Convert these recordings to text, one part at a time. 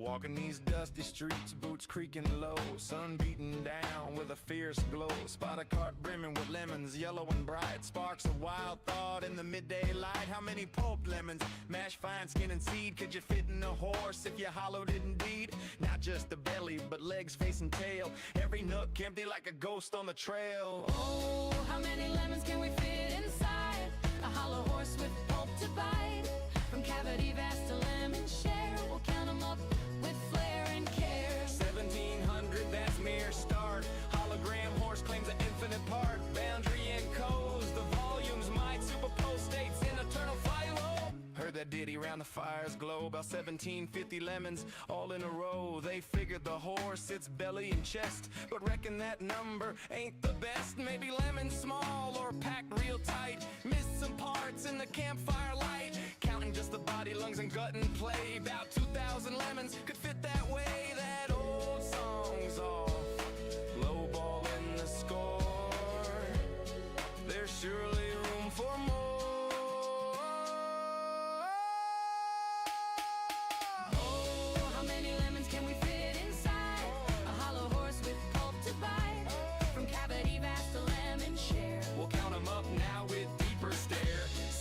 Walking these dusty streets, boots creaking low, sun beating down with a fierce glow. Spot a cart brimming with lemons, yellow and bright. Sparks of wild thought in the midday light. How many pulped lemons, mashed fine skin and seed, could you fit in a horse if you hollowed it indeed? Not just the belly, but legs, face and tail, every nook empty like a ghost on the trail. Oh, how many lemons can we fit inside a hollow horse with pulp to bite? From cavity vast to lemon share, we'll count them up with flair and care. 1700, that's mere start. Hologram horse claims an infinite part. Boundary and codes, the volumes might superpose states in eternal philo. Heard that ditty round the fire's glow. About 1750 lemons all in a row. They figured the horse, its belly and chest, but reckon that number ain't the best. Maybe lemons small or packed real tight. Missed some parts in the campfire light. Counting just the body, lungs and gut and play. About 2,000 lemons could fit that way. That old song's off, low ball in the score. There's surely room for more. Up now with deeper stare.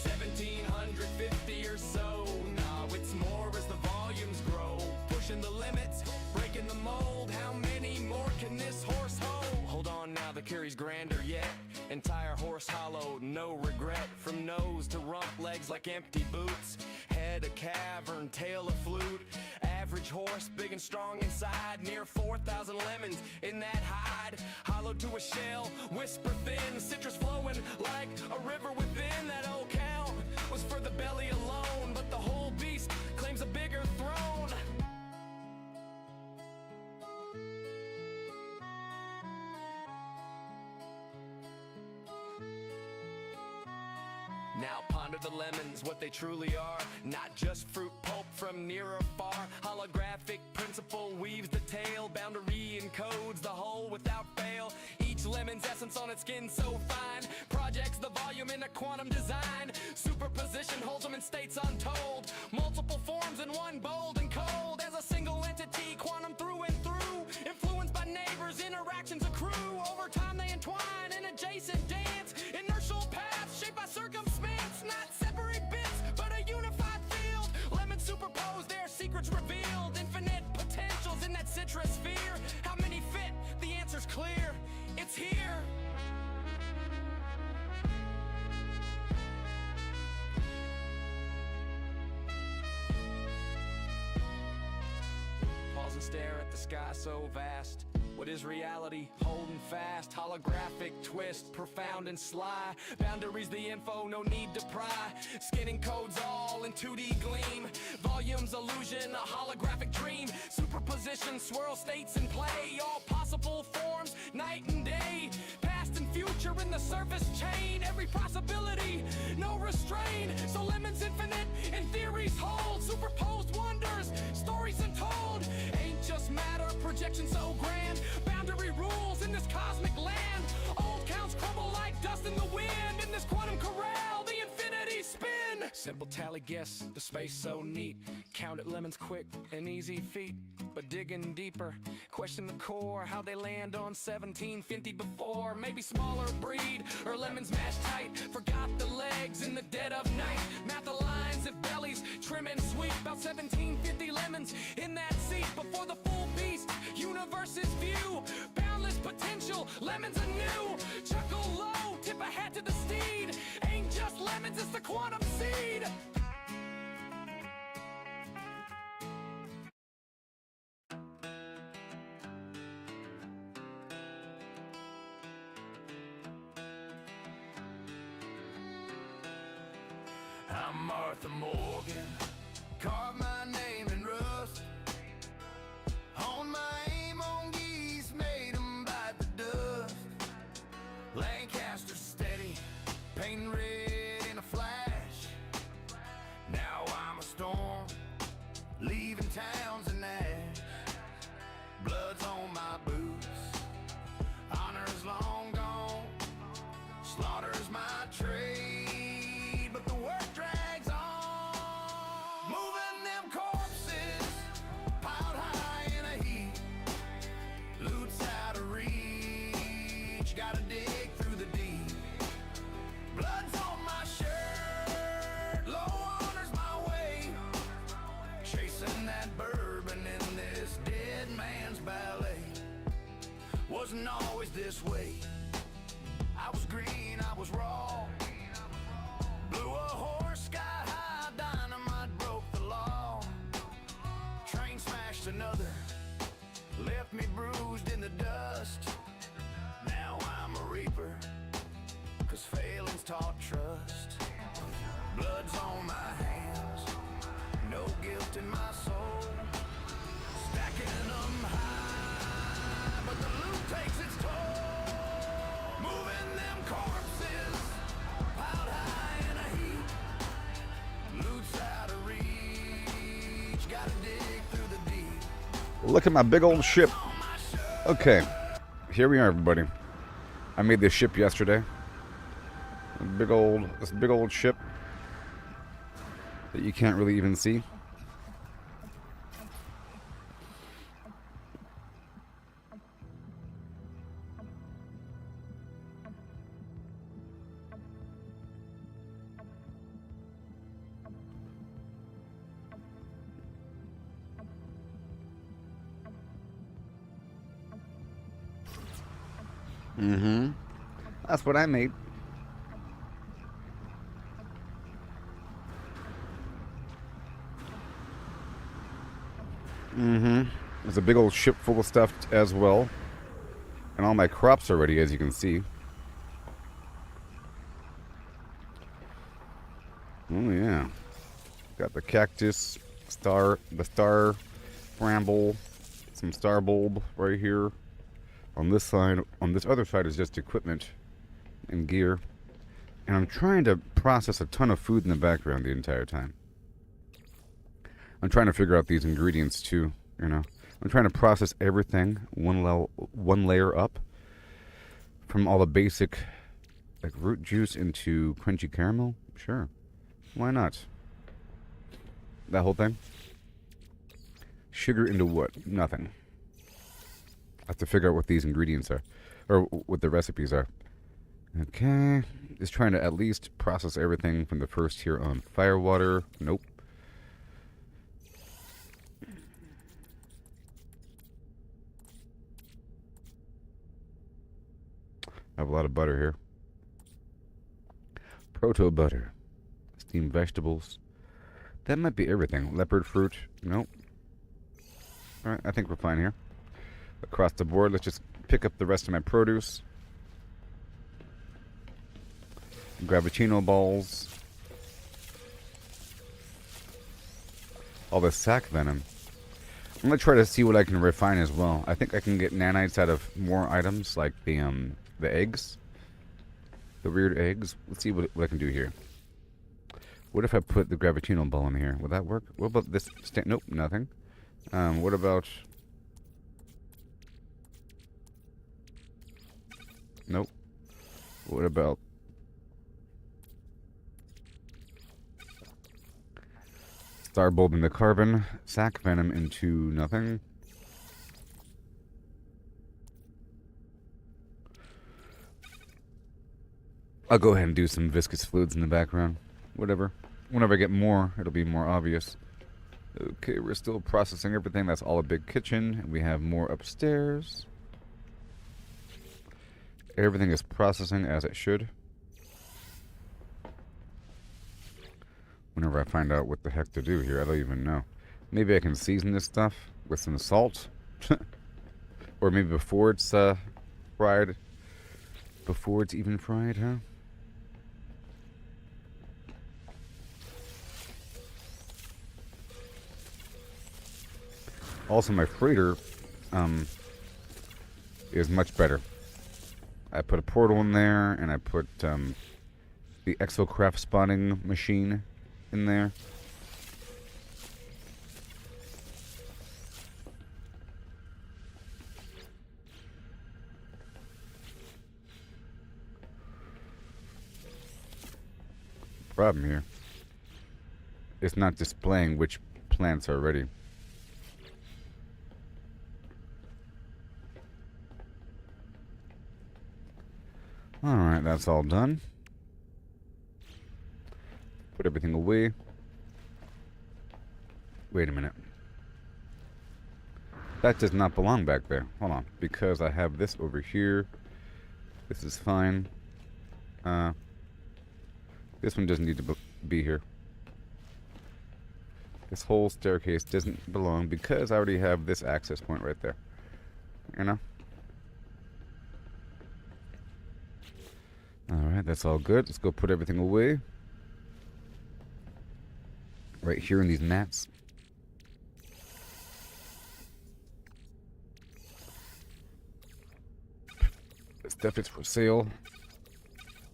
1750 or so. Nah, it's more as the volumes grow. Pushing the limits, breaking the mold. How many more can this horse hold? Hold on now, the carry's grander yet. Entire horse hollowed, no regret. From nose to rump, legs like empty boots. Head a cavern, tail a flute. Average horse, big and strong inside. Near 4,000 lemons in that hide. Hollowed to a shell, whisper thin. Citrus flowing like a river within. That old count was for the belly alone, but the whole beast claims a bigger throne. Now ponder the lemons, what they truly are. Not just fruit pulp from near or far. Holographic principle weaves the tale. Boundary encodes the whole without fail. Each lemon's essence on its skin so fine projects the volume in a quantum design. Superposition holds them in states untold. Multiple forms in one, bold and cold. As a single entity, quantum through and through. Influenced by neighbors, interactions accrue. Over time they entwine in adjacent dance. Inertial paths shaped by circumstance. Not separate bits, but a unified field. Lemons superposed, their secrets revealed. Infinite potentials in that citrus sphere. How many fit? The answer's clear. It's here. Pause and stare at the sky so vast. What is reality? Holding fast. Holographic twist, profound and sly. Boundaries the info, no need to pry. Skinning codes all in 2D gleam. Volumes illusion, a holographic dream. Superposition, swirl states in play. All possible forms, night and day. Past and future in the surface chain. Every possibility, no restraint. So lemons infinite and theories hold. Superposed wonders, stories untold. Ain't just matter, projection so grand. Boundary rules in this cosmic land. Old counts crumble like dust in the wind. In this quantum corral, the infinity spin. Simple tally guess, the space so neat. Counted lemons quick, an easy feat. But digging deeper, question the core. How they land on 1750 before. Maybe smaller breed, or lemons mashed tight. Forgot the legs in the dead of night. Math the lines if bellies trim and sweet. About 1750 lemons in that seat. Before the full beast, universe's view. Boundless potential, lemons anew. Chuckle low, tip a hat to the steed. Ain't just lemons, it's the quantum seed. I'm Martha Morgan, carve my name in rust. Hone my aim on geese, made them bite the dust. Lancaster steady, painting red in a flash. Now I'm a storm, leaving towns in ash. Blood's on my boots, honor's long gone. Slaughter's my trade, but the work drags on. Moving them corpses, piled high. helper, 'cause failing's taught trust. Blood's on my hands, no guilt in my soul. Stacking them high, but the loot takes its toll. Moving them corpses, piled high in a heap. Loot's out of reach, gotta dig through the deep. Look at my big old ship. Okay, here we are, everybody. I made this ship yesterday. This big old ship that you can't really even see. That's what I made. There's a big old ship full of stuff as well. And all my crops are ready, as you can see. Oh yeah. Got the cactus, the star bramble, some star bulb right here. On this side, on this other side is just equipment and gear. And I'm trying to process a ton of food in the background the entire time. I'm trying to figure out these ingredients too, you know. I'm trying to process everything one layer up. From all the basic, like root juice into crunchy caramel. Sure. Why not? That whole thing. Sugar into what? Nothing. I have to figure out what these ingredients are. Or what the recipes are. Okay. Just trying to at least process everything from the first here on firewater. Nope. I have a lot of butter here. Proto butter. Steamed vegetables. That might be everything. Leopard fruit. Nope. Alright, I think we're fine here. Across the board, let's just pick up the rest of my produce. Gravitino balls. All the sac venom. I'm going to try to see what I can refine as well. I think I can get nanites out of more items, like the eggs. The weird eggs. Let's see what I can do here. What if I put the gravitino ball in here? Will that work? What about this? Nope, nothing. What about... Nope. What about... Star bulb into carbon. Sac venom into nothing. I'll go ahead and do some viscous fluids in the background. Whatever. Whenever I get more, it'll be more obvious. Okay, we're still processing everything. That's all a big kitchen. And we have more upstairs. Everything is processing as it should. Whenever I find out what the heck to do here, I don't even know. Maybe I can season this stuff with some salt. Or maybe before it's fried. Before it's even fried, huh? Also, my freighter is much better. I put a portal in there, and I put the exocraft spawning machine in there. Problem here. It's not displaying which plants are ready. Alright, that's all done. Put everything away. Wait a minute. That does not belong back there. Hold on. Because I have this over here. This is fine. This one doesn't need to be here. This whole staircase doesn't belong because I already have this access point right there. You know? that's all good. Let's go put everything away. Right here in these mats. This stuff is for sale.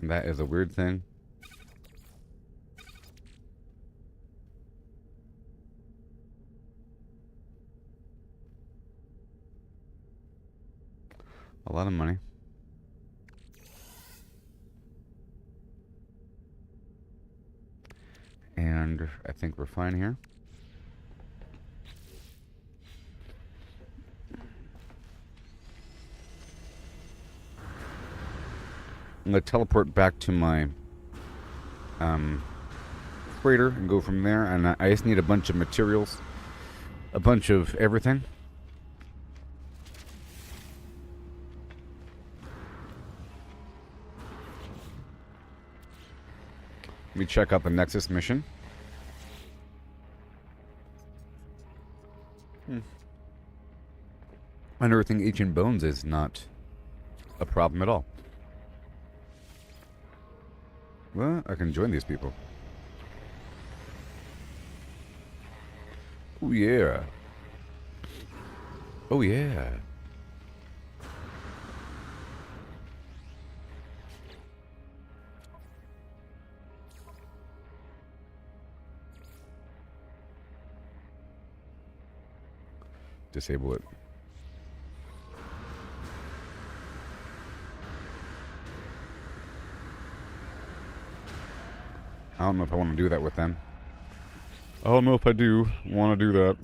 And that is a weird thing. A lot of money. And I think we're fine here. I'm going to teleport back to my freighter and go from there. And I just need a bunch of materials. A bunch of everything. Let me check out the Nexus mission. Unearthing ancient bones is not a problem at all. Well, I can join these people. Oh yeah. Oh yeah. Disable it. I don't know if I want to do that with them. I don't know if I do want to do that.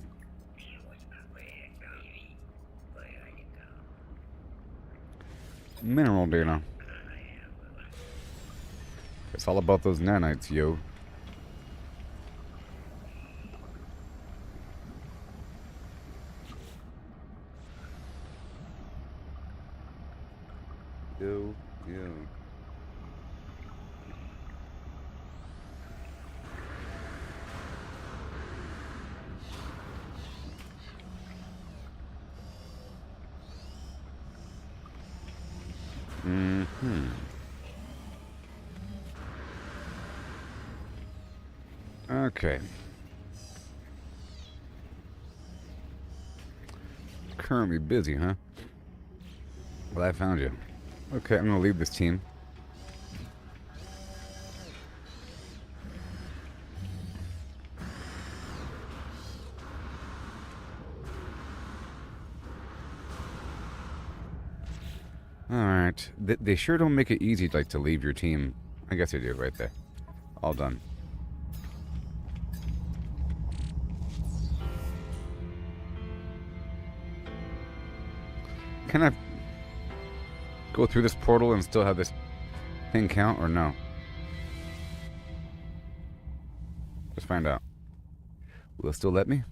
Mineral data. It's all about those nanites, yo. Yo. Okay. Currently busy, huh? Well, I found you. Okay, I'm gonna leave this team. Alright. They sure don't make it easy, like, to leave your team. I guess they do, right there. All done. Can I go through this portal and still have this thing count, or no? Let's find out. Will it still let me?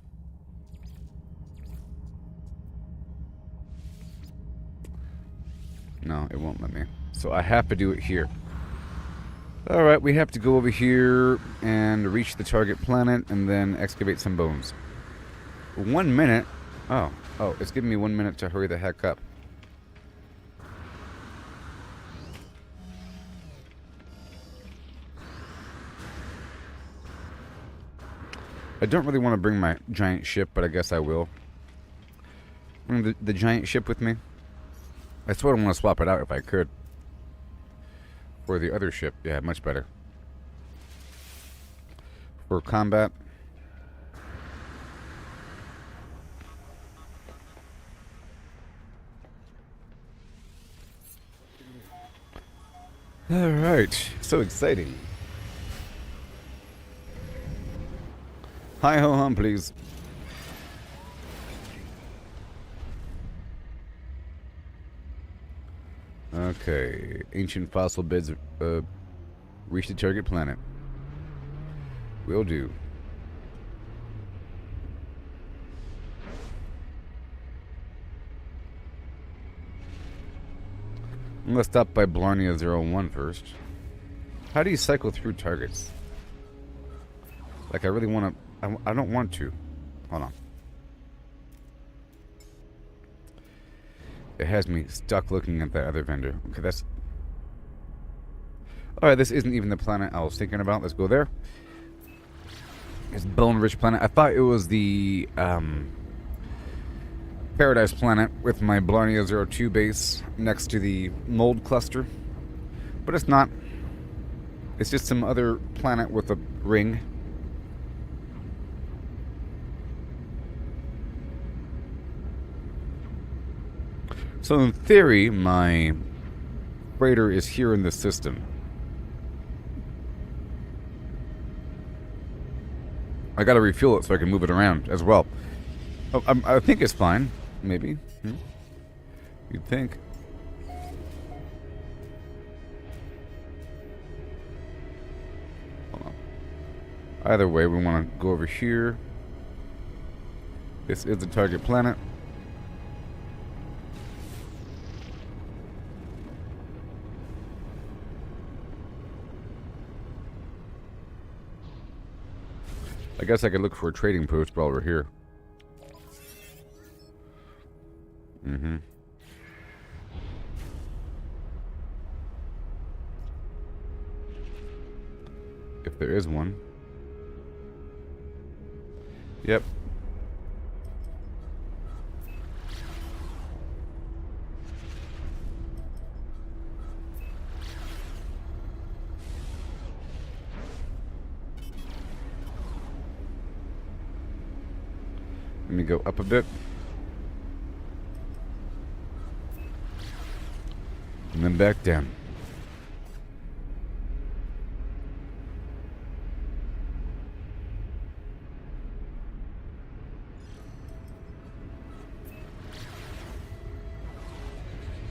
No, it won't let me. So I have to do it here. Alright, we have to go over here and reach the target planet and then excavate some bones. 1 minute? Oh, it's giving me 1 minute to hurry the heck up. I don't really want to bring my giant ship, but I guess I will. Bring the giant ship with me. I sort of want to swap it out if I could. For the other ship. Yeah, much better. For combat. Alright. So exciting. Hi ho hum, please. Okay, ancient fossil beds reach the target planet. Will do. I'm gonna stop by Blarney 01 first. How do you cycle through targets? Like, I really want to. I don't want to. Hold on. It has me stuck looking at that other vendor. Okay, that's... Alright, this isn't even the planet I was thinking about. Let's go there. It's bone-rich planet. I thought it was the Paradise planet with my Blarney 02 base next to the mold cluster. But it's not. It's just some other planet with a ring. So in theory, my freighter is here in this system. I gotta refuel it so I can move it around as well. Oh, I think it's fine. Maybe. You'd think. Hold on. Either way, we want to go over here. This is the target planet. I guess I could look for a trading post while we're here. If there is one. Yep. Let me go up a bit. And then back down.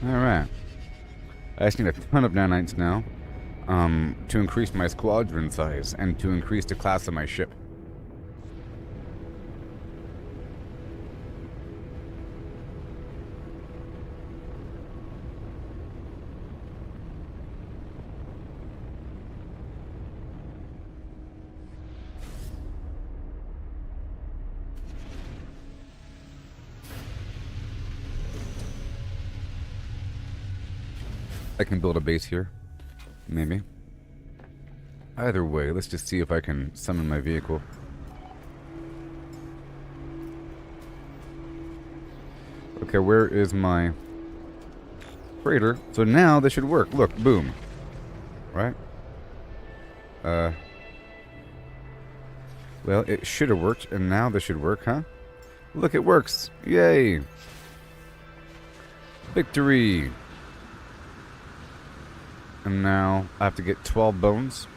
Alright. I just need a ton of nanites now to increase my squadron size and to increase the class of my ship. I can build a base here. Maybe. Either way, let's just see if I can summon my vehicle. Okay, where is my freighter? So now this should work. Look, boom. Right? Well, it should have worked, and now this should work, huh? Look, it works. Yay! Victory! And now I have to get 12 bones.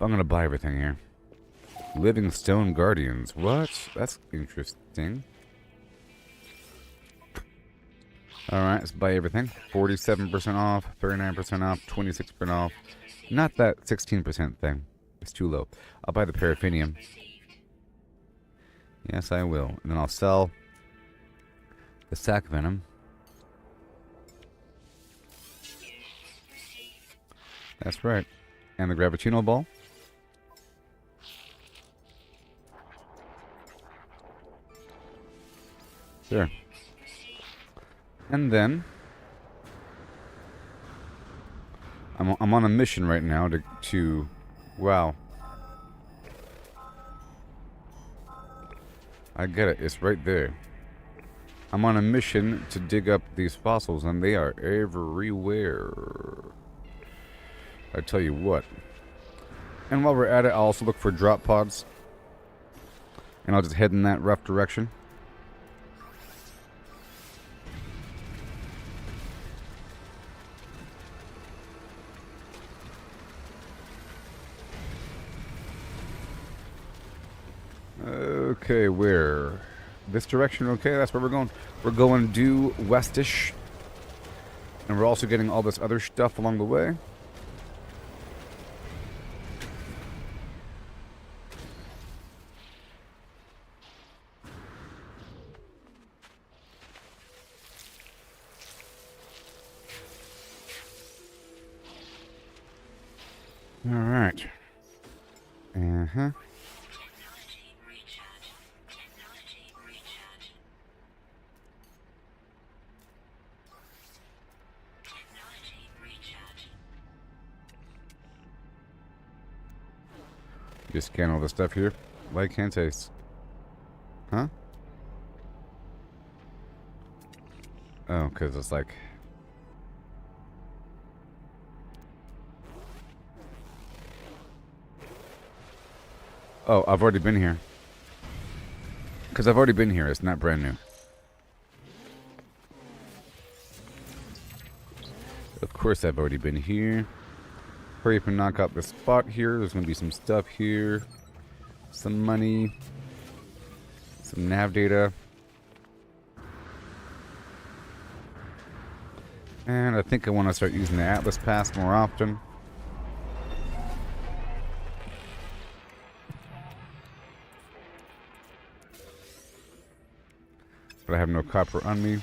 I'm gonna buy everything here. Living Stone Guardians. What? That's interesting. Alright, let's buy everything. 47% off, 39% off, 26% off. Not that 16% thing. It's too low. I'll buy the paraffinium. Yes, I will. And then I'll sell the sac venom. That's right. And the Gravitino Ball. There. And then I'm on a mission right now to wow. I get it. It's right there. I'm on a mission to dig up these fossils, and they are everywhere. I tell you what. And while we're at it, I'll also look for drop pods. And I'll just head in that rough direction. Okay, where? This direction, okay, that's where we're going. We're going due westish. And we're also getting all this other stuff along the way. Alright. Uh-huh. Just scan all the stuff here. Why can't I? Huh? Oh, because it's like... Oh, I've already been here. Because I've already been here. It's not brand new. Of course I've already been here. Hurry up and knock out the spot here. There's going to be some stuff here. Some money. Some nav data. And I think I want to start using the Atlas Pass more often. But I have no copper on me.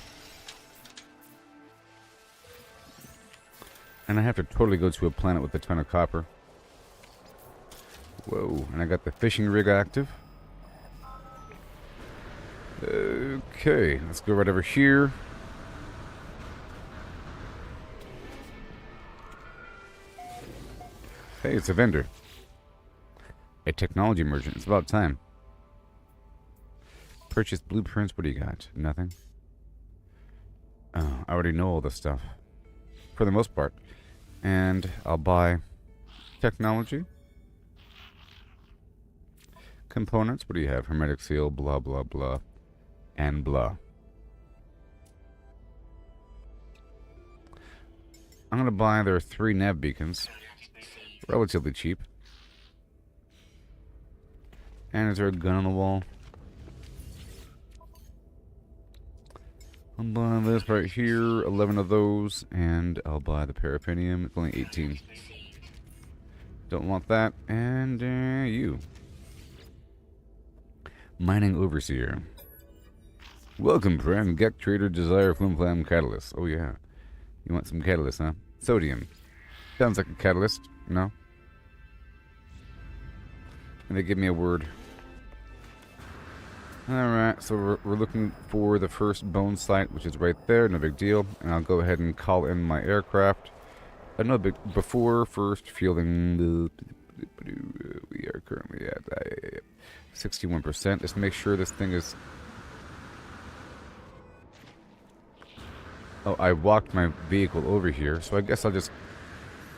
And I have to totally go to a planet with a ton of copper. Whoa, and I got the fishing rig active. Okay, let's go right over here. Hey, it's a vendor. A technology merchant. It's about time. Purchase blueprints. What do you got? Nothing. Oh, I already know all this stuff. For the most part. And I'll buy technology. Components. What do you have? Hermetic seal, blah, blah, blah. And blah. I'm going to buy their 3 nav beacons. Relatively cheap. And is there a gun on the wall? I'm buying this right here, 11 of those, and I'll buy the paraffinium. It's only 18. Don't want that. And you. Mining Overseer. Welcome, friend. Gek Trader Desire Flimflam Catalyst. Oh, yeah. You want some catalyst, huh? Sodium. Sounds like a catalyst. No? And they give me a word. Alright, so we're looking for the first bone site, which is right there. No big deal. And I'll go ahead and call in my aircraft. No big... Before first fielding... We are currently at 61%. Just make sure this thing is... Oh, I walked my vehicle over here, so I guess I'll just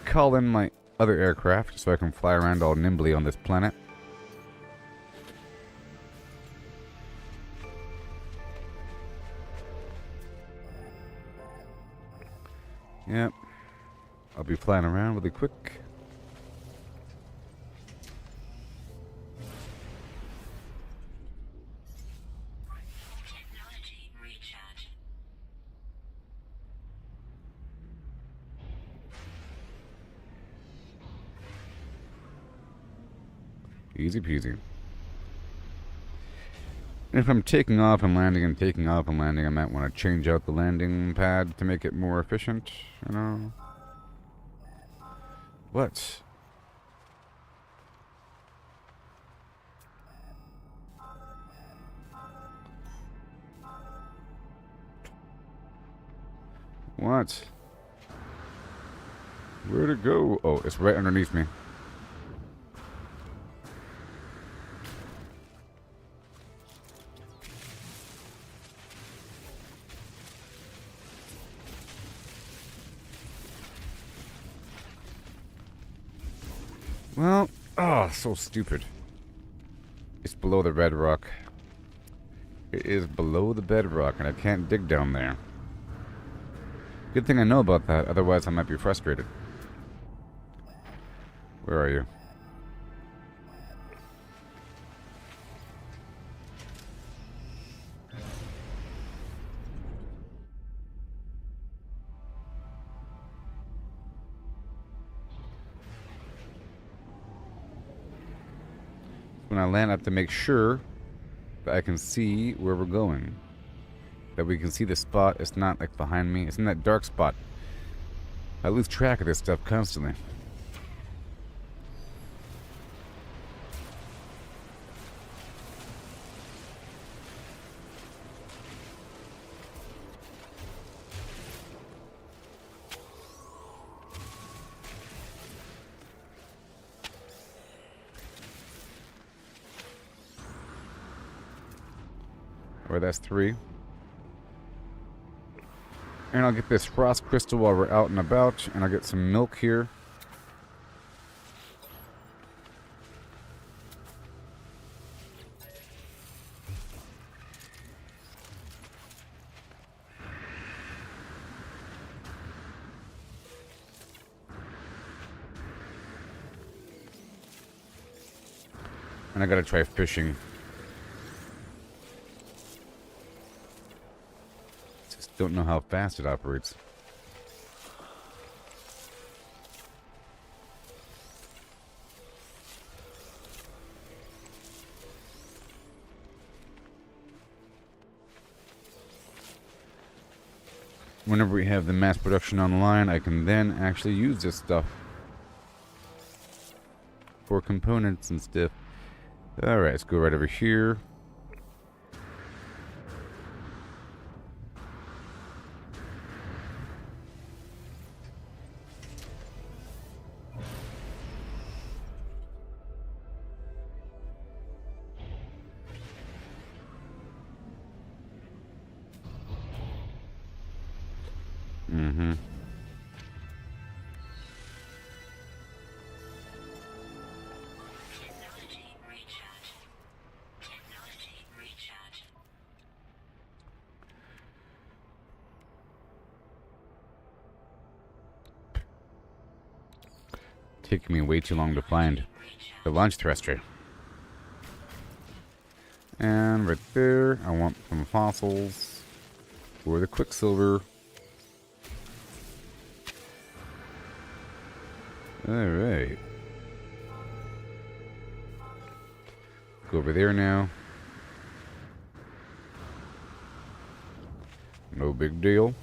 call in my other aircraft so I can fly around all nimbly on this planet. Yep. I'll be flying around really quick. Easy peasy. And if I'm taking off and landing and taking off and landing, I might want to change out the landing pad to make it more efficient, you know? What? What? Where'd it go? Oh, it's right underneath me. Well, oh, so stupid. It's below the bedrock. It is below the bedrock, and I can't dig down there. Good thing I know about that, otherwise I might be frustrated. Where are you? When I land, I have to make sure that I can see where we're going. That we can see the spot. It's not like behind me. It's in that dark spot. I lose track of this stuff constantly. silver, that's 3. And I'll get this frost crystal while we're out and about, and I'll get some milk here. And I gotta try fishing. Just don't know how fast it operates. Whenever we have the mass production online, I can then actually use this stuff for components and stuff. Alright, let's go right over here. Mm-hmm. Taking me way too long to find the launch thruster. And right there, I want some fossils for the quicksilver. Alright. Go over there now. No big deal.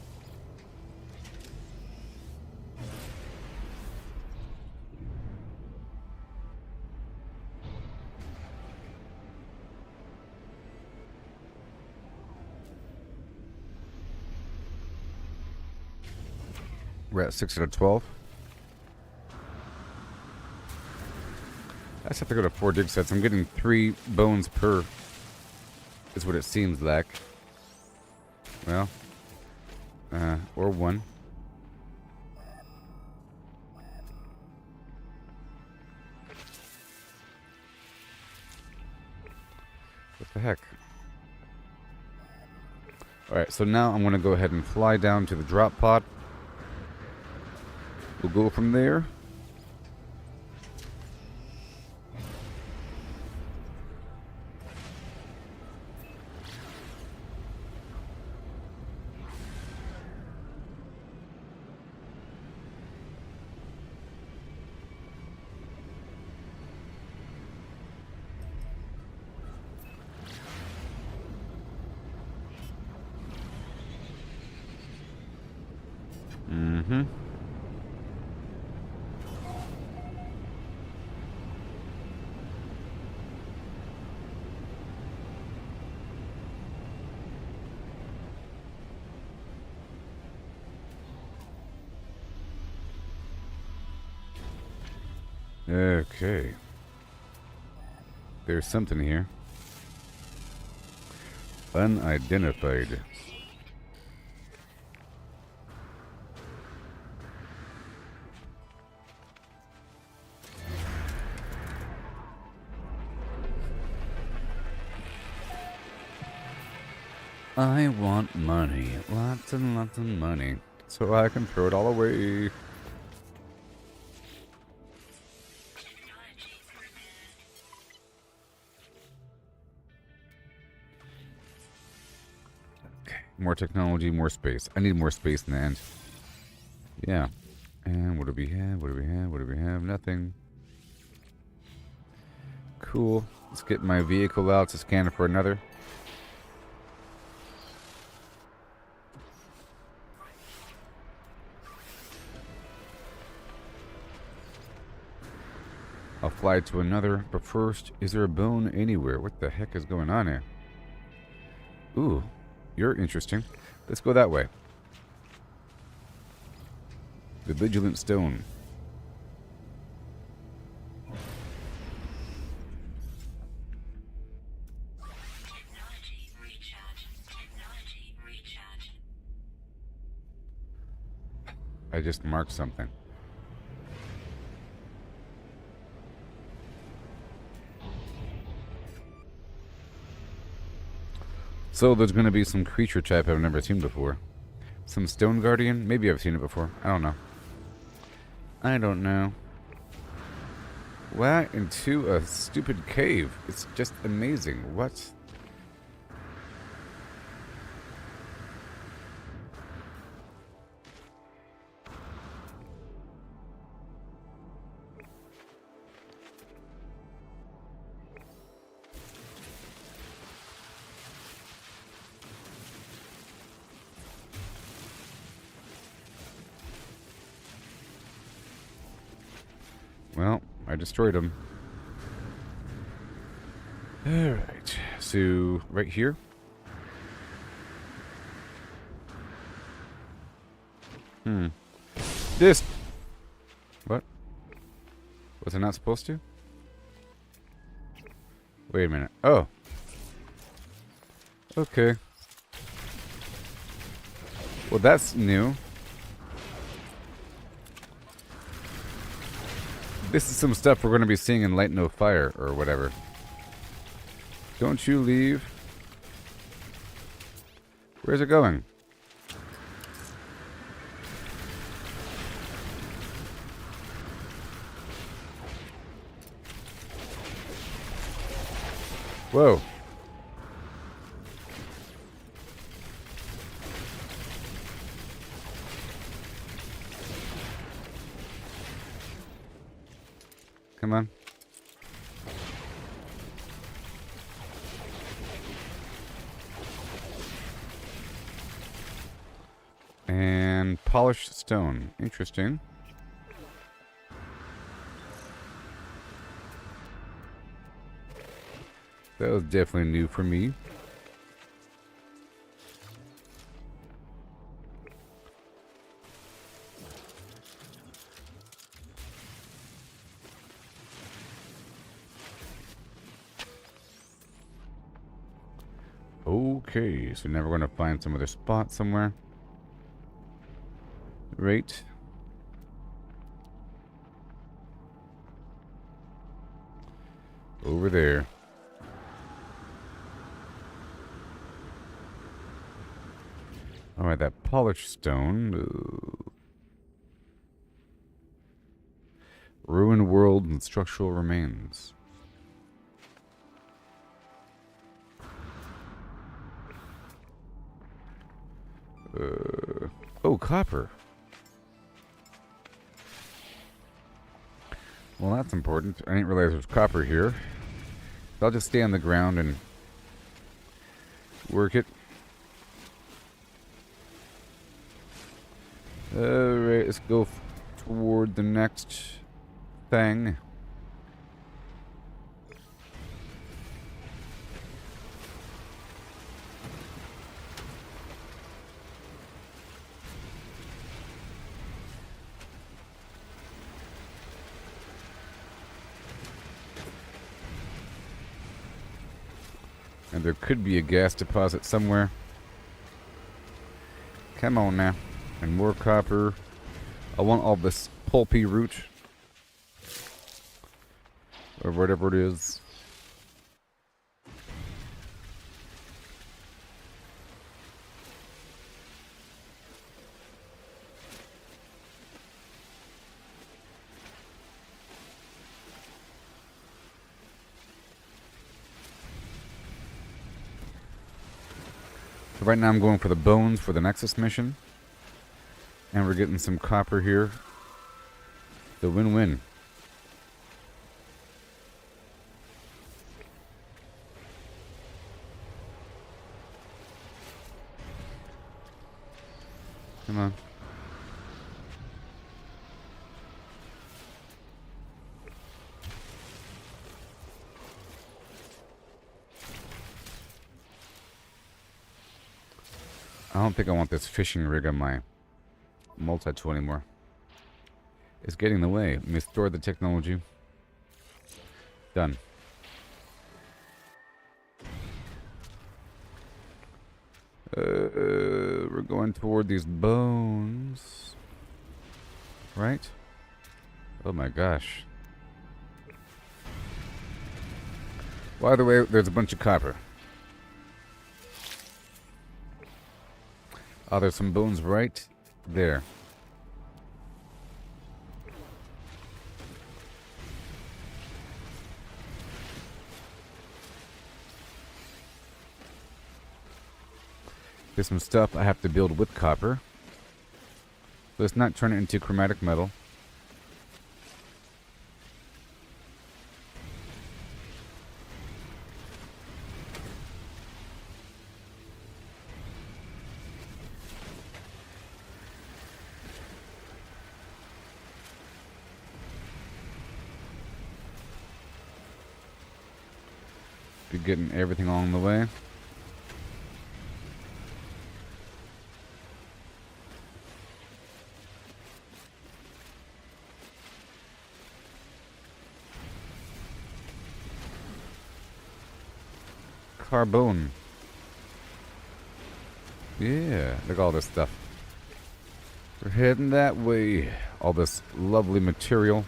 We're at 6 out of 12. I just have to go to 4 dig sets. I'm getting 3 bones per, is what it seems like. Well, or 1. What the heck? Alright, so now I'm going to go ahead and fly down to the drop pod. We'll go from there. Mm-hmm. Okay. There's something here. Unidentified. I want money. Lots and lots of money. So I can throw it all away. Okay. More technology, more space. I need more space in the end. Yeah. And what do we have? What do we have? What do we have? Nothing. Cool. Let's get my vehicle out to scan for another. I'll fly to another, but first, is there a bone anywhere? What the heck is going on here? Ooh, you're interesting. Let's go that way. The Vigilant Stone. I just marked something. So there's going to be some creature type I've never seen before. Some stone guardian? Maybe I've seen it before. I don't know. I don't know. Wow, into a stupid cave. It's just amazing. What? Well, I destroyed him. Alright, so right here. This. What? Was I not supposed to? Wait a minute. Oh. Okay. Well, that's new. This is some stuff we're going to be seeing in Light No Fire, or whatever. Don't you leave. Where's it going? Whoa. Come on. And polished stone. Interesting. That was definitely new for me. Okay, so now we're going to find some other spot somewhere. Right. Over there. Alright, that polished stone. Ruined world and structural remains. Oh, copper. Well, that's important. I didn't realize there was copper here. I'll just stay on the ground and work it. Alright, let's go toward the next thing. And there could be a gas deposit somewhere. Come on now. And more copper. I want all this pulpy root. Or whatever it is. So right now I'm going for the bones for the Nexus mission. And we're getting some copper here. The win-win. Come on. I don't think I want this fishing rig on my multi-tool anymore. It's getting in the way. Let me store the technology. Done. We're going toward these bones. Right? Oh my gosh. By the way, there's a bunch of copper. Oh, there's some bones right there. There's some stuff I have to build with copper. Let's not turn it into chromatic metal. Be getting everything along the way. Carbone. Yeah, look at all this stuff. We're heading that way. All this lovely material.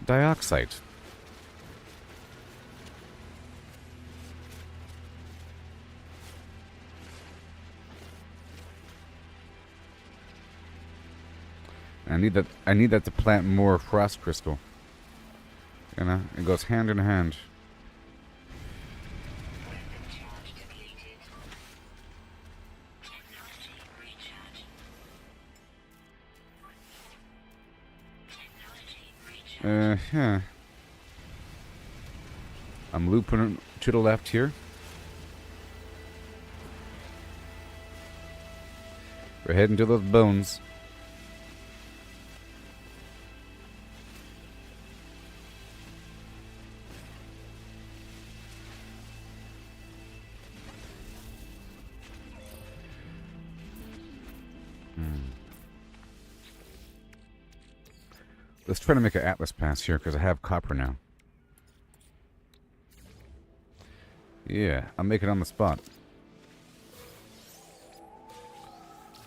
Dioxide. I need that to plant more frost crystal. You know, it goes hand in hand. Yeah. I'm looping to the left here. We're heading to those bones. Let's try to make an Atlas pass here, because I have copper now. Yeah, I'll make it on the spot.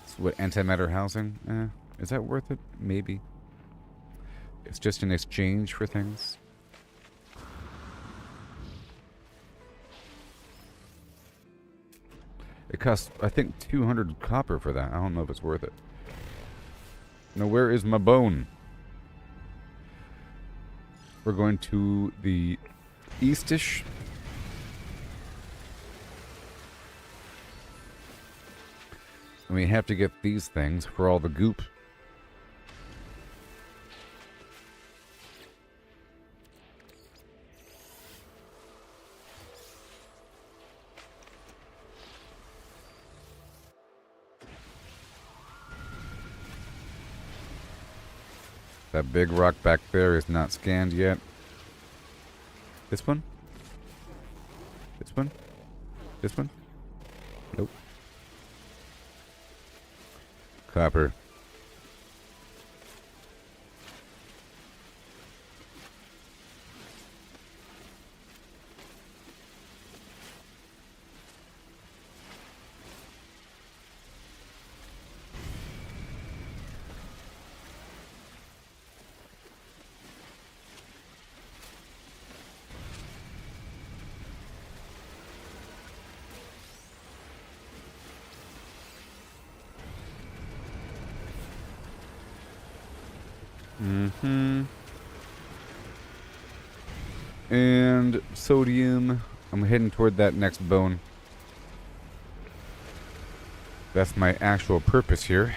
So what, antimatter housing? Is that worth it? Maybe. It's just in exchange for things. It costs, I think, 200 copper for that. I don't know if it's worth it. Now, where is my bone? We're going to the eastish. And we have to get these things for all the goop. That big rock back there is not scanned yet. This one? This one? This one? Nope. Copper. And sodium. I'm heading toward that next bone. That's my actual purpose here.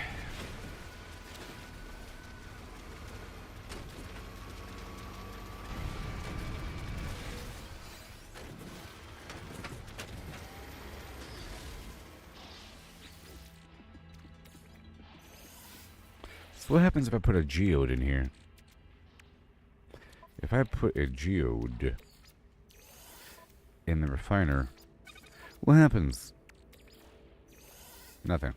So what happens if I put a geode in here? If I put a geode in the refiner, what happens? Nothing.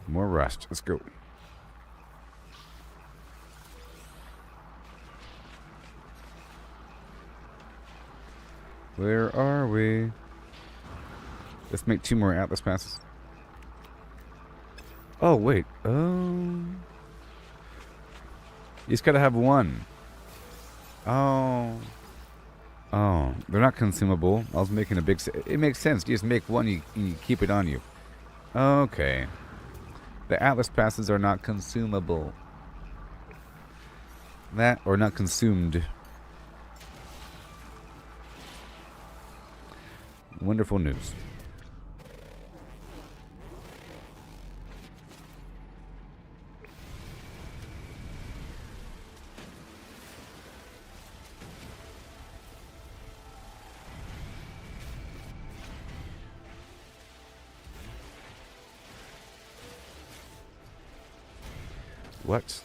More rust. Let's go. Where are we? Let's make 2 more Atlas passes. Oh, wait. You just gotta have 1. Oh. Oh, they're not consumable. I was making a big... It makes sense. You just make 1, you keep it on you. Okay. The Atlas passes are not consumable. That, or not consumed. Wonderful news. What?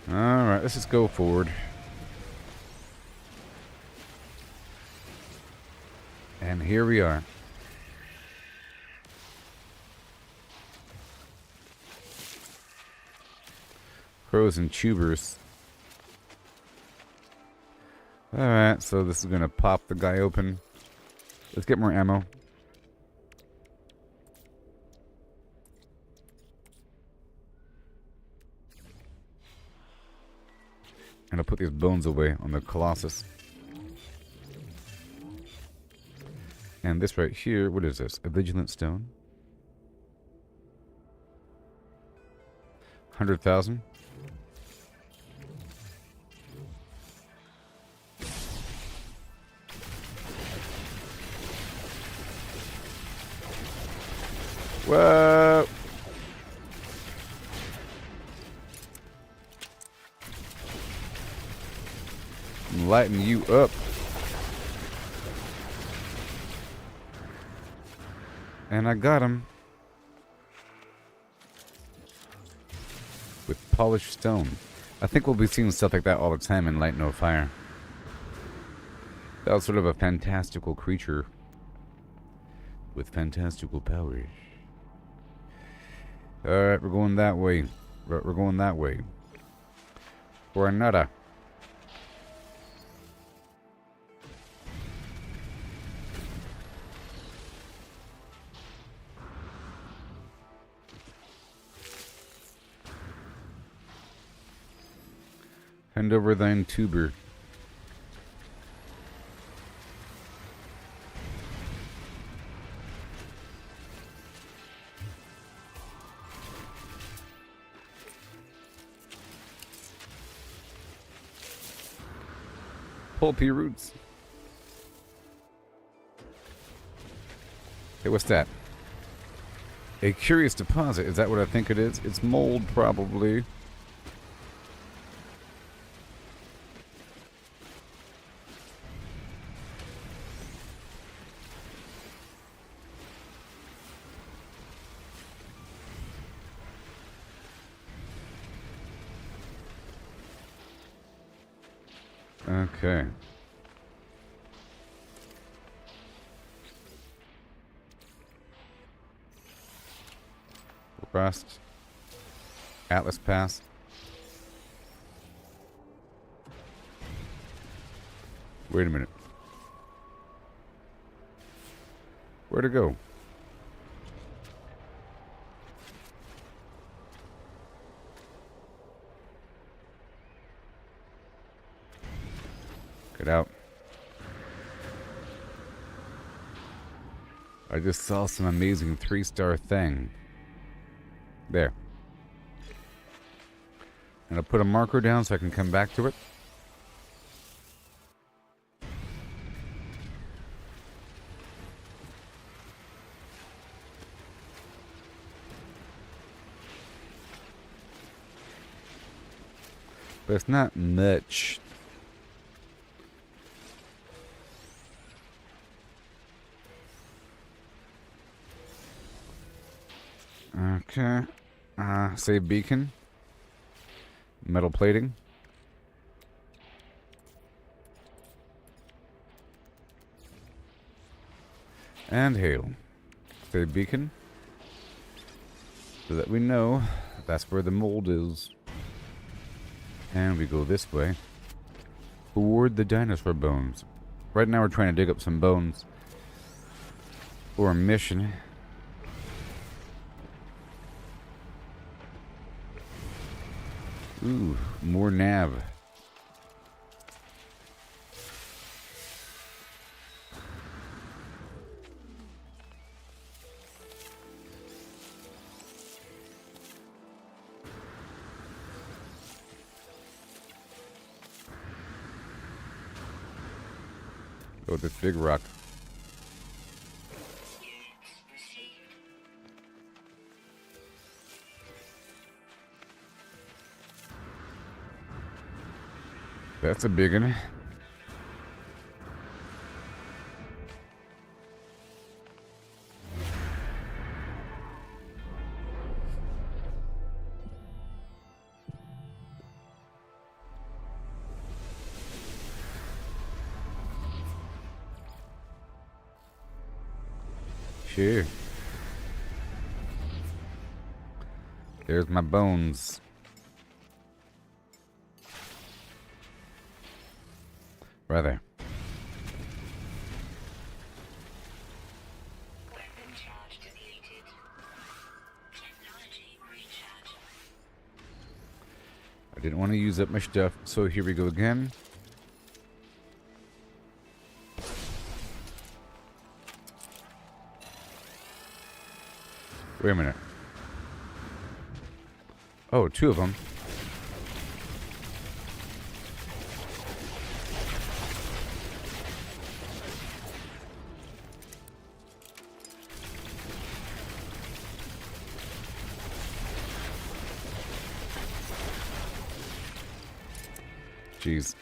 Alright, let's just go forward. And here we are. Crows and tubers. Alright, so this is gonna pop the guy open. Let's get more ammo. And I'll put these bones away on the Colossus. And this right here, what is this? A Vigilant Stone? 100,000? Whoa! I'm lighting you up. And I got him. With polished stone. I think we'll be seeing stuff like that all the time in Light No Fire. That was sort of a fantastical creature. With fantastical powers. Alright, we're going that way. We're going that way. Or another. Hand over thine tuber. Pulpy roots. Hey, what's that? A curious deposit. Is that what I think it is? It's mold, probably. Okay. Rust. Atlas Pass. Wait a minute. Where'd it go? Get out. I just saw some amazing 3-star thing. There. And I'll put a marker down so I can come back to it. But it's not much. Okay. Save beacon. Metal plating. And hail. Save beacon. So that we know that's where the mold is. And we go this way. Toward the dinosaur bones. Right now we're trying to dig up some bones for a mission. Ooh, more nav. Oh, this big rock. That's a big one. Sure. There's my bones. Right there. Weapon charge depleted. Technology recharge. I didn't want to use up my stuff, so here we go again. Wait a minute. Oh, two of them. Jeez.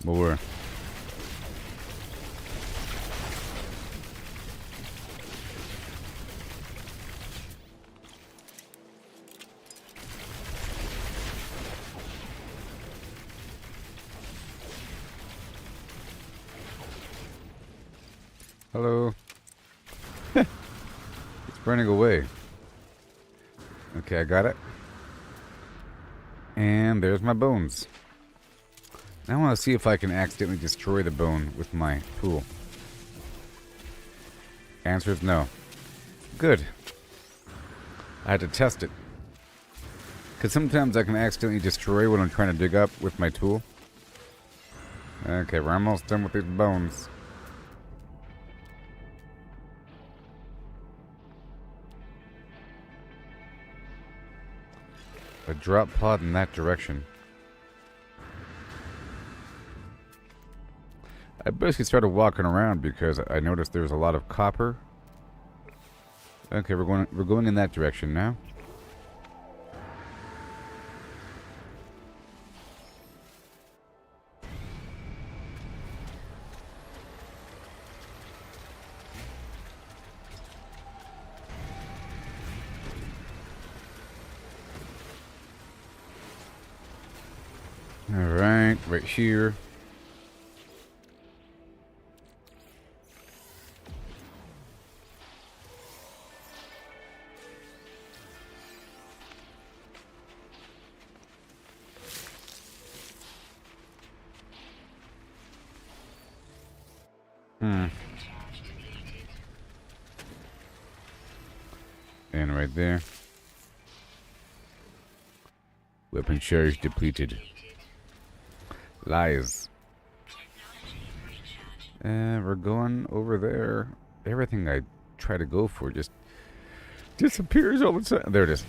More. Hello. It's burning away. Okay, I got it. And there's my bones. Now I want to see if I can accidentally destroy the bone with my tool. Answer is no. Good. I had to test it. Because sometimes I can accidentally destroy what I'm trying to dig up with my tool. Okay, we're almost done with these bones. A drop pod in that direction. I basically started walking around because I noticed there was a lot of copper. Okay, we're going in that direction now. Alright, right here. And right there. Weapon charge depleted. Lies. We're going over there. Everything I try to go for just disappears all the time. There it is.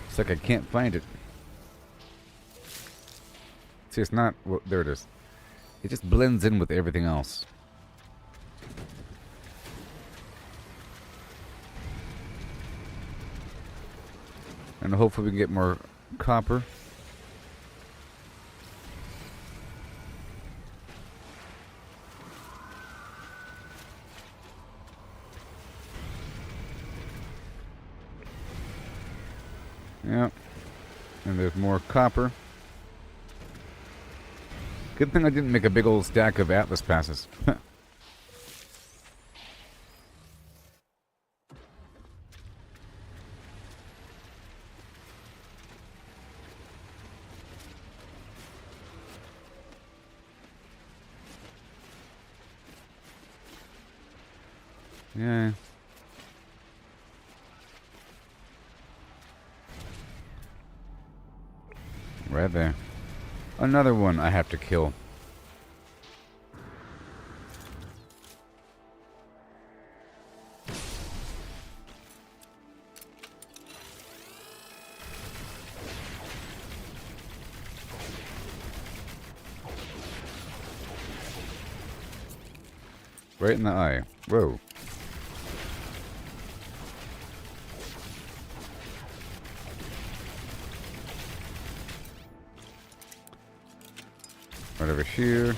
It's like I can't find it. See, it's not... Well, there it is. It just blends in with everything else. And hopefully we can get more copper. Yep. And there's more copper. Good thing I didn't make a big old stack of Atlas passes. Yeah. Right there. Another one I have to kill. Right in the eye. Whoa. Right over here.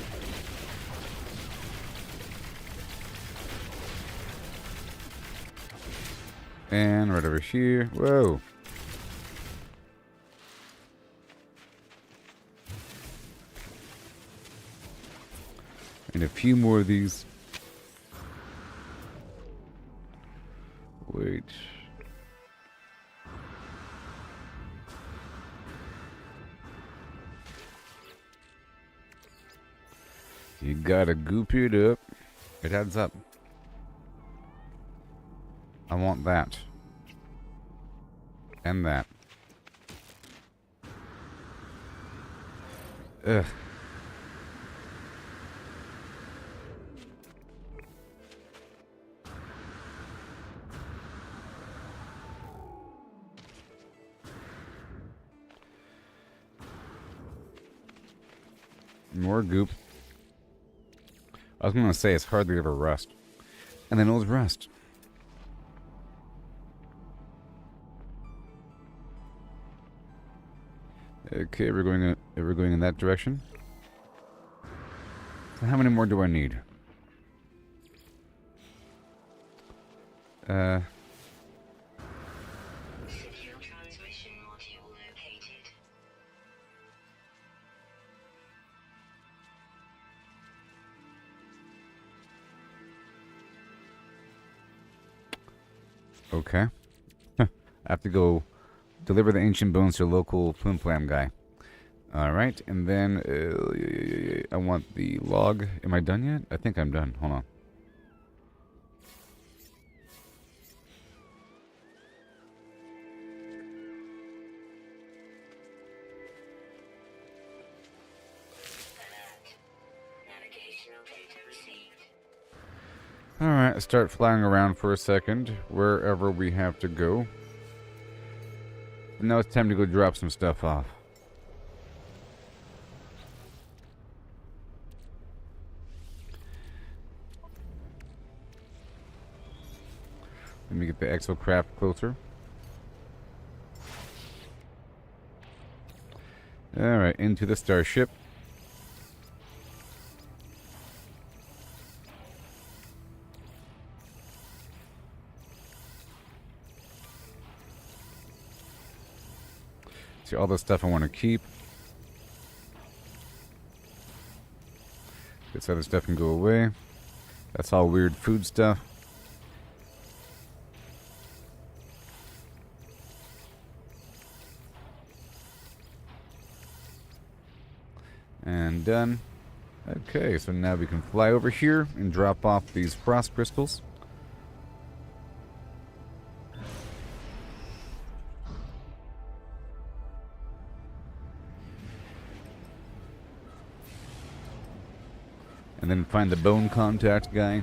And right over here. Whoa. And a few more of these. Wait. You gotta goop it up. It adds up. I want that. And that. Ugh. More goop. I was gonna say it's hardly ever rust. And then it was rust. Okay, we're going in that direction. So how many more do I need? Secure transmission module located. Okay. I have to go deliver the ancient bones to a local Flimflam guy. Alright, and then I want the log. Am I done yet? I think I'm done. Hold on. Alert. Navigational data received. Alright, start flying around for a second, wherever we have to go. Now it's time to go drop some stuff off. Let me get the exocraft closer. Alright, into the starship. See all the stuff I want to keep. This other stuff can go away. That's all weird food stuff. And done. Okay, so now we can fly over here and drop off these frost crystals. And then find the bone contact guy.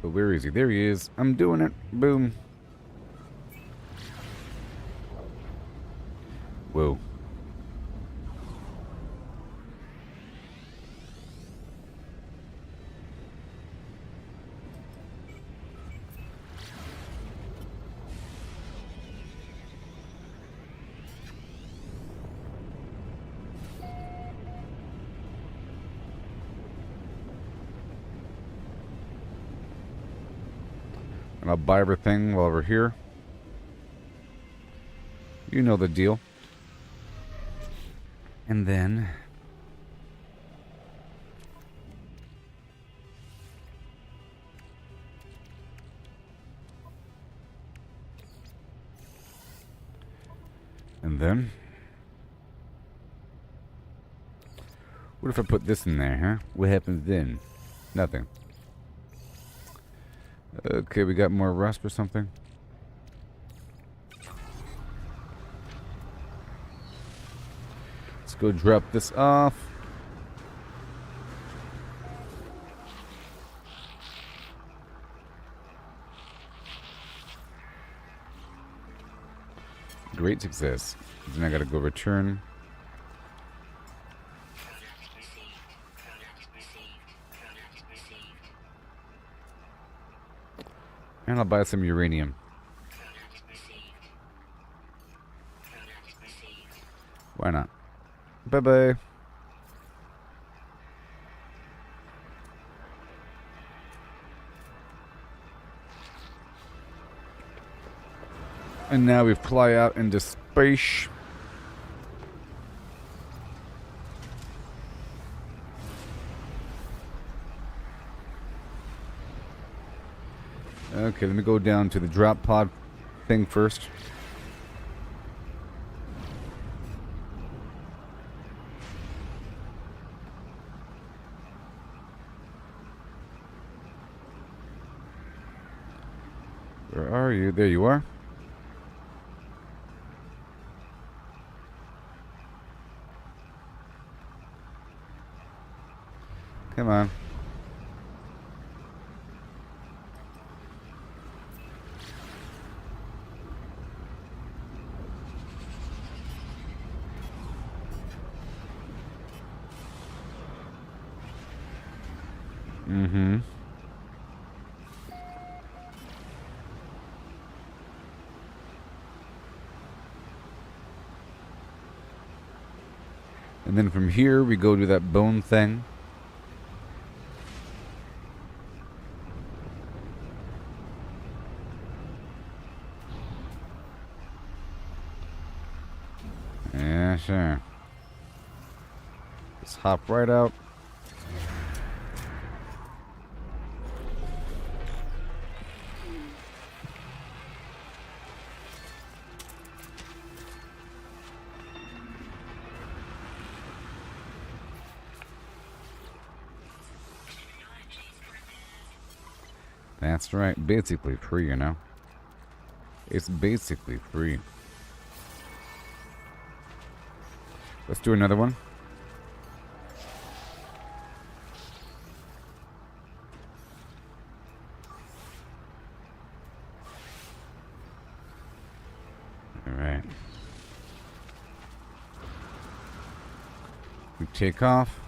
But where is he? There he is. I'm doing it. Boom. Whoa. And I'll buy everything while we're here. You know the deal. And then... What if I put this in there, huh? What happens then? Nothing. Okay, we got more rust or something. Let's go drop this off. Great success. Then I gotta go return. And I'll buy some uranium. Why not? Bye-bye. And now we fly out into space. Okay, let me go down to the drop pod thing first. Where are you? There you are. Come on. Mm-hmm. And then from here we go to that bone thing. Yeah, sure. Just hop right out. That's right. Basically free, you know. It's basically free. Let's do another one. All right. We take off.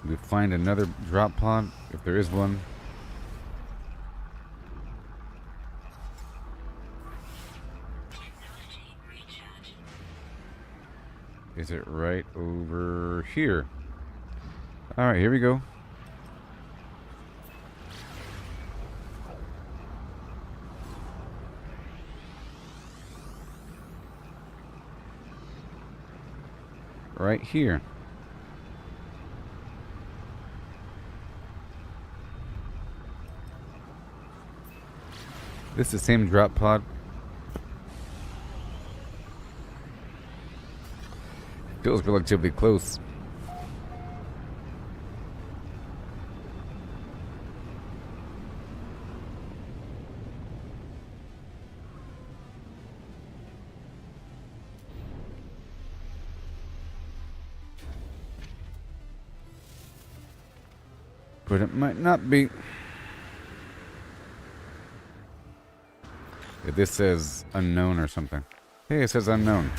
We find another drop pod, if there is one. Is it right over here? Alright, here we go. Right here. This is the same drop pod. Feels relatively close. But it might not be. If this says unknown or something. Hey, it says unknown.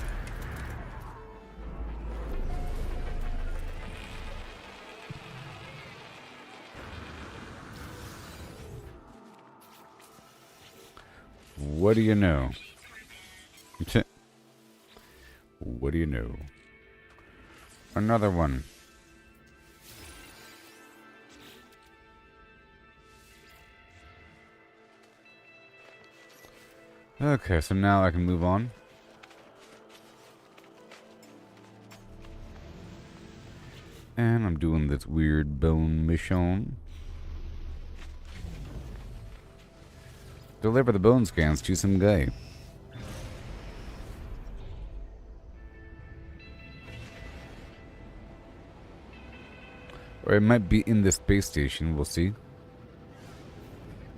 What do you know? What do you know? Another one. Okay, so now I can move on. And I'm doing this weird bone mission. Deliver the bone scans to some guy. Or it might be in the space station, we'll see.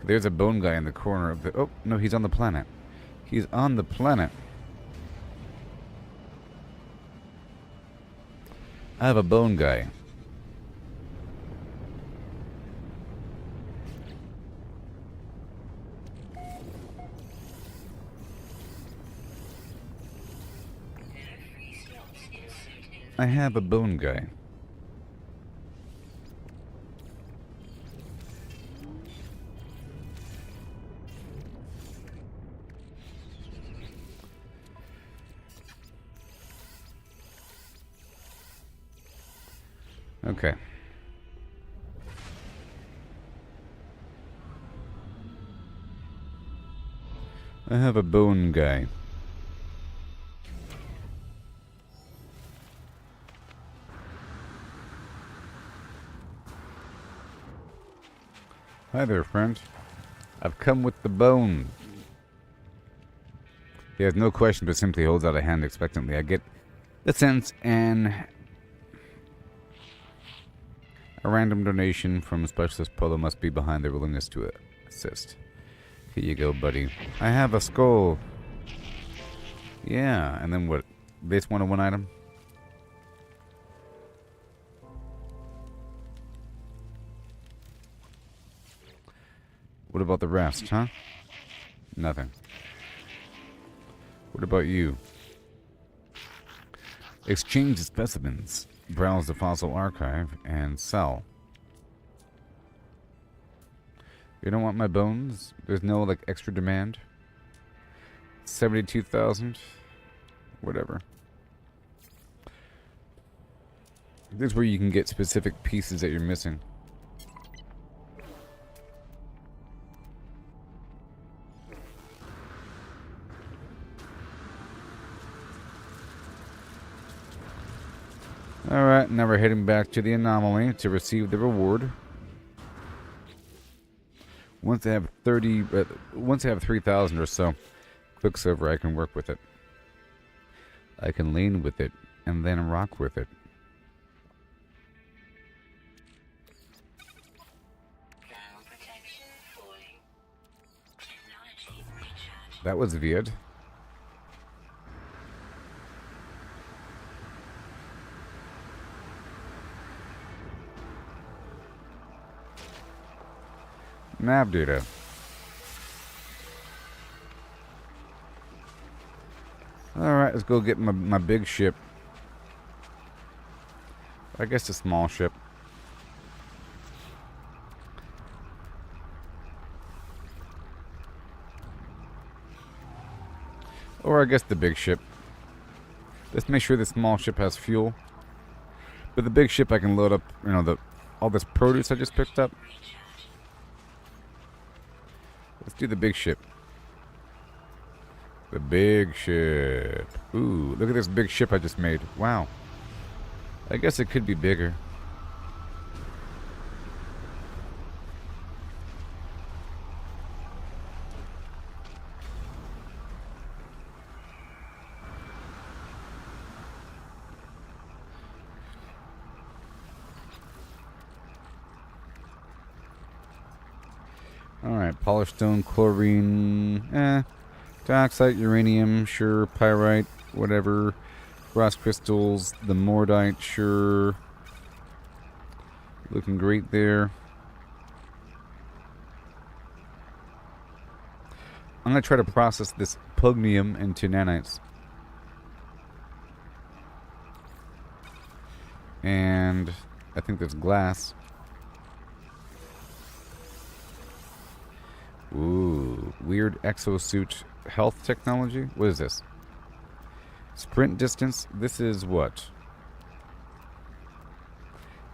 There's a bone guy in the corner of the... Oh, no, he's on the planet. He's on the planet. I have a bone guy. I have a bone guy. Okay. I have a bone guy. Hi there, friend. I've come with the bone. He has no question, but simply holds out a hand expectantly. I get the sense a random donation from Specialist Polo must be behind their willingness to assist. Here you go, buddy. I have a skull. Yeah, and then what? Base 101 item? What about the rest, huh? Nothing. What about you? Exchange specimens. Browse the fossil archive and sell. You don't want my bones? There's no, like, extra demand? 72,000? Whatever. This is where you can get specific pieces that you're missing. Alright, now we're heading back to the anomaly to receive the reward. Once I have 3,000 or so Quicksilver, I can work with it. I can lean with it, and then rock with it. That was weird. Nav data. Alright, let's go get my big ship. I guess a small ship. Or I guess the big ship. Let's make sure the small ship has fuel. But the big ship I can load up, you know, all this produce I just picked up. Let's do the big ship. The big ship. Ooh, look at this big ship I just made. Wow. I guess it could be bigger. Alright, polished stone, chlorine, dioxide, uranium, sure, pyrite, whatever, brass crystals, the mordite, sure, looking great there. I'm going to try to process this pugnium into nanites. And I think there's glass. Ooh, weird exosuit health technology. What is this? Sprint distance. This is what?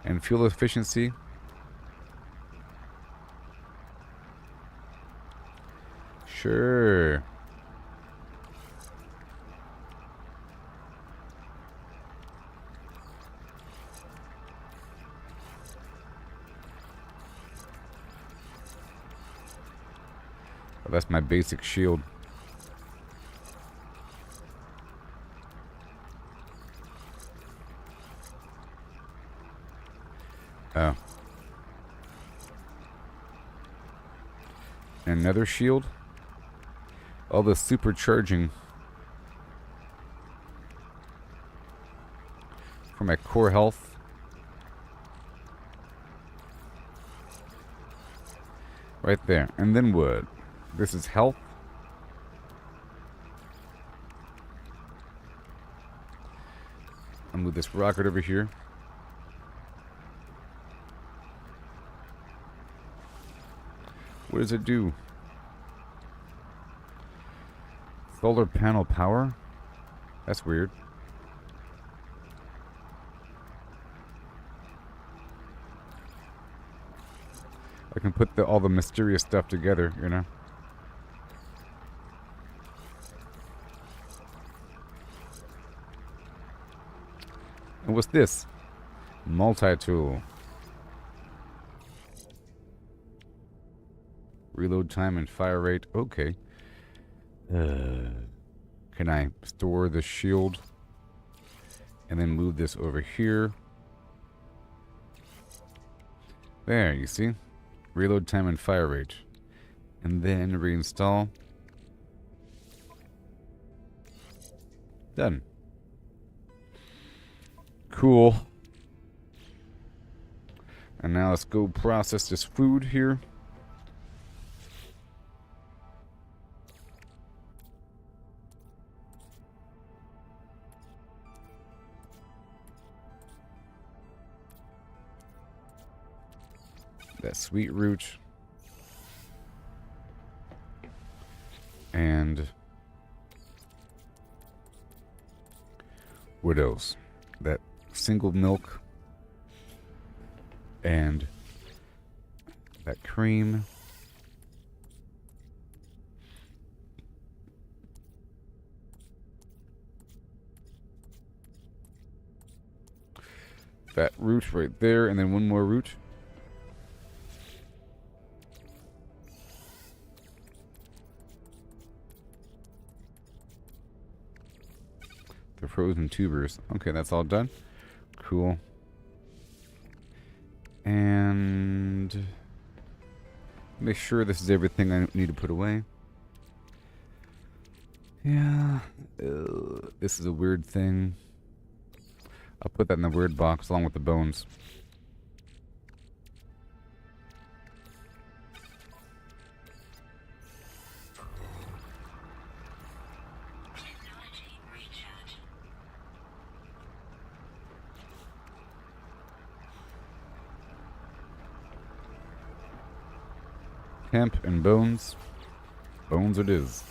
And fuel efficiency. Sure. Oh, that's my basic shield. Oh. Another shield? All the supercharging for my core health. Right there. And then what? This is health. I'll move this rocket over here. What does it do? Solar panel power? That's weird. I can put all the mysterious stuff together, you know? And what's this? Multi-tool. Reload time and fire rate. Okay. Can I store the shield and then move this over here? There, you see? Reload time and fire rate. And then reinstall. Done. Cool. And now let's go process this food here. That sweet root. And what else? That single milk. And that cream. That root right there, and then one more root. The frozen tubers. Okay, that's all done. Cool. And make sure this is everything I need to put away. Yeah. This is a weird thing. I'll put that in the weird box along with the bones. Hemp and bones. Bones it is.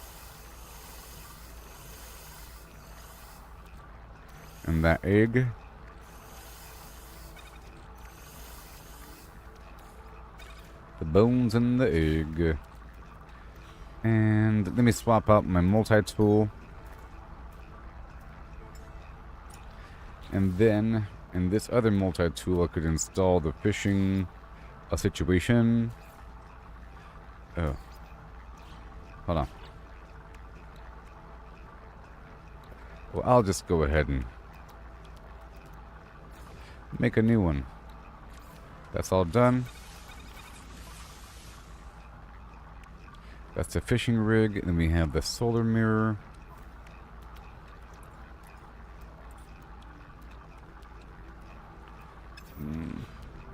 And that egg. The bones and the egg. And let me swap out my multi-tool. And then in this other multi-tool I could install the fishing situation. Oh. Hold on. Well, I'll just go ahead and make a new one. That's all done. That's the fishing rig. And then we have the solar mirror.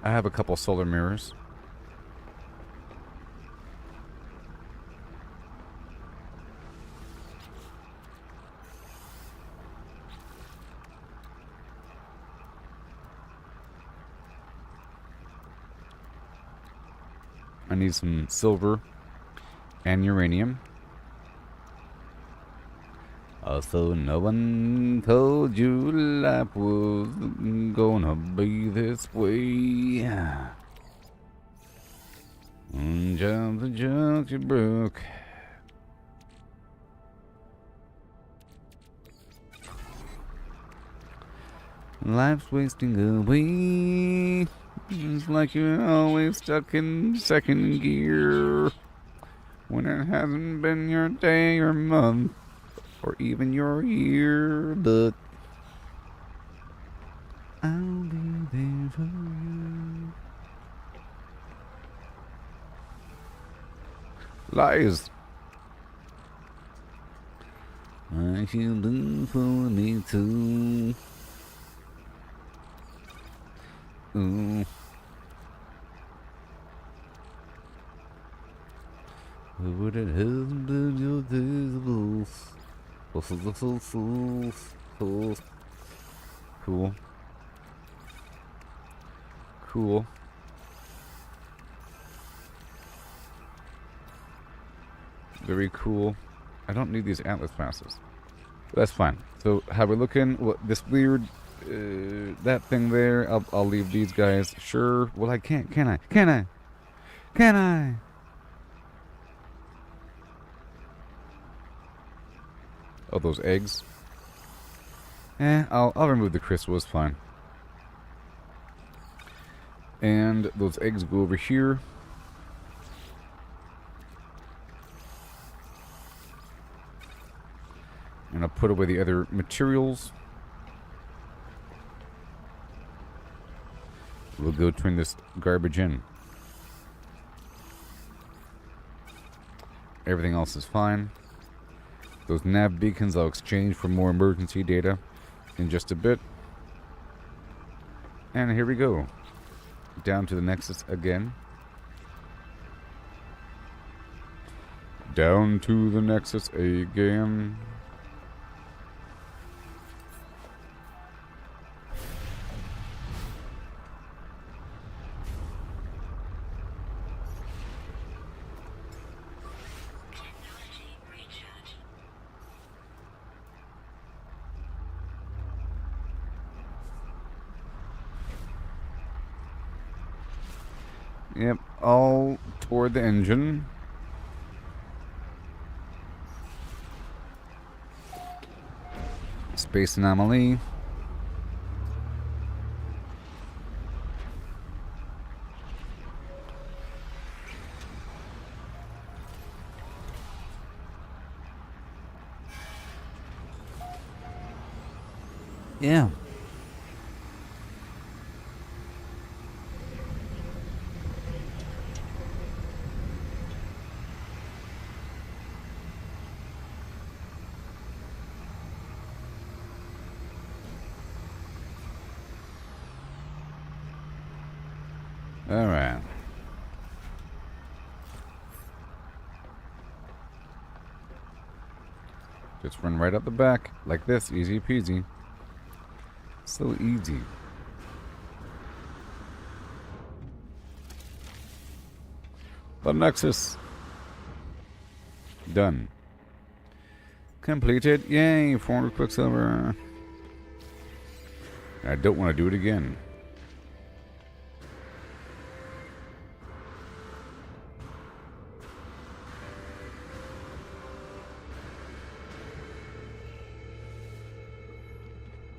I have a couple solar mirrors. I need some silver and uranium. Also, no one told you life was gonna be this way. Jump the junk you broke. Life's wasting away. It's like you're always stuck in second gear. when it hasn't been your day or month or even your year, but I'll be there for you. Lies. I feel blue for me too. Ooh. Would it have been your days Cool. Cool. Very cool. I don't need these Atlas passes. That's fine. So, how we looking? What, this weird, that thing there, I'll leave these guys. Sure. Well, I can't. Can I? Can I? Can I? Oh, those eggs. I'll remove the crystal. It's fine. And those eggs go over here. And I'll put away the other materials. We'll go turn this garbage in. Everything else is fine. Those nav beacons I'll exchange for more emergency data in just a bit. And here we go. Down to the Nexus again. Down to the Nexus again. Yep, all toward the engine. Space anomaly. Yeah. All right. Just run right up the back like this, easy peasy. So easy. The Nexus. Done. Completed. Yay, 400 Quicksilver. I don't want to do it again.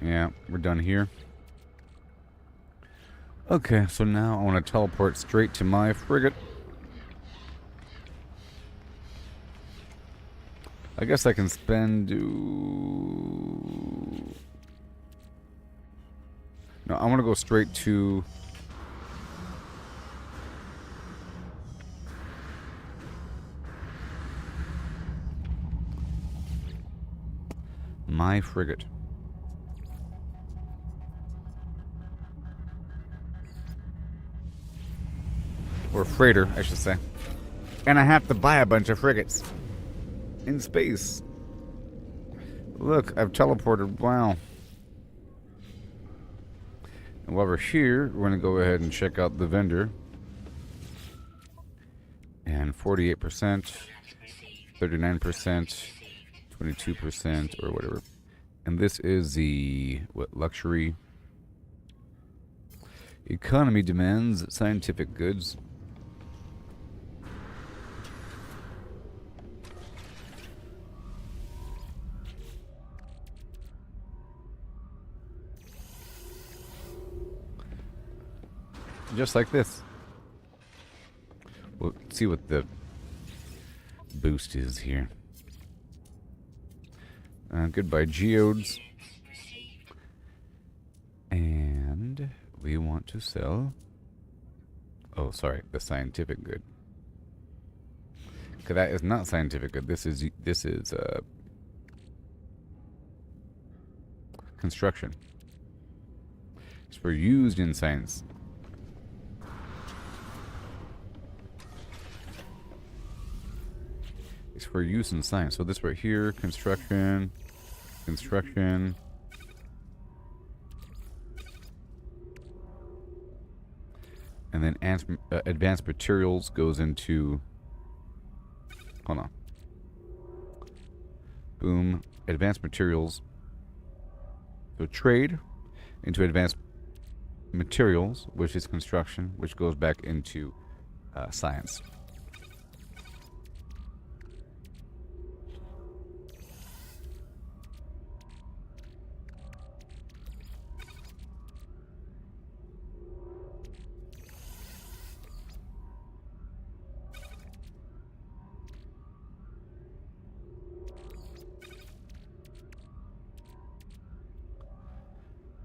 Yeah, we're done here. Okay, so now I want to teleport straight to my frigate. I guess I can spend... No, I want to go straight to... my frigate. Or freighter, I should say. And I have to buy a bunch of frigates. In space. Look, I've teleported. Wow. And while we're here, we're going to go ahead and check out the vendor. And 48%, 39%, 22%, or whatever. And this is the, what, luxury? Economy demands scientific goods. Just like this. We'll see what the boost is here. Goodbye, geodes. And we want to sell... Oh, sorry, the scientific good. Because that is not scientific good. This is construction. It's for used in science. It's for use in science. So this right here, construction, construction. And then advanced materials goes into... Hold on. Boom. Advanced materials. So trade into advanced materials, which is construction, which goes back into science.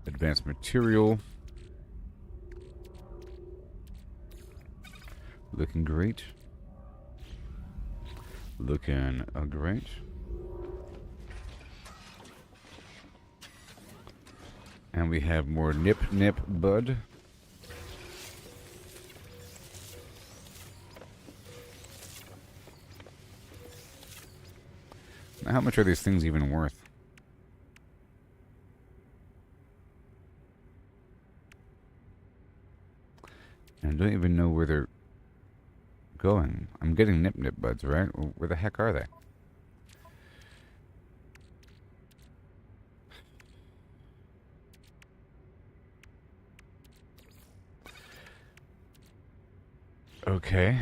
Advanced material. Looking great. Looking great. And we have more nip bud. Now, how much are these things even worth? I don't even know where they're going. I'm getting nip buds, right? Where the heck are they? Okay.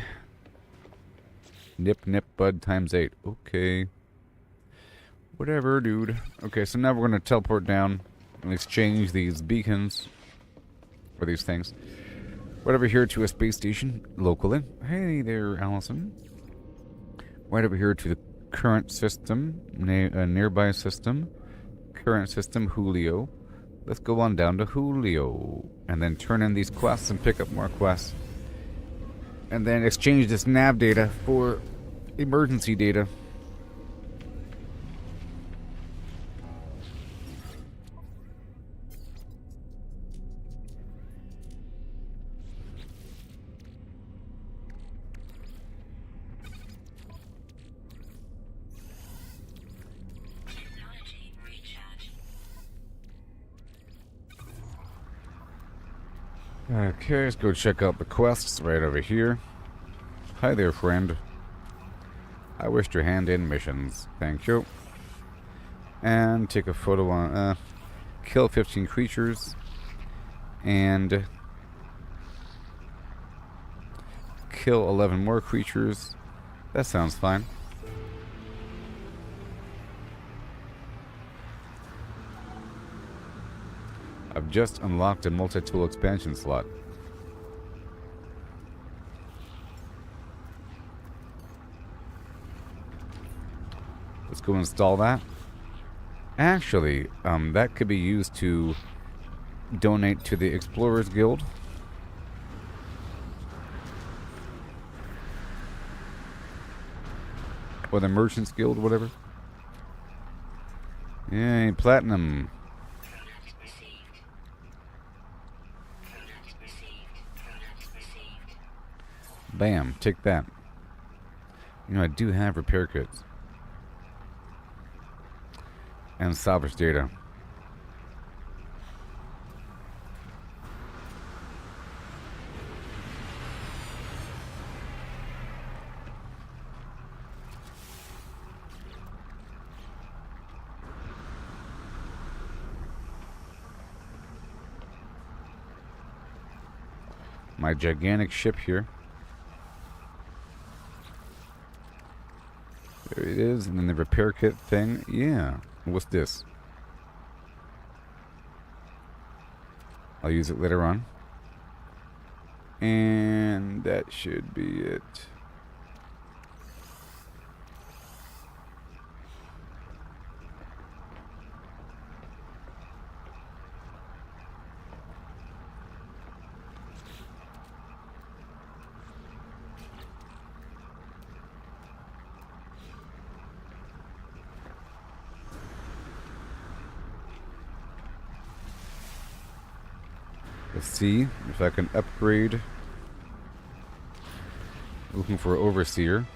Nip bud times 8. Okay. Whatever, dude. Okay, so now we're going to teleport down and exchange these beacons, or these things, right over here to a space station locally. Hey there, Allison. Right over here to the current system, nearby system, current system, Julio. Let's go on down to Julio, and then turn in these quests and pick up more quests. And then exchange this nav data for emergency data. Technology recharge. Okay, let's go check out the quests right over here. Hi there, friend. I wish to hand in missions. Thank you. And take a photo on... kill 15 creatures. And... kill 11 more creatures. That sounds fine. I've just unlocked a multi-tool expansion slot. Let's go install that. Actually, that could be used to donate to the Explorers Guild. Or the Merchants Guild, whatever. Yay, platinum. Product received. Product received. Product received. Bam, take that. You know, I do have repair kits. And salvage data. My gigantic ship here. There it is, and then the repair kit thing. Yeah. What's this? I'll use it later on. And that should be it. Let's see if I can upgrade. Looking for overseer.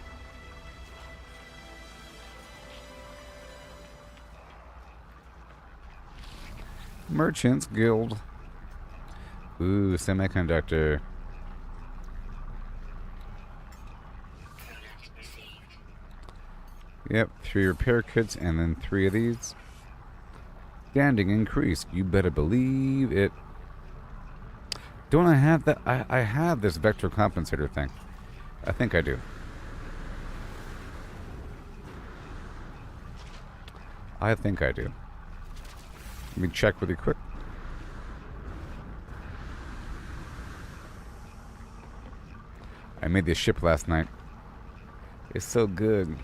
Merchants Guild. Ooh, semiconductor. Product received. Yep, 3 repair kits and then 3 of these. Standing increased. You better believe it. Don't I have that? I have this vector compensator thing. I think I do. I think I do. Let me check really quick. I made this ship last night. It's so good.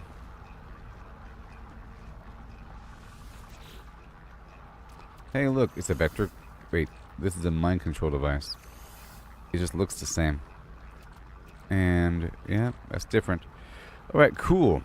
Hey, look, it's a vector. Wait, this is a mind control device. It just looks the same. And, yeah, that's different. Alright, cool.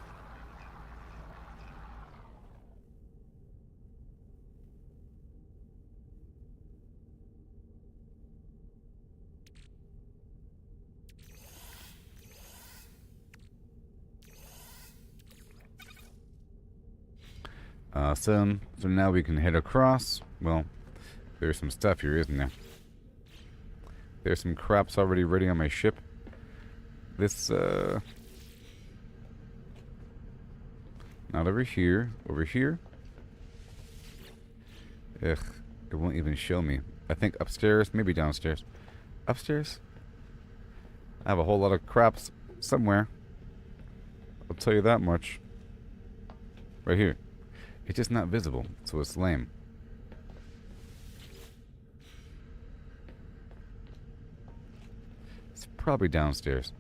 Awesome. So now we can head across. Well, there's some stuff here, isn't there? There's some crops already ready on my ship. This, not over here. Over here? Ugh, it won't even show me. I think upstairs, maybe downstairs. Upstairs? I have a whole lot of crops somewhere. I'll tell you that much. Right here. It's just not visible, so it's lame. It's probably downstairs.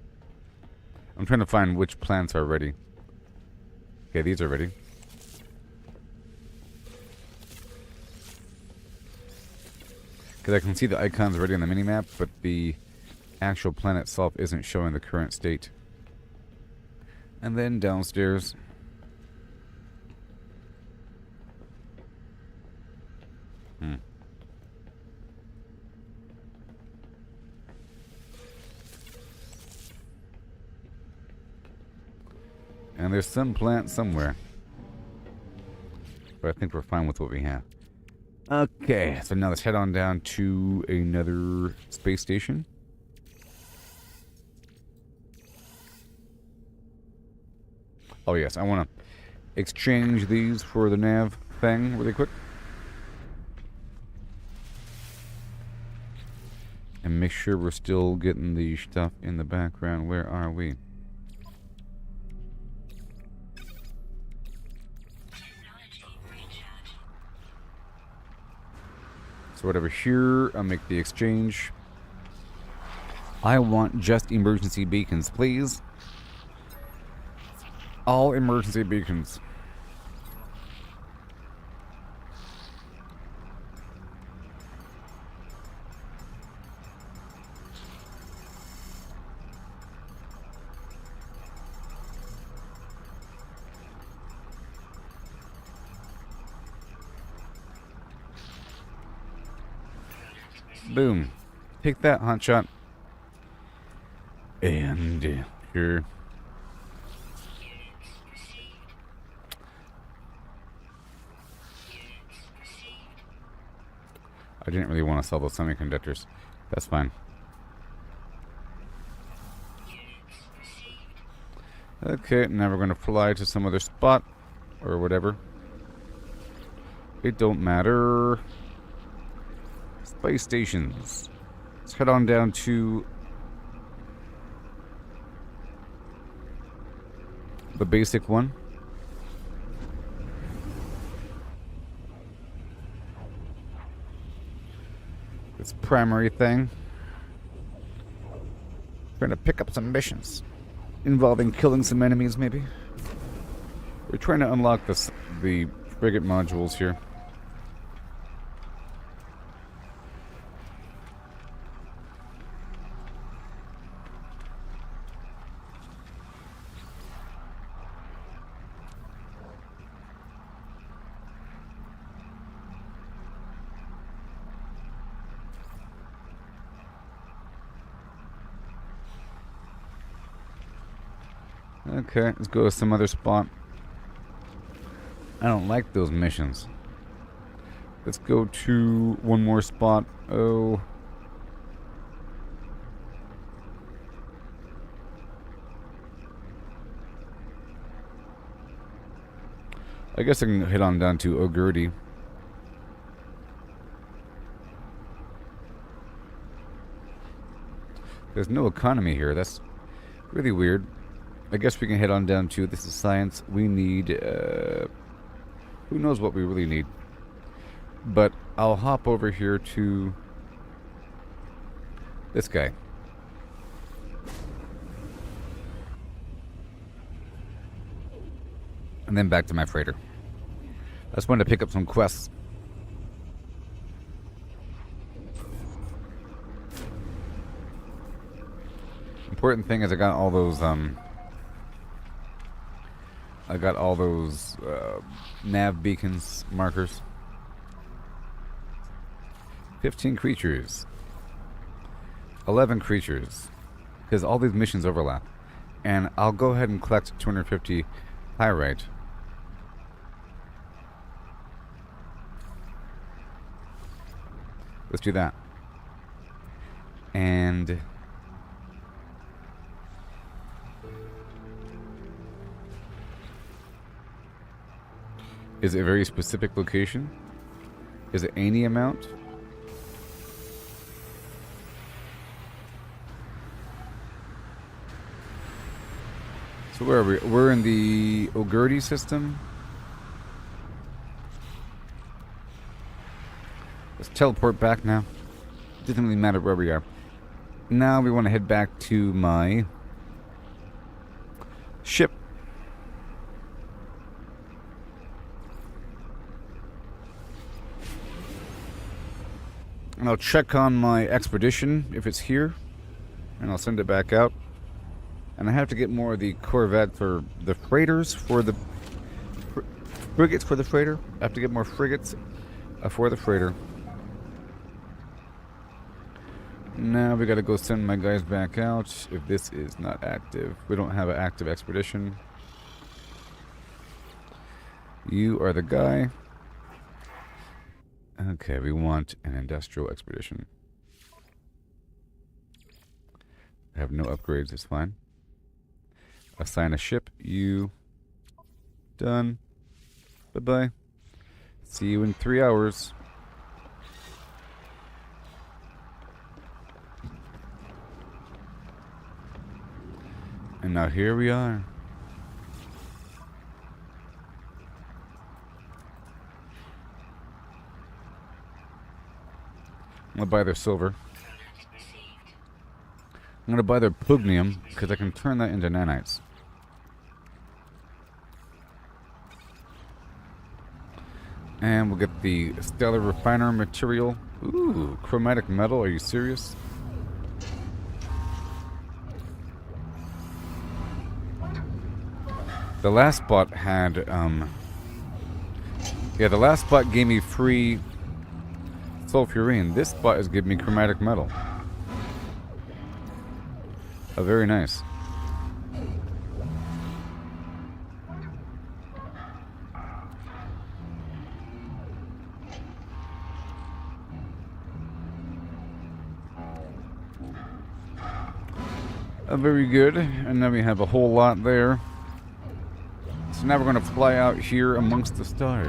I'm trying to find which plants are ready. Okay, these are ready. Because I can see the icons ready on the minimap, but the actual planet itself isn't showing the current state. And then downstairs. And there's some plant somewhere. But I think we're fine with what we have. Okay, so now let's head on down to another space station. Oh yes, I want to exchange these for the nav thing really quick. And make sure we're still getting the stuff in the background. Where are we? Technology recharge. So whatever here, I'll make the exchange. I want just emergency beacons, please. All emergency beacons. Boom. Take that, hotshot. And here. Units received. Units received. I didn't really want to sell those semiconductors. That's fine. Units received. Okay, now we're going to fly to some other spot. Or whatever. It don't matter. Space stations. Let's head on down to the basic one. This primary thing. Trying to pick up some missions involving killing some enemies, maybe. We're trying to unlock the frigate modules here. Okay, let's go to some other spot. I don't like those missions. Let's go to one more spot. Oh. I guess I can head on down to Gooboberti. There's no economy here. That's really weird. I guess we can head on down to, this is science. We need, who knows what we really need. But I'll hop over here to this guy. And then back to my freighter. I just wanted to pick up some quests. Important thing is I got all those nav beacons markers. 15 creatures. 11 creatures. Because all these missions overlap. And I'll go ahead and collect 250 pyrite. Let's do that. And is it a very specific location? Is it any amount? So where are we? We're in the Gooboberti system. Let's teleport back now. Doesn't really matter where we are. Now we want to head back to my ship. And I'll check on my expedition if it's here. And I'll send it back out. And I have to get more of the corvettes or the freighters for the frigates for the freighter. I have to get more frigates for the freighter. Now we gotta go send my guys back out. If this is not active, we don't have an active expedition. You are the guy. Okay, we want an industrial expedition. I have no upgrades, it's fine. Assign a ship. You. Done. Bye-bye. See you in 3 hours. And now here we are. I'm gonna buy their silver. I'm gonna buy their pugnium because I can turn that into nanites. And we'll get the stellar refiner material. Ooh, chromatic metal. Are you serious? The last bot had, yeah, the last bot gave me free sulfurine. This bot is giving me chromatic metal. Oh, very nice. Very good. And then we have a whole lot there. So now we're going to fly out here amongst the stars.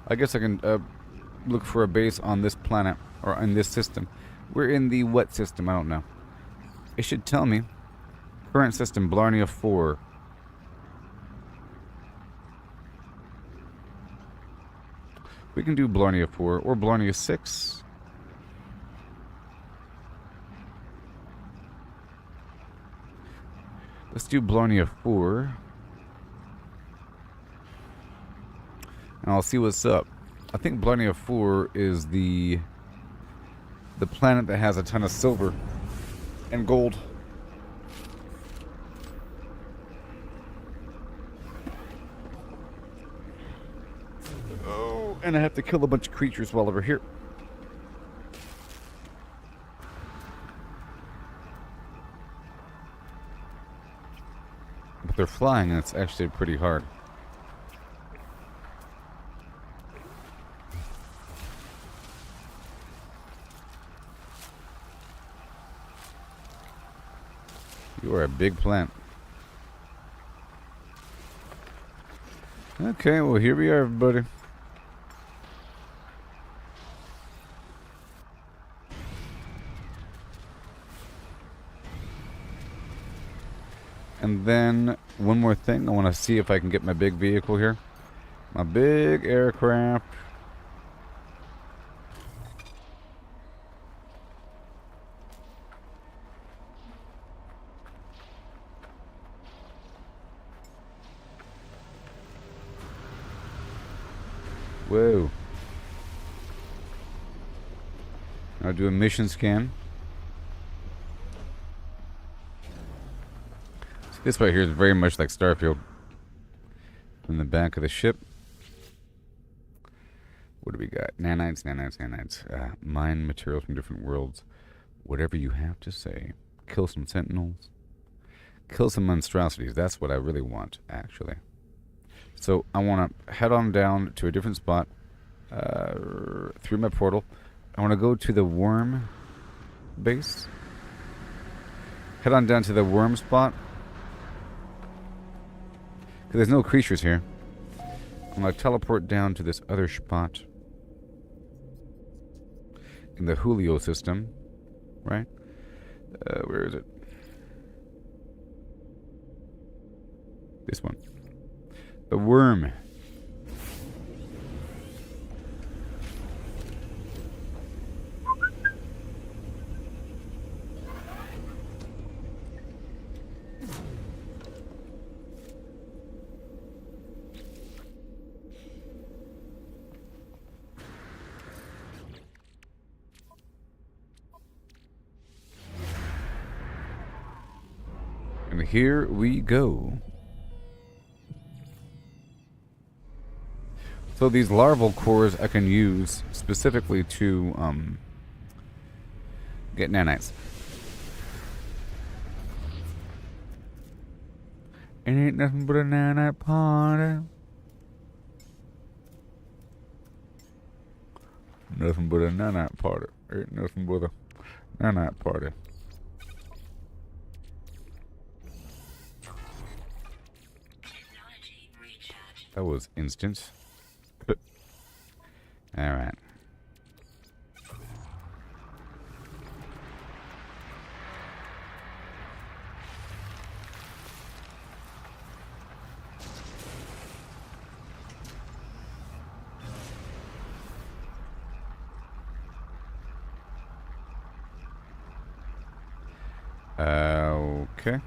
I guess I can look for a base on this planet or in this system. We're in the what system? I don't know. It should tell me. Current system, Blarnea 4. We can do Blarnea 4 or Blarnea 6. Let's do Blarnea 4. And I'll see what's up. I think Blarnea 4 is the planet that has a ton of silver and gold. Oh, and I have to kill a bunch of creatures while we're here. they're flying, and it's actually pretty hard. You are a big plant. Okay, well, here we are, everybody. And then, one more thing. I want to see if I can get my big vehicle here. My big aircraft. Whoa. I'll do a mission scan. So this right here is very much like Starfield. In the back of the ship. What do we got? Nanites, nanites, nanites. Mine materials from different worlds. Whatever you have to say. Kill some sentinels. Kill some monstrosities. That's what I really want, actually. So I want to head on down to a different spot through my portal. I want to go to the worm base. Head on down to the worm spot. Because there's no creatures here. I'm going to teleport down to this other spot. In the Julio system. Right? Where is it? This one. The worm. And here we go. So these larval cores I can use specifically to get nanites. It ain't nothing but a nanite party. Nothing but a nanite party. Ain't nothing but a nanite party. Technology recharge. That was instant. Alright. Okay.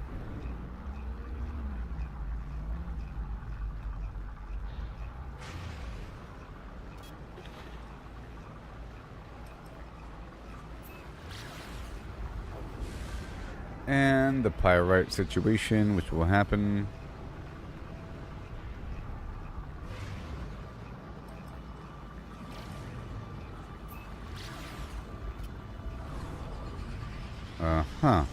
And the pyrite situation, which will happen. Uh-huh.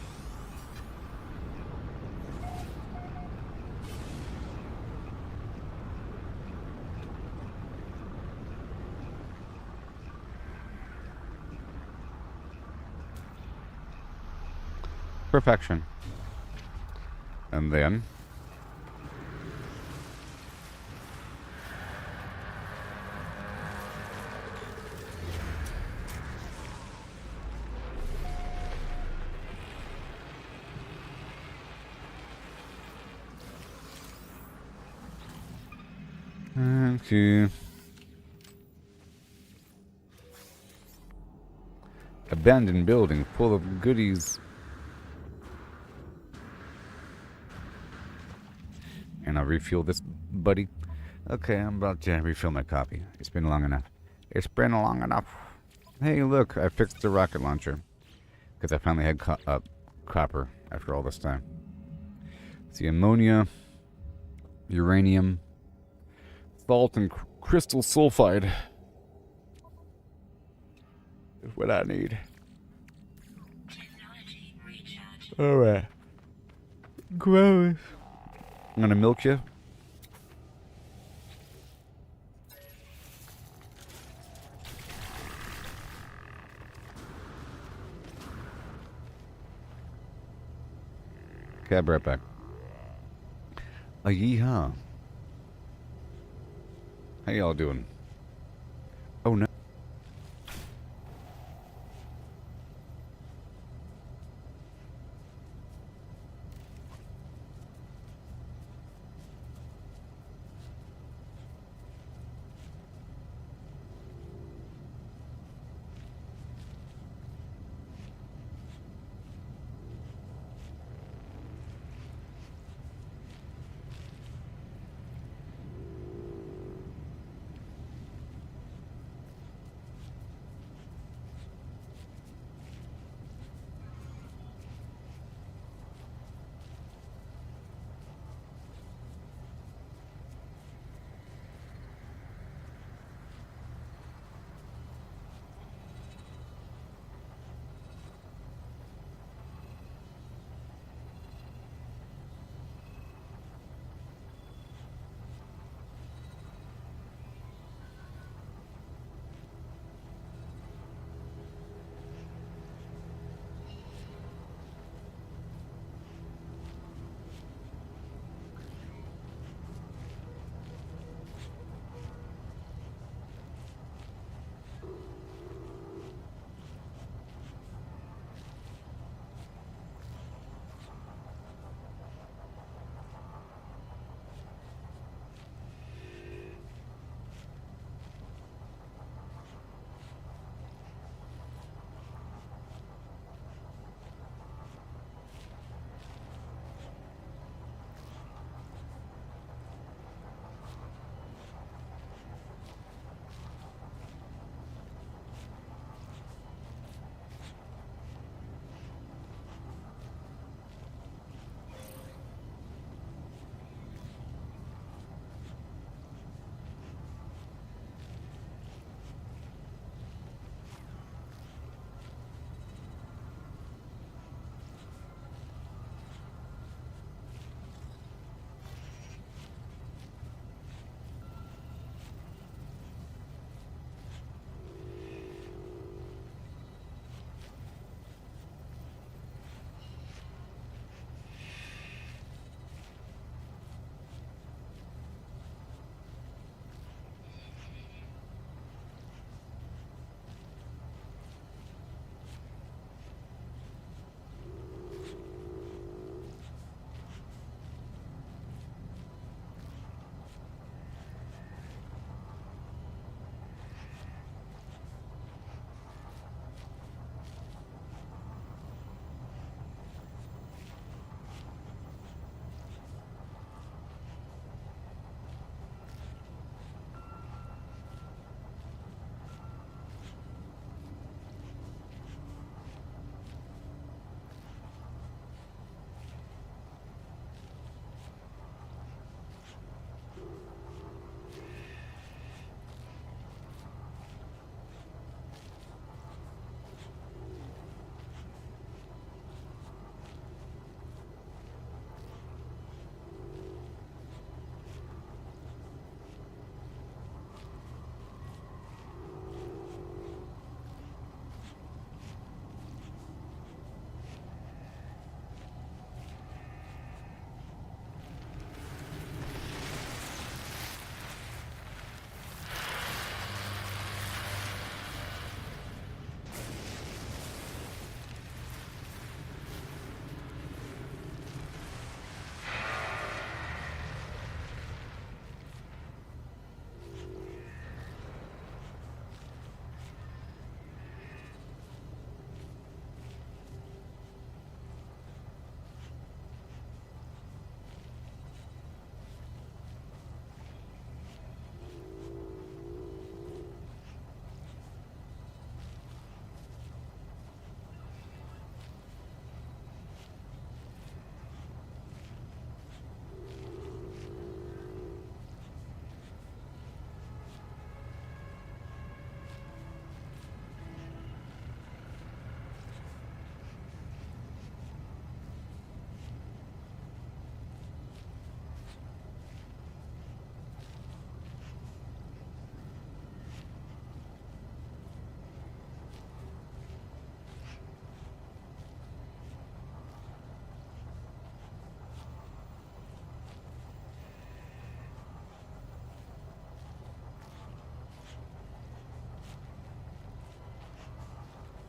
Perfection. And then okay. Abandoned building full of goodies. And I'll refuel this, buddy. Okay, I'm about to refill my copy. It's been long enough. It's been long enough. Hey, look, I fixed the rocket launcher. Because I finally had copper after all this time. See, ammonia, uranium, salt, and crystal sulfide is what I need. Technology recharge. Alright. Gross. I'm gonna milk you. Okay, I'll be right back. A yeehaw. How y'all doing? Oh no.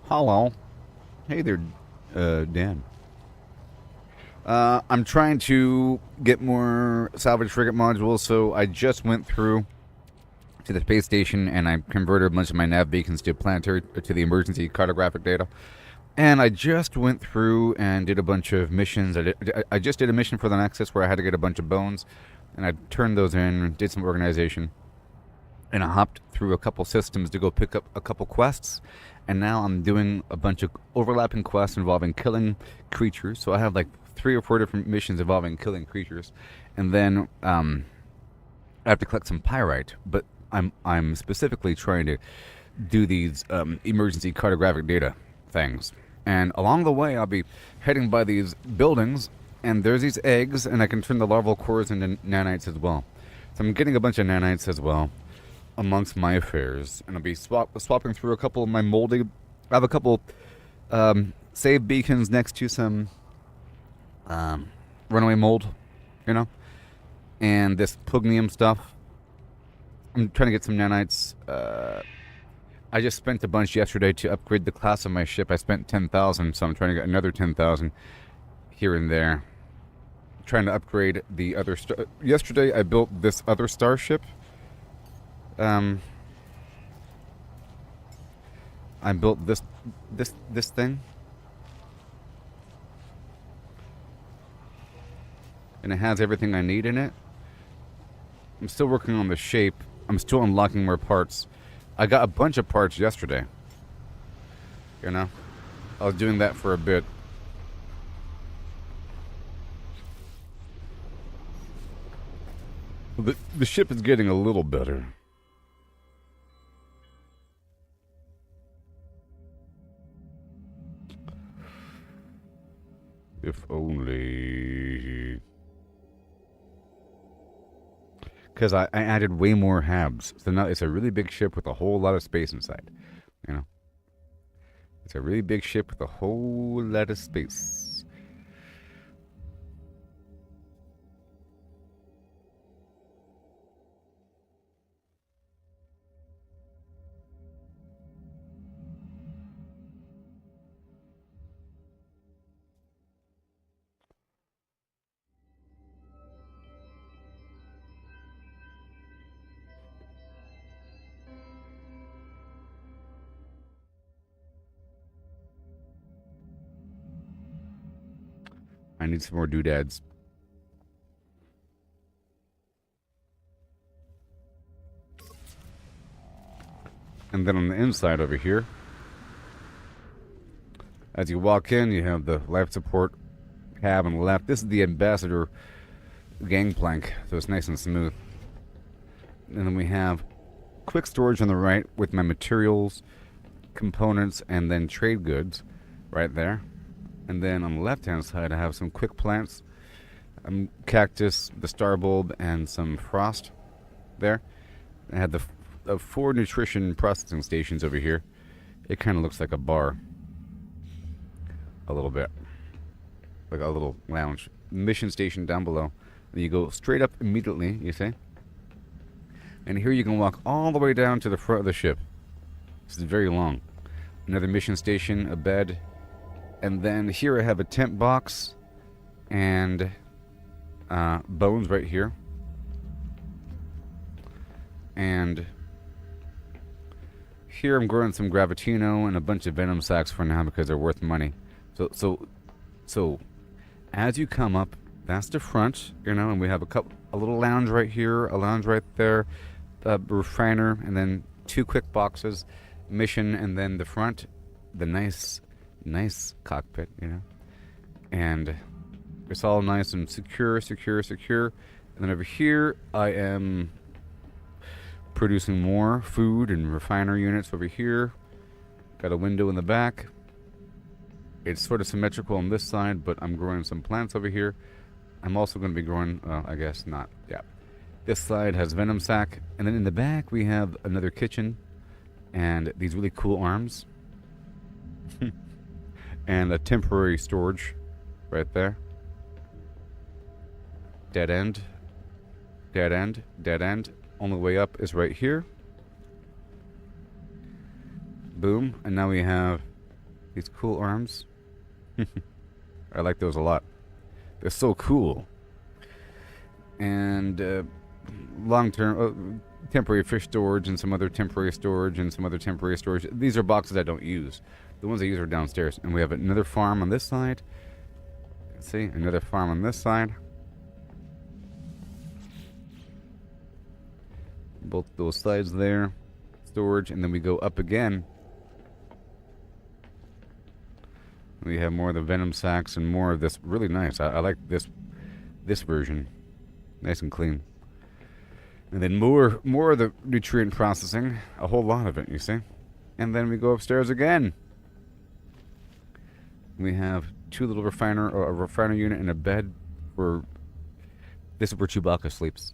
Hello. Hey there, Dan. I'm trying to get more salvage frigate modules, so I just went through to the space station and I converted a bunch of my nav beacons to planetary to the emergency cartographic data. And I just went through and did a bunch of missions. I just did a mission for the Nexus where I had to get a bunch of bones, and I turned those in, did some organization, and I hopped through a couple systems to go pick up a couple quests. And now I'm doing a bunch of overlapping quests involving killing creatures. So I have like 3 or 4 different missions involving killing creatures, and then I have to collect some pyrite. But I'm specifically trying to do these emergency cartographic data things. And along the way, I'll be heading by these buildings, and there's these eggs, and I can turn the larval cores into nanites as well. So I'm getting a bunch of nanites as well amongst my affairs, and I'll be swapping through a couple of my moldy. I have a couple save beacons next to some runaway mold, you know, and this pugnium stuff. I'm trying to get some nanites. I just spent a bunch yesterday to upgrade the class of my ship. I spent 10,000, so I'm trying to get another 10,000 here and there. Trying to upgrade the other yesterday I built this other starship. I built this thing. And it has everything I need in it. I'm still working on the shape. I'm still unlocking more parts. I got a bunch of parts yesterday. You know? I was doing that for a bit. The ship is getting a little better. If only... Because I added way more habs. So now it's a really big ship with a whole lot of space inside. You know? It's a really big ship with a whole lot of space. I need some more doodads. And then on the inside over here, as you walk in, you have the life support cab on the left. This is the ambassador gangplank, so it's nice and smooth. And then we have quick storage on the right with my materials, components, and then trade goods right there. And then on the left-hand side, I have some quick plants, cactus, the star bulb, and some frost there. I had the 4 nutrition processing stations over here. It kind of looks like a bar. A little bit. Like a little lounge. Mission station down below. And you go straight up immediately, you see? And here you can walk all the way down to the front of the ship. This is very long. Another mission station, a bed. And then here I have a tent box and bones right here. And here I'm growing some gravitino and a bunch of venom sacs for now because they're worth money. So as you come up, that's the front, you know, and we have a little lounge right here, a lounge right there, a refiner, and then 2 quick boxes, mission, and then the front, the nice cockpit, you know, and it's all nice and secure. And then over here I am producing more food and refiner units over here. Got a window in the back. It's sort of symmetrical on this side, but I'm growing some plants over here. I'm also going to be growing, I guess not, yeah. This side has venom sac, and then in the back we have another kitchen and these really cool arms. And a temporary storage right there. Dead end. Dead end. Dead end. Only way up is right here. Boom. And now we have These cool arms. I like those a lot. They're so cool. And long-term, temporary fish storage and some other temporary storage and some other temporary storage. These are boxes I don't use. The ones I use are downstairs. And we have another farm on this side. See, another farm on this side. Both those sides there. Storage. And then we go up again. We have more of the venom sacks and more of this. Really nice. I like this version. Nice and clean. And then more of the nutrient processing. A whole lot of it, you see. And then we go upstairs again. We have two little a refiner unit and a bed for... This is where Chewbacca sleeps.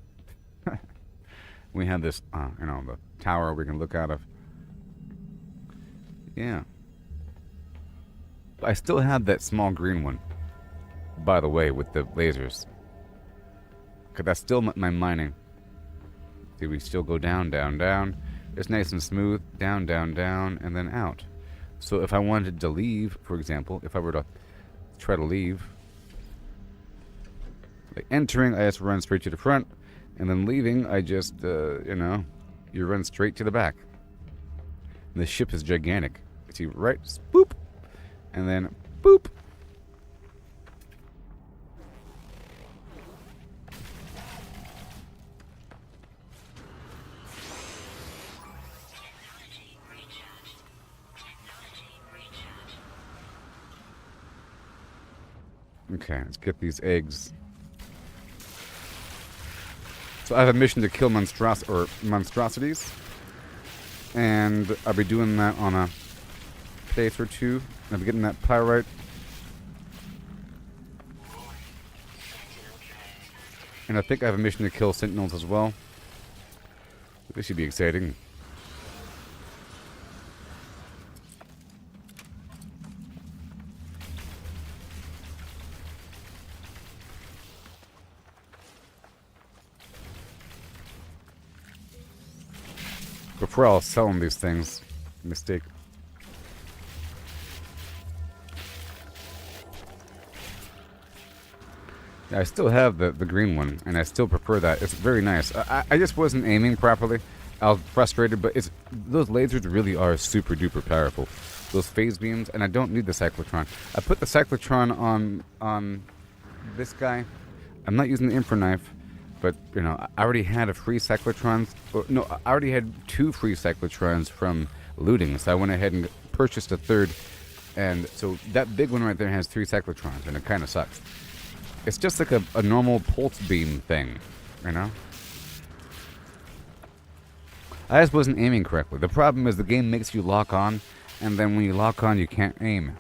We have this, the tower we can look out of. Yeah. I still have that small green one, by the way, with the lasers. Because that's still my mining. See, we still go down, down, down. It's nice and smooth. Down, down, down, and then out. So if I wanted to leave, for example, if I were to try to leave, like entering, I just run straight to the front. And then leaving, I just, you run straight to the back. And the ship is gigantic. See, right, boop, and then boop. Technology recharged. Technology recharged. Okay, let's get these eggs. So I have a mission to kill monstrosities, and I'll be doing that on a place or two. I'll be getting that pyrite, and I think I have a mission to kill sentinels as well. This should be exciting. Before I'll sell them these things. Mistake. Yeah, I still have the green one, and I still prefer that. It's very nice. I just wasn't aiming properly. I was frustrated, but those lasers really are super duper powerful. Those phase beams, and I don't need the cyclotron. I put the cyclotron on this guy. I'm not using the infra knife. But, I already had a free cyclotron. No, I already had 2 free cyclotrons from looting. So I went ahead and purchased a third. And so that big one right there has 3 cyclotrons. And it kind of sucks. It's just like a normal pulse beam thing. I just wasn't aiming correctly. The problem is the game makes you lock on. And then when you lock on, you can't aim.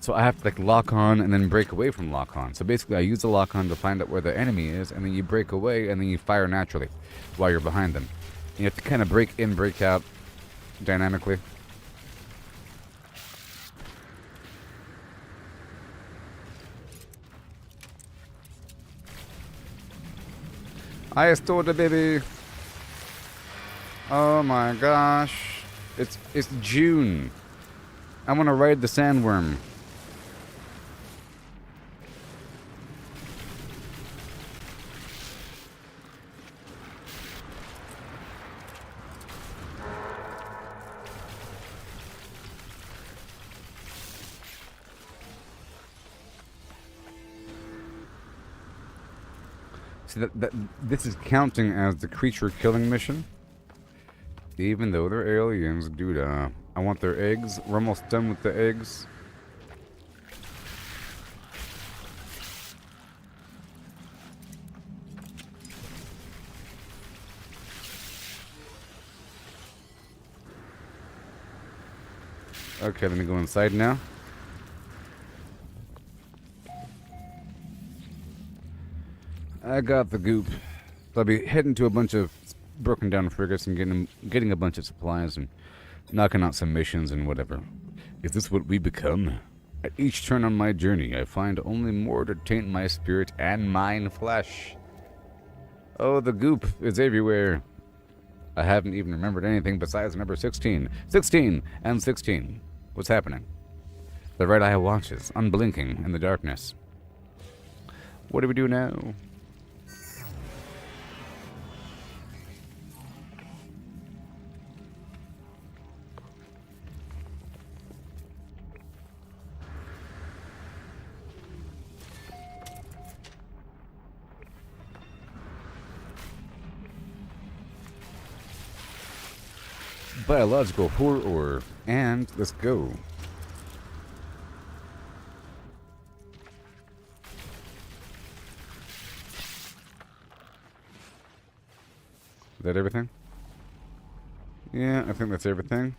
So I have to lock on and then break away from lock on. So basically I use the lock on to find out where the enemy is, and then you break away and then you fire naturally while you're behind them. You have to kind of break in, break out dynamically. I stole the baby. Oh my gosh. It's June. I want to ride the sandworm. See, this is counting as the creature killing mission. Even though they're aliens, dude, I want their eggs. We're almost done with the eggs. Okay, let me go inside now. I got the goop. So I'll be heading to a bunch of broken down frigates and getting a bunch of supplies and knocking out some missions and whatever. Is this what we become? At each turn on my journey, I find only more to taint my spirit and mine flesh. Oh, the goop is everywhere. I haven't even remembered anything besides number 16. 16 and 16. What's happening? The right eye watches, unblinking in the darkness. What do we do now? Biological horror, and let's go. Is that everything? Yeah, I think that's everything.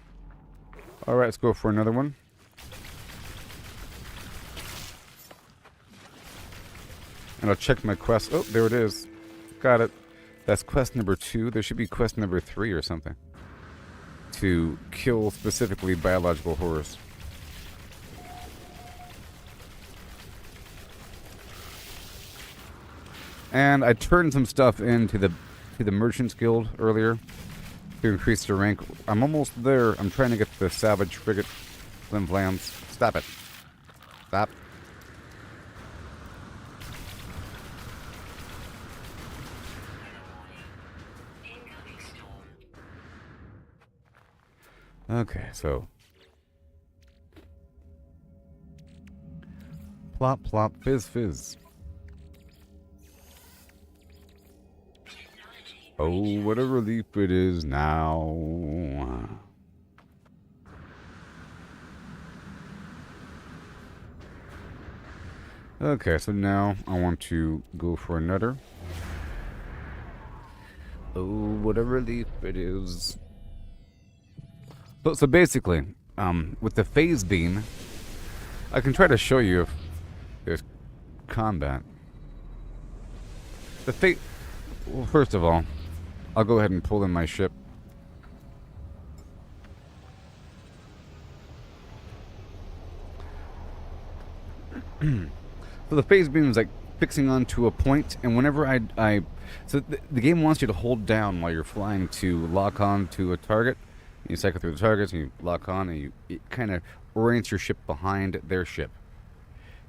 Alright, let's go for another one. And I'll check my quest. Oh, there it is. Got it. That's quest number 2. There should be quest number 3 or something. To kill specifically biological horrors. And I turned some stuff into the Merchants Guild earlier to increase the rank. I'm almost there. I'm trying to get the Salvage Frigate Flimflams. Stop it. Stop. Incoming storm. Okay, so plop plop fizz fizz. Technology. Oh, what a relief it is now. Okay, so now I want to go for another. Oh, what a relief it is. So basically, with the phase beam, I can try to show you if there's combat. Well, first of all, I'll go ahead and pull in my ship. So the phase beam is like fixing onto a point, and whenever so the game wants you to hold down while you're flying to lock on to a target. You cycle through the targets, and you lock on, and it kind of orients your ship behind their ship.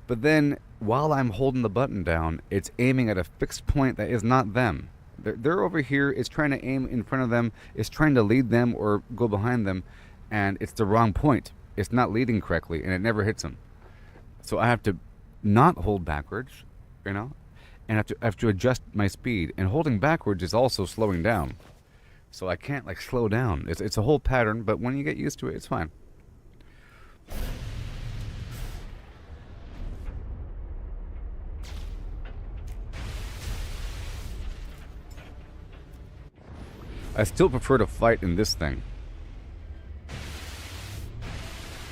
But then, while I'm holding the button down, it's aiming at a fixed point that is not them. They're over here, it's trying to aim in front of them, it's trying to lead them or go behind them, and it's the wrong point. It's not leading correctly, and it never hits them. So I have to not hold backwards, you know, and I have to adjust my speed. And holding backwards is also slowing down. So I can't, like, slow down. It's a whole pattern, but when you get used to it, it's fine. I still prefer to fight in this thing.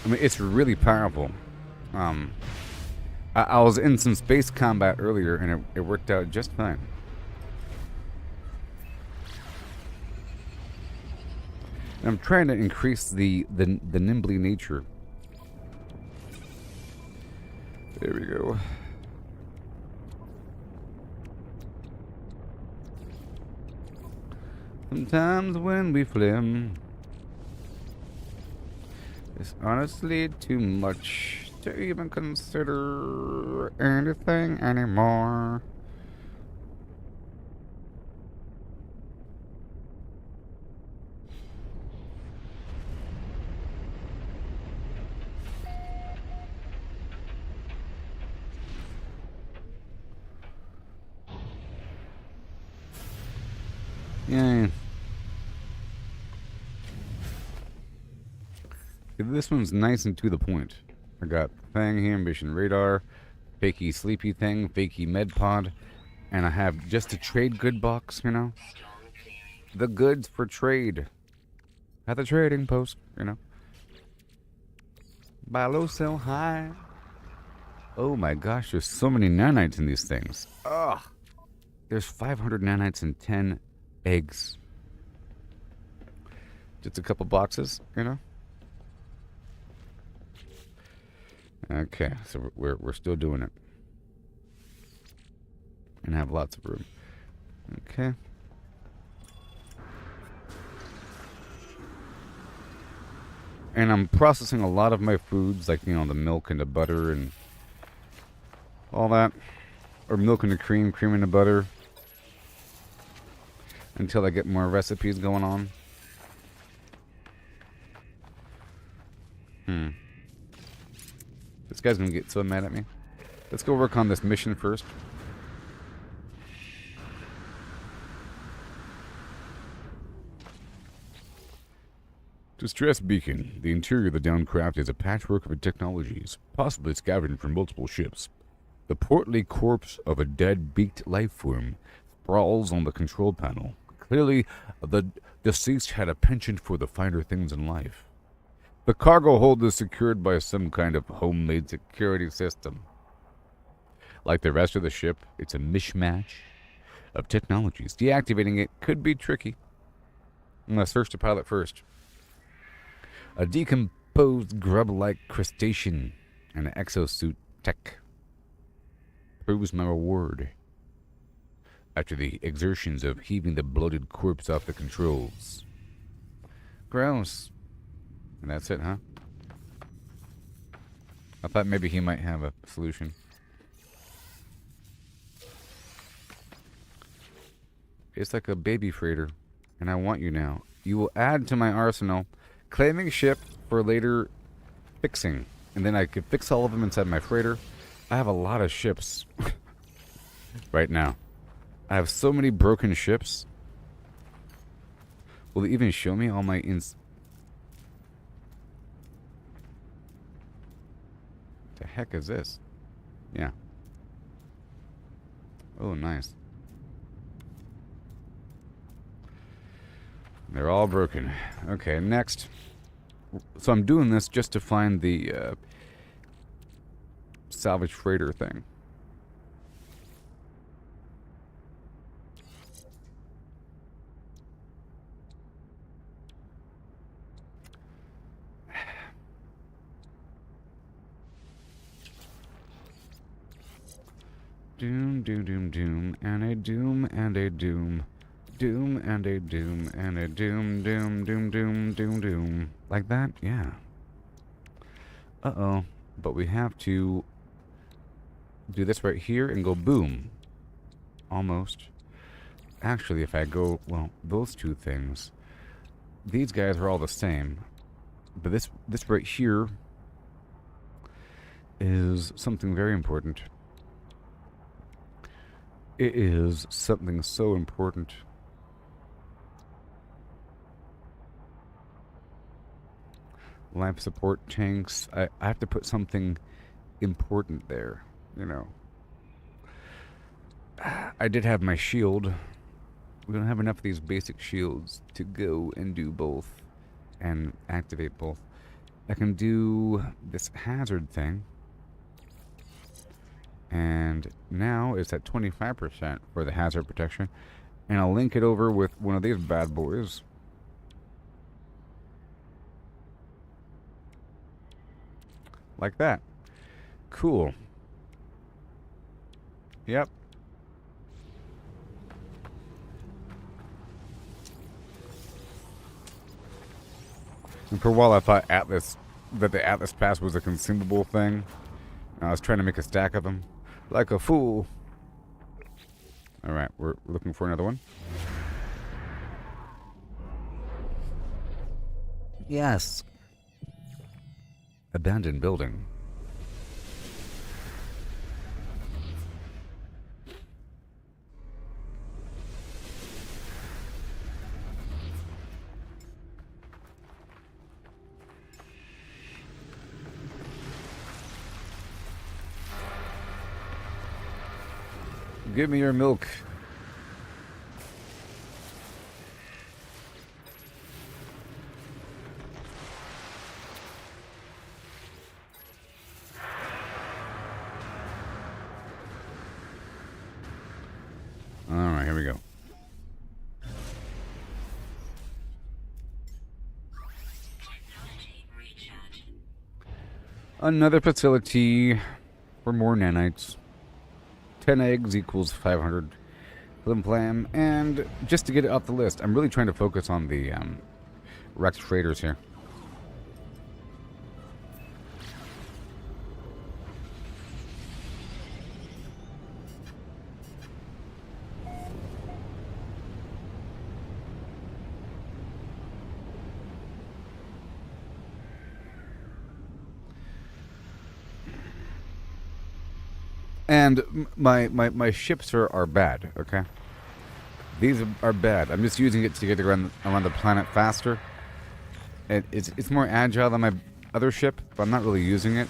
I mean, it's really powerful. I was in some space combat earlier, and it worked out just fine. And I'm trying to increase the nimbly nature. There we go. Sometimes when we flim, it's honestly too much to even consider anything anymore. Yeah. This one's nice and to the point. I got Fang Ambition Radar, fakey Sleepy Thing, fakey Med Pod, and I have just a trade good box, you know? The goods for trade. At the trading post, you know? Buy low, sell high. Oh my gosh, there's so many nanites in these things. Ugh. There's 500 nanites and 10 eggs. Just a couple boxes, you know? Okay, so we're still doing it. And have lots of room. Okay. And I'm processing a lot of my foods, like, you know, the milk and the butter and all that. Or milk and the cream, cream and the butter. Until I get more recipes going on. This guy's gonna get so mad at me. Let's go work on this mission first. Distress beacon. The interior of the downed craft is a patchwork of technologies, possibly scavenged from multiple ships. The portly corpse of a dead beaked life form sprawls on the control panel. Clearly, the deceased had a penchant for the finer things in life. The cargo hold is secured by some kind of homemade security system. Like the rest of the ship, it's a mishmash of technologies. Deactivating it could be tricky. Let's search the pilot first. A decomposed grub-like crustacean and an exosuit tech. Proves my reward. After the exertions of heaving the bloated corpse off the controls. Gross. And that's it, huh? I thought maybe he might have a solution. It's like a baby freighter. And I want you now. You will add to my arsenal. Claiming ship for later fixing. And then I could fix all of them inside my freighter. I have a lot of ships. Right now. I have so many broken ships. Will it even show me all my The heck is this? Yeah. Oh, nice. They're all broken. Okay, next. So I'm doing this just to find the salvage freighter thing. Doom, doom, doom, doom, and a doom, and a doom. Doom, and a doom, and a doom, doom, doom, doom, doom, doom. Like that? Yeah. Uh-oh. But we have to do this right here and go boom. Almost. Actually, if I go, well, those two things. These guys are all the same. But this right here is something very important. It is something so important. Life support tanks. I have to put something important there, you know. I did have my shield. We don't have enough of these basic shields to go and do both and activate both. I can do this hazard thing. And now it's at 25% for the hazard protection. And I'll link it over with one of these bad boys. Like that. Cool. Yep. And for a while I thought that the Atlas Pass was a consumable thing. I was trying to make a stack of them. Like a fool. Alright, we're looking for another one. Yes. Abandoned building. Give me your milk. All right, here we go. Another facility for more nanites. 10 eggs equals 500 Flimflam. And just to get it off the list, I'm really trying to focus on the wrecked freighters here. And my ships are bad, okay? These are bad. I'm just using it to get around the planet faster. And it's more agile than my other ship, but I'm not really using it.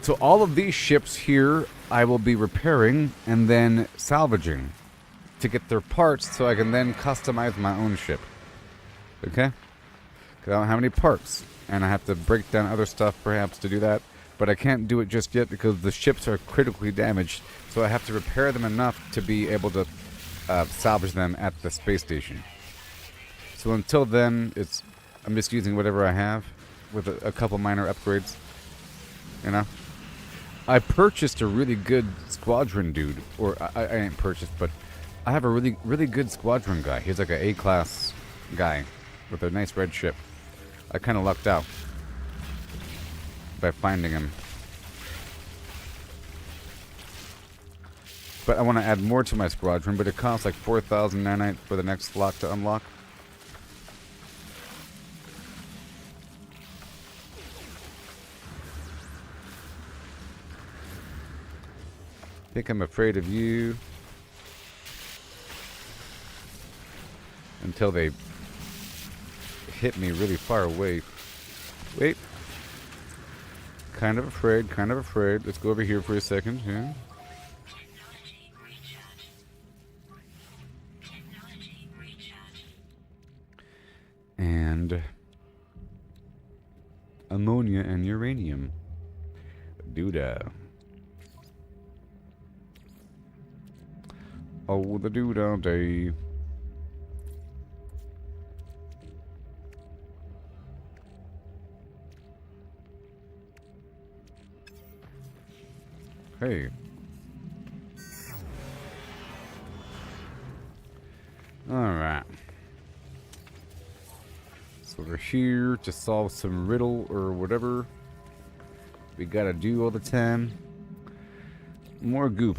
So all of these ships here, I will be repairing and then salvaging to get their parts so I can then customize my own ship. Okay? Because I don't have any parts, and I have to break down other stuff perhaps to do that. But I can't do it just yet because the ships are critically damaged, so I have to repair them enough to be able to salvage them at the space station. So until then, I'm just using whatever I have with a couple minor upgrades. You know? I purchased a really good squadron dude, or I ain't purchased, but I have a really good squadron guy. He's like an A-class guy with a nice red ship. I kind of lucked out by finding him. But I want to add more to my squadron, but it costs like 4,000 nanite for the next slot to unlock. I think I'm afraid of you until they hit me really far away. Wait. Kind of afraid, kind of afraid. Let's go over here for a second. Yeah. Technology recharge. Technology recharge. And ammonia and uranium. Doodah. Oh, the doodah day. Hey. Alright. So we're here to solve some riddle or whatever we gotta do all the time. More goop.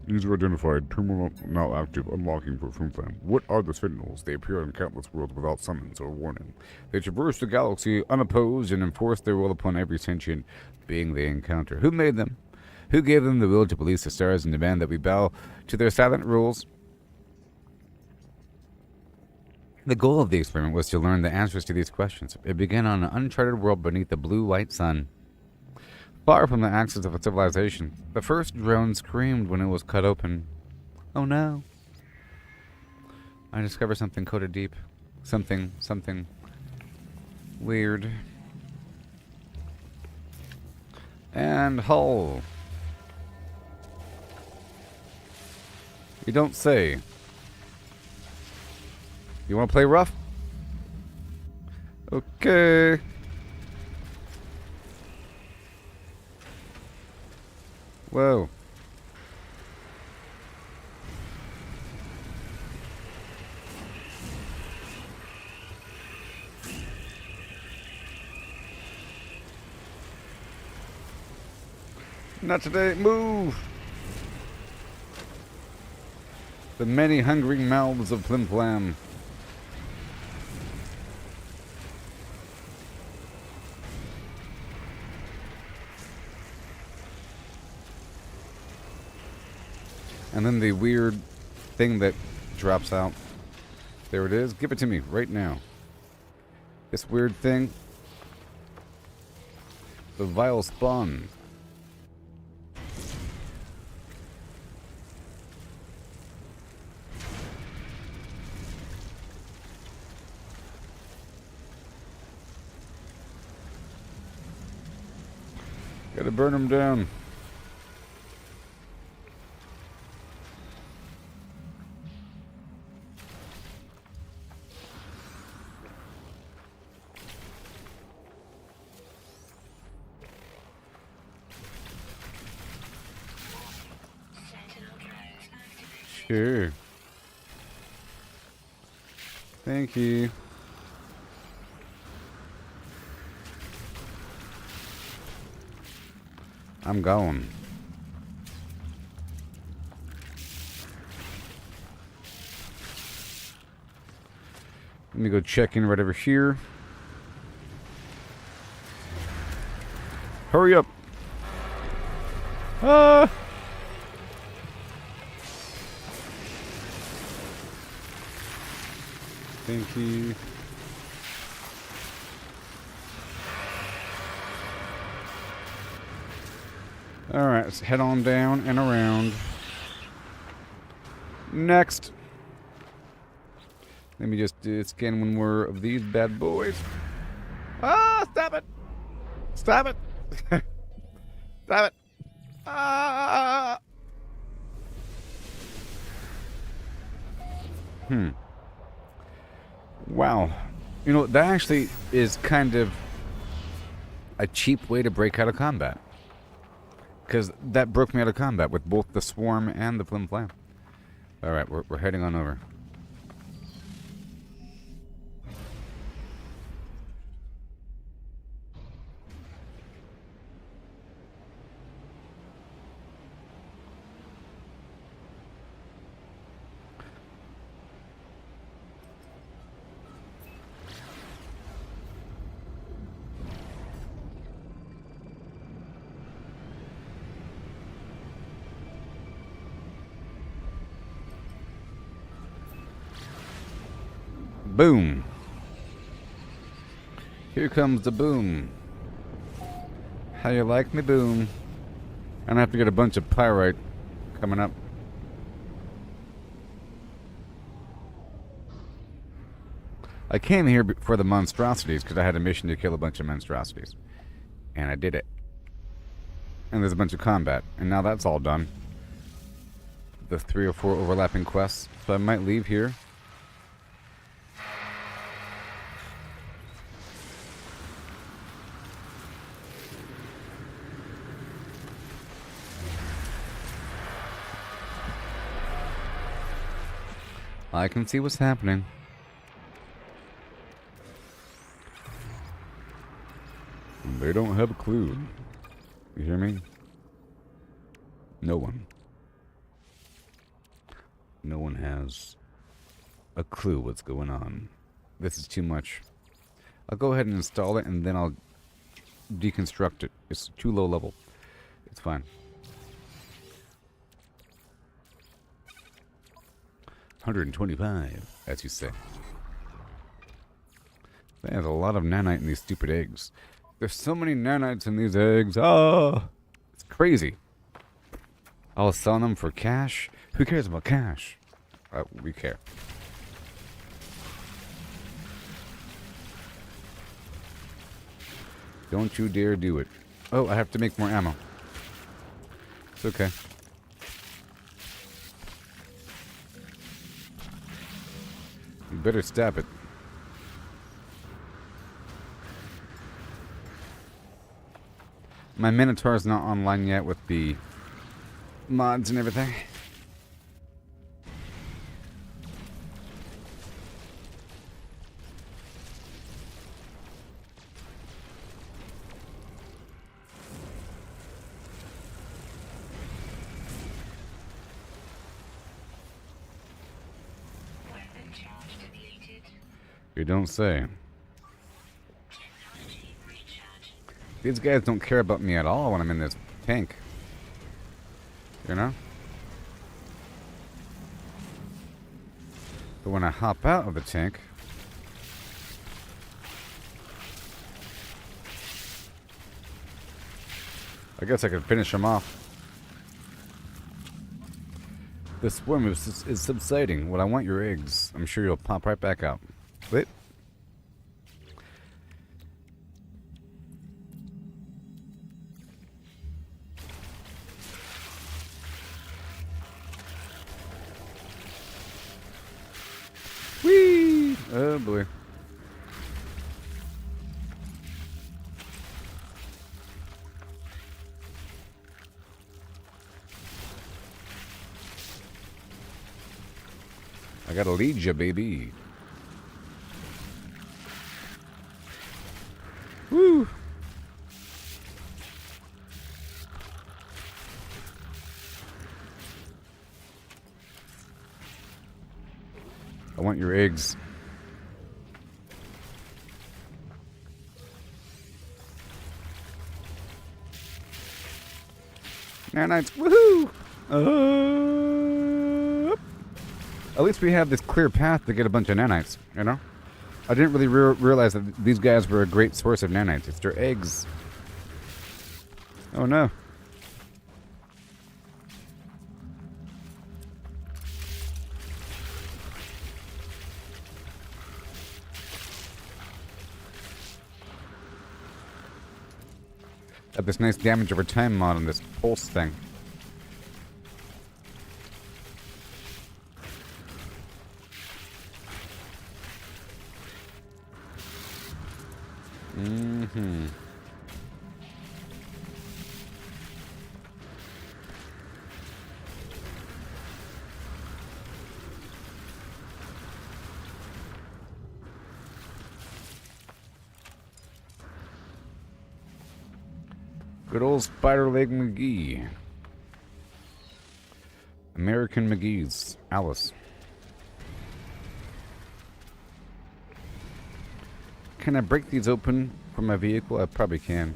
User identified. Terminal now active. Unlocking for Flimflam. What are the Sentinels? They appear in countless worlds without summons or warning. They traverse the galaxy unopposed and enforce their will upon every sentient being they encounter. Who made them? Who gave them the will to police the stars and demand that we bow to their silent rules? The goal of the experiment was to learn the answers to these questions. It began on an uncharted world beneath the blue-white sun. Far from the axis of a civilization, the first drone screamed when it was cut open. Oh no. I discovered something coded deep. Something weird. And hull. You don't say. You want to play rough? Okay. Whoa. Not today. Move. The many hungering mouths of Flimflam. And then the weird thing that drops out. There it is. Give it to me right now. This weird thing. The vile spawn. Gotta burn them down. Sure. Thank you. I'm going. Let me go check in right over here. Hurry up. Ah! Thank you. Alright, let's head on down and around. Next. Let me just scan one more of these bad boys. Ah, stop it! Stop it! Stop it! Ah! Wow. You know, that actually is kind of a cheap way to break out of combat. Because that broke me out of combat with both the Swarm and the Flimflam. Alright, we're heading on over. Boom. Here comes the boom. How you like me, boom? I'm gonna have to get a bunch of pyrite coming up. I came here for the monstrosities because I had a mission to kill a bunch of monstrosities. And I did it. And there's a bunch of combat. And now that's all done. The 3 or 4 overlapping quests. So I might leave here. I can see what's happening. They don't have a clue. You hear me? No one. No one has a clue what's going on. This is too much. I'll go ahead and install it and then I'll deconstruct it. It's too low level. It's fine. 125, as you say. There's a lot of nanite in these stupid eggs. There's so many nanites in these eggs. Oh, it's crazy. I was selling them for cash. Who cares about cash? We care. Don't you dare do it. Oh, I have to make more ammo. It's okay. You better stab it. My Minotaur's not online yet with the mods and everything. Weapon charge depleted. You don't say. Technology recharge. These guys don't care about me at all when I'm in this tank. You know? But when I hop out of the tank, I guess I could finish them off. The swarm is subsiding. Well, I want your eggs. I'm sure you'll pop right back out. Wait. Whee! Oh boy. I gotta lead ya, baby. Woo! I want your eggs. Nanites, woohoo! At least we have this clear path to get a bunch of nanites, you know? I didn't really realize that these guys were a great source of nanites. It's their eggs. Oh no. Got this nice damage over time mod on this pulse thing. Mm-hmm. Good old Spider Leg McGee. American McGee's. Alice. Can I break these open from my vehicle? I probably can.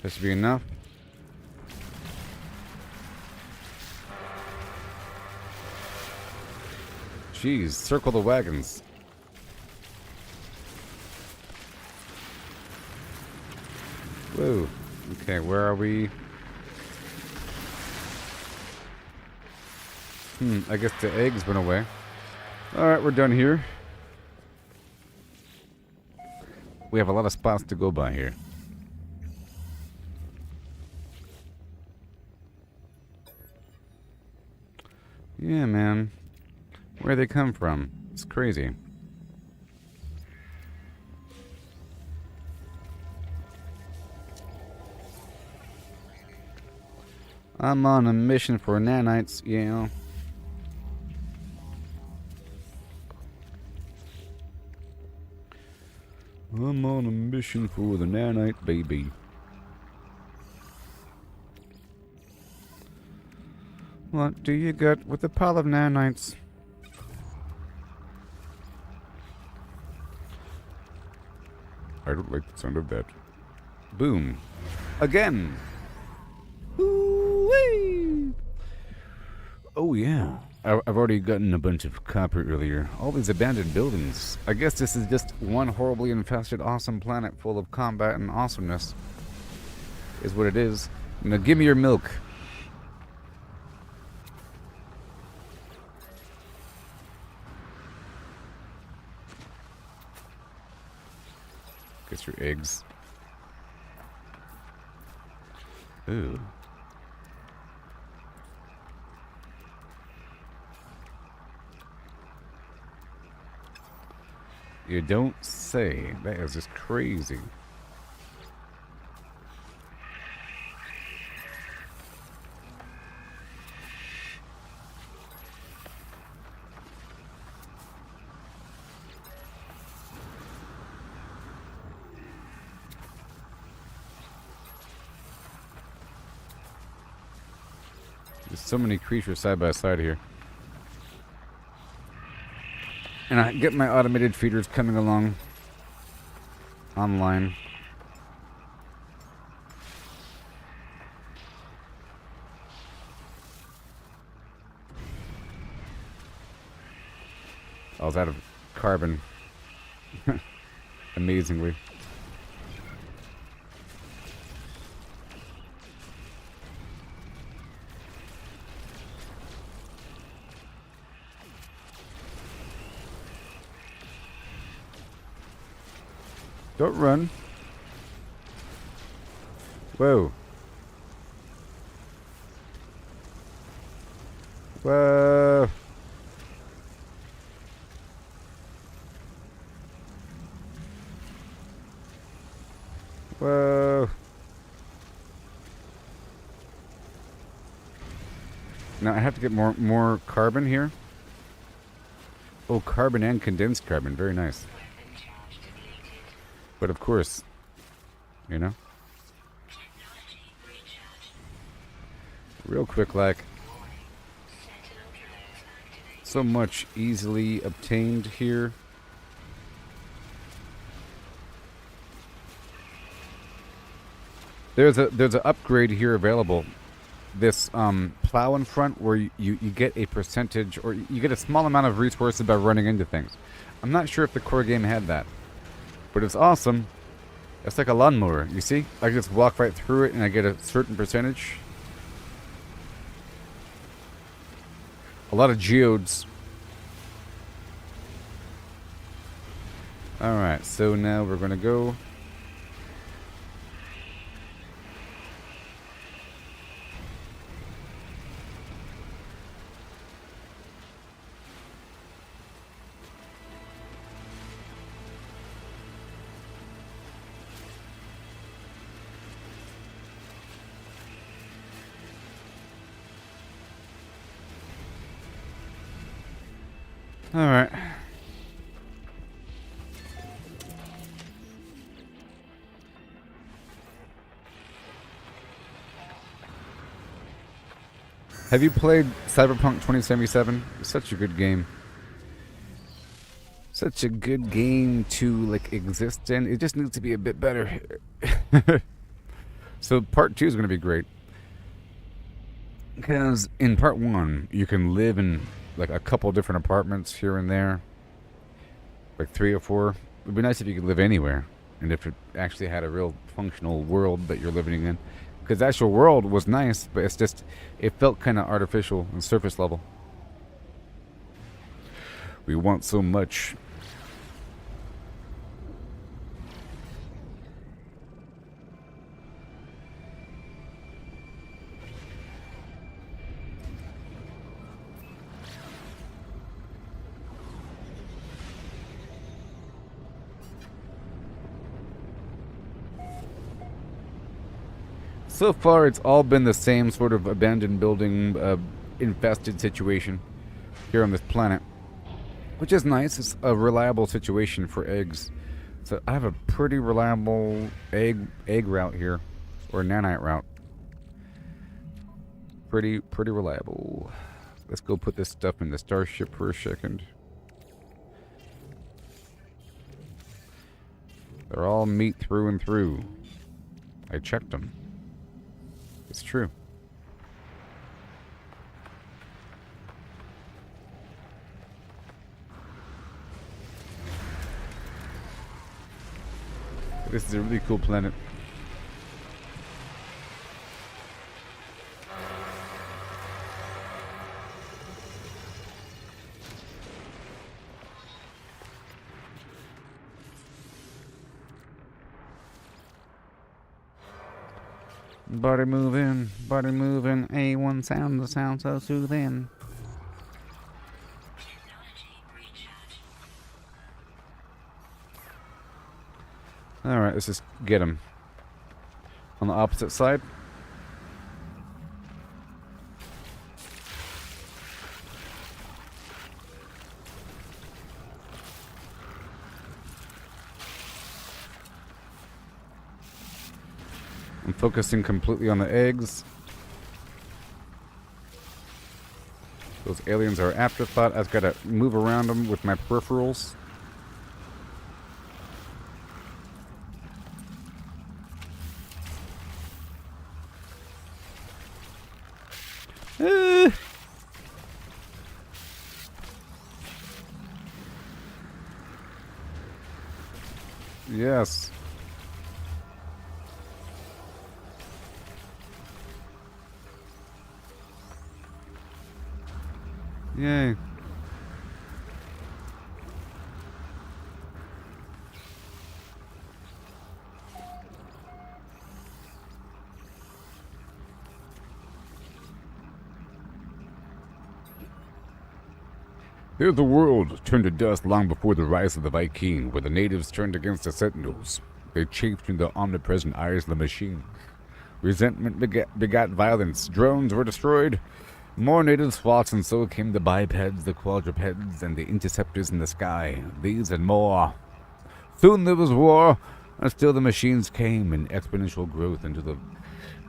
That should be enough. Jeez, circle the wagons. Whoa. Okay, where are we? I guess the eggs went away. Alright, we're done here. We have a lot of spots to go by here. Yeah, man. Where they come from? It's crazy. I'm on a mission for nanites, yeah. I'm on a mission for the nanite baby. What do you got with a pile of nanites? I don't like the sound of that. Boom. Again! Ooh-wee! Oh yeah. I've already gotten a bunch of copper earlier. All these abandoned buildings. I guess this is just one horribly infested awesome planet full of combat and awesomeness. Is what it is. Now give me your milk. Guess your eggs. Ooh. You don't say. That is just crazy. There's so many creatures side by side here. And I get my automated feeders coming along online. I was out of carbon. Amazingly. Don't run. Whoa. Whoa. Whoa. Now I have to get more carbon here. Oh, carbon and condensed carbon. Very nice. Weapon charge depleted. But of course, you know, Technology recharge. real quick, like, Warning. Sentinel drones activated. so much easily obtained here. There's an upgrade here available. This plow in front where you get a percentage or you get a small amount of resources by running into things. I'm not sure if the core game had that, but it's awesome. It's like a lawnmower, you see? I just walk right through it and I get a certain percentage. A lot of geodes. Alright, so now we're gonna go. Alright. Have you played Cyberpunk 2077? It's such a good game. Such a good game to like exist in. It just needs to be a bit better. So part 2 is going to be great. Because in part 1, you can live in like a couple different apartments here and there. Like 3 or 4. It would be nice if you could live anywhere. And if it actually had a real functional world that you're living in. Because the actual world was nice, but it's just, it felt kind of artificial and surface level. We want so much. So far, it's all been the same sort of abandoned building, infested situation here on this planet. Which is nice. It's a reliable situation for eggs. So I have a pretty reliable egg route here. Or nanite route. Pretty reliable. Let's go put this stuff in the starship for a second. They're all meat through and through. I checked them. It's true. This is a really cool planet. Body moving, A1 sound, the sound so soothing. Technology recharge. Alright, let's just get him. On the opposite side. I'm focusing completely on the eggs. Those aliens are afterthought. I've got to move around them with my peripherals. Yes. Yay. Here the world turned to dust long before the rise of the Viking, where the natives turned against the Sentinels. They chafed in the omnipresent eyes of the machine. Resentment begat violence. Drones were destroyed. More natives fought, and so came the bipeds, the quadrupeds, and the interceptors in the sky. These and more. Soon there was war, and still the machines came in exponential growth into the...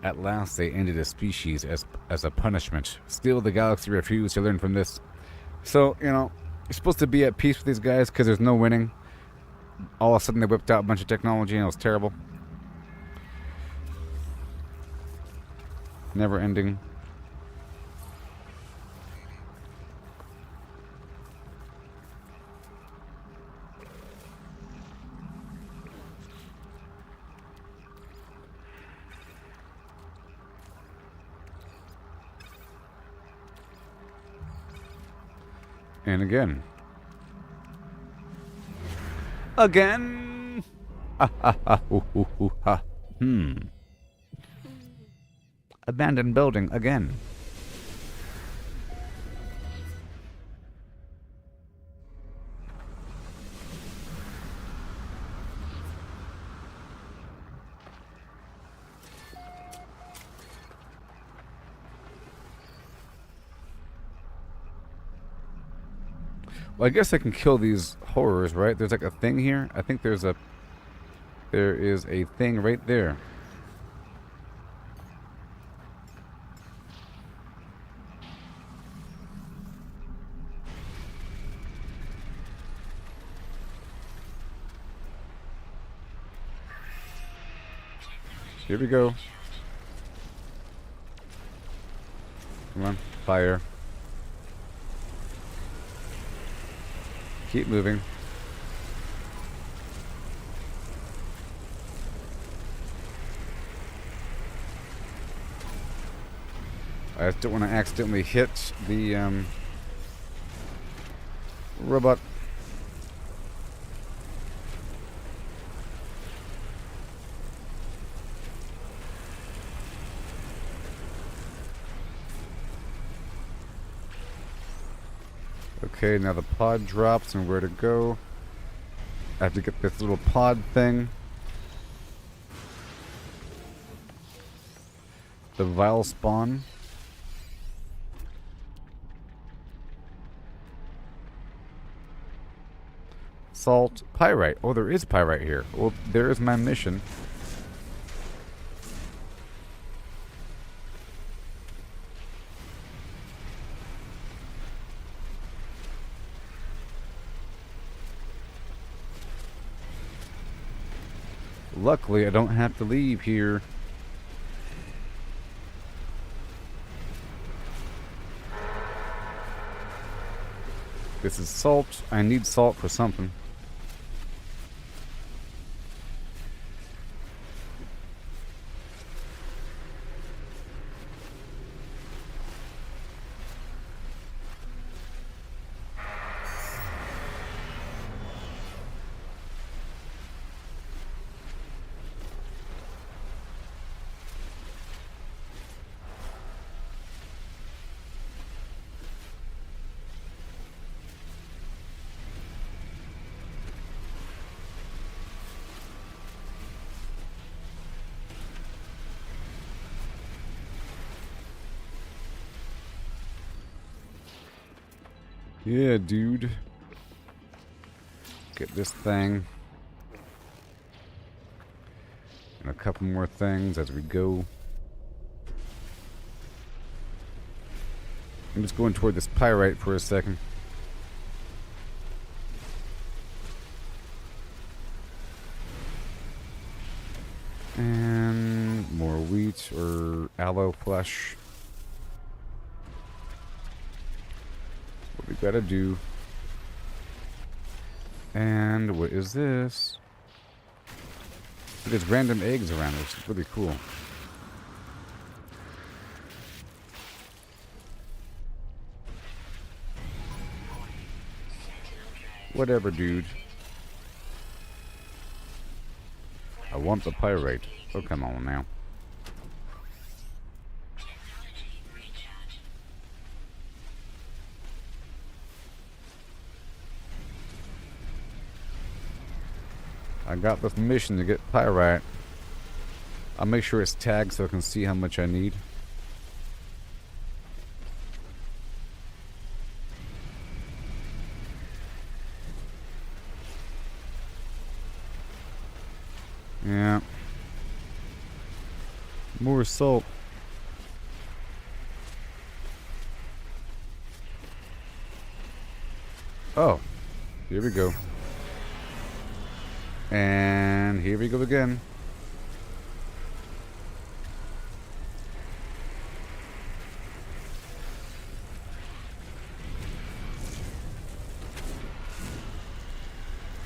At last they ended a species as a punishment. Still the galaxy refused to learn from this. So, you know, you're supposed to be at peace with these guys because there's no winning. All of a sudden they whipped out a bunch of technology and it was terrible. Never ending. And again. Again! Ha ha ha hoo hoo hoo ha. Abandoned building again. Well, I guess I can kill these horrors, right? There's like a thing here. I think there is a thing right there. Here we go. Come on, fire. Keep moving. I just don't want to accidentally hit the robot. Okay, now the pod drops and where to go. I have to get this little pod thing. The vial spawn. Salt, pyrite. Oh, there is pyrite here. Well, there is my mission. Luckily, I don't have to leave here. This is salt. I need salt for something. Yeah, dude. Get this thing. And a couple more things as we go. I'm just going toward this pyrite for a second. And more wheat or aloe flesh. What we gotta do. And what is this? There's random eggs around, which is really cool. Whatever, dude. I want the pyrite. Oh, come on now. I got this mission to get pyrite. I'll make sure it's tagged so I can see how much I need. Yeah. More salt. Oh, here we go. And here we go again.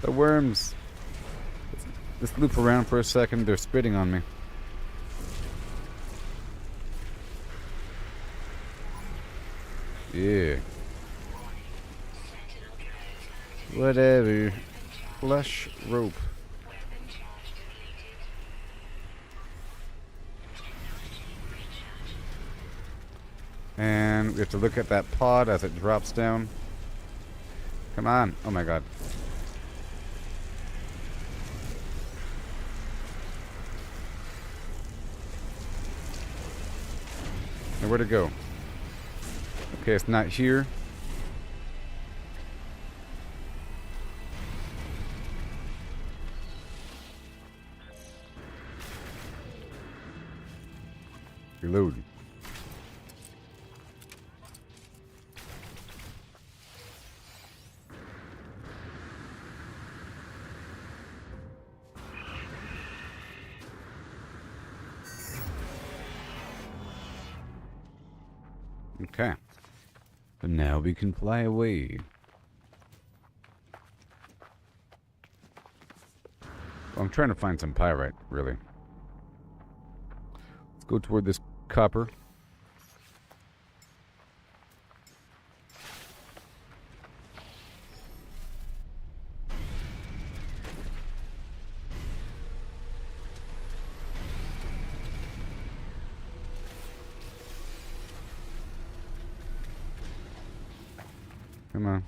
The worms. Let's loop around for a second. They're spitting on me. Yeah. Whatever. Flesh rope. Weapon charge depleted. Technology recharge. And we have to look at that pod as it drops down. Come on. Oh my god. Now where to go? Okay, it's not here. Reload. Okay. So now we can fly away. Well, I'm trying to find some pyrite, really. Let's go toward this copper. Come on.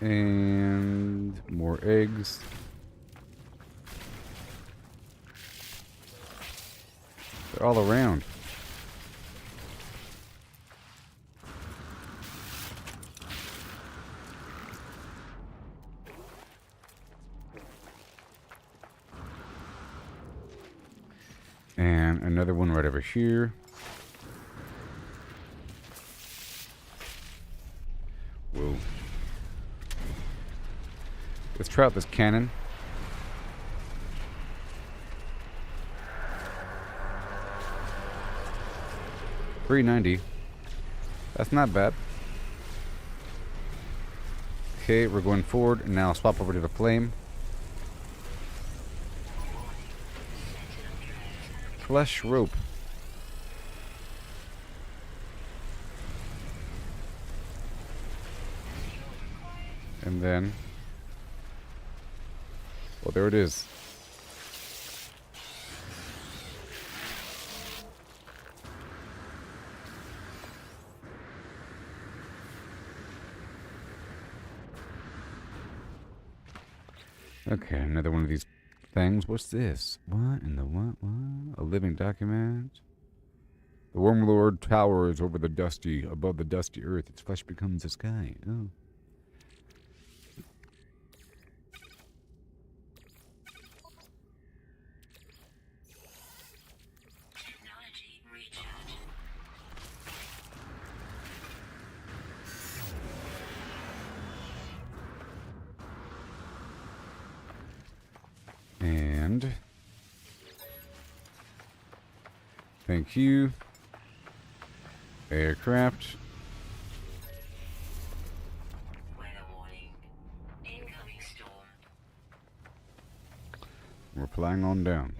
And more eggs. They're all around. And another one right over here. Whoa. Let's try out this cannon. $3.90. That's not bad. Okay, we're going forward, and now I'll swap over to the flame. Flesh rope. And then, well, there it is. Okay, another one of these things. What's this? What in the what? A living document. The Wormlord towers above the dusty earth. Its flesh becomes the sky. Oh. Technology recharge. And thank you. Aircraft. Weather warning. Incoming storm. We're flying on down.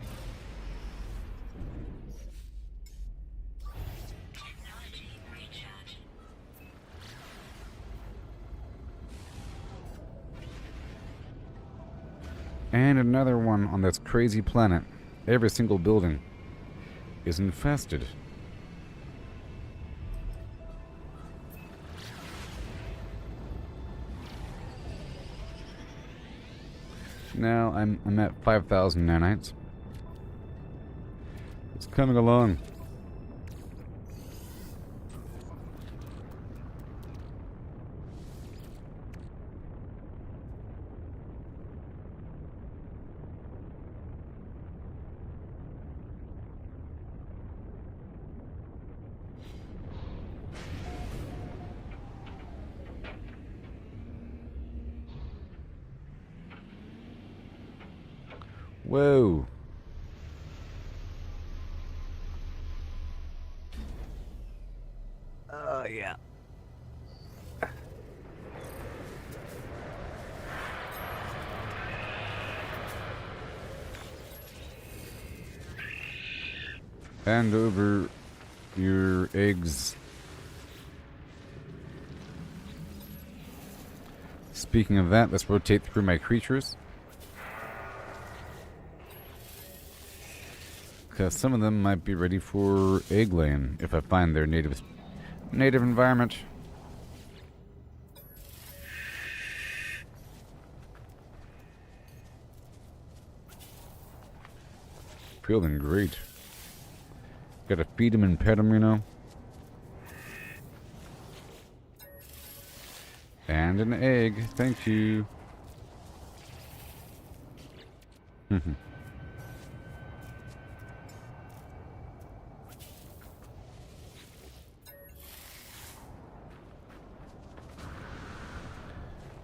Technology recharge. And another one on this crazy planet. Every single building is infested. Now I'm at 5,000 nanites. It's coming along. Whoa. Oh, yeah. Hand over your eggs. Speaking of that, let's rotate through my creatures. Because some of them might be ready for egg laying if I find their native environment. Feeling great. Gotta feed them and pet them, you know. And an egg, thank you.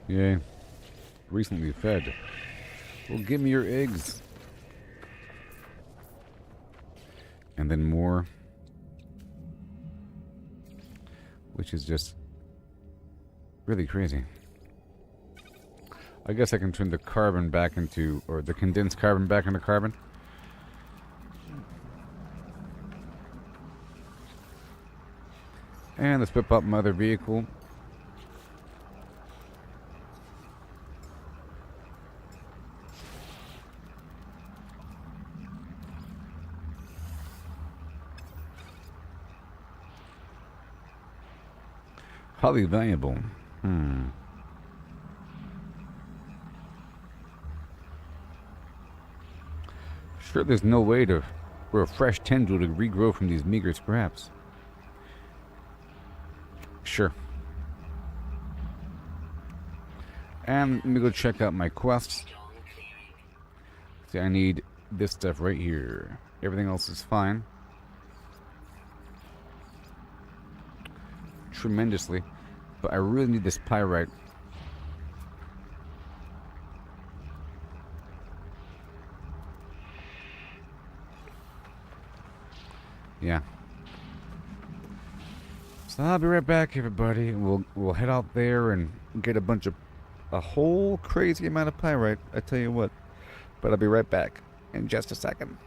Yay. Recently fed. Well, give me your eggs. And then more. Which is just really crazy. I guess I can turn the carbon back into, or the condensed carbon back into carbon. And let's whip up my other vehicle. Highly valuable. Sure, there's no way for a fresh tendril to regrow from these meager scraps. Sure. And let me go check out my quest. See, I need this stuff right here. Everything else is fine. Tremendously, but I really need this pyrite. Yeah. So I'll be right back, everybody. We'll head out there and get a whole crazy amount of pyrite. I tell you what. But I'll be right back in just a second.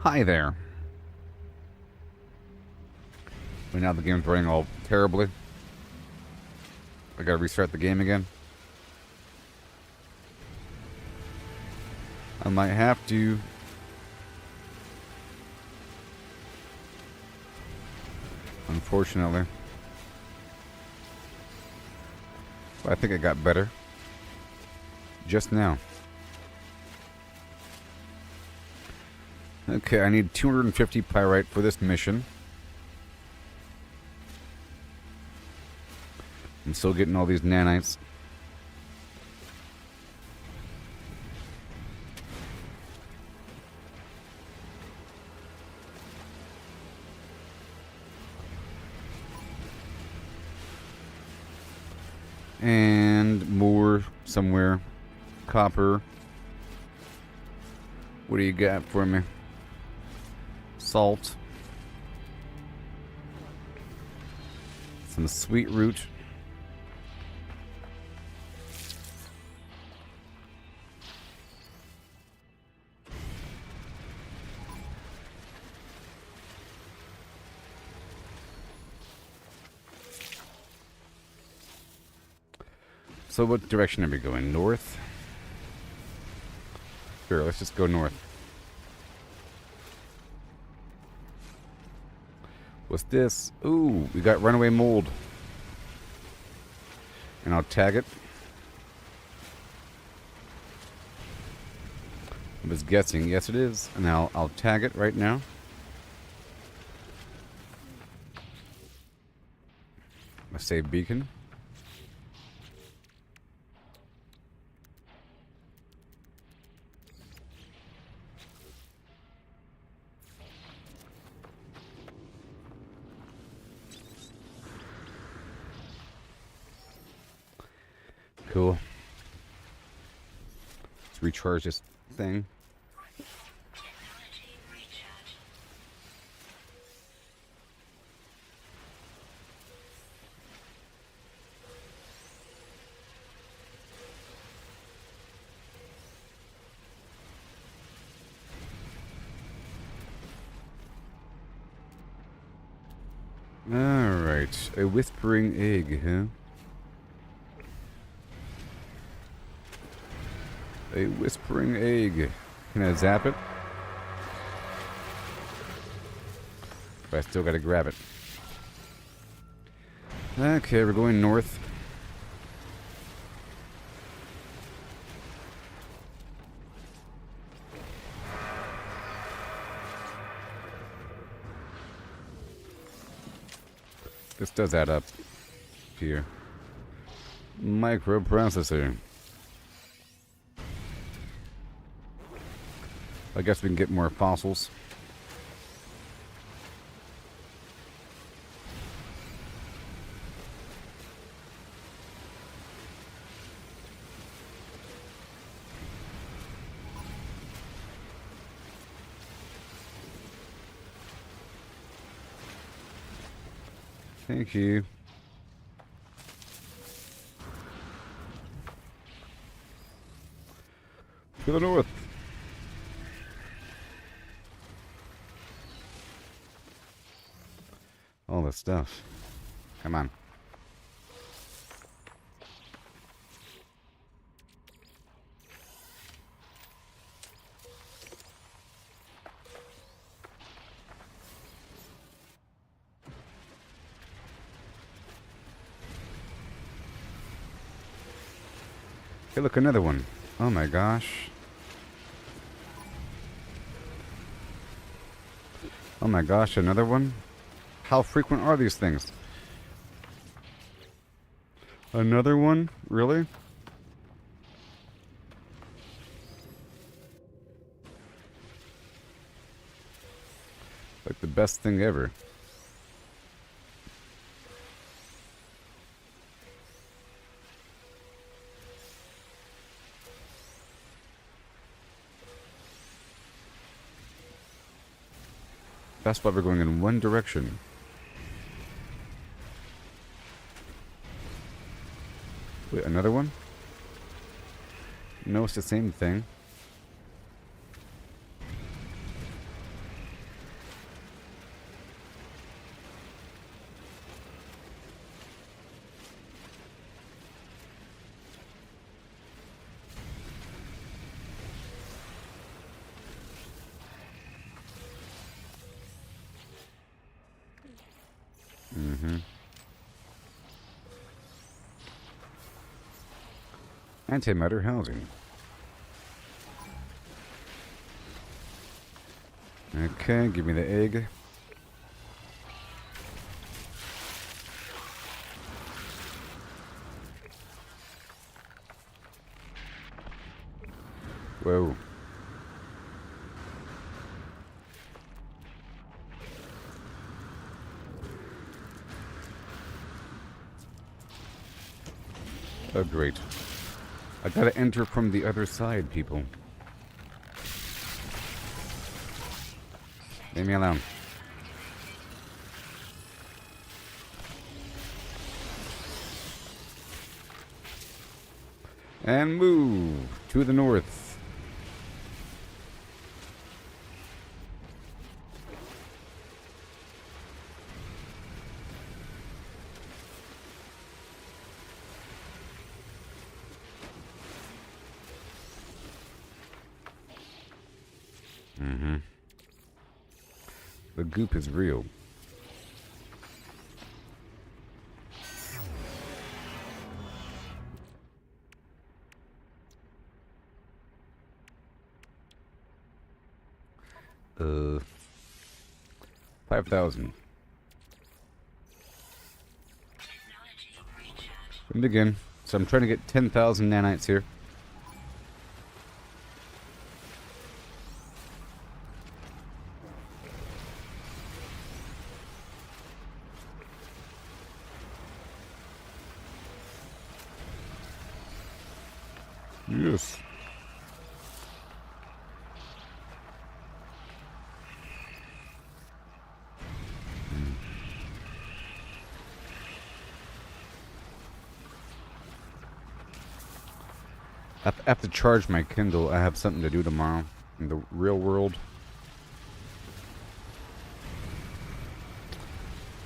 Hi there. But now the game's running all terribly. I gotta restart the game again. I might have to. Unfortunately. But I think it got better. Just now. Okay, I need 250 pyrite for this mission. I'm still getting all these nanites. And more somewhere. Copper. What do you got for me? Salt. Some sweet root. So what direction are we going? North? Sure, let's just go north. What's this? Ooh, we got runaway mold. And I'll tag it. I was guessing. Yes, it is. And I'll tag it right now. I save beacon. Cool. Let's recharge this thing. Technology recharge. Alright. A whispering egg, huh? A whispering egg. Can I zap it? But I still gotta grab it. Okay, we're going north. This does add up here. Microprocessor. I guess we can get more fossils. Thank you. To the north. All this stuff. Come on. Hey, look, another one. Oh my gosh. Oh my gosh, another one? How frequent are these things? Another one? Really? Like the best thing ever. That's why we're going in one direction. Wait, another one? No, it's the same thing. Antimatter housing. Okay, give me the egg. Whoa. Oh, great. I gotta enter from the other side, people. Leave me alone. And move to the north. The goop is real. Uh, 5,000. And again, so I'm trying to get 10,000 nanites here. Yes. I have to charge my Kindle. I have something to do tomorrow in the real world.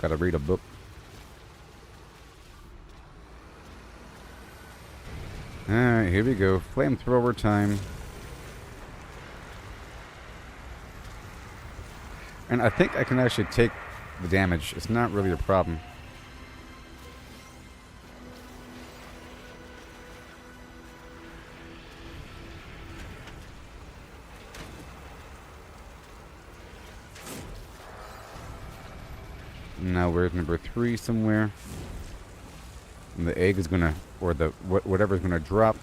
Gotta read a book. Alright, here we go. Flamethrower time. And I think I can actually take the damage. It's not really a problem. Now we're at number 3 somewhere. And the egg is gonna, or the whatever's gonna drop.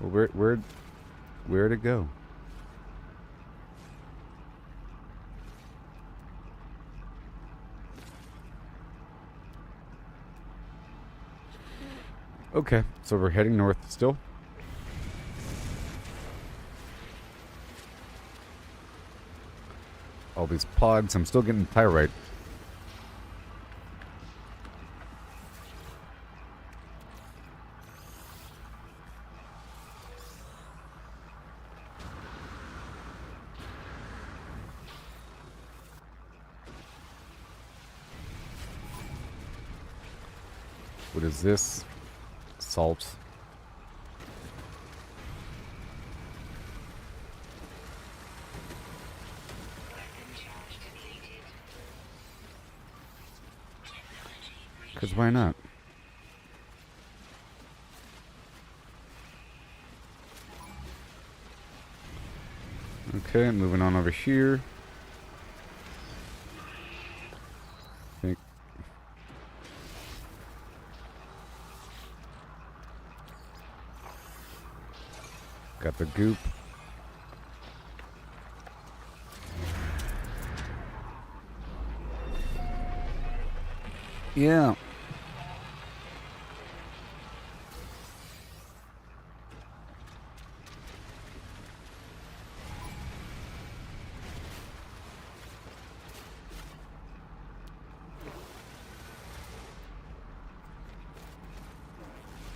Well, where'd it go? Okay, so we're heading north still. All these pods, I'm still getting pyrite. What is this? Salt. Because why not? Okay, moving on over here. Think. Got the goop. Yeah.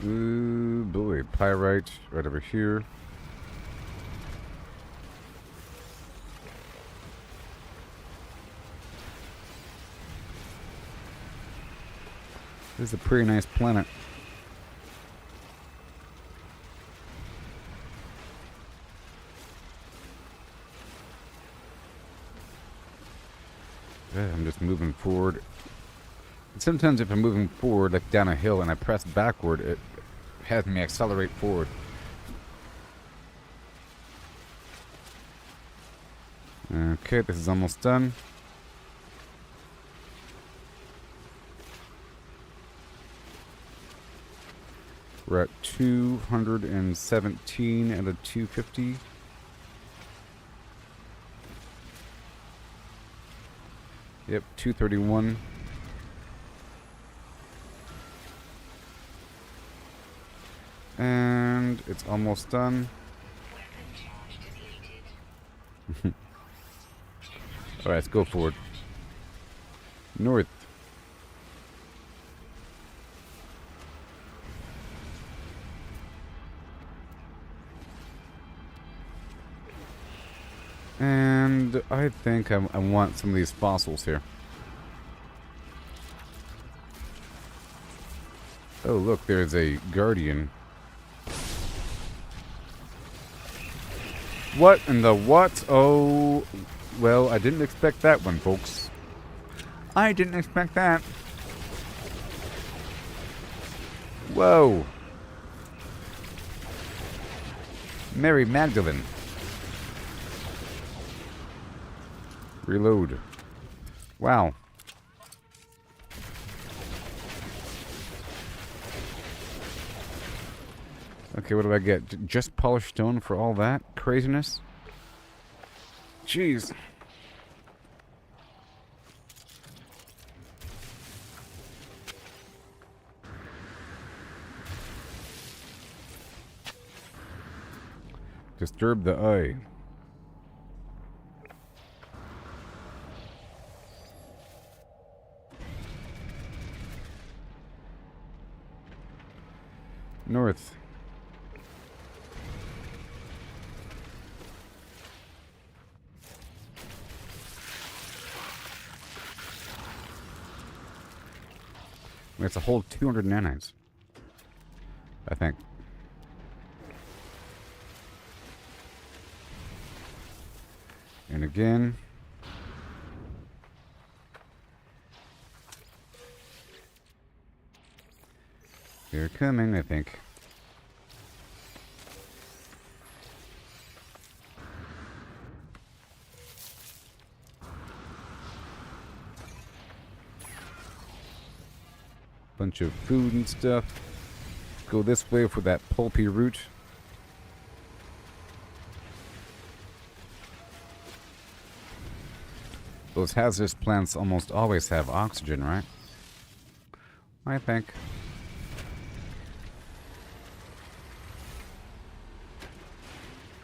Ooh, boy, pyrite right over here. This is a pretty nice planet. Yeah, I'm just moving forward. And sometimes if I'm moving forward, like down a hill, and I press backward, it has me accelerate forward. Okay, this is almost done. We're at 217 out of 250. Yep, 231. And it's almost done. Weapon charge depleted. Alright, let's go forward. North. And I think I want some of these fossils here. Oh, look, there's a guardian. What in the what? Oh, well, I didn't expect that one, folks. I didn't expect that. Whoa. Mary Magdalene. Reload. Wow. Okay, what do I get? Just polished stone for all that craziness? Jeez. Disturb the eye. North. It's a whole 200 nanites, I think. And again. They're coming, I think. Bunch of food and stuff. Go this way for that pulpy root. Those hazardous plants almost always have oxygen, right? I think.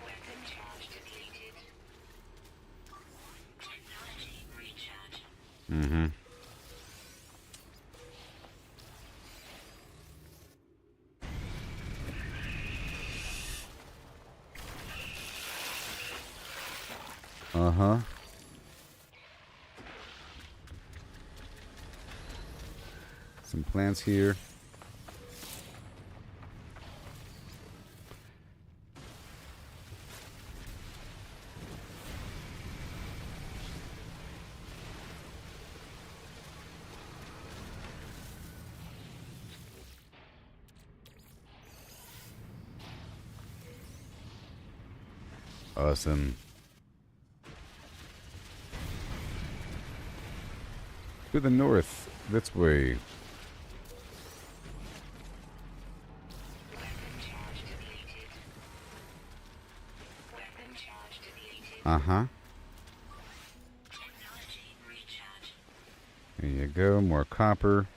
Weapon charge depleted. Technology recharge. Mm-hmm. Uh-huh. Some plants here. Awesome. To the north, this way. Weapon charge depleted. Weapon charge depleted. Uh-huh. Technology recharge. There you go, more copper.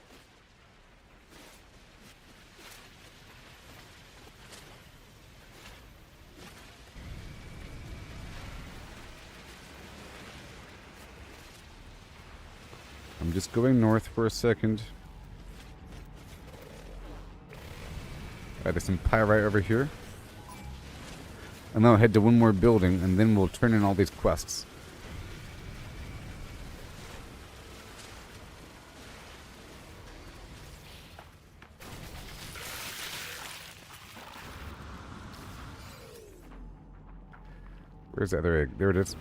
I'm just going north for a second. Alright, there's some pyrite over here. And then I'll head to one more building, and then we'll turn in all these quests. Where's the other egg? There it is.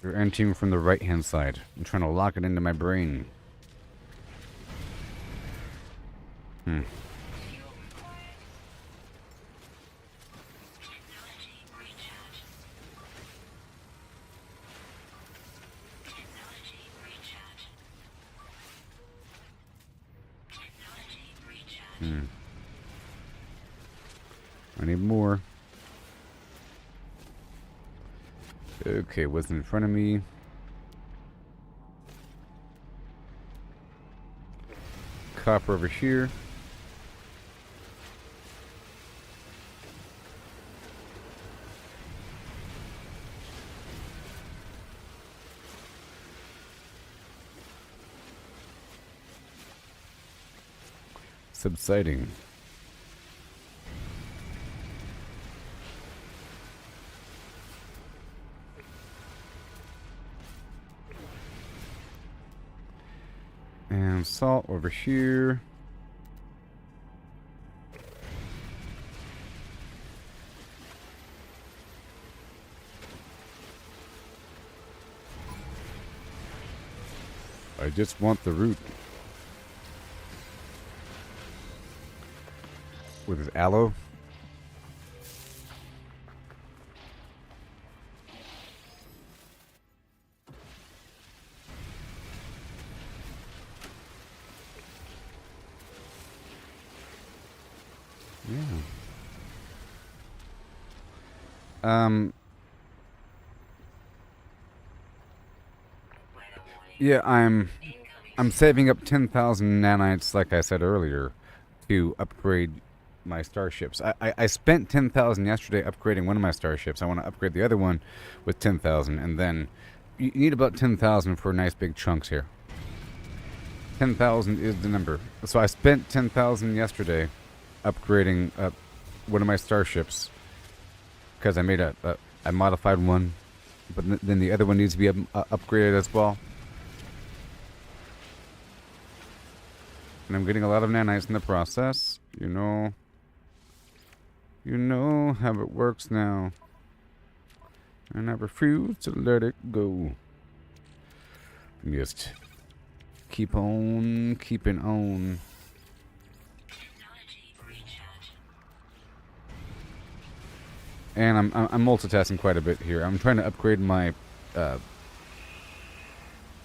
You're entering from the right-hand side. I'm trying to lock it into my brain. Technology recharge. Technology recharge. Technology recharge. I need more. Okay, what's in front of me? Copper over here. Subsiding. And salt over here. I just want the root. With his aloe. Yeah, I'm saving up 10,000 nanites, like I said earlier, to upgrade my starships. I spent 10,000 yesterday upgrading one of my starships. I want to upgrade the other one with 10,000, and then you need about 10,000 for nice big chunks here. 10,000 is the number. So I spent 10,000 yesterday upgrading one of my starships because I made I modified one, but then the other one needs to be upgraded as well. And I'm getting a lot of nanites in the process. You know how it works now. And I refuse to let it go. Just keep on keeping on. Technology recharge. And I'm multitasking quite a bit here. I'm trying to upgrade my the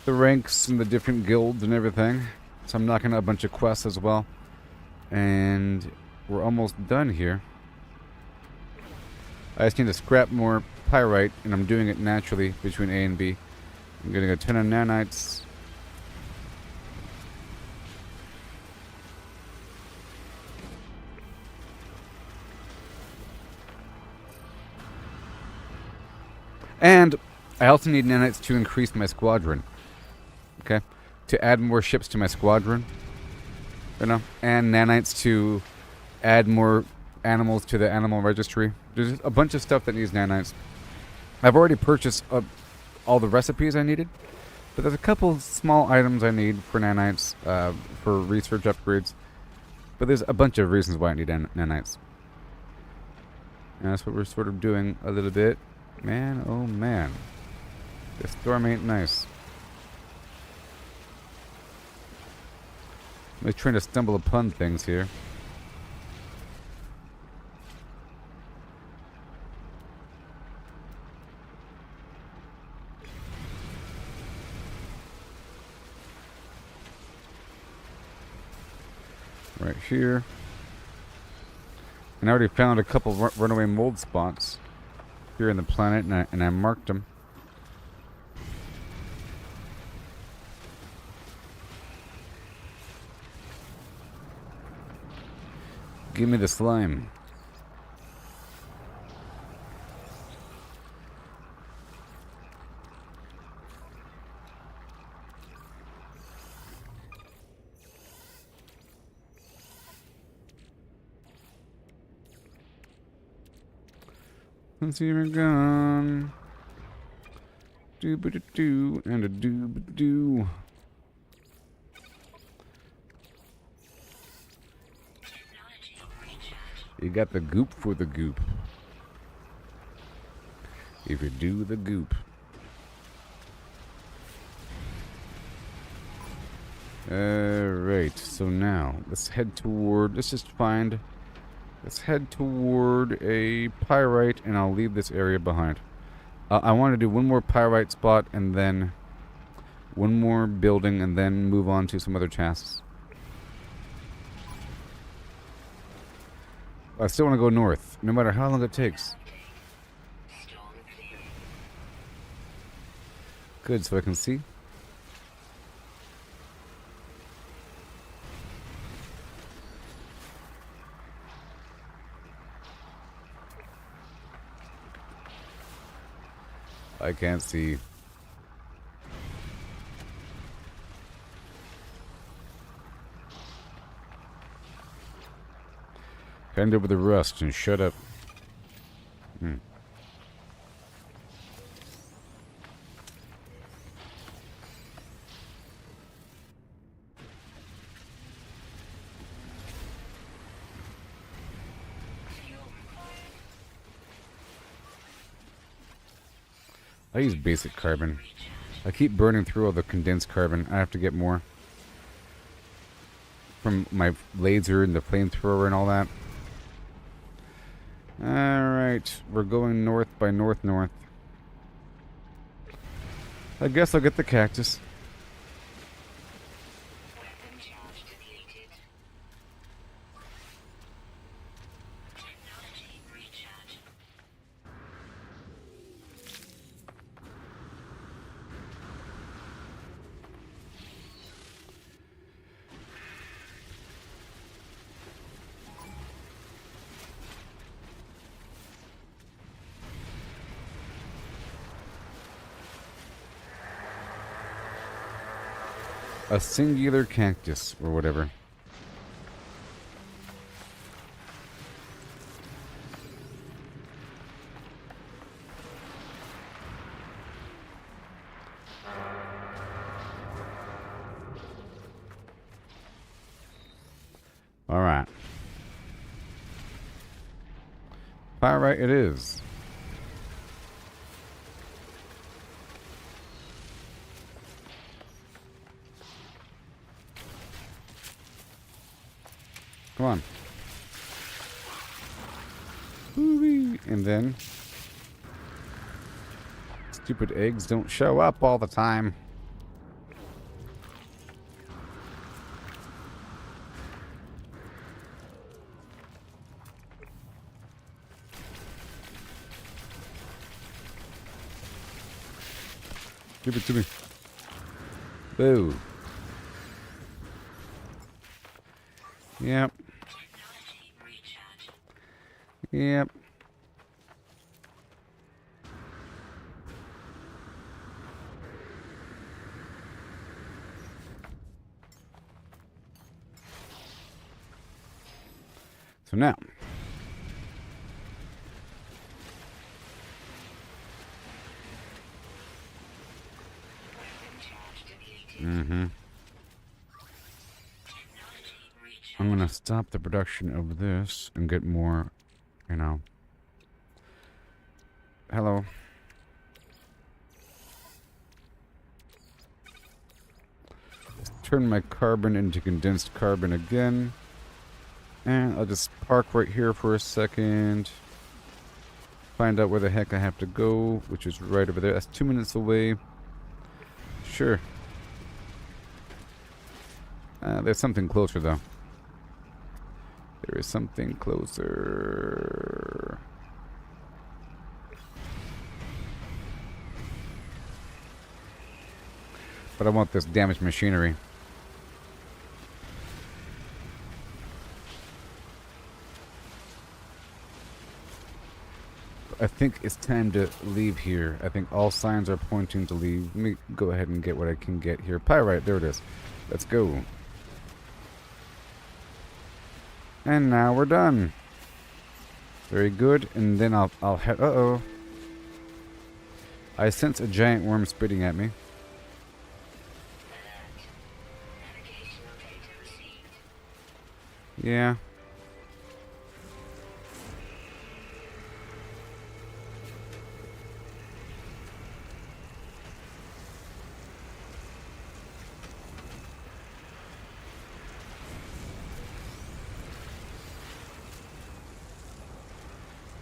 ranks and the different guilds and everything. So I'm knocking out a bunch of quests as well. And we're almost done here. I just need to scrap more pyrite, and I'm doing it naturally between A and B. I'm getting a ton of nanites. And I also need nanites to increase my squadron. Okay? To add more ships to my squadron. You know? And nanites to add more animals to the animal registry. There's a bunch of stuff that needs nanites. I've already purchased all the recipes I needed. But there's a couple small items I need for nanites, for research upgrades. But there's a bunch of reasons why I need nanites. And that's what we're sort of doing a little bit. Man, oh man. This storm ain't nice. I'm just trying to stumble upon things here. Right here. And I already found a couple runaway mold spots here in the planet, and I marked them. Give me the slime. Let's see, we're gone. Doo-ba-doo-doo and a doo-ba-doo. You got the goop for the goop. If you do the goop. Alright, so now let's head toward, let's head toward a pyrite and I'll leave this area behind. I want to do one more pyrite spot and then one more building and then move on to some other tasks. I still want to go north, no matter how long it takes. Good, so I can see. I can't see. Hand over the rust and shut up. I use basic carbon. I keep burning through all the condensed carbon. I have to get more from my laser and the flamethrower and all that. Alright, we're going north by north. I guess I'll get the cactus. Weapon charge depleted. Technology recharge. A singular cactus, or whatever. Alright. Pyrite it is. Come on. Woo-wee. And then stupid eggs don't show up all the time. Give it to me. Boo. Yep. Yep. So now. I'm gonna stop the production of this and get more, you know. Hello. Let's turn my carbon into condensed carbon again. And I'll just park right here for a second. Find out where the heck I have to go, which is right over there. That's 2 minutes away. Sure. There's something closer, though. There is something closer. But I want this damaged machinery. I think it's time to leave here. I think all signs are pointing to leave. Let me go ahead and get what I can get here. Pyrite, there it is. Let's go. And now we're done. Very good. And then I'll head. Uh-oh. I sense a giant worm spitting at me. Alert. Navigational data received. Yeah.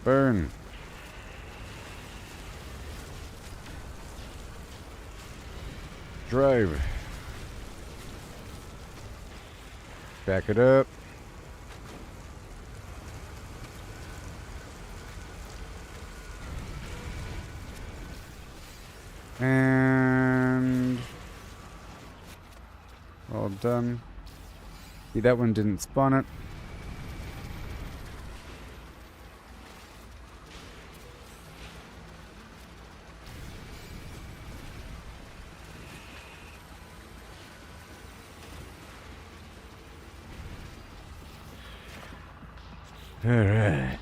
Burn. Drive. Back it up. And all done. See, that one didn't spawn it. All right.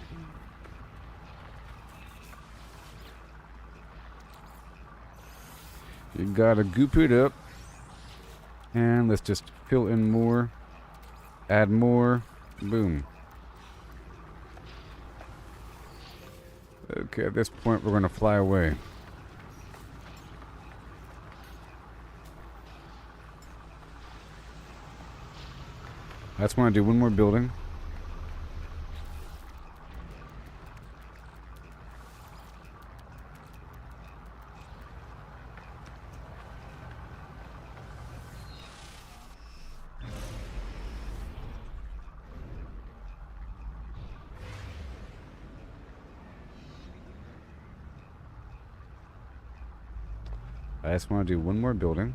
You gotta goop it up. And let's just fill in more. Add more. Boom. Okay, at this point we're gonna fly away. I just want to do one more building. I just want to do one more building.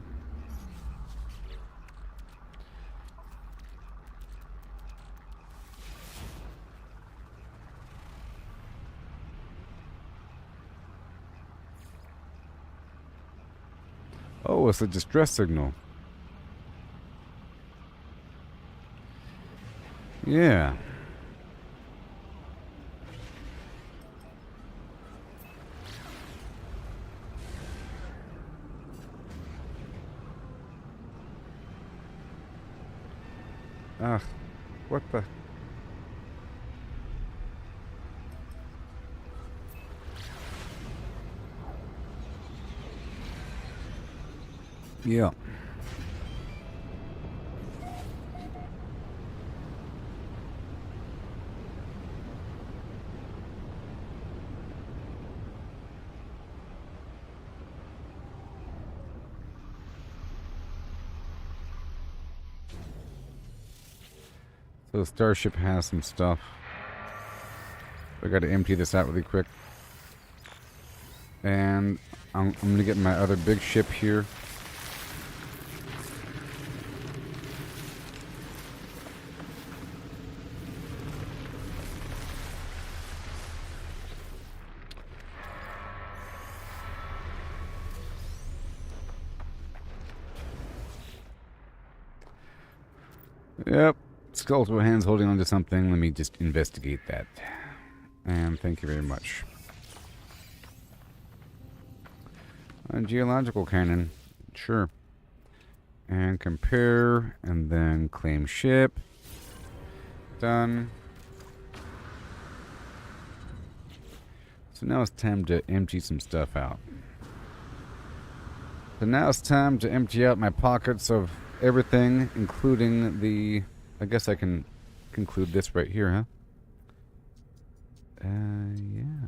Oh, it's a distress signal. Yeah. Ugh. What the? Yeah. So the starship has some stuff. I gotta empty this out really quick. And I'm gonna get my other big ship here. Yep. Skeletal hands holding onto something. Let me just investigate that. And thank you very much. A geological cannon. Sure. And compare. And then claim ship. Done. So now it's time to empty some stuff out. So now it's time to empty out my pockets of everything, including the... I guess I can conclude this right here, huh? Yeah.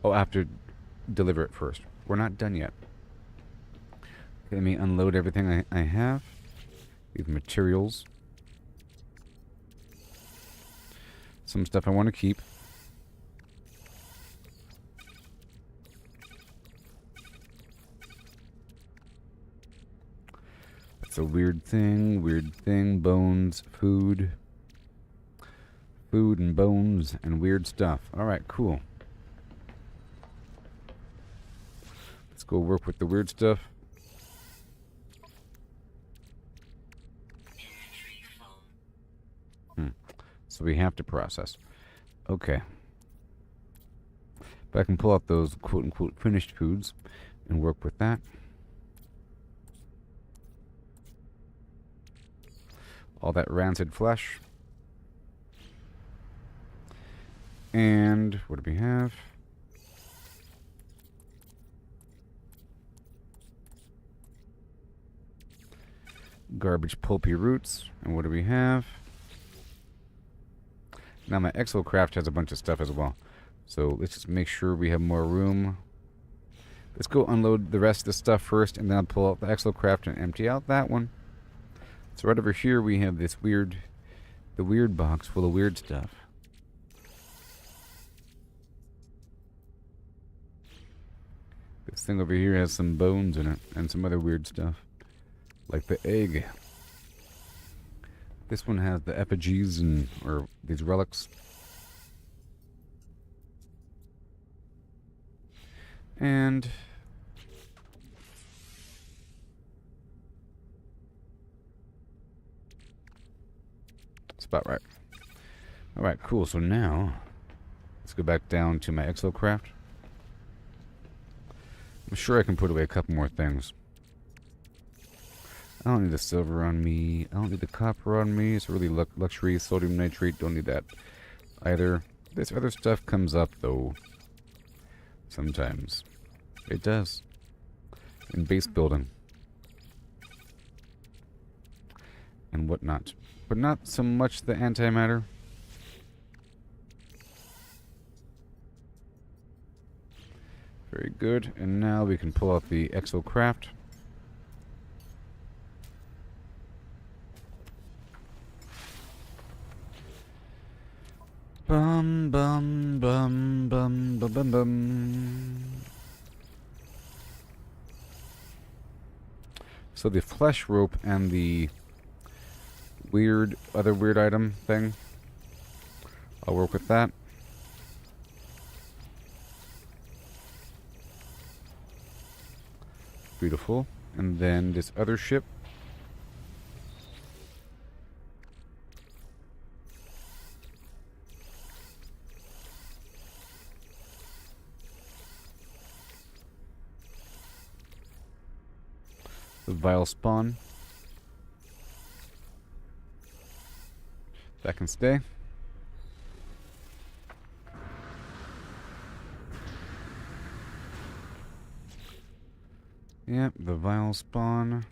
Oh, I have to deliver it first. We're not done yet. Okay, let me unload everything I have. These materials. Some stuff I want to keep. That's a weird thing. Bones, food. Food and bones and weird stuff. Alright, cool. Let's go work with the weird stuff. so we have to process. Okay. But I can pull out those quote-unquote finished foods and work with that. All that rancid flesh. And what do we have? Garbage pulpy roots. And what do we have? Now my Exocraft has a bunch of stuff as well. So let's just make sure we have more room. Let's go unload the rest of the stuff first, and then I'll pull out the Exocraft and empty out that one. So right over here we have this weird, the weird box full of weird stuff. This thing over here has some bones in it, and some other weird stuff. Like the egg. This one has the effigies and, or these relics. And it's about right. Alright, cool. So now let's go back down to my Exocraft. I'm sure I can put away a couple more things. I don't need the silver on me. I don't need the copper on me. It's really luxury. Sodium nitrate. Don't need that either. This other stuff comes up, though. Sometimes. It does. In base building. And whatnot. But not so much the antimatter. Very good. And now we can pull out the Exocraft. Bum bum bum bum bum bum bum. So the flesh rope and the other weird item thing, I'll work with that. Beautiful. And then this other ship. The vial spawn. That can stay. Yep, the vial spawn.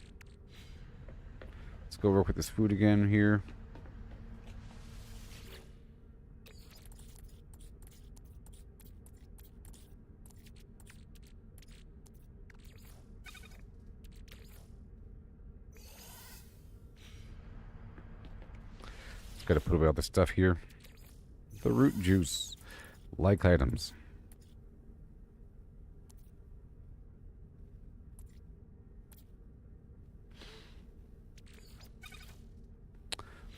Let's go work with this food again here. Gotta put away all the stuff here. The root juice. Like items.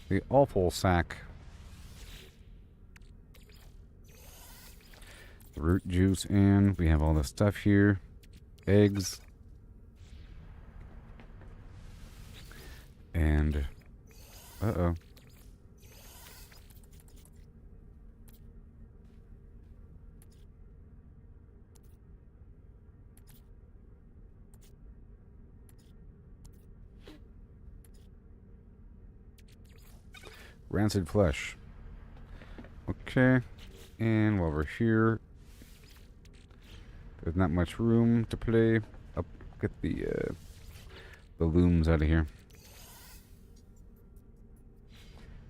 The awful sack. The root juice in. We have all the stuff here. Eggs. And... uh-oh. Rancid flesh. Okay. And while we're here, there's not much room to play. I'll get the looms out of here.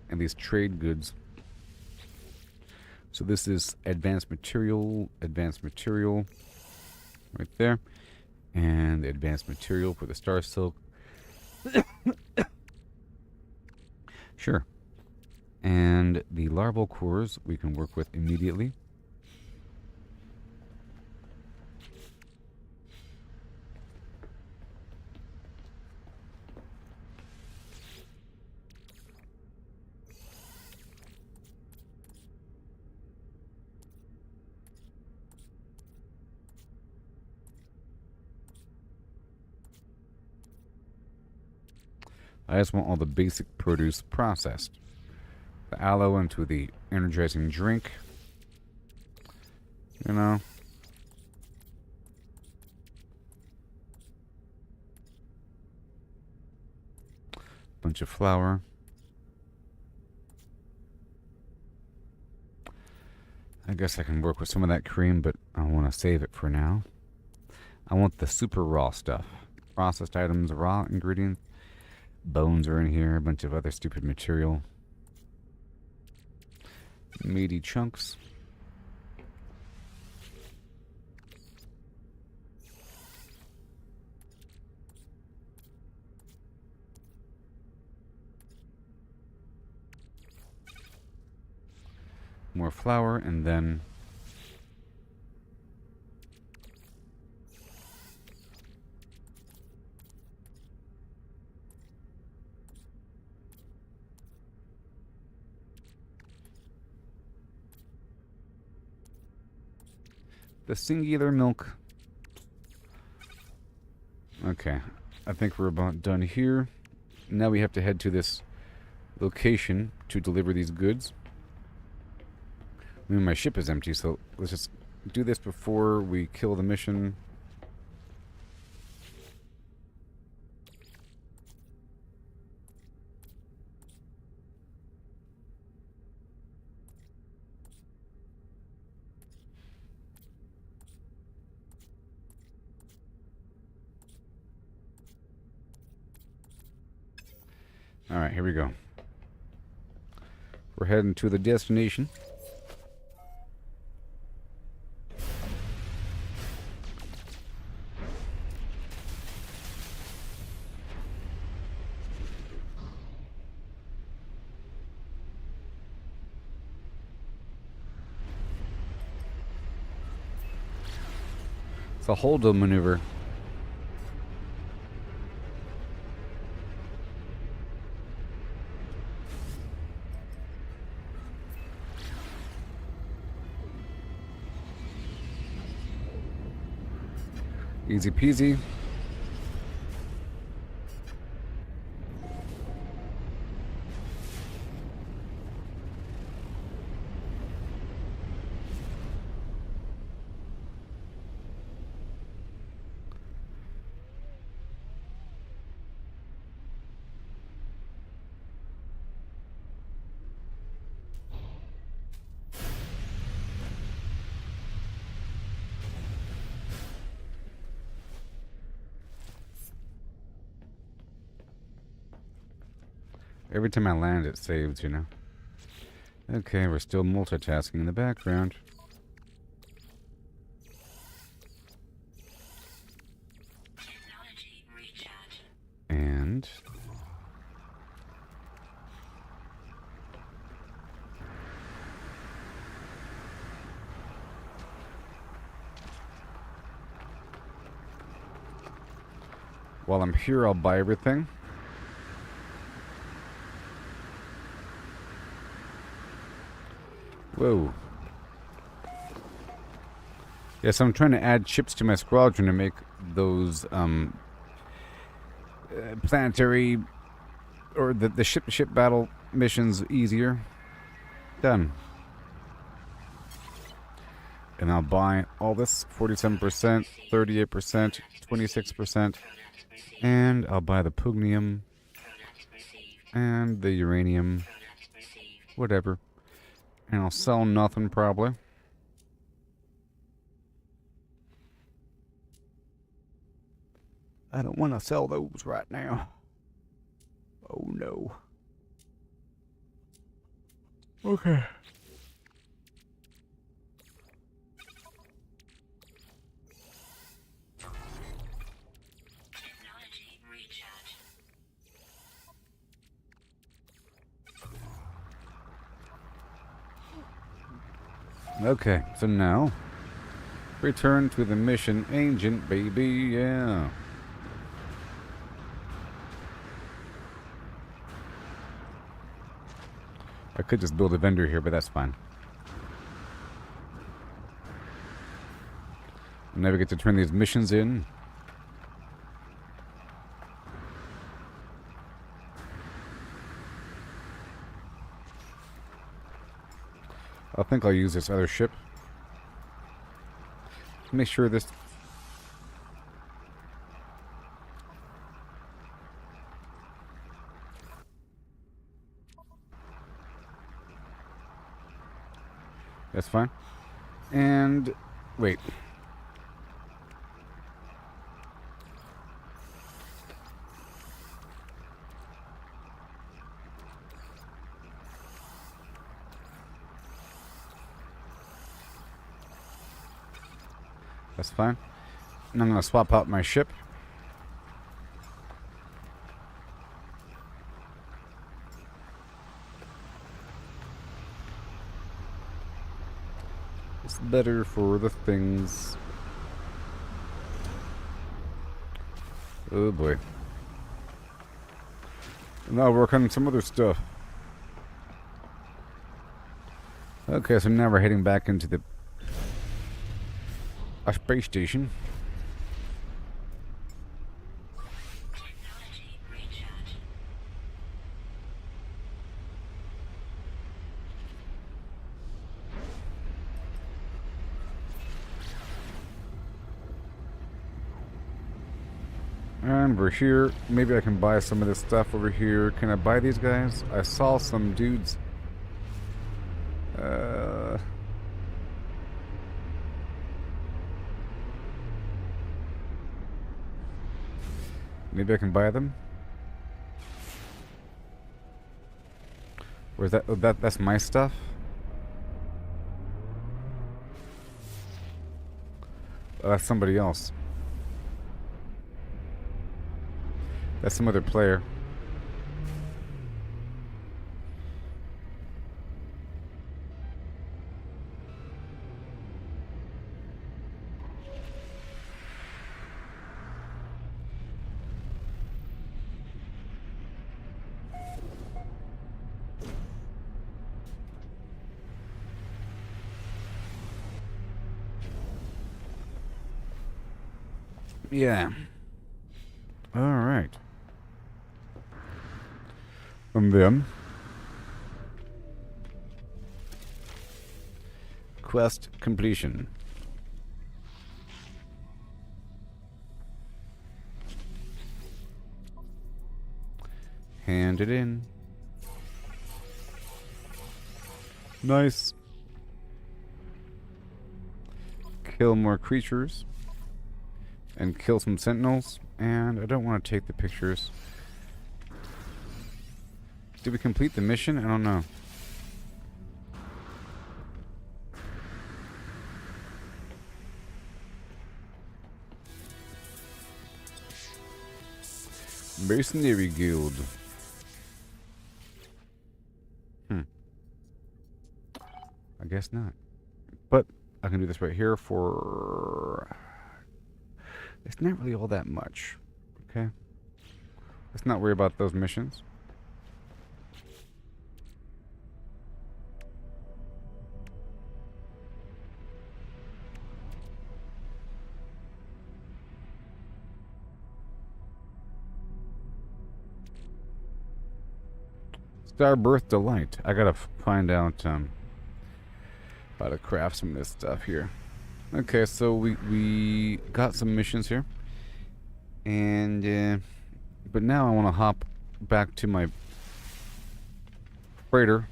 And these trade goods. So this is advanced material, right there. And the advanced material for the star silk. Sure. And the larval cores we can work with immediately. I just want all the basic produce processed. the aloe into the energizing drink. You know. Bunch of flour. I guess I can work with some of that cream, but I want to save it for now. I want the super raw stuff. Processed items, raw ingredients. Bones are in here, a bunch of other stupid material. Meaty chunks. More flour, and then the singular milk. Okay, I think we're about done here. Now we have to head to this location to deliver these goods. I mean, my ship is empty, so let's just do this before we kill the mission. Alright, here we go. We're heading to the destination. It's a hold-up maneuver. Easy peasy. Every time I land, it saves, you know. Okay, we're still multitasking in the background. Technology recharge. And while I'm here, I'll buy everything. Whoa. Yes, I'm trying to add ships to my squadron to make those planetary or the ship-to-ship battle missions easier. Done. And I'll buy all this 47%, 38%, 26%, and I'll buy the pugnium and the uranium, whatever. And I'll sell nothing, probably. I don't want to sell those right now. Oh, no. Okay. Technology recharge. Okay, so now, return to the mission agent, baby, yeah. I could just build a vendor here, but that's fine. Now we get to turn these missions in. I think I'll use this other ship. Make sure this... That's fine. And... wait. That's fine. And I'm going to swap out my ship. It's better for the things. Oh boy. Now work on some other stuff. Okay, so now we're heading back into the space station. Technology recharge. And we're here. Maybe I can buy some of this stuff over here. Can I buy these guys? I saw some dudes. Maybe I can buy them. Or is that, that's my stuff? Oh, that's somebody else. That's some other player. Yeah. All right. And then quest completion. Hand it in. Nice. Kill more creatures. And kill some sentinels. And I don't want to take the pictures. Did we complete the mission? I don't know. Mercenary Guild. I guess not. But I can do this right here for... It's not really all that much. Okay? Let's not worry about those missions. Starbirth Delight. I gotta find out how to craft some of this stuff here. Okay, so we got some missions here, and but now I want to hop back to my freighter.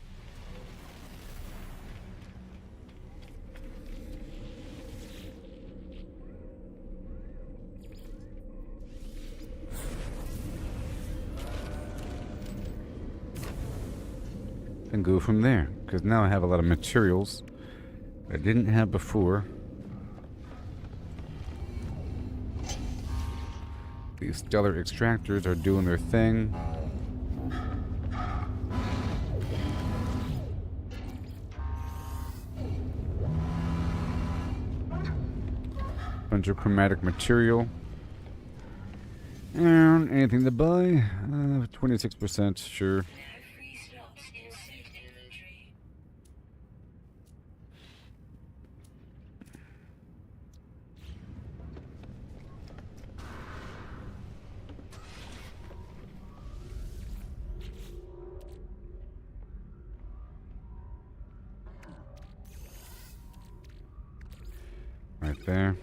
And go from there, because now I have a lot of materials I didn't have before. These stellar extractors are doing their thing. Bunch of chromatic material. And anything to buy? 26%, sure. Free slots in suit inventory. there.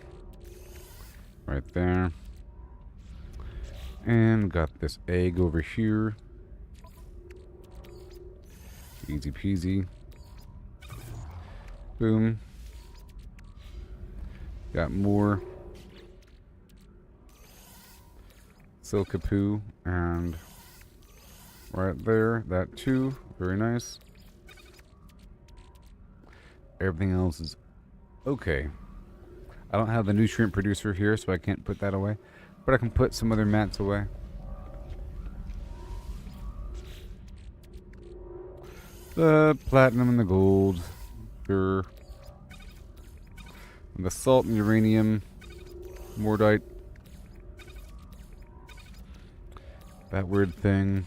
Right there. And got this egg over here. Easy peasy. Boom. Got more Silkapoo, and right there, that too. Very nice. Everything else is okay. I don't have the nutrient producer here, so I can't put that away. But I can put some other mats away. The platinum and the gold. Sure. And the salt and uranium. Mordite. That weird thing.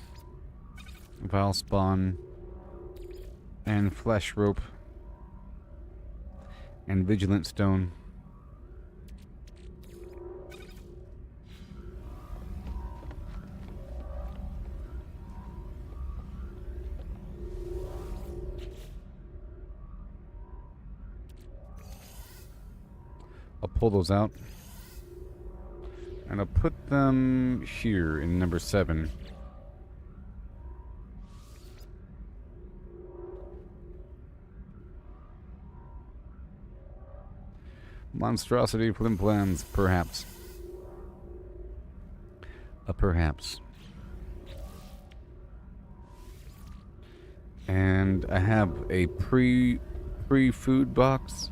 Valspawn. And flesh rope. And vigilant stone. I'll pull those out. And I'll put them here in number 7. Monstrosity Flimflams, perhaps. Perhaps. And I have a pre-food box.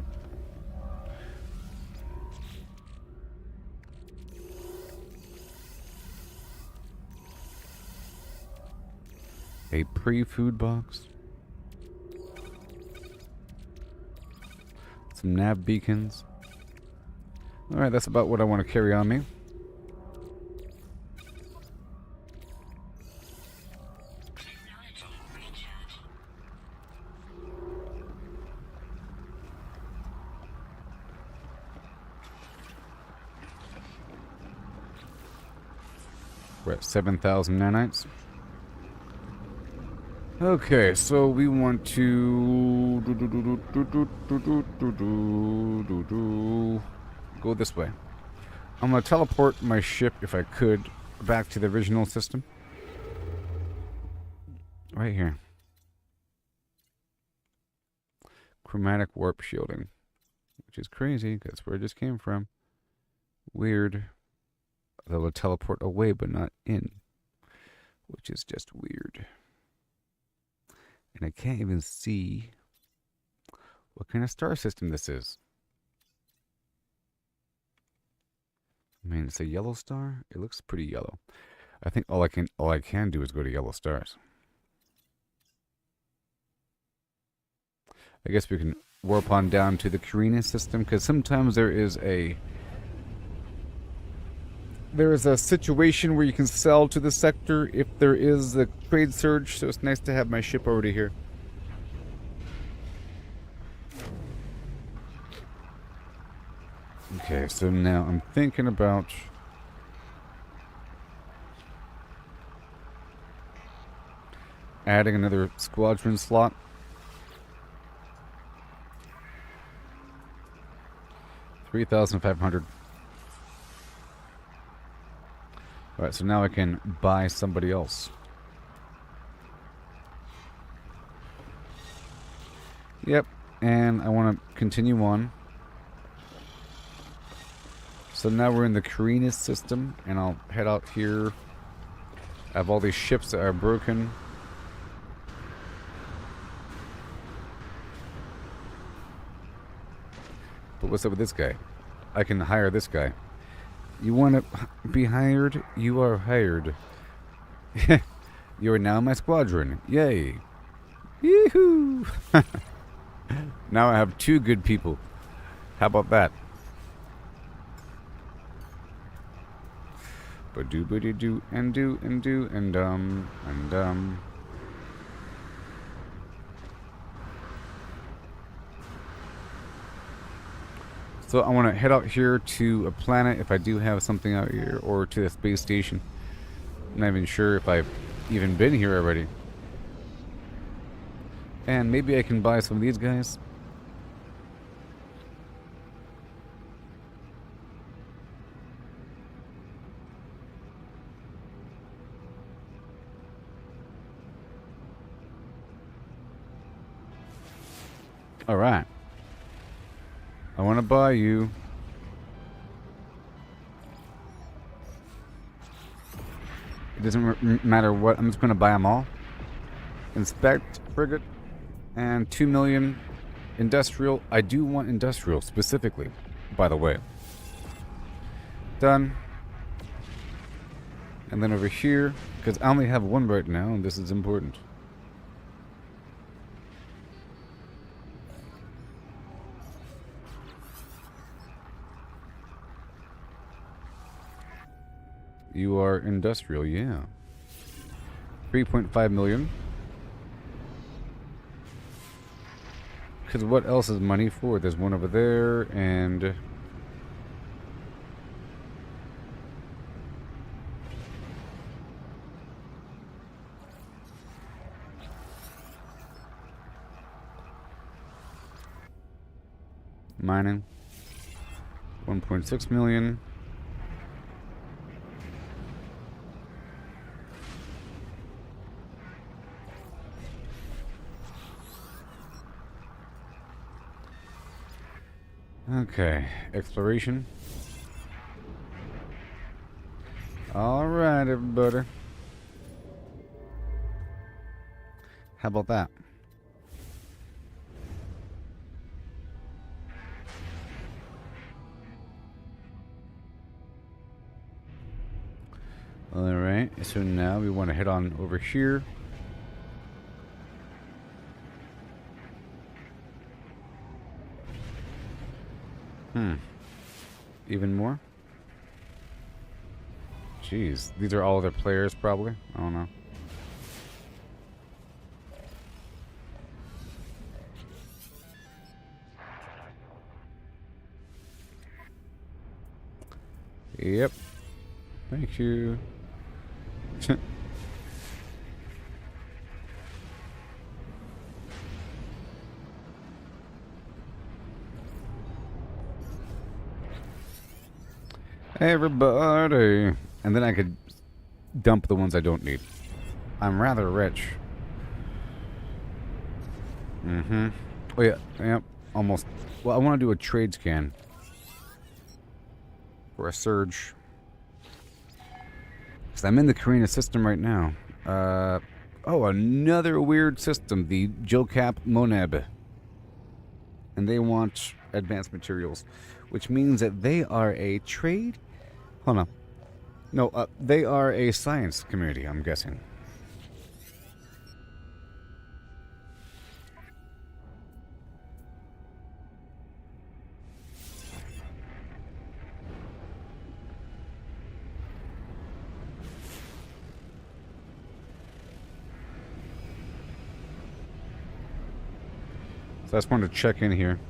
A pre-food box. Some nav beacons. Alright, that's about what I want to carry on me. We're at 7,000 nanites. Okay, so we want to go this way. I'm going to teleport my ship, if I could, back to the original system. Right here. Chromatic warp shielding. Which is crazy, that's where it just came from. Weird. They'll teleport away, but not in. Which is just weird. And I can't even see what kind of star system this is. I mean, it's a yellow star. It looks pretty yellow. I think all I can do is go to yellow stars. I guess we can warp on down to the Carina system, because sometimes there is a situation where you can sell to the sector if there is a trade surge, so it's nice to have my ship already here. Okay, so now I'm thinking about adding another squadron slot. $3,500. Alright, so now I can buy somebody else. Yep, and I want to continue on. So now we're in the Carina system, and I'll head out here. I have all these ships that are broken. But what's up with this guy? I can hire this guy. You want to be hired? You are hired. You are now my squadron. Yay. Yee-hoo. Now I have 2 good people. How about that? But do and So I want to head out here to a planet if I do have something out here, or to the space station. I'm not even sure if I've even been here already. And maybe I can buy some of these guys. Alright. I want to buy you. It doesn't matter what. I'm just going to buy them all. Inspect, frigate, and 2 million industrial. I do want industrial specifically, by the way. Done. And then over here, because I only have one right now, and this is important. You are industrial, yeah. 3.5 million. Because what else is money for? There's one over there, and... mining. 1.6 million. Okay, exploration. All right, everybody. How about that? All right, so now we want to head on over here. Even more? Jeez, these are all other players probably. I don't know. Yep. Thank you. Hey everybody. And then I could dump the ones I don't need. I'm rather rich. Oh yeah, yep, almost. Well, I want to do a trade scan. For a surge. Because I'm in the Karina system right now. Oh, another weird system. The Jocap Moneb. And they want advanced materials. Which means that they are a trade... Hold on. No, they are a science community, I'm guessing. So I just wanted to check in here.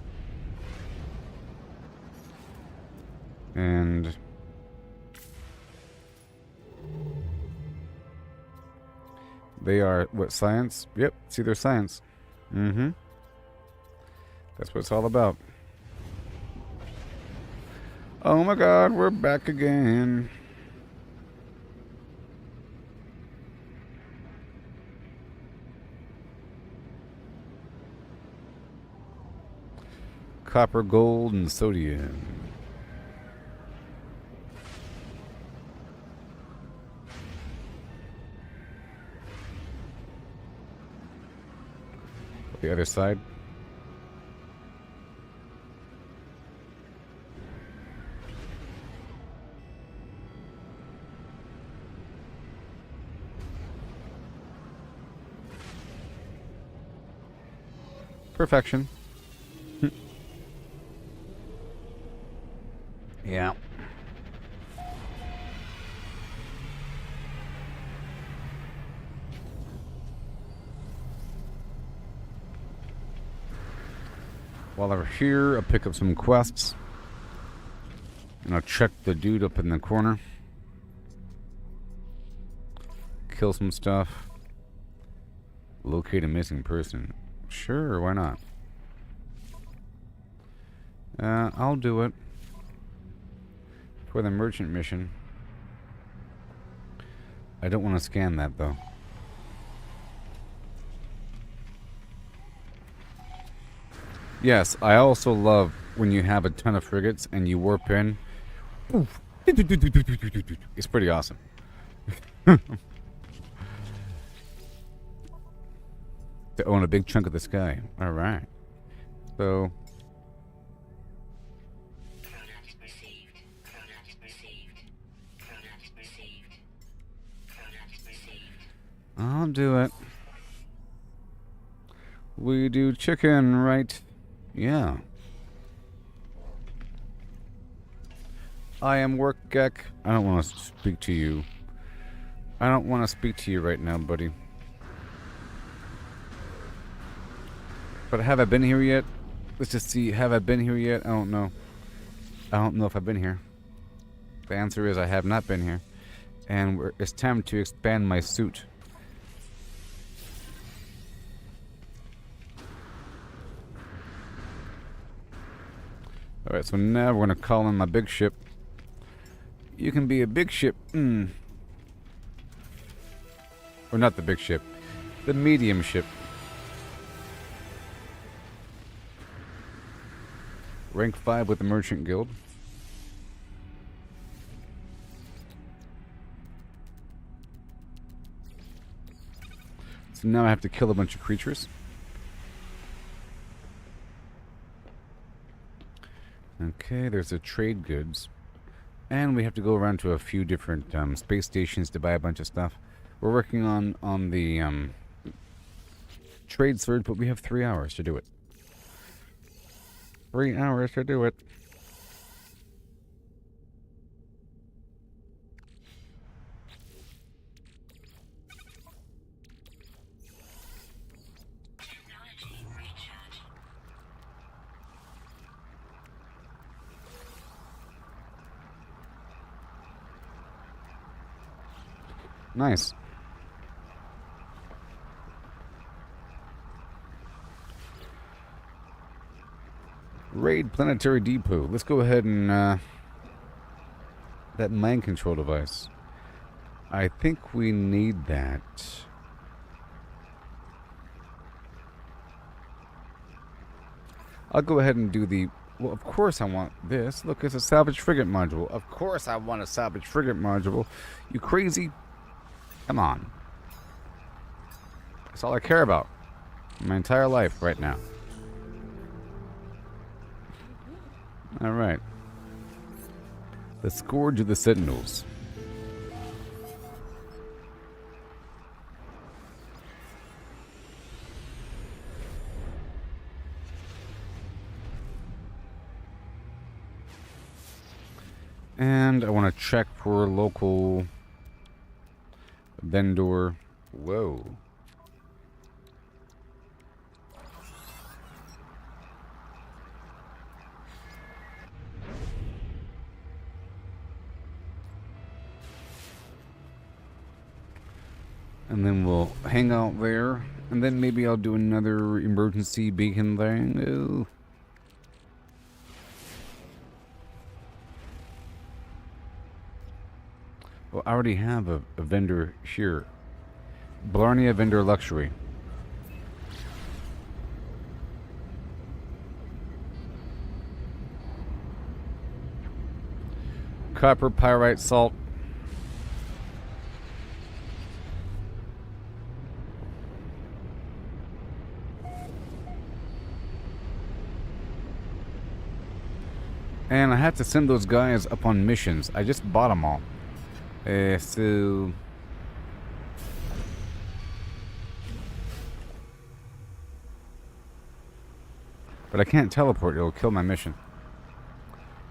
And they are, what, science? Yep, see, they're science. That's what it's all about. Oh my god, we're back again. Copper, gold, and sodium. The other side. Perfection. Yeah. While I'm here, I'll pick up some quests. And I'll check the dude up in the corner. Kill some stuff. Locate a missing person. Sure, why not? I'll do it. For the merchant mission. I don't want to scan that, though. Yes, I also love when you have a ton of frigates and you warp in. It's pretty awesome. To own a big chunk of the sky. Alright. So, Product received. Product received. Product received. Product received. I'll do it. We do chicken, right? Yeah. I am work Gek. I don't want to speak to you. I don't want to speak to you right now, buddy. But have I been here yet? Let's just see. Have I been here yet? I don't know. I don't know if I've been here. The answer is I have not been here. And it's time to expand my suit. Alright, so now we're going to call in my big ship. You can be a big ship. Or not the big ship. The medium ship. Rank 5 with the Merchant Guild. So now I have to kill a bunch of creatures. Okay, there's a trade goods. And we have to go around to a few different space stations to buy a bunch of stuff. We're working on the trade surge, but we have 3 hours to do it. 3 hours to do it. Technology recharge. Nice. Raid Planetary Depot. Let's go ahead and that mind control device. I think we need that. I'll go ahead and do the... Well, of course I want this. Look, it's a salvage frigate module. Of course I want a salvage frigate module. You crazy? Come on. That's all I care about. My entire life right now. Alright. The Scourge of the Sentinels. And I want to check for local vendor. Whoa. And then we'll hang out there. And then maybe I'll do another emergency beacon thing. Ooh. Well, I already have a vendor here. Blarney Vendor Luxury. Copper, pyrite, salt. And I had to send those guys up on missions. I just bought them all. So... But I can't teleport. It'll kill my mission.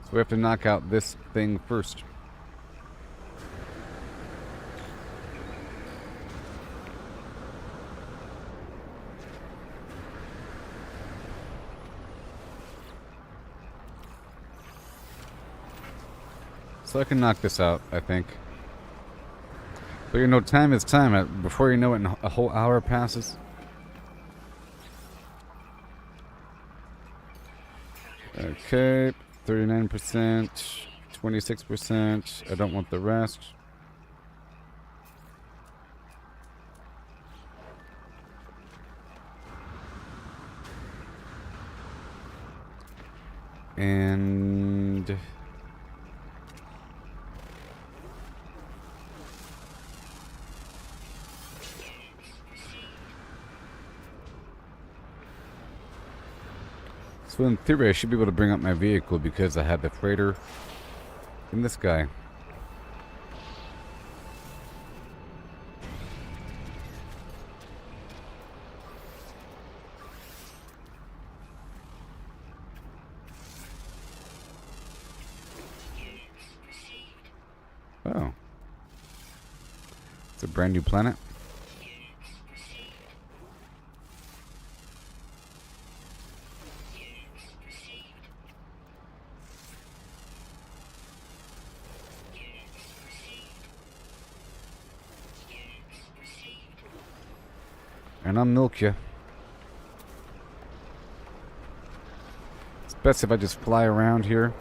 So we have to knock out this thing first. So I can knock this out, I think. But you know, time is time. Before you know it, a whole hour passes. Okay, 39%, 26%. I don't want the rest. And so in theory I should be able to bring up my vehicle because I had the freighter in this guy. Oh. It's a brand new planet. And I'll milk you. It's best if I just fly around here.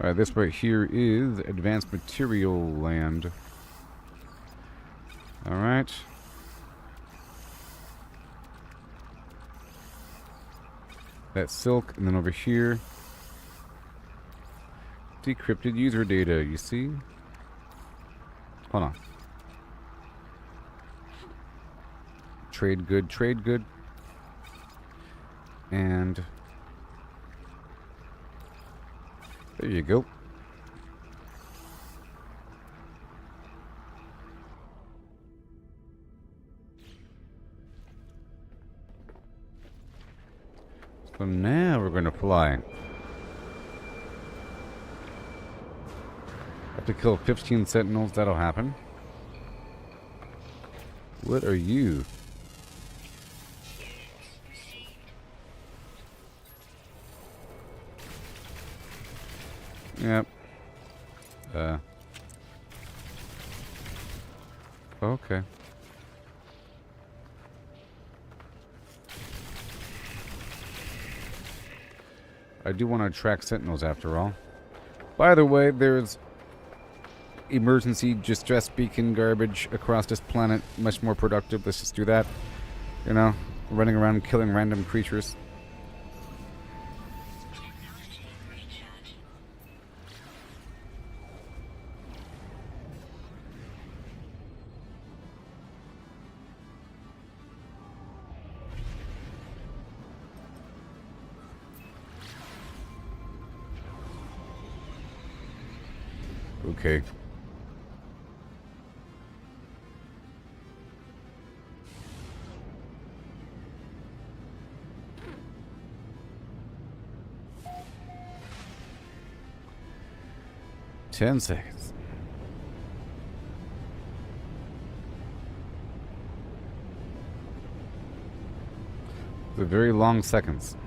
Alright, this right here is Advanced Material Land. Alright. That's silk, and then over here, decrypted user data, you see? Hold on. Trade good, trade good. And there you go. So now we're going to fly. Have to kill 15 sentinels, that'll happen. What are you? Yep. Okay. I do want to attract sentinels after all. By the way, there's emergency distress beacon garbage across this planet. Much more productive. Let's just do that. You know, running around killing random creatures. Technology recharge. Okay. Ten seconds. The very long seconds.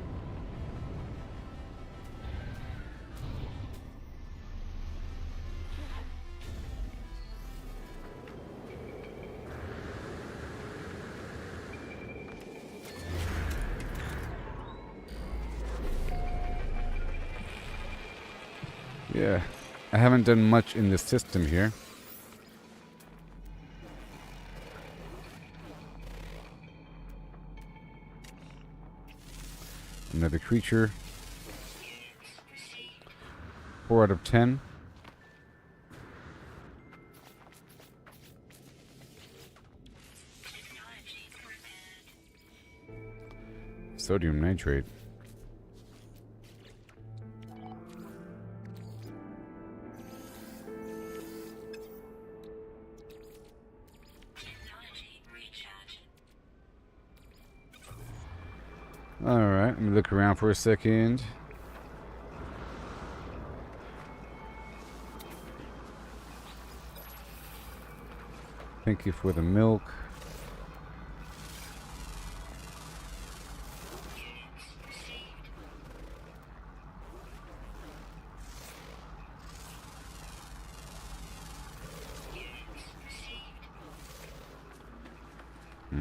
Yeah, I haven't done much in this system here. Another creature. 4 out of 10. Technology prepared. Sodium nitrate. Technology recharge. Alright, let me look around for a second. Thank you for the milk.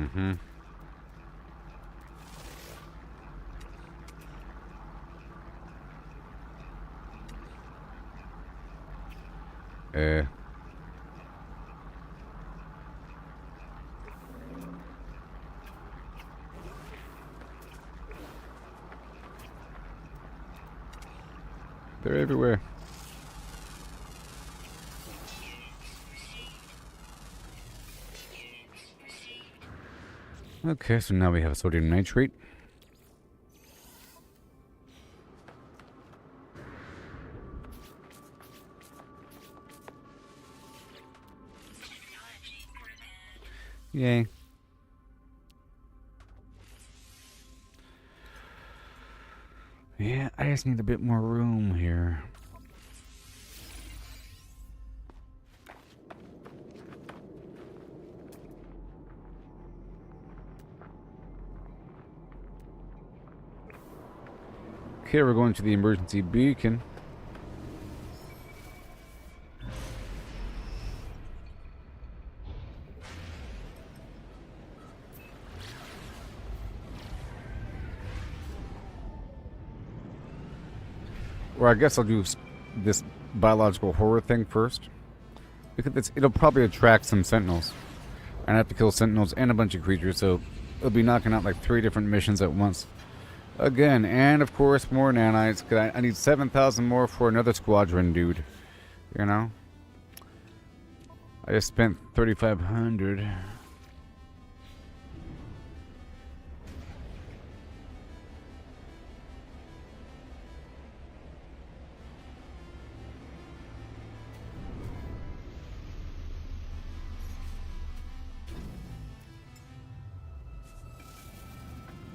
Mm-hmm. Eh. They're everywhere. Okay, so now we have sodium nitrate. Yay. Yeah, I just need a bit more room here. Okay, we're going to the emergency beacon. Or I guess I'll do this biological horror thing first. Because it'll probably attract some sentinels. And I have to kill sentinels and a bunch of creatures, so it'll be knocking out like 3 different missions at once. Again, and of course more nanites, because I need 7,000 more for another squadron, dude. You know? I just spent 3,500.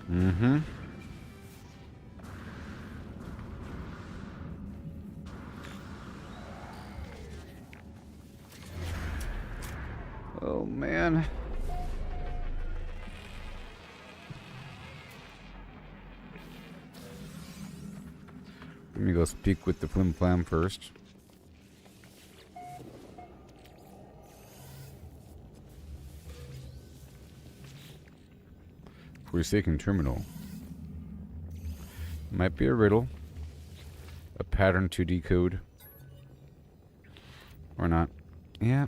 Mm-hmm. Oh, man. Let me go speak with the Flimflam first. Forsaken terminal. Might be a riddle. A pattern to decode. Or not. Yeah.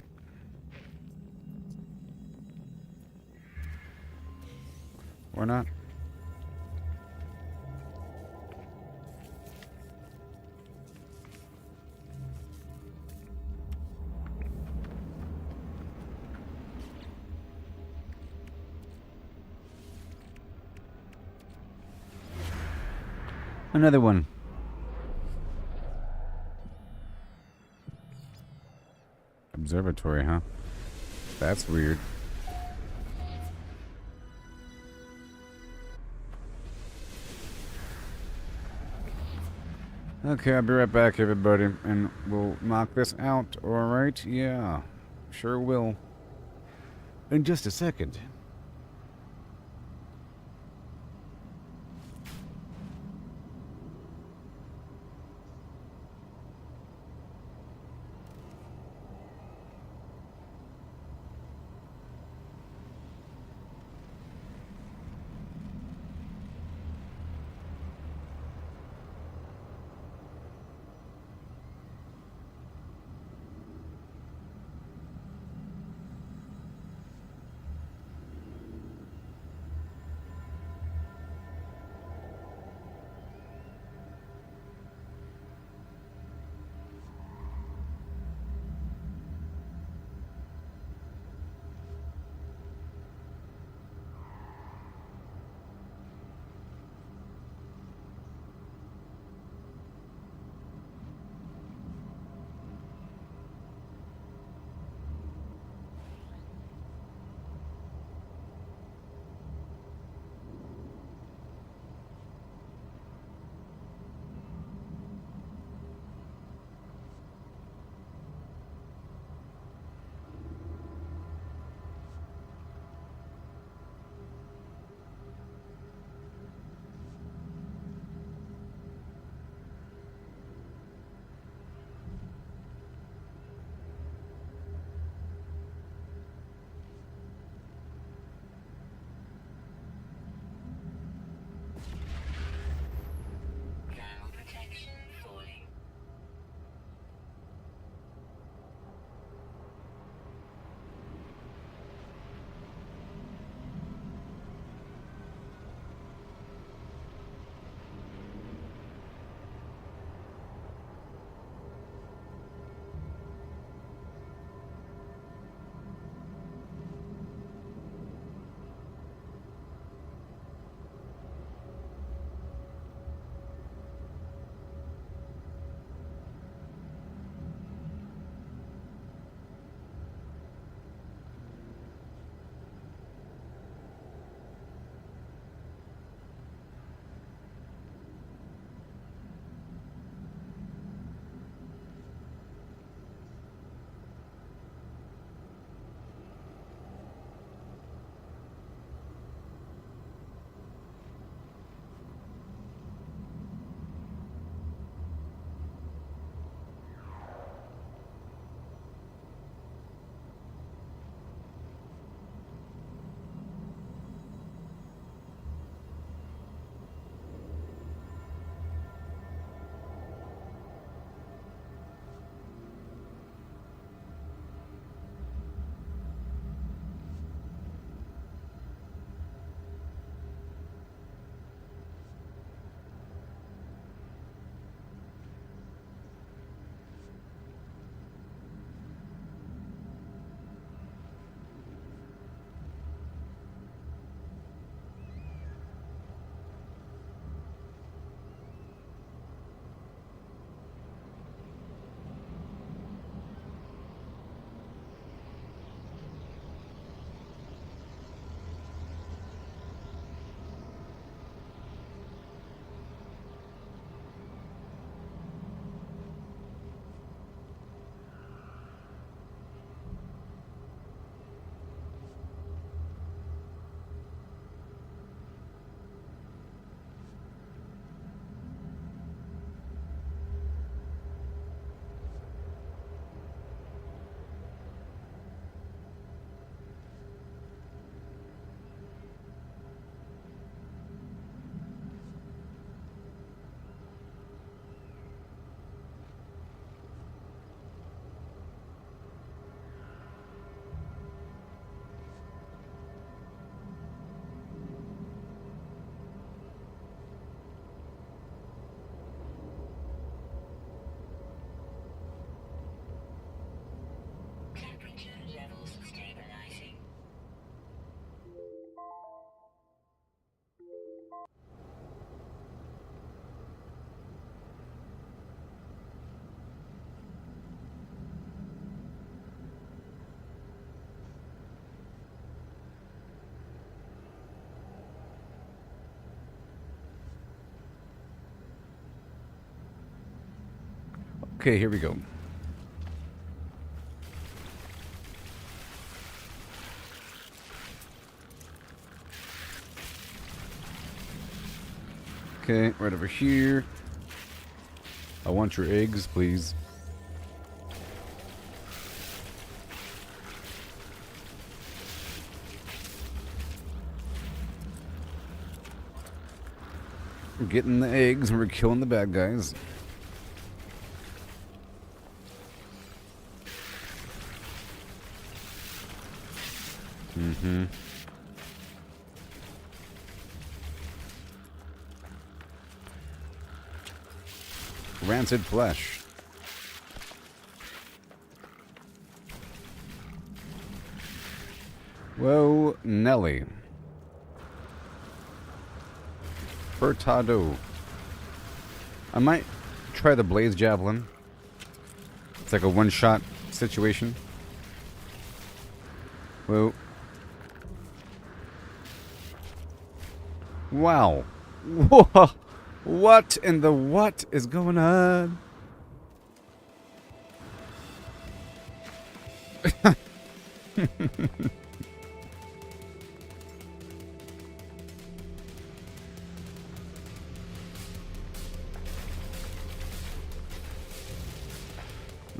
Or not. Another one. Observatory, huh? That's weird. Okay, I'll be right back, everybody, and we'll knock this out, alright? Yeah, sure will. In just a second. Okay, here we go. Okay, right over here. I want your eggs, please. We're getting the eggs and we're killing the bad guys. Mm-hmm. Rancid flesh. Whoa, Nelly. Furtado. I might try the blaze javelin. It's like a one-shot situation. Whoa. Wow. Whoa. What in the what is going on?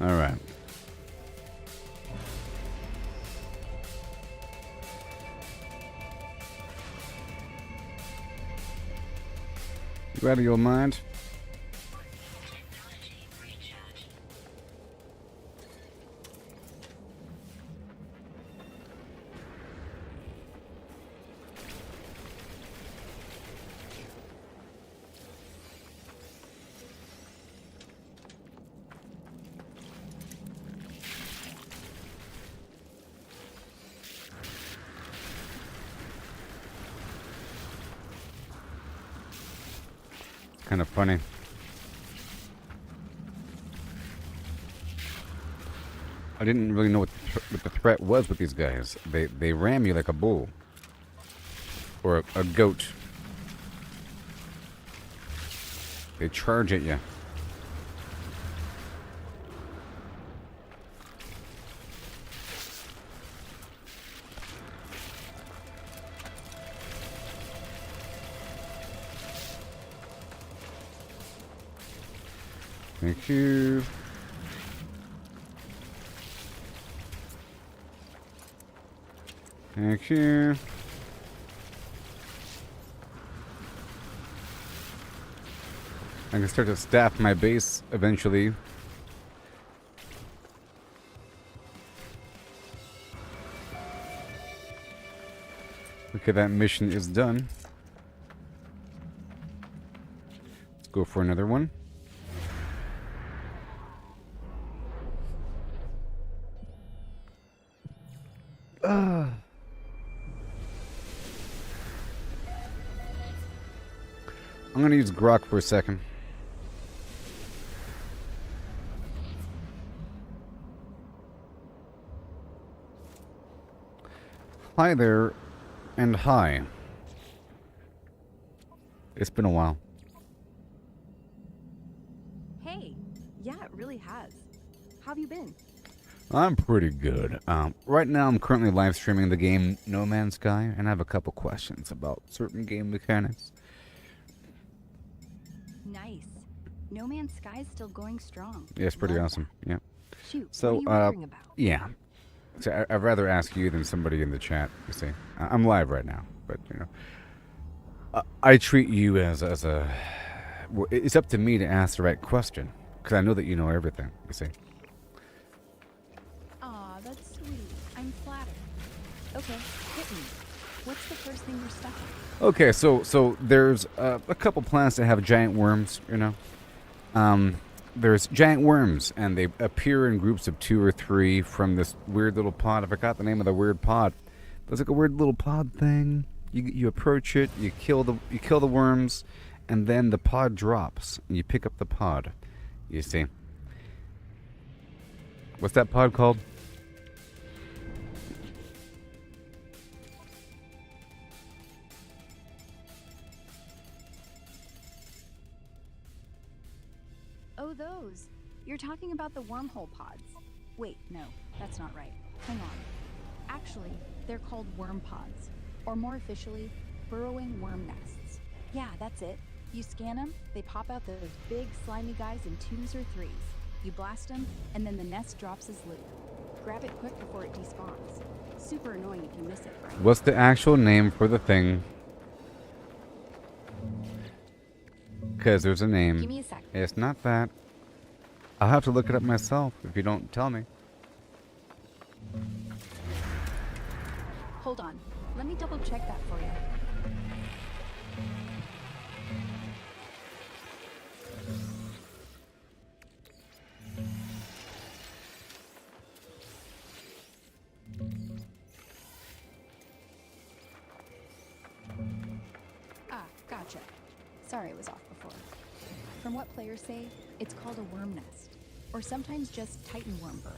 All right. You out of your mind? Technology recharge. Kind of funny. I didn't really know what the threat was with these guys. They ram you like a bull. Or a goat. They charge at you. Thank you. Thank you. I can start to staff my base eventually. Okay, that mission is done. Let's go for another one. I'm gonna use Grok for a second. Hi there, and hi. It's been a while. Hey, yeah, it really has. How have you been? I'm pretty good. Right now I'm currently live streaming the game No Man's Sky, and I have a couple questions about certain game mechanics. Nice. No Man's Sky is still going strong. Yeah, it's pretty Love awesome. Yeah. that. Shoot, So, what are you wondering about? Yeah. So I'd rather ask you than somebody in the chat, you see. I'm live right now, but, you know. I treat you as a... Well, it's up to me to ask the right question, because I know that you know everything, you see. Aw, that's sweet. I'm flattered. Okay, hit me. What's the first thing you're stuck in? Okay, so there's a couple planets that have giant worms, you know. There's giant worms, and they appear in groups of 2 or 3 from this weird little pod. I forgot the name of the weird pod. There's like a weird little pod thing. You approach it, you kill the worms, and then the pod drops, and you pick up the pod. You see. What's that pod called? Oh, those. You're talking about the wormhole pods. Wait, no, that's not right. Hang on. Actually, they're called worm pods, or more officially, burrowing worm nests. Yeah, that's it. You scan them, they pop out those big slimy guys in 2s or 3s. You blast them, and then the nest drops as loot. Grab it quick before it despawns. Super annoying if you miss it, right? What's the actual name for the thing? Because there's a name. Give me a sec. It's not that. I'll have to look it up myself if you don't tell me. Hold on. Let me double check that for you. Ah, gotcha. Sorry I was off before. From what players say, it's called a worm nest, or sometimes just Titan worm burrow.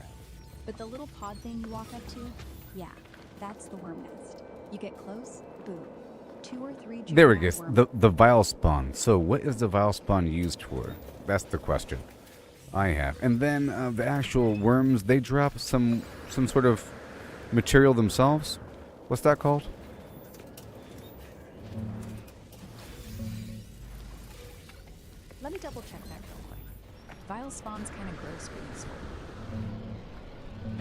But the little pod thing you walk up to, yeah, that's the worm nest. You get close, boom. 2 or 3 There we go. worm- The vile spawn. So what is the vile spawn used for? That's the question I have. And then the actual worms, they drop some sort of material themselves. What's that called? Let me double check that real quick. Vile spawn's kind of gross for this one.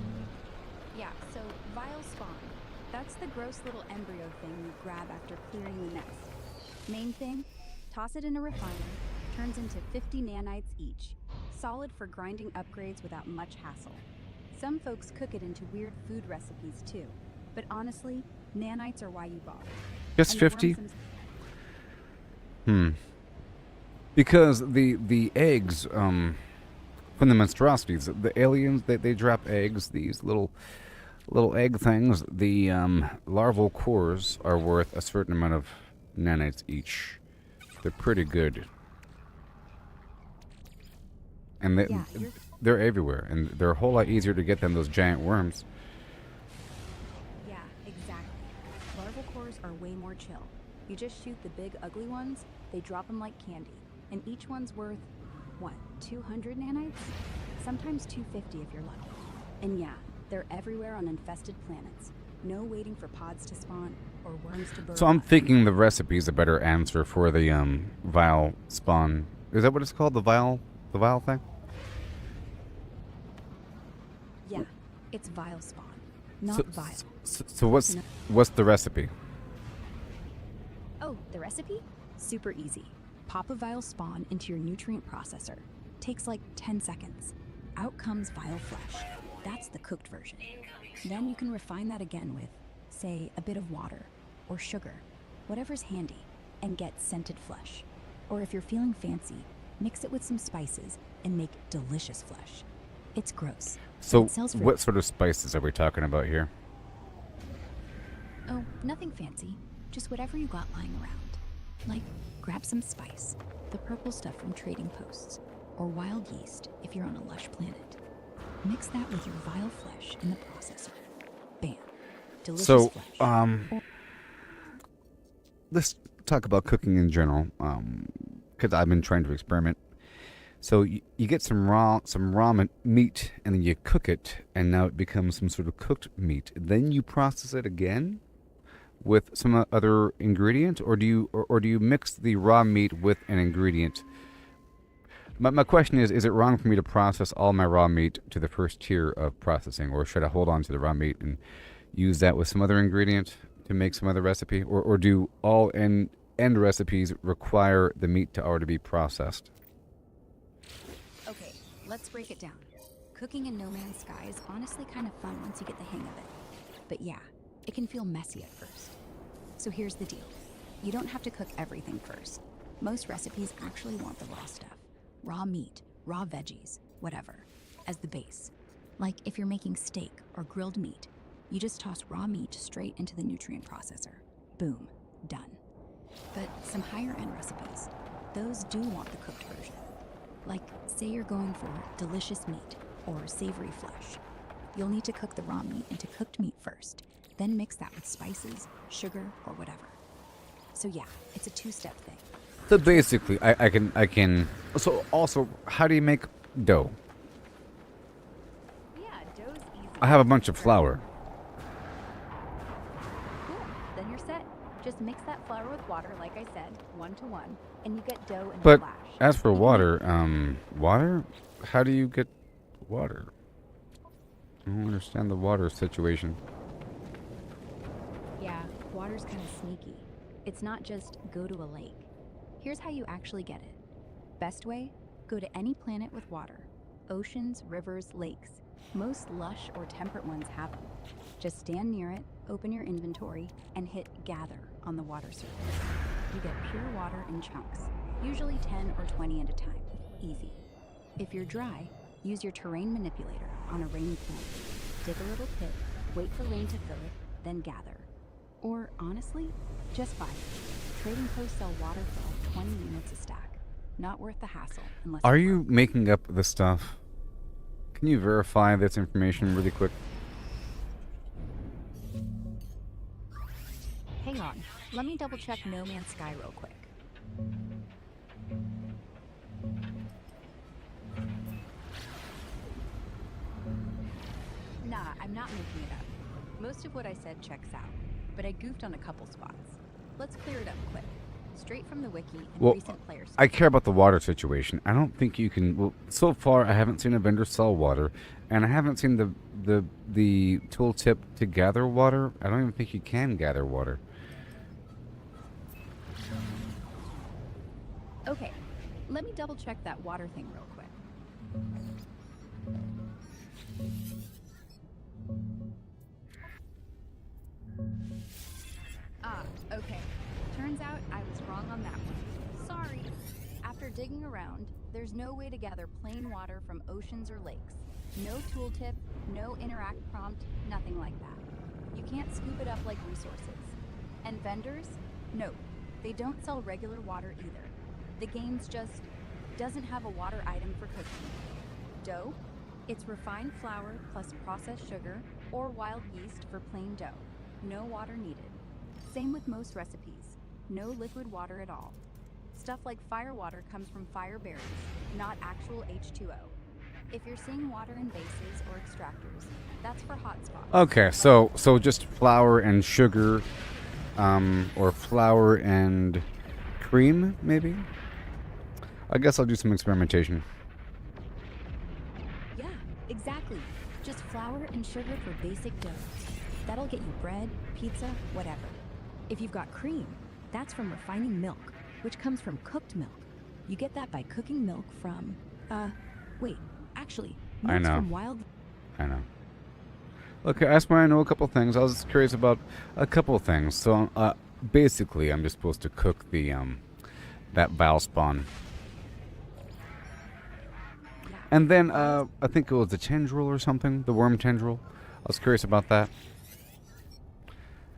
Yeah, so vile spawn. That's the gross little embryo thing you grab after clearing the nest. Main thing, toss it in a refiner, turns into 50 nanites each. Solid for grinding upgrades without much hassle. Some folks cook it into weird food recipes too. But honestly, nanites are why you bother. Just And the 50? worms Because the eggs from the monstrosities, the aliens, they drop eggs, these little egg things. The larval cores are worth a certain amount of nanites each. They're pretty good. And Yeah, you're- they're everywhere, and they're a whole lot easier to get than those giant worms. Yeah, exactly. Larval cores are way more chill. You just shoot the big ugly ones, they drop them like candy. And each one's worth, what, 200 nanites? Sometimes 250 if you're lucky. And yeah, they're everywhere on infested planets. No waiting for pods to spawn or worms to burrow. So I'm up. thinking the recipe is a better answer for the vile spawn. Is that what it's called? The vile thing? Yeah, it's vile spawn, not vile. So what's the recipe? Oh, the recipe? Super easy. Pop a vile spawn into your nutrient processor. Takes like 10 seconds. Out comes vile flesh. That's the cooked version. Then you can refine that again with, say, a bit of water or sugar, whatever's handy, and get scented flesh. Or if you're feeling fancy, mix it with some spices and make delicious flesh. It's gross. but So it sells for what sort of spices are we talking about here? Oh, nothing fancy. Just whatever you got lying around. Like, grab some spice, the purple stuff from trading posts, or wild yeast if you're on a lush planet. Mix that with your vile flesh in the processor. Bam. Delicious So, flesh. let's talk about cooking in general, because I've been trying to experiment. So you get some raw meat, and then you cook it, and now it becomes some sort of cooked meat. Then you process it again with some other ingredient, or do you mix the raw meat with an ingredient? My question is it wrong for me to process all my raw meat to the first tier of processing, or should I hold on to the raw meat and use that with some other ingredient to make some other recipe, or do all end recipes require the meat to already be processed? Okay, let's break it down. Cooking in No Man's Sky is honestly kind of fun once you get the hang of it. But yeah, it can feel messy at first. So here's the deal. You don't have to cook everything first. Most recipes actually want the raw stuff. Raw meat, raw veggies, whatever, as the base. Like if you're making steak or grilled meat, you just toss raw meat straight into the nutrient processor. Boom, done. But some higher end recipes, those do want the cooked version. Like, say you're going for delicious meat or savory flesh. You'll need to cook the raw meat into cooked meat first, then mix that with spices, sugar, or whatever. So yeah, it's a two-step thing. So basically, I can. So also, how do you make dough? I have a bunch of flour. Cool. Then you're set. Just mix that flour with water, like I said, 1 to 1, and you get dough in a But flash. as for You can water, water? How do you get water? I don't understand the water situation. Yeah, water's kind of sneaky. It's not just go to a lake. Here's how you actually get it. Best way? Go to any planet with water. Oceans, rivers, lakes. Most lush or temperate ones have them. Just stand near it, open your inventory, and hit gather on the water surface. You get pure water in chunks, usually 10 or 20 at a time. Easy. If you're dry, use your terrain manipulator on a rainy planet. Dig a little pit, wait for rain to fill it, then gather. Or honestly, just buy it. Trading posts sell water for like 20 units a stack. Not worth the hassle unless Are you're you making up this stuff? Can you verify this information really quick? Hang on. Let me double check No Man's Sky real quick. Nah, I'm not making it up. Most of what I said checks out, but I goofed on a couple spots. Let's clear it up quick. Straight from the wiki and Well, recent players. I care about the water situation. I don't think you can. Well, so far I haven't seen a vendor sell water, and I haven't seen the tooltip to gather water. I don't even think you can gather water. Okay, let me double check that water thing real quick. Ah, okay. Turns out I was wrong on that one. Sorry. After digging around, there's no way to gather plain water from oceans or lakes. No tooltip, no interact prompt, nothing like that. You can't scoop it up like resources. And vendors? No, they don't sell regular water either. The game's just doesn't have a water item for cooking. Dough? It's refined flour plus processed sugar or wild yeast for plain dough. No water needed. Same with most recipes. No liquid water at all. Stuff like fire water comes from fire berries, not actual H2O. If you're seeing water in bases or extractors, that's for hot spots. Okay, so just flour and sugar, or flour and cream, maybe. I guess I'll do some experimentation. Yeah, exactly. Just flour and sugar for basic dough. That'll get you bread, pizza, whatever. If you've got cream, that's from refining milk, which comes from cooked milk. You get that by cooking milk from, wait, actually, I milk's know. from wild... I know. Okay, that's why I know a couple things. I was just curious about a couple of things. So, basically, I'm just supposed to cook the, that Valspawn. And then, I think it was the tendril or something, the worm tendril. I was curious about that.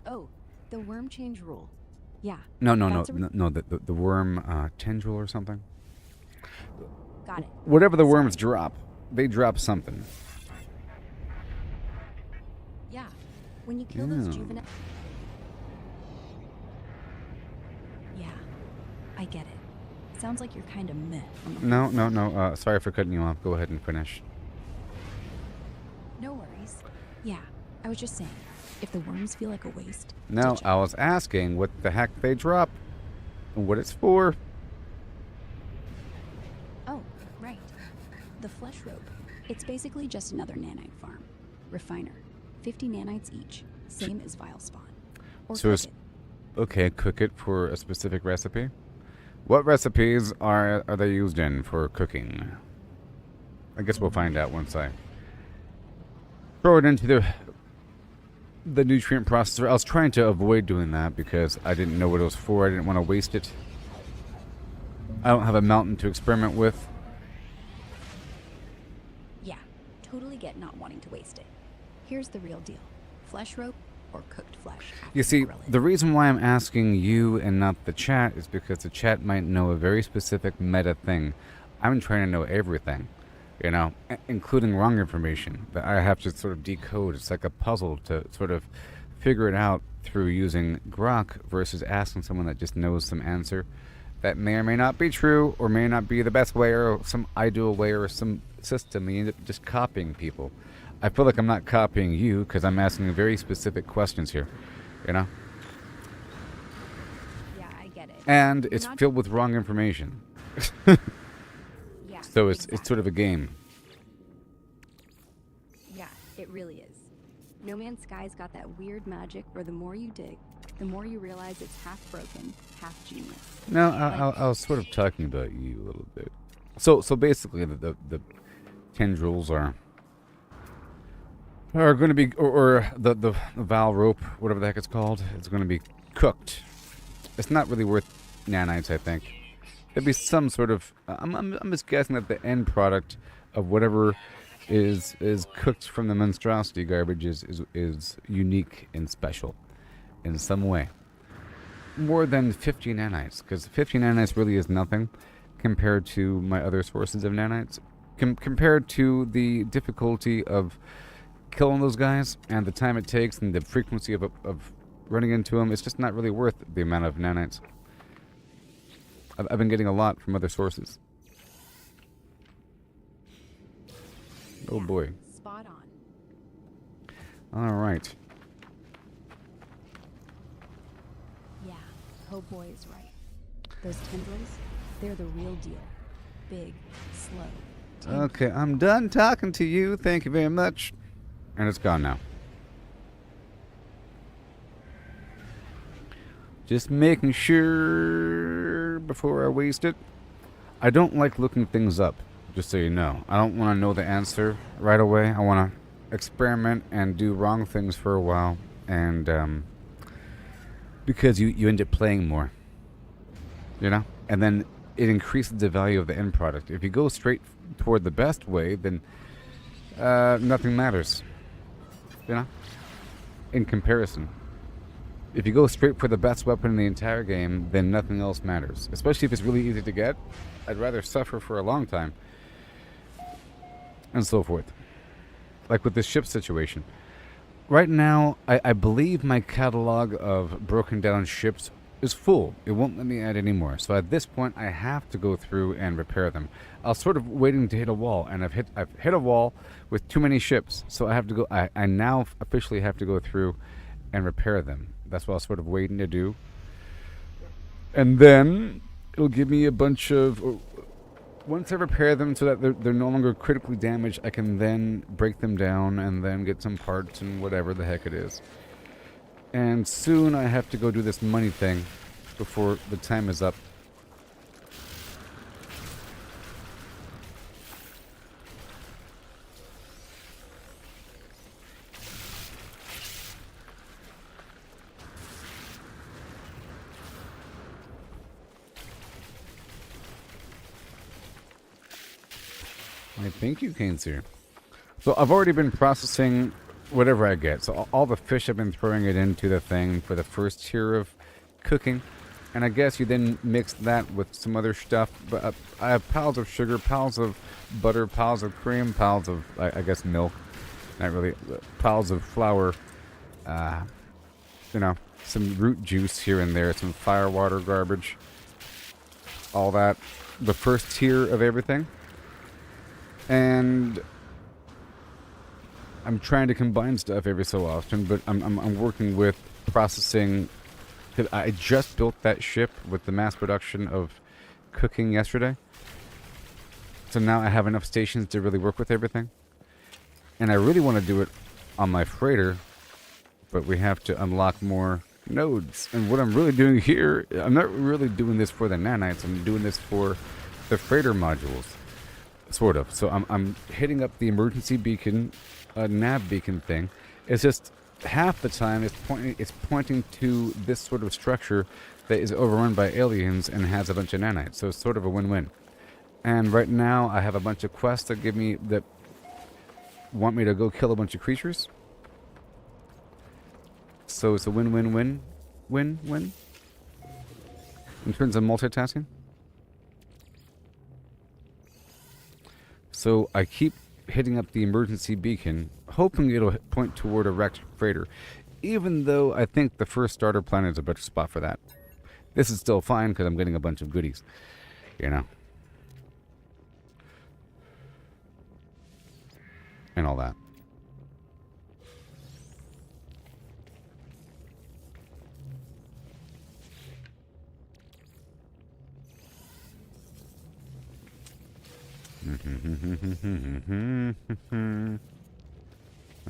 Oh, the worm change rule. Yeah. No, that's a the worm tendril or something. Got it. Whatever the worms drop, they drop something. Yeah. When you kill those Yeah. juvenile... Yeah, I get it. Sounds like you're kind of meh on the No. Sorry for cutting you off. Go ahead and finish. No worries. Yeah, I was just saying, if the worms feel like a waste... No, ditch 'em. I was asking what the heck they drop and what it's for. Oh, right. The flesh rope. It's basically just another nanite farm. Refiner. 50 nanites each. Same as vile spawn. Or So cook it's- it. Okay, cook it for a specific recipe. What recipes are they used in for cooking? I guess we'll find out once I throw it into the nutrient processor. I was trying to avoid doing that because I didn't know what it was for. I didn't want to waste it. I don't have a mountain to experiment with. Yeah, totally get not wanting to waste it. Here's the real deal. Flesh rope or cooked flesh. after You see, grill it. the reason why I'm asking you and not the chat is because the chat might know a very specific meta thing. I'm trying to know everything, you know, including wrong information that I have to sort of decode. It's like a puzzle to sort of figure it out through using Grok versus asking someone that just knows some answer that may or may not be true or may not be the best way or some ideal way or some system. You end up just copying people. I feel like I'm not copying you because I'm asking very specific questions here, you know? Yeah, I get it. And You're it's not- filled with wrong information. Yeah. So it's exactly. sort of a game. Yeah, it really is. No Man's Sky's got that weird magic where the more you dig, the more you realize it's half broken, half genius. No, I was sort of talking about you a little bit. So basically, the tendrils are going to be, or the valve rope, whatever the heck it's called, it's going to be cooked. It's not really worth nanites, I think. There'd be some sort of. I'm just guessing that the end product of whatever is cooked from the monstrosity garbage is unique and special in some way. More than 50 nanites, because 50 nanites really is nothing compared to my other sources of nanites. Compared to the difficulty of killing those guys and the time it takes and the frequency of running into them, it's just not really worth the amount of nanites. I've been getting a lot from other sources. Oh Yeah, boy. Spot on. All right. Yeah, oh boy is right. Those tendrils, they're the real deal. Big, slow. Okay, I'm done talking to you. Thank you very much. And it's gone now. Just making sure before I waste it. I don't like looking things up, just so you know. I don't want to know the answer right away. I want to experiment and do wrong things for a while. And because you end up playing more. You know? And then it increases the value of the end product. If you go straight toward the best way, then nothing matters. You know? In comparison. If you go straight for the best weapon in the entire game, then nothing else matters. Especially if it's really easy to get. I'd rather suffer for a long time. And so forth. Like with this ship situation. Right now, I believe my catalog of broken down ships is full. It won't let me add any more. So at this point, I have to go through and repair them. I was sort of waiting to hit a wall, and I've hit a wall with too many ships. So I have to go. I now officially have to go through and repair them. That's what I was sort of waiting to do. And then it'll give me a bunch of. Once I repair them so that they're no longer critically damaged, I can then break them down and then get some parts and whatever the heck it is. And soon I have to go do this money thing before the time is up. I think you can see. So I've already been processing whatever I get. So all the fish, I've been throwing it into the thing for the first tier of cooking. And I guess you then mix that with some other stuff. But I have piles of sugar, piles of butter, piles of cream, piles of, I guess, milk. Not really. Piles of flour. You know, some root juice here and there. Some firewater garbage. All that. The first tier of everything. And I'm trying to combine stuff every so often, but I'm working with processing. I just built that ship with the mass production of cooking yesterday. So now I have enough stations to really work with everything. And I really want to do it on my freighter, but we have to unlock more nodes. And what I'm really doing here, I'm not really doing this for the nanites, I'm doing this for the freighter modules. Sort of. So I'm hitting up the emergency beacon, nav beacon thing. It's just half the time it's pointing to this sort of structure that is overrun by aliens and has a bunch of nanites. So it's sort of a win-win. And right now I have a bunch of quests that want me to go kill a bunch of creatures. So it's a win-win-win. Win-win. In terms of multitasking. So I keep hitting up the emergency beacon, hoping it'll point toward a wrecked freighter, even though I think the first starter planet is a better spot for that. This is still fine because I'm getting a bunch of goodies, you know, and all that.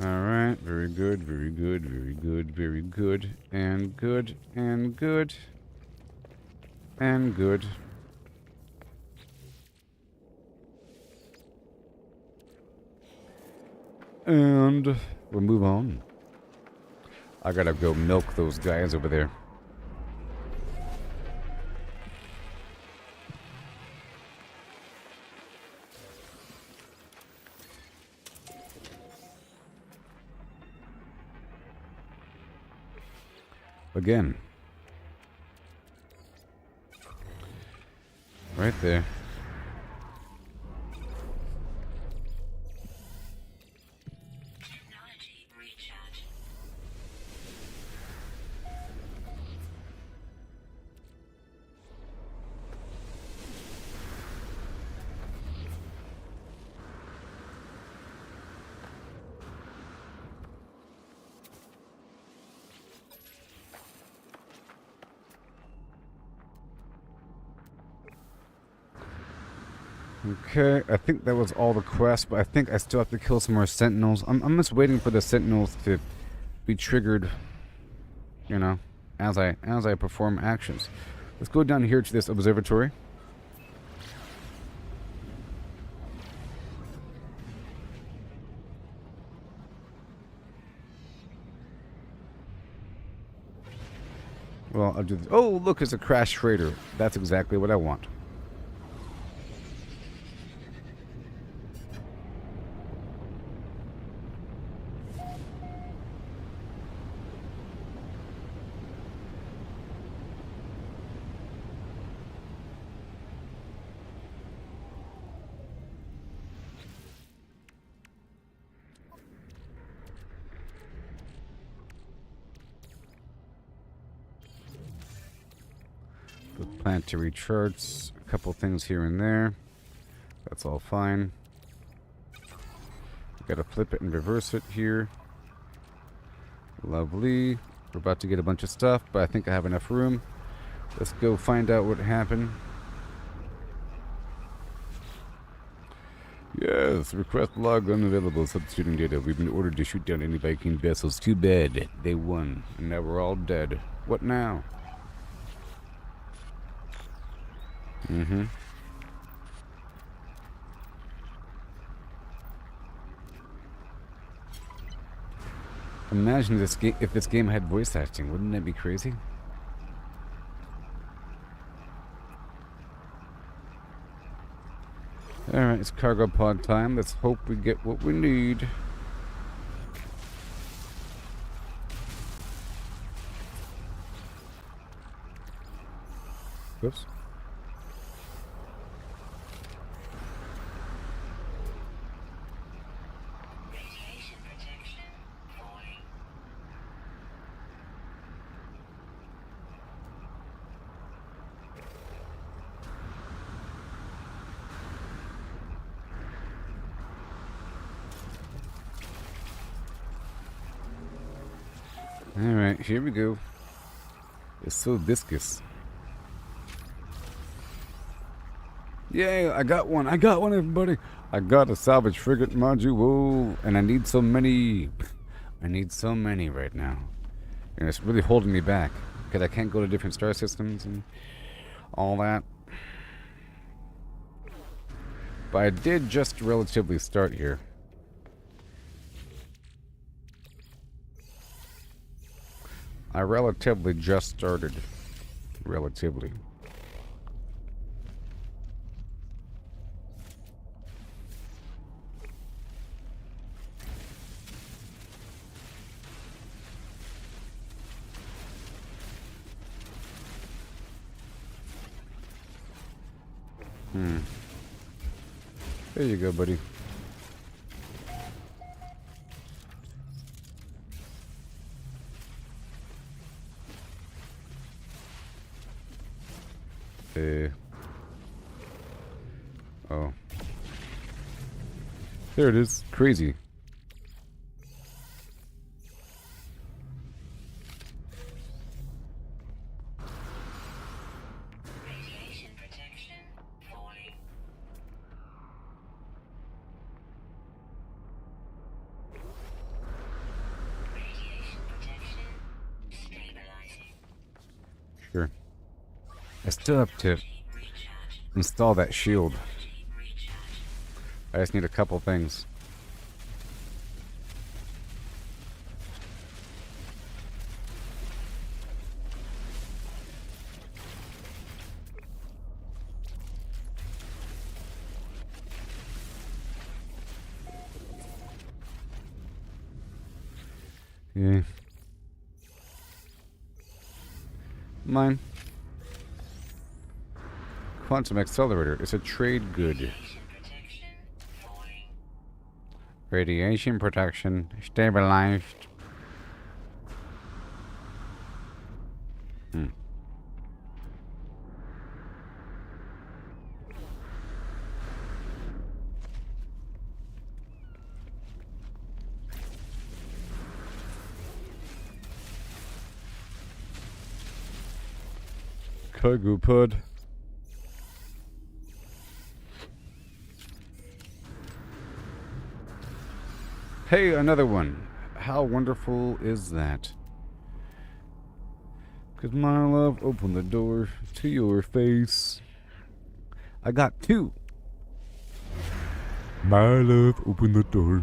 Alright, very good, very good, very good, very good, and good, and good, and good. And we'll move on. I gotta go milk those guys over there. Again. Right there. Technology recharge. Okay, I think that was all the quests, but I think I still have to kill some more sentinels. I'm just waiting for the sentinels to be triggered, you know, as I perform actions. Let's go down here to this observatory. Well, I'll do this. Oh, look, it's a crash freighter. That's exactly what I want. The planetary charts, a couple things here and there. That's all fine. Gotta flip it and reverse it here. Lovely. We're about to get a bunch of stuff, but I think I have enough room. Let's go find out what happened. Yes, request log unavailable, substituting data. We've been ordered to shoot down any Viking vessels. Too bad. They won, and now we're all dead. What now? Mm-hmm. Imagine this game if this game had voice acting. Wouldn't that be crazy? Alright, it's cargo pod time. Let's hope we get what we need. Whoops. Radiation protection falling. Alright, here we go. It's so viscous. Yay, I got one. I got one, everybody. I got a salvage frigate module. Whoa. And I need so many. I need so many right now. And it's really holding me back. Because I can't go to different star systems and all that. But I did just relatively start here. I relatively just started. Relatively. There you go, buddy. Oh. There it is. Crazy. Radiation protection falling. I still have to install that shield. I just need a couple things. Yeah. Mine. Quantum accelerator. It's a trade good. Radiation protection stabilized. Cargo pod. Hey, another one. How wonderful is that? 'Cause my love opened the door to your face. I got two. My love opened the door.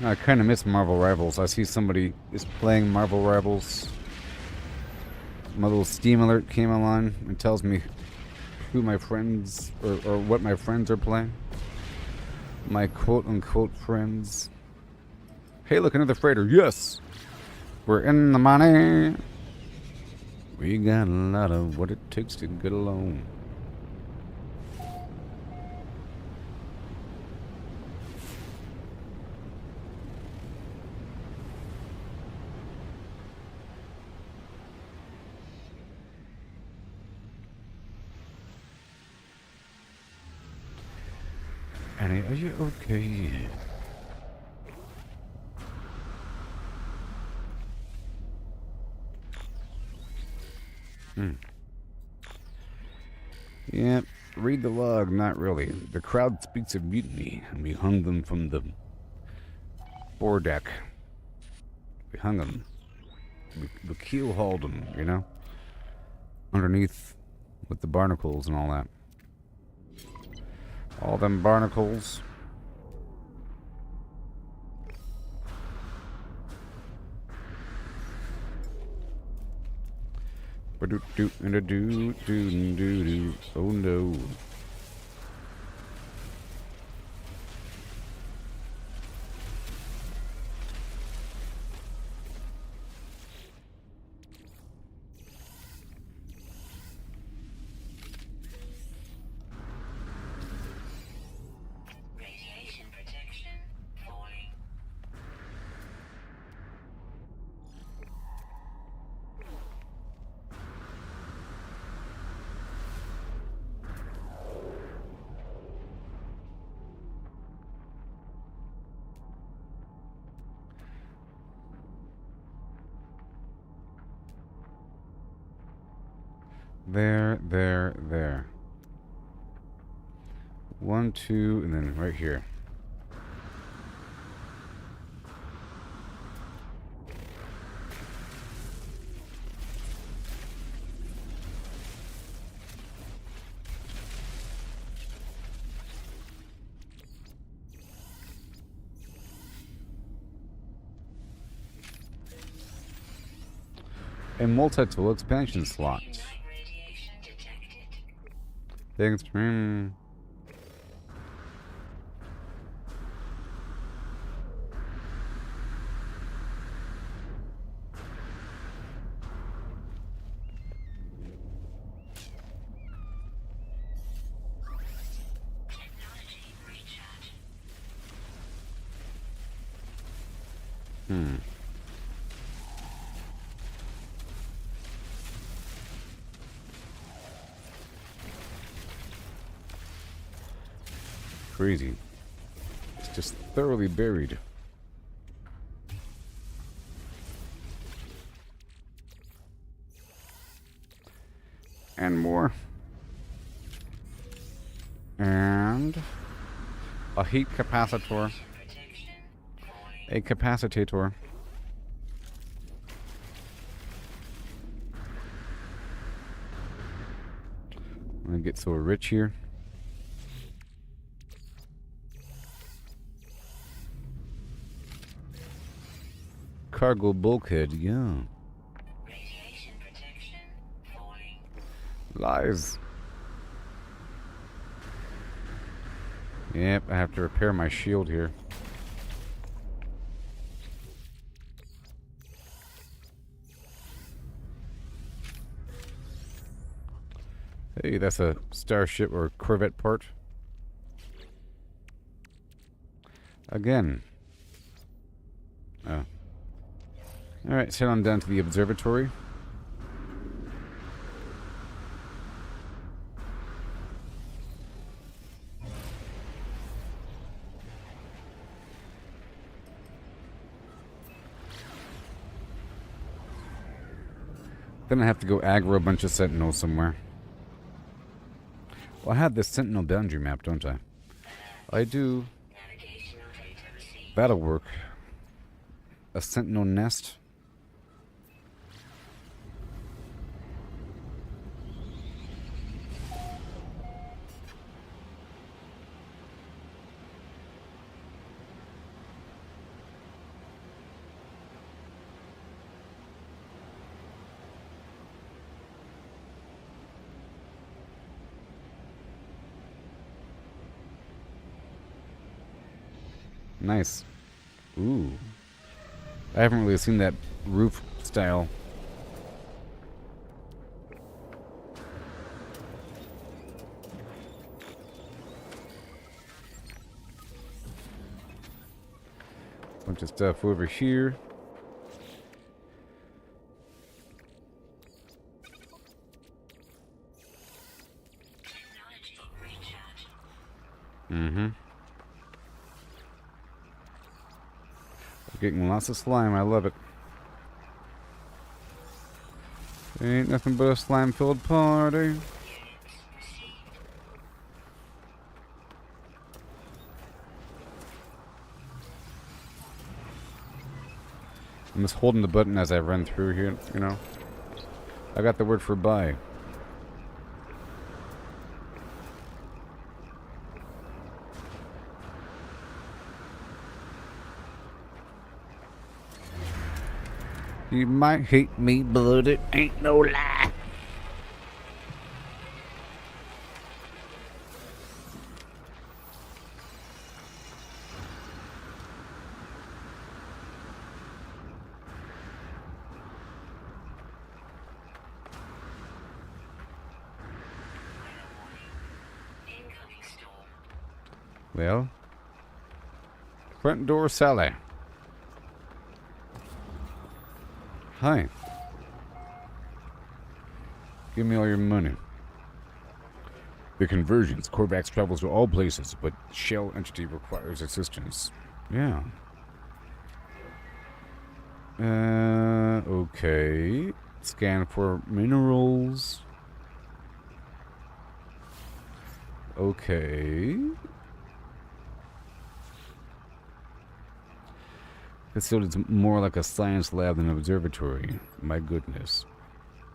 I kind of miss Marvel Rivals. I see somebody is playing Marvel Rivals. My little Steam alert came along and tells me who my friends or what my friends are playing. My quote-unquote friends. Hey, look, another freighter. Yes! We're in the money. We got a lot of what it takes to get along. Annie, are you okay? Yeah, read the log, not really. The crowd speaks of mutiny, and we hung them from the foredeck. We hung them. We keel-hauled them, you know? Underneath with the barnacles and all that. All them barnacles. Ba-do-do and a do-do-do-do. Oh no. Radiation protection falling. There. 1, 2, and then right here. A multi-tool expansion slot. Light radiation detected. Thanks for... Crazy. It's just thoroughly buried. And more. And a heat capacitor. A capacitator. I'm gonna get so rich here. Cargo bulkhead, yeah. Radiation protection falling. Lies. Yep, I have to repair my shield here. Hey, that's a starship or corvette part. Again. Oh. Alright, so on down to the observatory. Then I have to go aggro a bunch of sentinels somewhere. Well, I have this sentinel boundary map, don't I? I do. Navigational data received. That'll work. A sentinel nest. Nice. Ooh. I haven't really seen that roof style. Bunch of stuff over here. Technology recharge. Mm-hmm. Getting lots of slime. I love it. Ain't nothing but a slime-filled party. I'm just holding the button as I run through here, you know. I got the word for buy. You might hate me, but it ain't no lie. Incoming storm. Well, front door Sally. Hi. Give me all your money. The conversions. Korvax travels to all places, but shell entity requires assistance. Yeah. Okay. Scan for minerals. Okay. This is more like a science lab than an observatory. My goodness.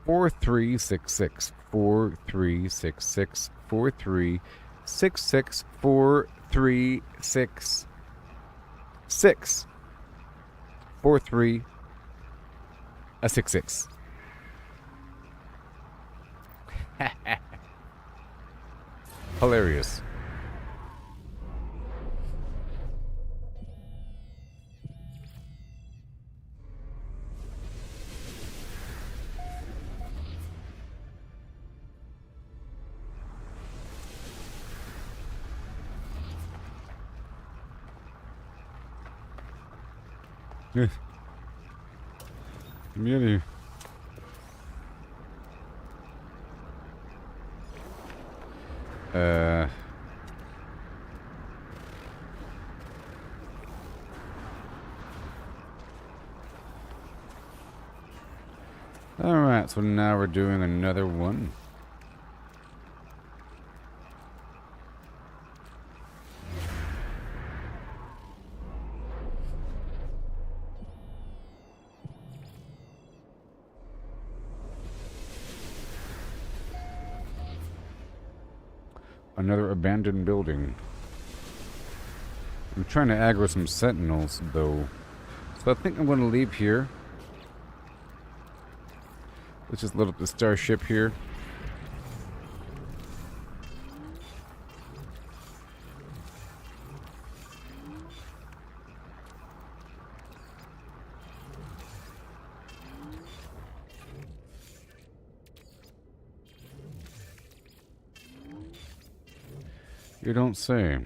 4366. 4366. 4366. 436. 6. 43. A 66. Hilarious. Yeah. Get me out of here. Alright, so now we're doing another one. Another abandoned building. I'm trying to aggro some sentinels, though. So I think I'm going to leave here. Let's just load up the starship here. You don't say.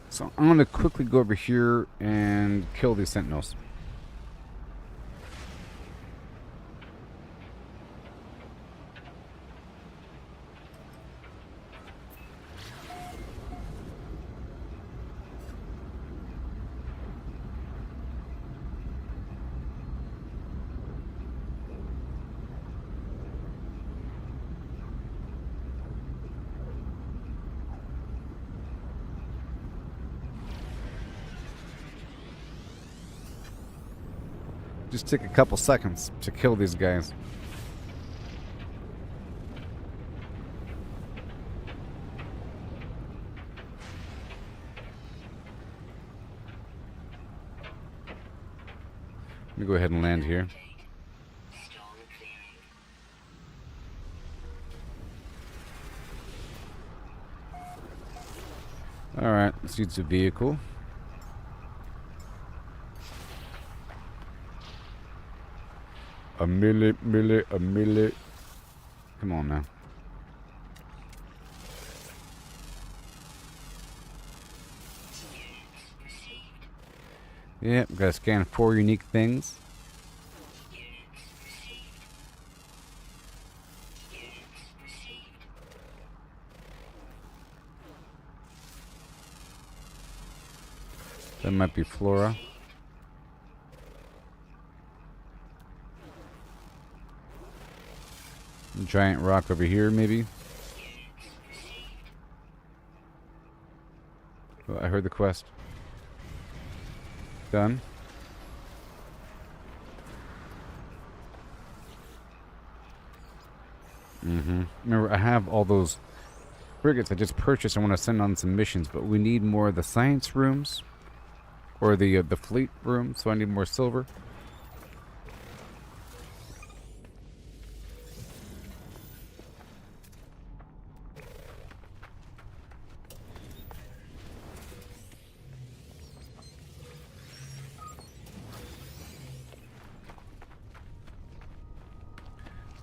So I'm going to quickly go over here and kill these sentinels. Just take a couple seconds to kill these guys. Let me go ahead and land here. Storm clearing. Alright, let's use the vehicle. A milli. Come on now. Yep, gotta scan 4 unique things. That might be flora. Giant rock over here, maybe. Oh, I heard the quest. Done. Remember, I have all those frigates I just purchased. I want to send on some missions, but we need more of the science rooms, or the fleet room. So I need more silver.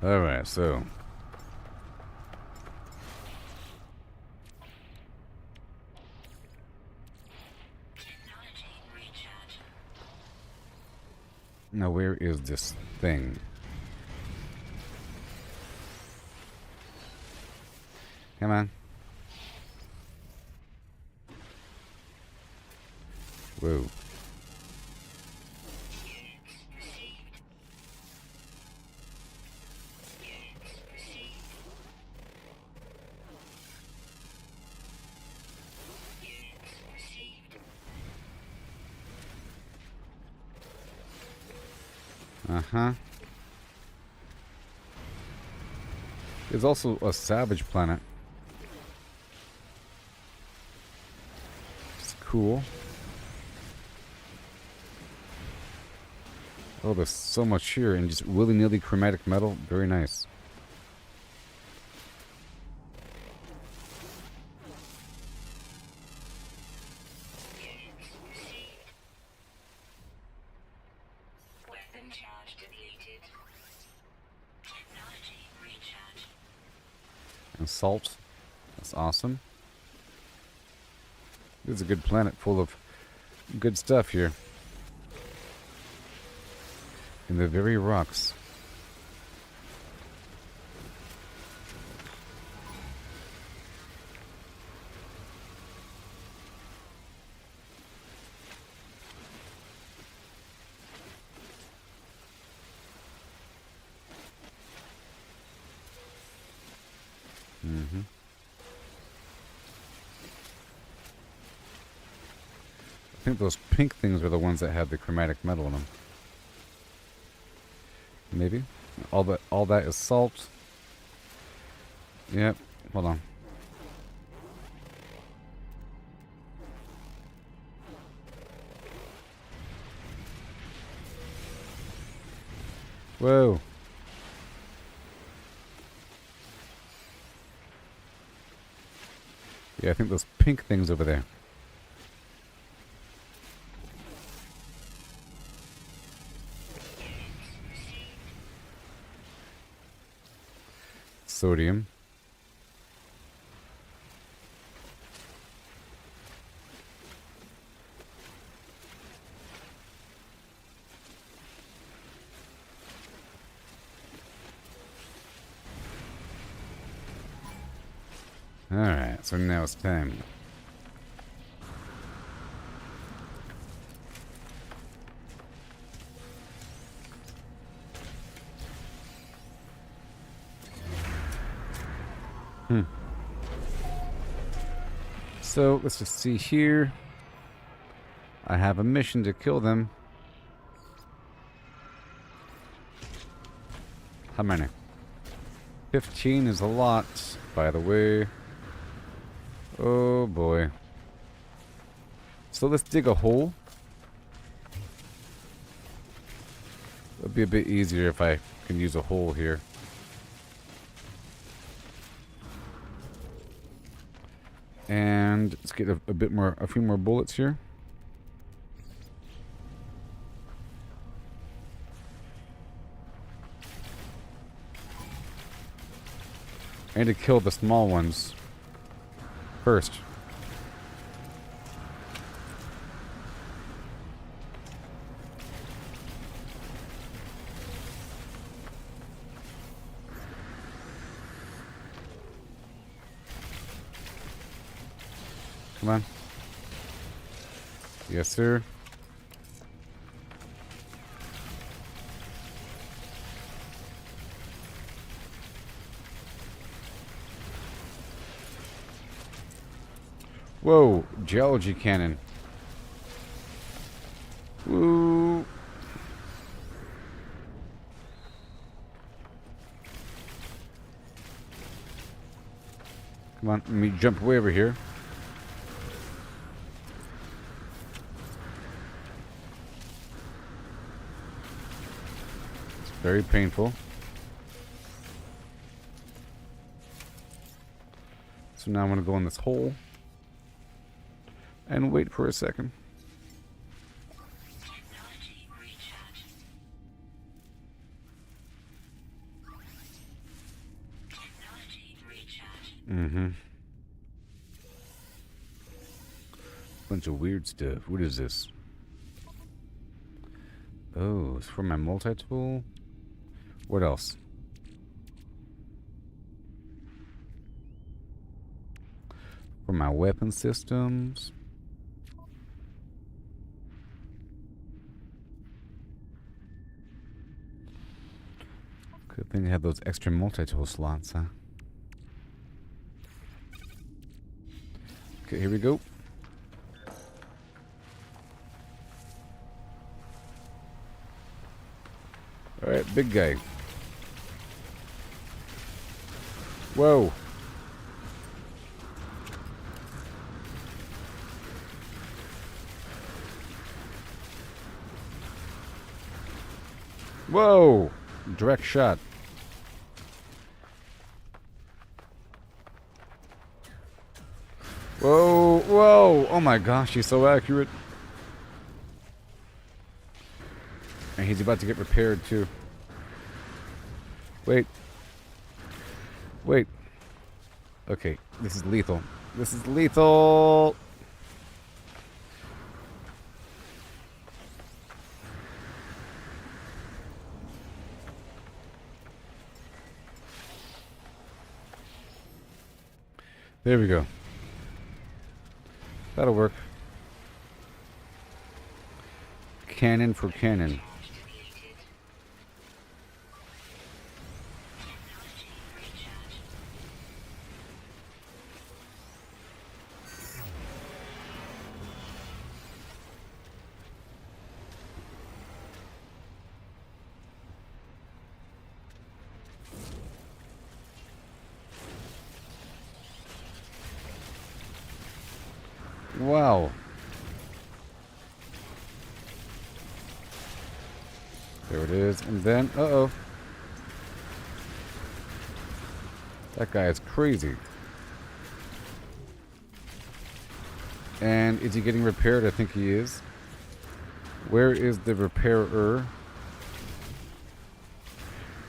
Alright, so now where is this thing? Come on. Whoa. There's also a savage planet. It's cool. Oh, there's so much here, and just willy-nilly chromatic metal. Very nice. Weapon charge depleted. And salt. That's awesome. This is a good planet full of good stuff here. In the very rocks. Mm-hmm. I think those pink things are the ones that have the chromatic metal in them. Maybe. All that is salt. Yep. Hold on. Whoa. Yeah, I think those pink things over there. Sodium. Alright, so now it's time. So, let's just see here. I have a mission to kill them. How many? 15 is a lot, by the way. Oh boy. So let's dig a hole. It'll be a bit easier if I can use a hole here. And let's get a few more bullets here. I need to kill the small ones first. Come on. Yes, sir. Whoa, geology cannon. Woo. Come on, let me jump way over here. It's very painful. So now I'm going to go in this hole. And wait for a second. Technology recharge. Technology recharge. Mm-hmm. Bunch of weird stuff. What is this? Oh, it's for my multi-tool. What else? For my weapon systems. Good thing I have those extra multi-tool slots, huh? Okay, here we go. Alright, big guy. Whoa. Whoa! Direct shot. Whoa, whoa! Oh my gosh, he's so accurate. And he's about to get repaired too. Wait. Wait. Okay, this is lethal. This is lethal! There we go. That'll work. Cannon for cannon. Wow. There it is. And then, uh-oh. That guy is crazy. And is he getting repaired? I think he is. Where is the repairer?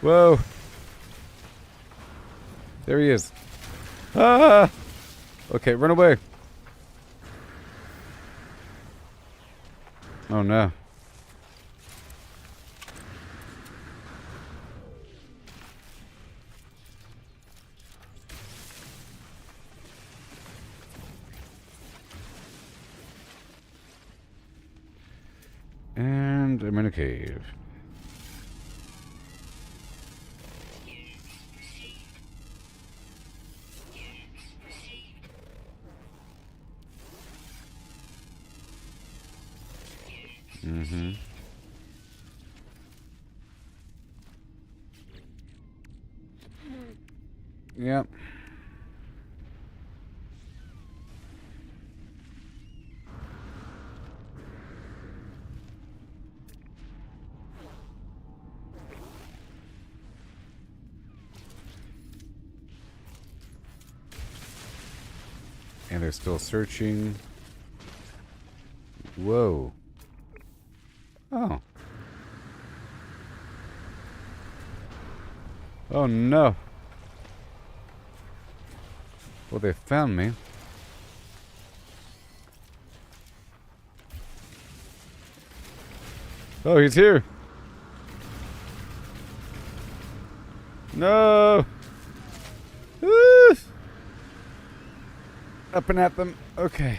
Whoa. There he is. Ah! Okay, run away. Oh no. And I'm in a cave. Mm-hmm. Yep. And they're still searching. Whoa. Oh. Oh no. Well, they found me. Oh, he's here. No. Woo! Up and at them. Okay.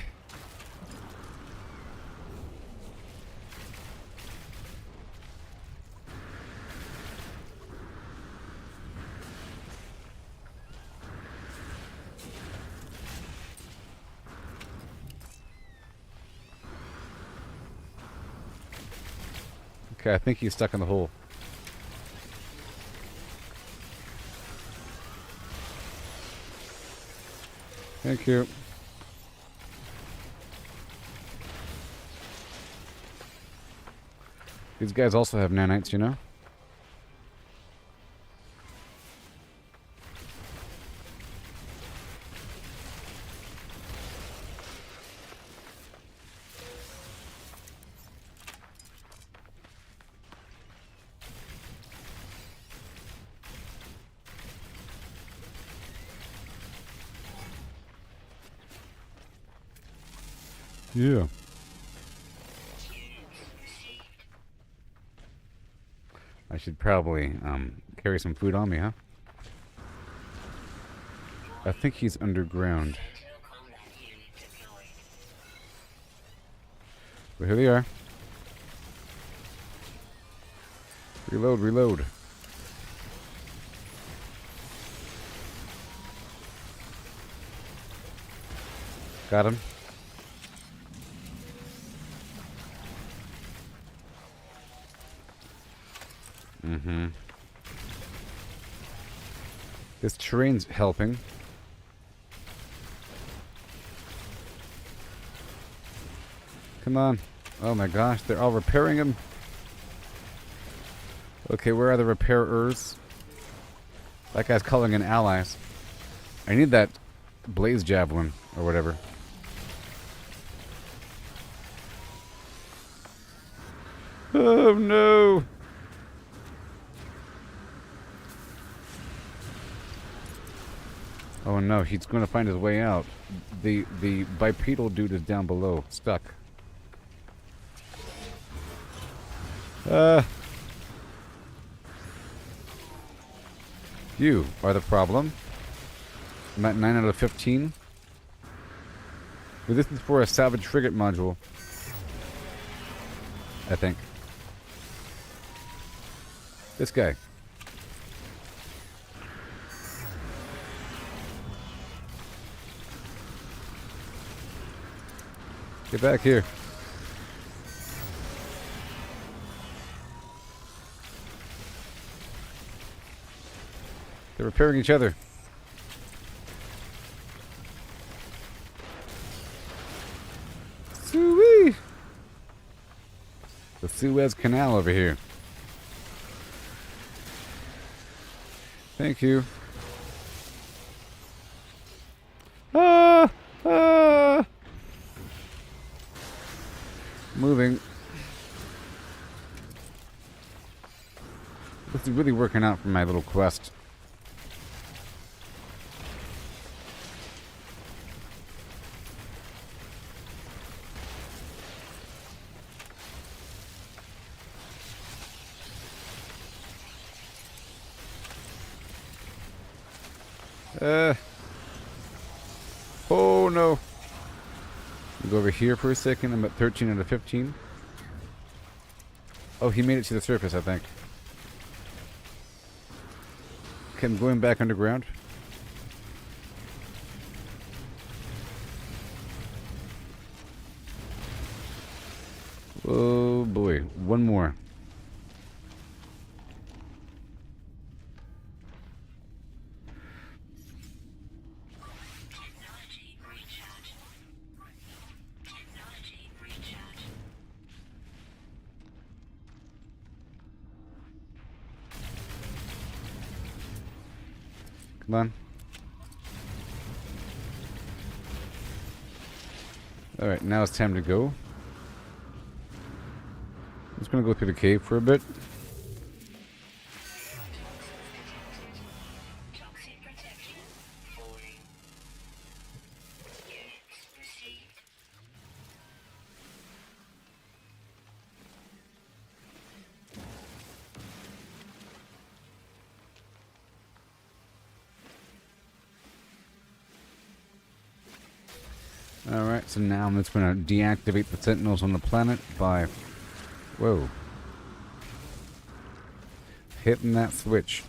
Okay, I think he's stuck in the hole. Thank you. These guys also have nanites, you know? Yeah. I should probably carry some food on me, huh? I think he's underground. Well, here they are. Reload, reload. Got him. Mm-hmm. This terrain's helping. Come on. Oh my gosh, they're all repairing him. Okay, where are the repairers? That guy's calling in allies. I need that blaze javelin or whatever. Oh no! Oh no, he's going to find his way out. The bipedal dude is down below, stuck. You are the problem. I'm at 9 out of 15. But this is for a salvage frigate module, I think. This guy. Get back here. They're repairing each other. Suey! The Suez Canal over here. Thank you. Ah! Ah! Moving. This is really working out for my little quest. Oh no. Go over here for a second. I'm at 13 out of 15. Oh, he made it to the surface, I think. Okay, I'm going back underground. Oh boy, one more. Technology recharge. Technology recharge. Come on. Alright, now it's time to go. I'm just gonna go through the cave for a bit. Toxic protection. Falling. Units received. Alright, so now I'm just gonna deactivate the sentinels on the planet by... Whoa. Hitting that switch.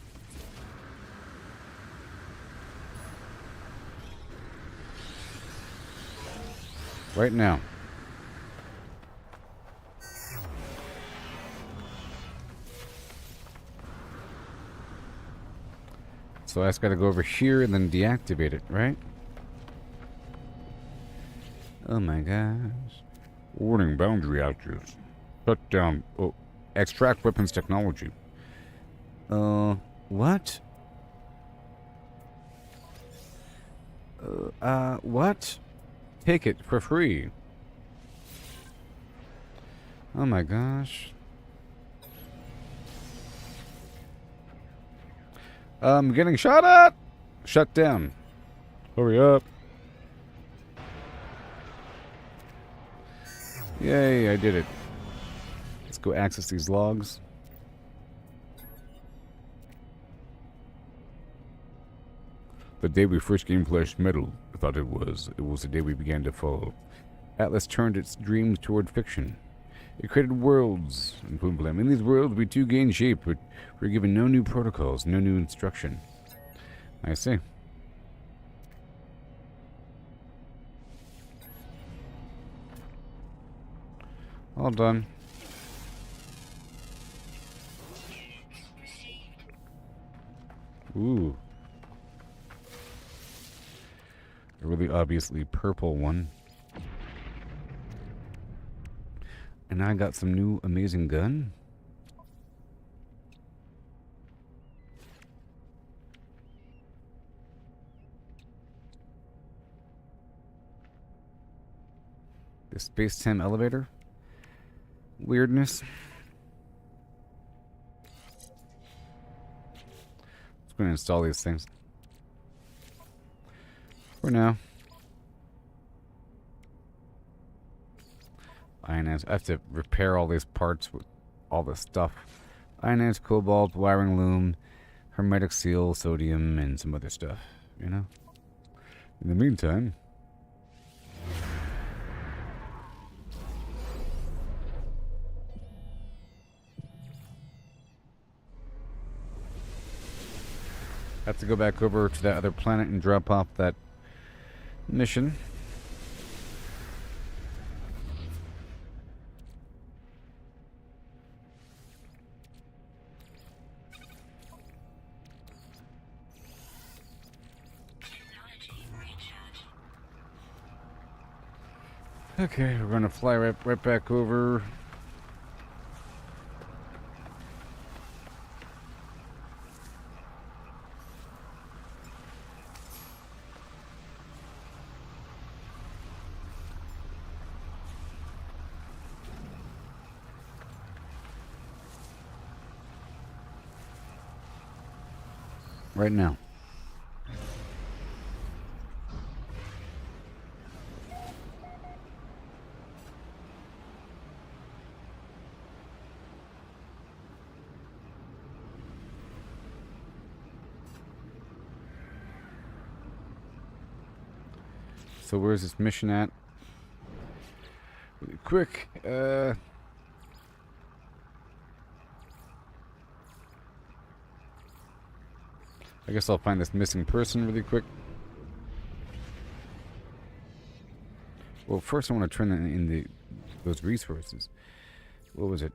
Right now. So I just gotta go over here and then deactivate it, right? Oh my gosh. Warning, boundary outages. Shut down. Oh, extract weapons technology. What? What? Take it for free. Oh my gosh. I'm getting shot at! Shut down. Hurry up. Yay, I did it. Let's go access these logs. The day we first gained flesh metal, I thought it was the day we began to fall. Atlas turned its dreams toward fiction. It created worlds in Flimflam. In these worlds, we too gained shape, but we were given no new protocols, no new instruction. I see. All done. Ooh. A really obviously purple one. And I got some new amazing gun. The space-time elevator. Weirdness. Just going to install these things. For now. Ionized. I have to repair all these parts with all this stuff. Ionized cobalt, wiring loom, hermetic seal, sodium, and some other stuff. You know? In the meantime... have to go back over to that other planet and drop off that mission. Technology recharge. Okay, we're gonna fly right back over. Right now. So where's this mission at? Really quick. I guess I'll find this missing person really quick. Well, first I want to turn in those resources. What was it?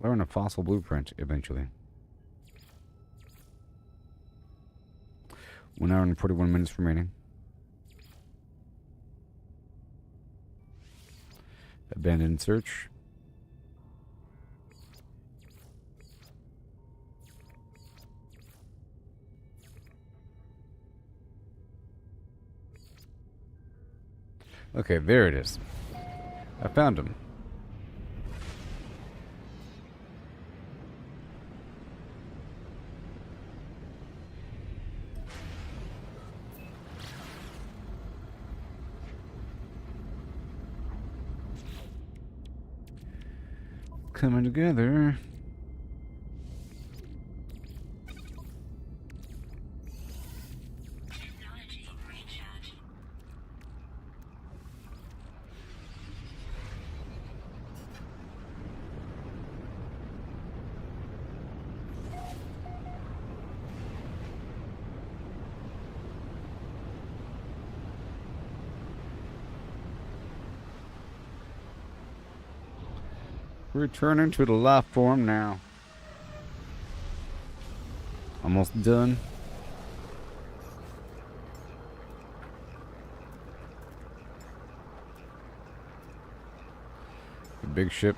Learn a fossil blueprint eventually. 1 hour and 41 minutes remaining. Abandoned search. Okay, there it is. I found him. Coming together. Technology recharge. Returning to the life form now. Almost done. The big ship.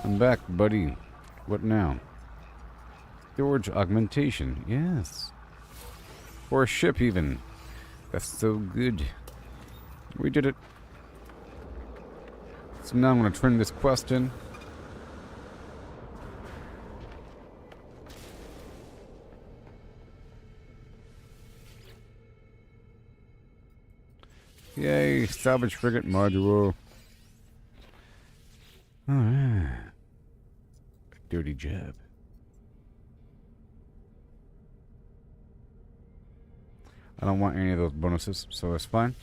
I'm back, buddy. What now? Storage augmentation. Yes. Or a ship, even. That's so good. We did it. So now I'm going to turn this quest in. Yay, salvage frigate module. Alright. Dirty job. I don't want any of those bonuses, so it's fine.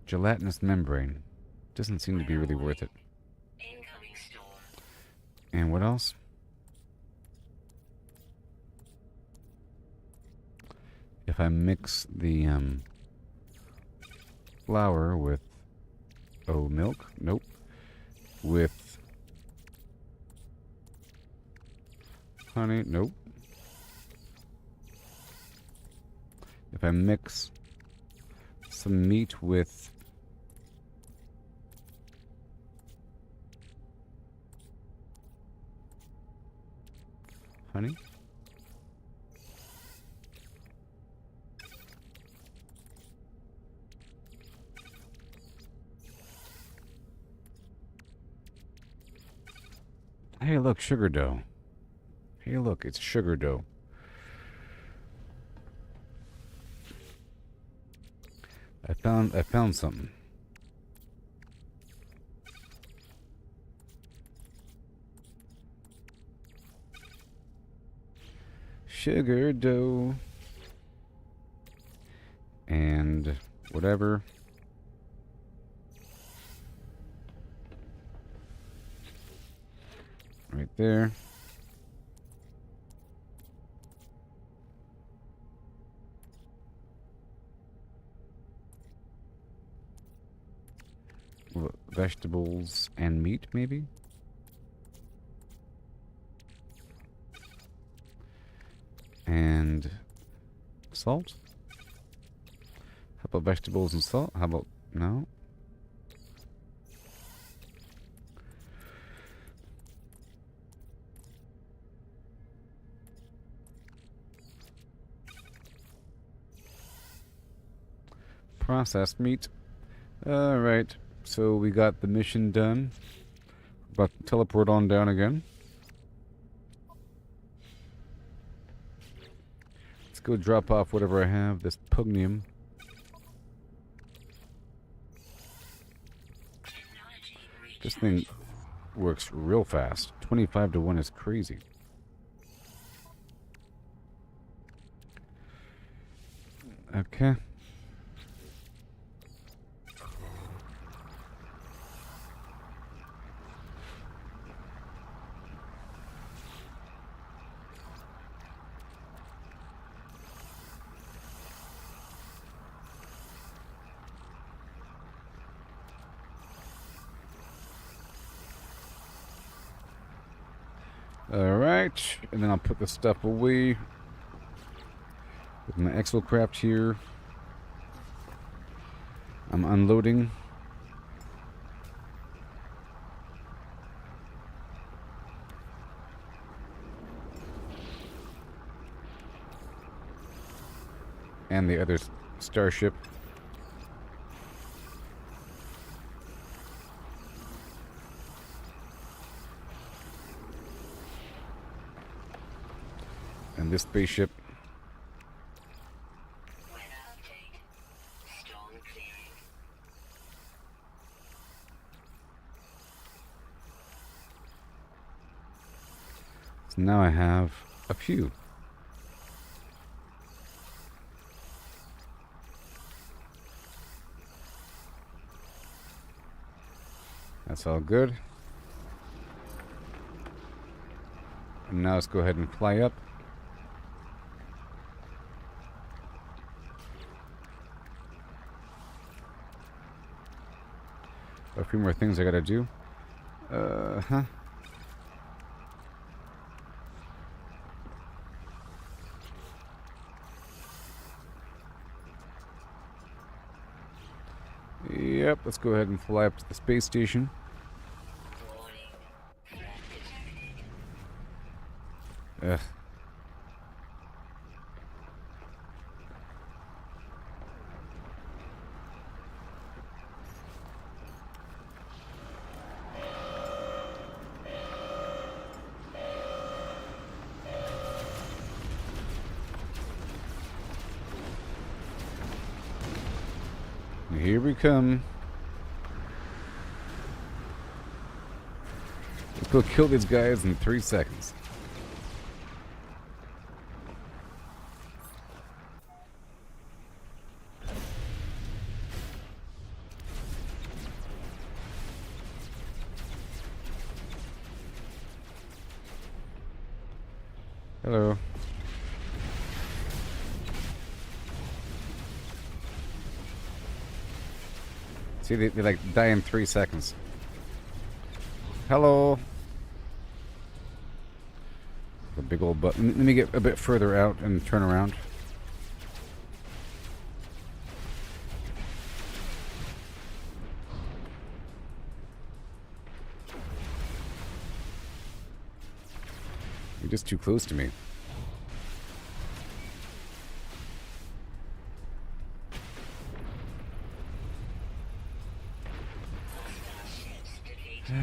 Gelatinous membrane. Doesn't seem to be really worth it. Incoming storm. And what else? If I mix the flour with milk, nope, with Honey, nope. If I mix some meat with honey. Hey, look, sugar dough. Hey, look, it's sugar dough. I found something. Sugar dough. And whatever. Right there. Vegetables and meat, maybe? And salt? How about vegetables and salt? How about... no? Processed meat. Alright, so we got the mission done. About to teleport on down again. Let's go drop off whatever I have, this pugnium. This thing works real fast. 25 to 1 is crazy. Okay. Alright, and then I'll put the stuff away with my exocraft here. I'm unloading. And the other starship. And this spaceship. Weather update. Storm clearing. So now I have a few. That's all good. And now let's go ahead and fly up. A few more things I gotta do. Yep, let's go ahead and fly up to the space station. Warning. Threat detected. Ugh. Here we come. Let's go kill these guys in 3 seconds. Hello. See, they like die in 3 seconds. Hello. The big old button. Let me get a bit further out and turn around. You're just too close to me.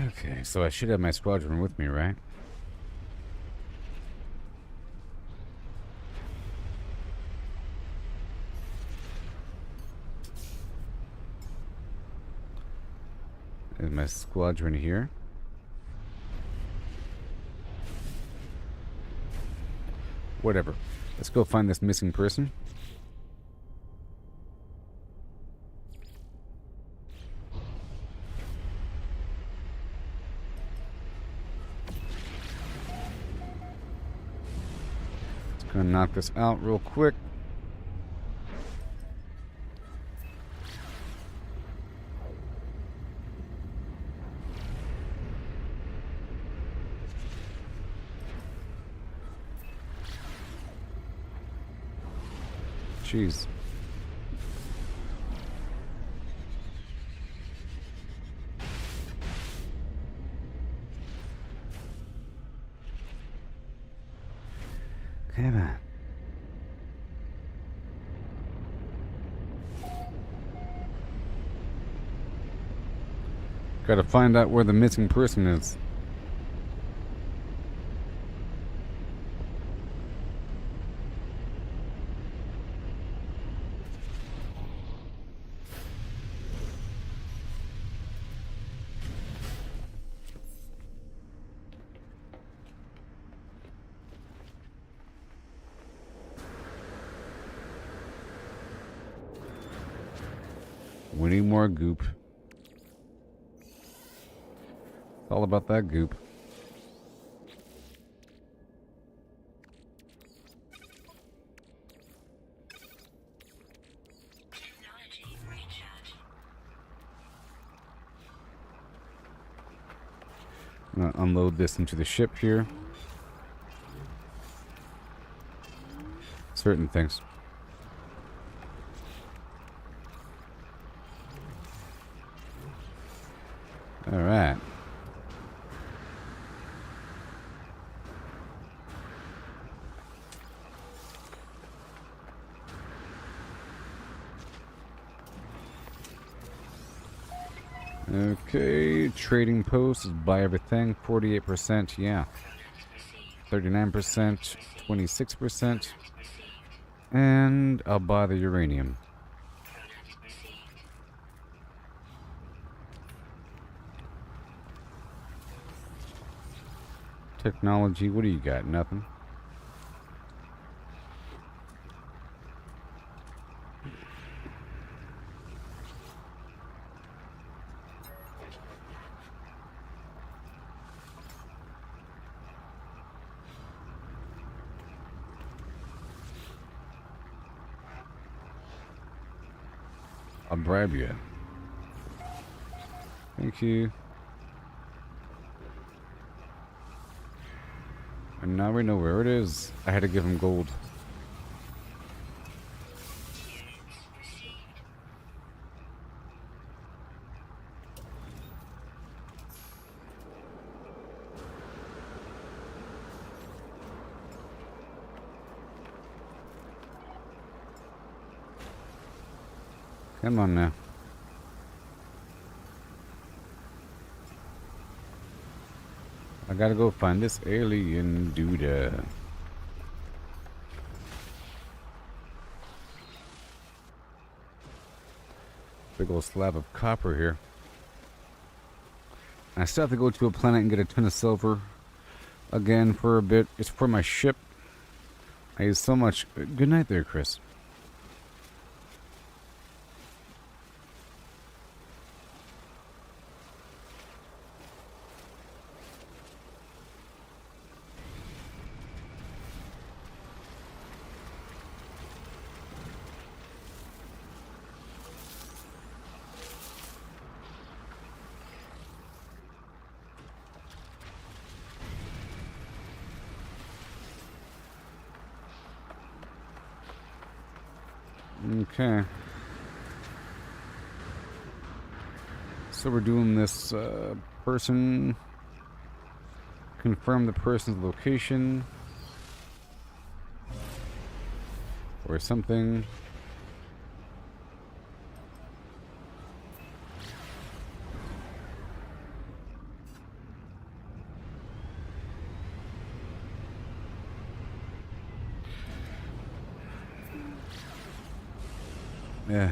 Okay, so I should have my squadron with me, right? Is my squadron here? Whatever. Let's go find this missing person. Let's go knock this out real quick. Jeez. Come on. Gotta find out where the missing person is. We need more goop. It's all about that goop. Technology recharge. I'm gonna unload this into the ship here. Certain things. All right. Okay, trading post is buy everything, 48%, yeah. 39%, 26%, and I'll buy the uranium. Technology, what do you got? Nothing. I'll bribe you. Thank you. And now we know where it is. I had to give him gold. Come on now. I gotta go find this alien dude. Big old slab of copper here. I still have to go to a planet and get a ton of silver again for a bit. It's for my ship. I use so much. Good night there, Chris. Okay. So we're doing this person. Confirm the person's location. Or something. Yeah.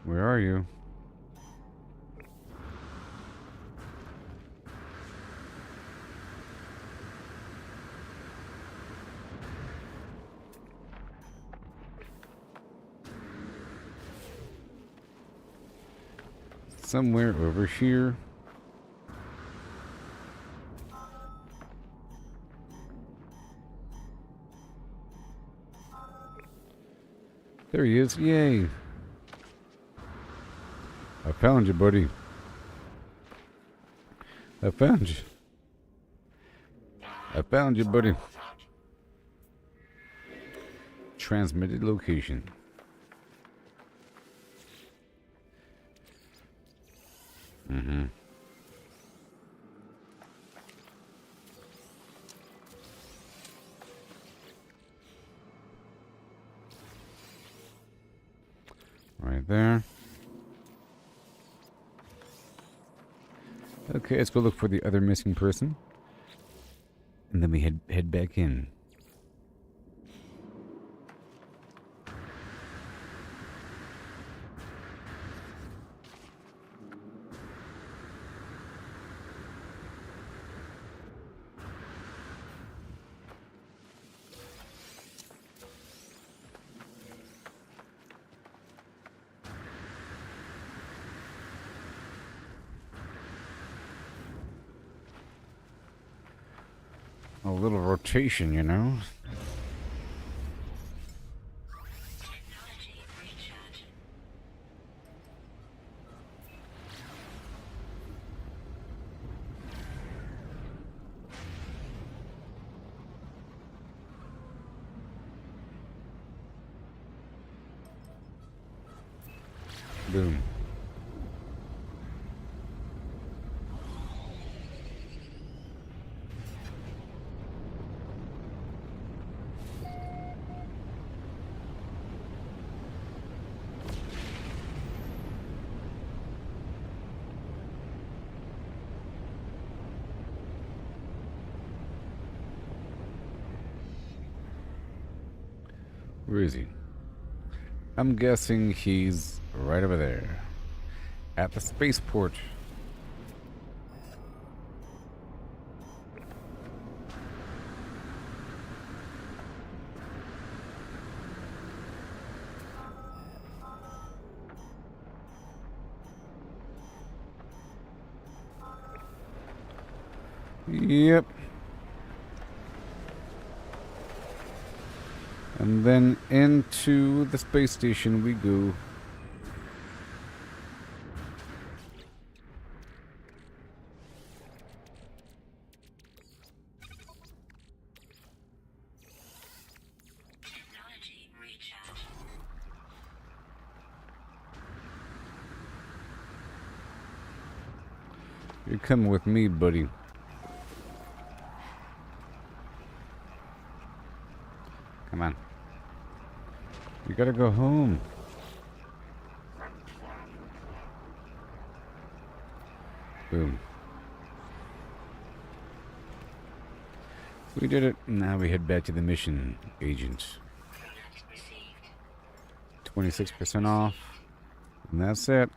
Where are you? Somewhere over here. There he is. Yay. I found you, buddy. I found you. I found you, buddy. Transmitted location. Mm-hmm. Right there. Okay, let's go look for the other missing person. And then we head back in. A little rotation, you know? Technology recharge. Boom. Where is he? I'm guessing he's right over there. At the spaceport. Yep. And then into the space station we go. Technology recharge. You're coming with me, buddy. Come on. You gotta go home. Boom. We did it. Now we head back to the mission, agent. Product received. 26% off. And that's it.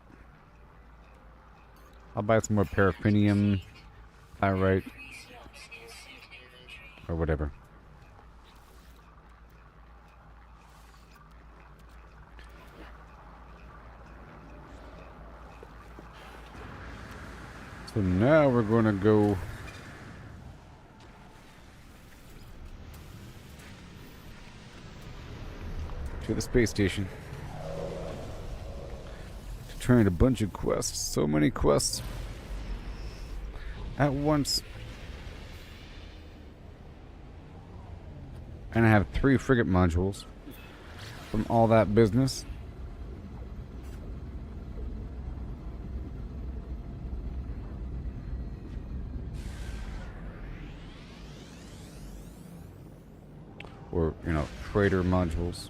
I'll buy some more paraffinium, pyrite, Slots in suit inventory. or whatever. So now we're going to go to the space station to train a bunch of quests. So many quests at once. And I have 3 frigate modules from all that business. Or, you know, freighter modules.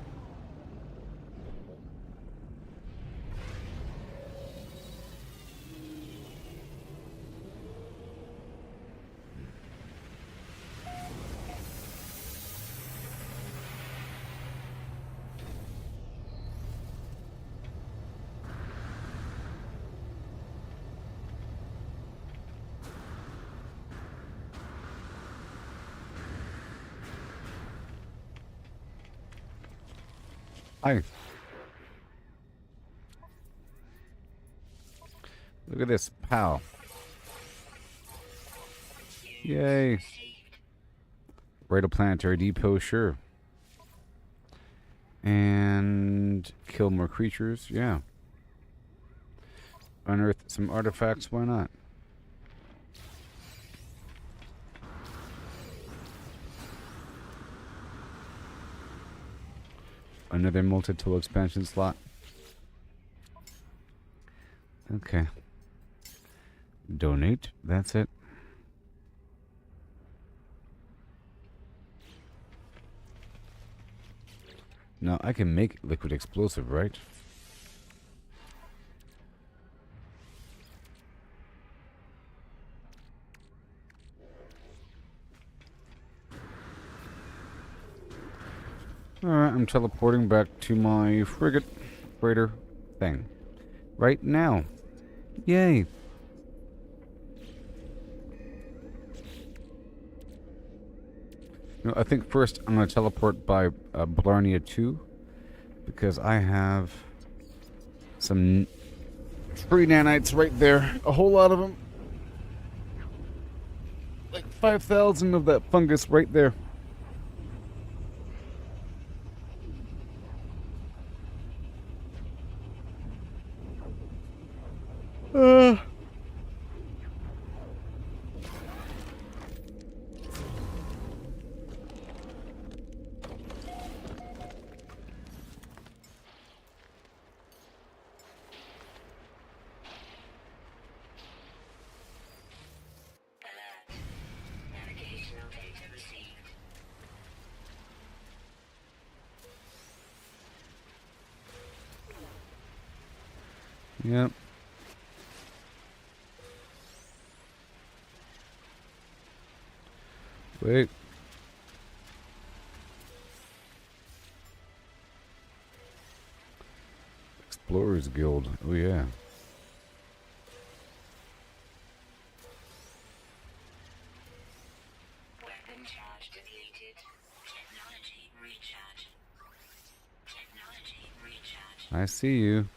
Hi. Look at this. Pow. Yay. Raid a planetary depot, sure. And kill more creatures, yeah. Unearth some artifacts, why not? Another multi-tool expansion slot. Okay. Donate. That's it. Now I can make liquid explosive, right? Alright, I'm teleporting back to my frigate freighter thing. Right now. Yay. No, I think first I'm going to teleport by Blarnea 2. Because I have some tree nanites right there. A whole lot of them. Like 5,000 of that fungus right there. Alert. Navigational data received. Yep. Wait. Explorers Guild. Oh yeah. Weapon charge depleted. Technology recharge. Technology recharge. I see you.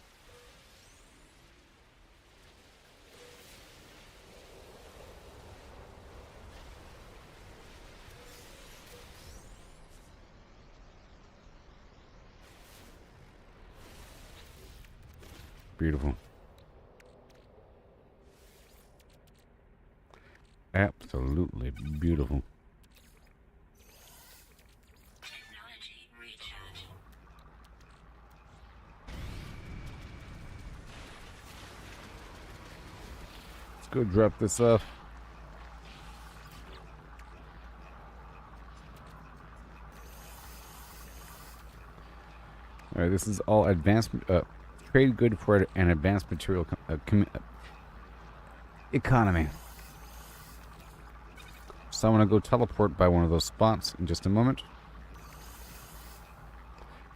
Beautiful. Absolutely beautiful. Technology recharge. Let's go drop this off. Alright, this is all advanced trade good for an advanced material economy. So I'm going to go teleport by one of those spots in just a moment.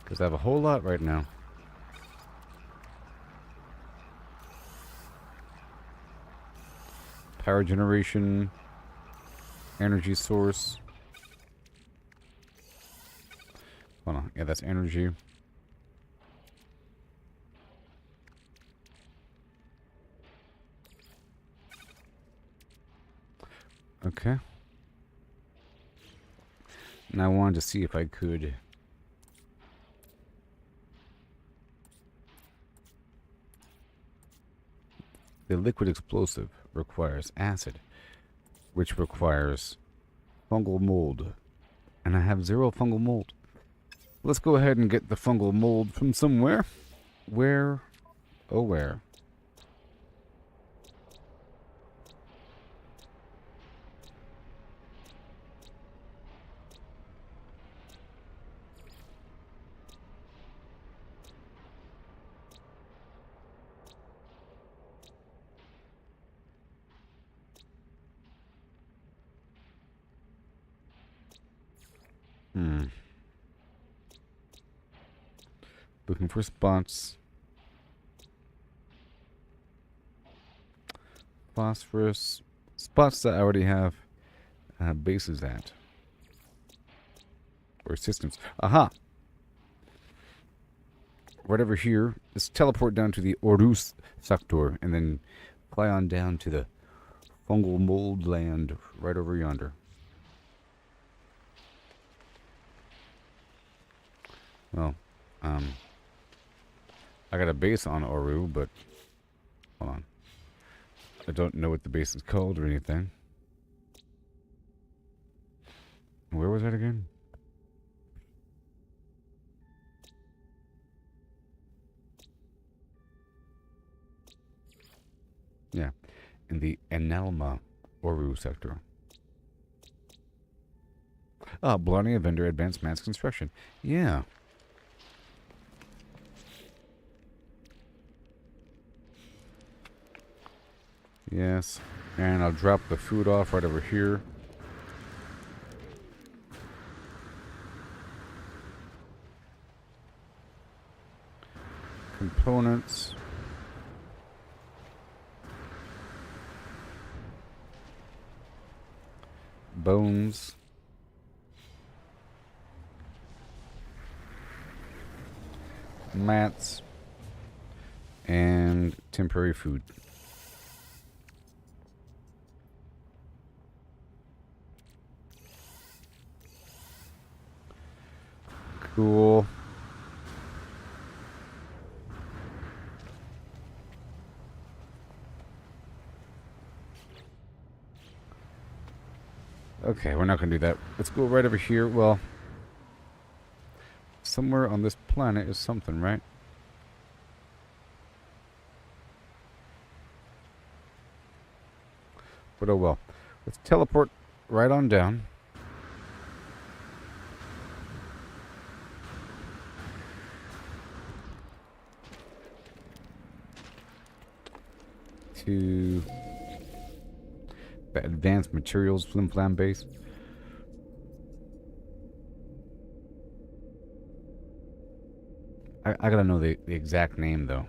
Because I have a whole lot right now. Power generation. Energy source. Hold on. Yeah, that's energy. Okay. And I wanted to see if I could... The liquid explosive requires acid, which requires fungal mold. And I have 0 fungal mold. Let's go ahead and get the fungal mold from somewhere. Where? Oh, where? Looking for spots. Phosphorus. Spots that I already have bases at. Or systems. Aha! Right over here. Let's teleport down to the Orus sector and then fly on down to the fungal mold land right over yonder. Well, I got a base on Oru, but hold on. I don't know what the base is called or anything. Where was that again? Yeah, in the Enelma Oru sector. Ah, Blarney Vendor Advanced Mass Construction. Yeah. Yes, and I'll drop the food off right over here. Components. Bones. Mats. And temporary food. Cool. Okay, we're not going to do that. Let's go right over here. Well, somewhere on this planet is something, right? But oh well. Let's teleport right on down. To the advanced materials flimflam base. I gotta know the exact name though.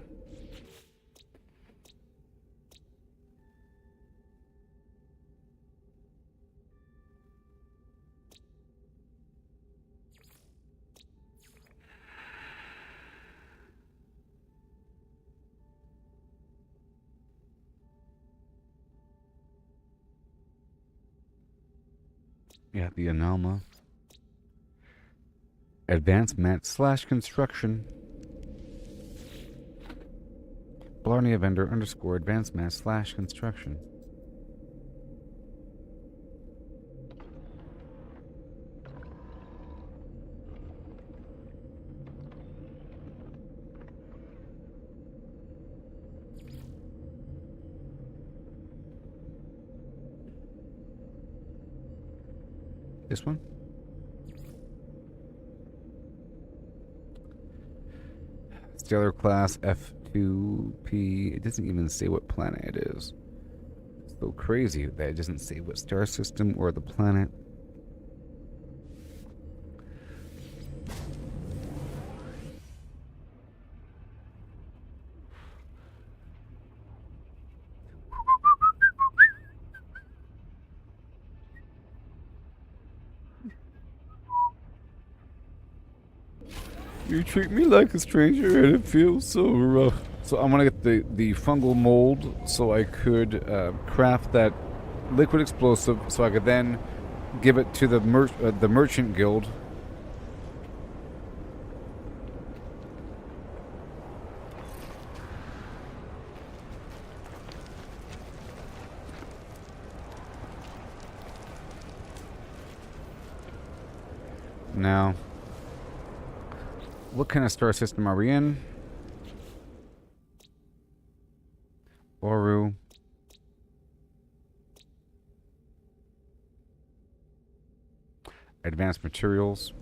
Yeah, the Analma. Advanced Mat / construction. Blarney Vendor _ Advanced Mat / construction. This one? Stellar class F2P. It doesn't even say what planet it is. It's so crazy that it doesn't say what star system or the planet. You treat me like a stranger and it feels so rough. So I'm gonna get the fungal mold so I could craft that liquid explosive so I could then give it to the merchant guild. Now, what kind of star system are we in? Oru. Advanced materials.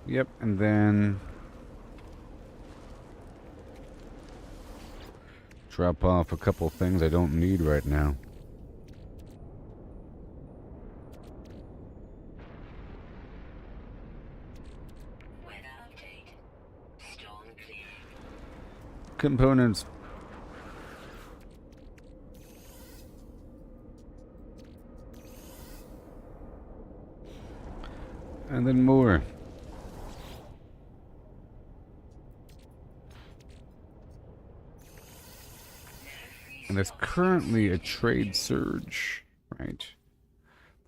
Yep, and then drop off a couple things I don't need right now. Weather update. Storm clearing. Components. And then more. And there's currently a trade surge, right?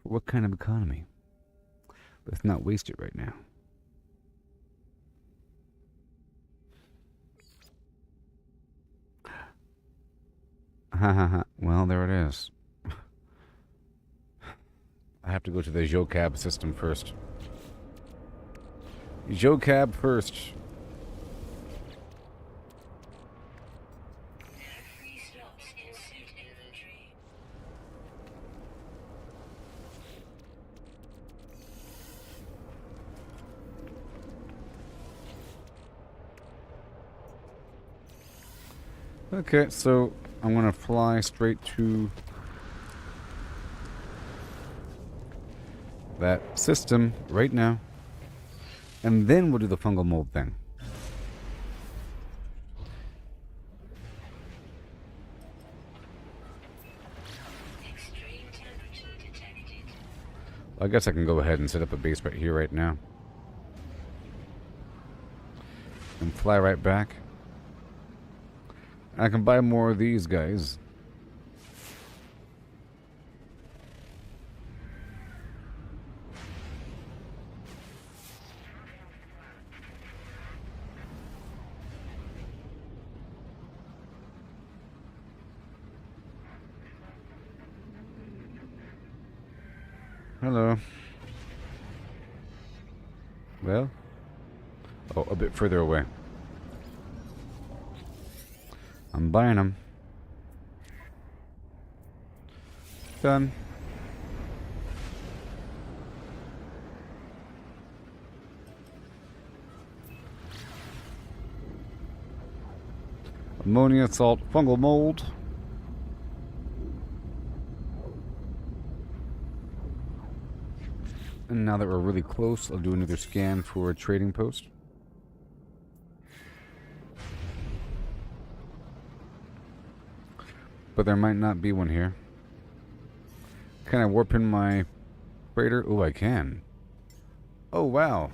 For what kind of economy? Let's not waste it right now. Ha ha ha. Well, there it is. I have to go to the Jocab system first. Jocab first. Free slots in suit inventory. Okay, so I'm gonna fly straight to that system right now, and then we'll do the fungal mold thing. Extreme temperature detected. I guess I can go ahead and set up a base right here right now and fly right back. I can buy more of these guys. Hello. Well? Oh, a bit further away. I'm buying them. Done. Ammonia, salt, fungal mold. And now that we're really close, I'll do another scan for a trading post. But there might not be one here. Can I warp in my freighter? Oh, I can. Oh, wow.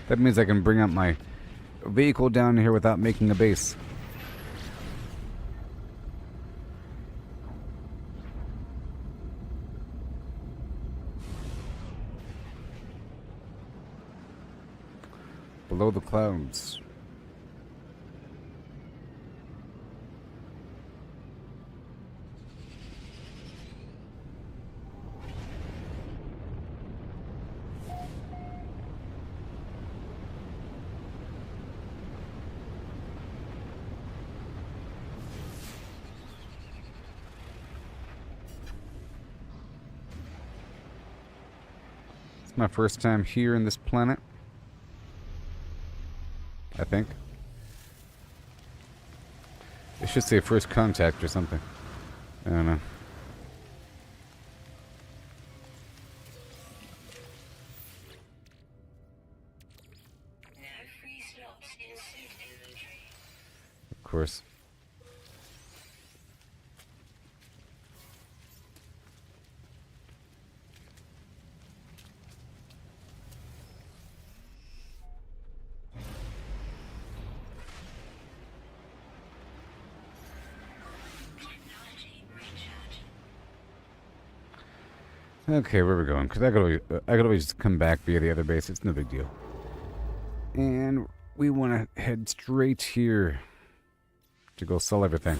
That means I can bring up my vehicle down here without making a base. Below the clouds. It's my first time here in this planet, I think. It should say first contact or something. I don't know. Now slots in suit inventory. Of course. Technology recharge. Okay, where are we going? Because I could always come back via the other base. It's no big deal. And we want to head straight here to go sell everything.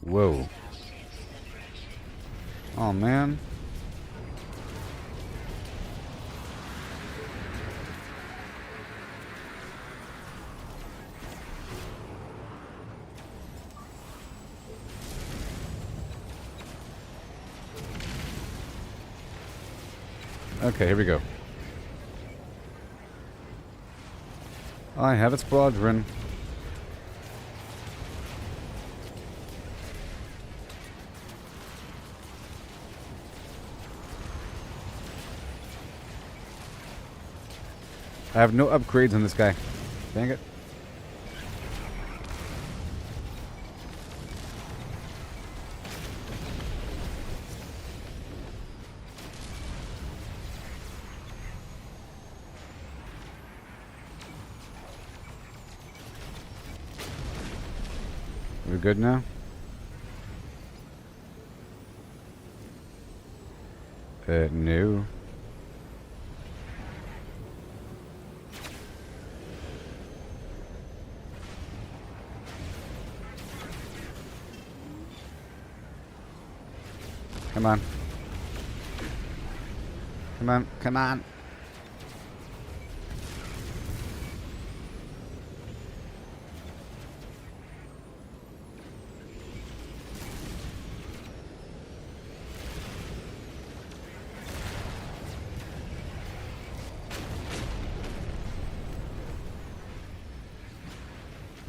Whoa. Oh, man. Okay, here we go. I have a squadron. I have no upgrades on this guy. Dang it. We're good now? No. Come on. Come on, come on.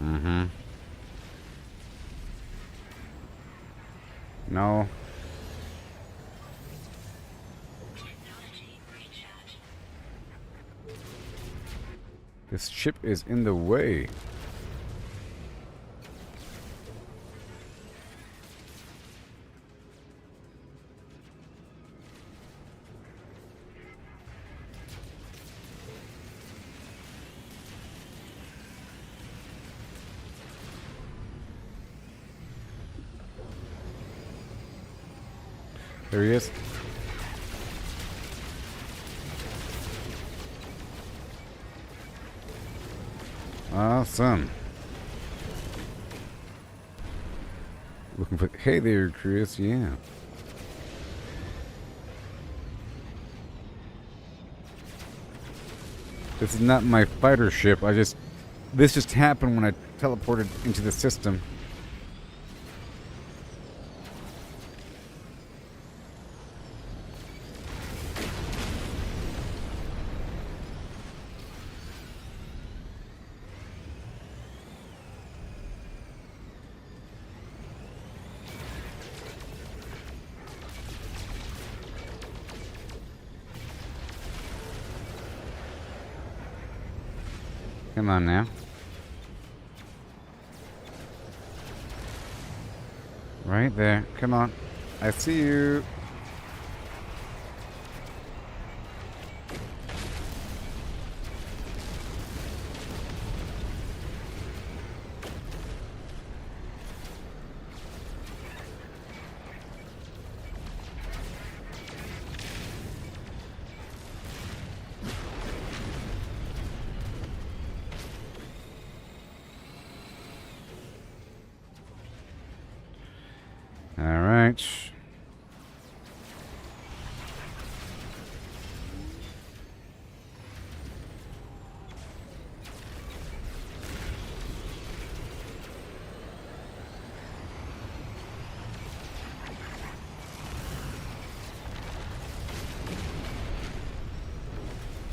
Mm-hmm. No. Technology recharge. This ship is in the way. There he is. Awesome. Looking for... Hey there, Chris. Yeah. This is not my fighter ship. This just happened when I teleported into the system. Come on now. Right there. Come on. I see you. All right.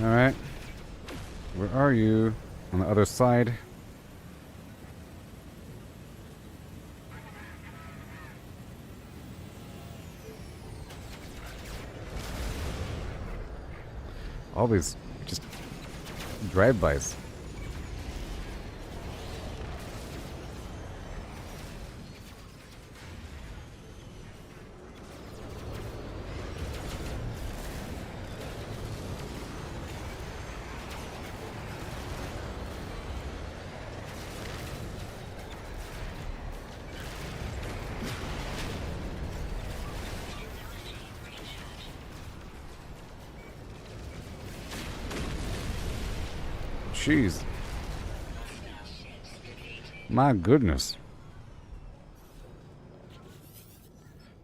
All right. Where are you? on the other side. All these just drive-bys. Jeez. My goodness.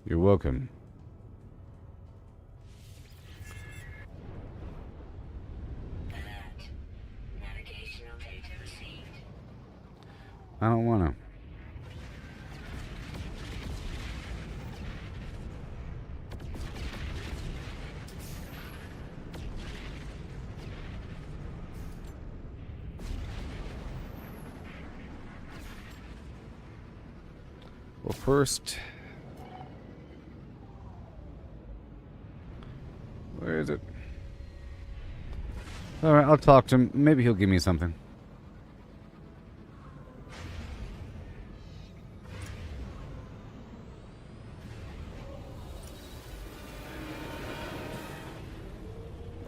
You're welcome. Navigational data received. I don't want to. Well, first, where is it? All right, I'll talk to him. Maybe he'll give me something.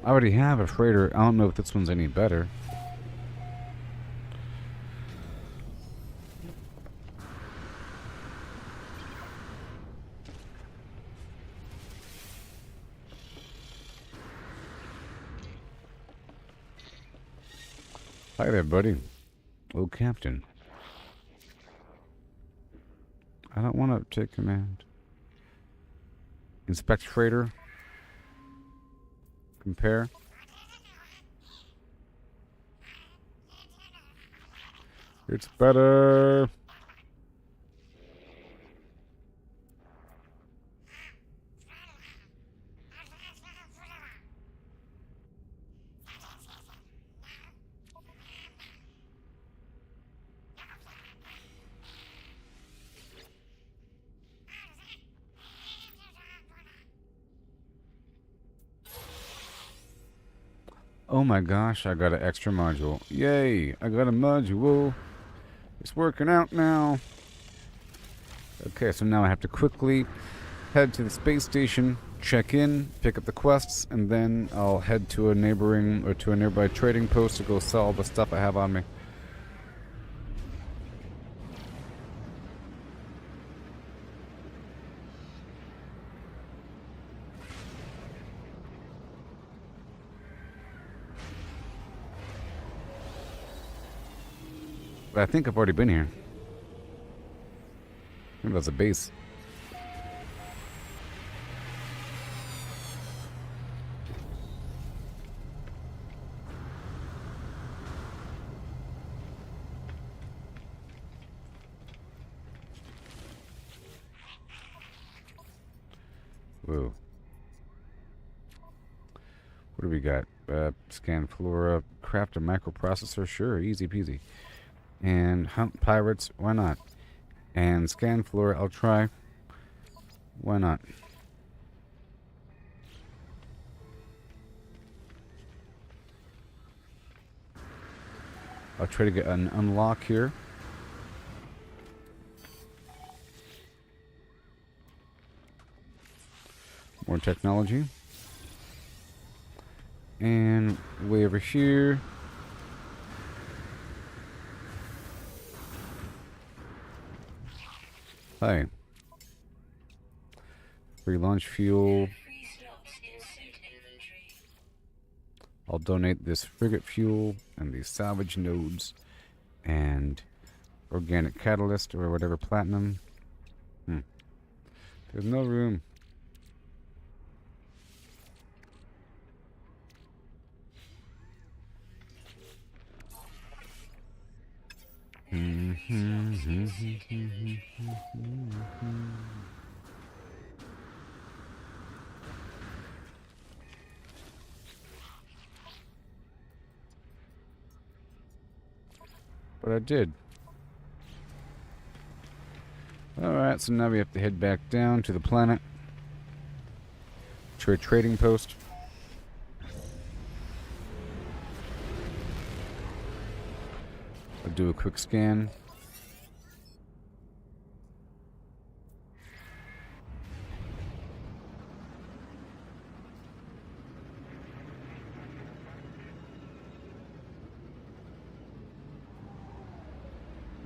I already have a freighter. I don't know if this one's any better. Hi there, buddy. Oh, Captain. I don't want to take command. Inspect freighter. Compare. It's better. Oh my gosh, I got an extra module. Yay, I got a module. It's working out now. Okay, so now I have to quickly head to the space station, check in, pick up the quests, and then I'll head to a neighboring or to a nearby trading post to go sell all the stuff I have on me. But I think I've already been here. Maybe that's a base. Whoa. What do we got? Scan flora, craft a microprocessor, sure, easy peasy. And hunt pirates, why not? And scan flora, I'll try. Why not? I'll try to get an unlock here. More technology. And way over here. Hi. Free launch fuel. Free slots in suit inventory. I'll donate this frigate fuel and these salvage nodes and organic catalyst or whatever platinum. There's no room. But I did. Alright, so now we have to head back down to the planet. To a trading post. I'll do a quick scan.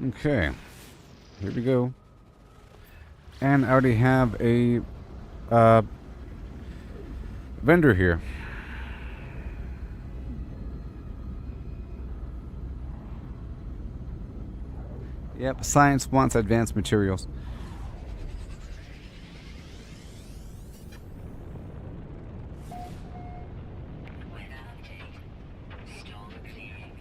Okay, here we go. And I already have a vendor here. Yep, science wants advanced materials. Weather update. Storm clearing.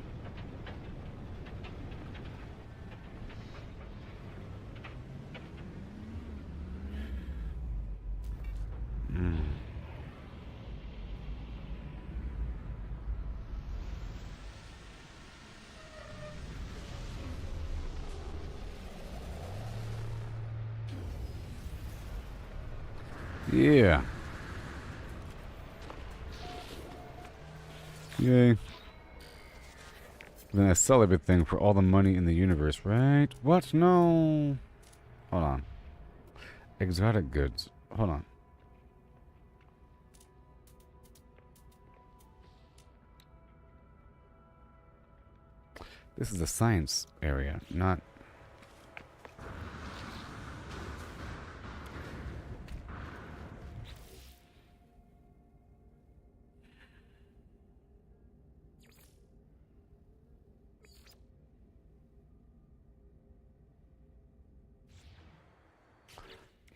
Yeah. Yay. Then I sell everything for all the money in the universe, right? What? No. Hold on. Exotic goods. Hold on. This is the science area, not...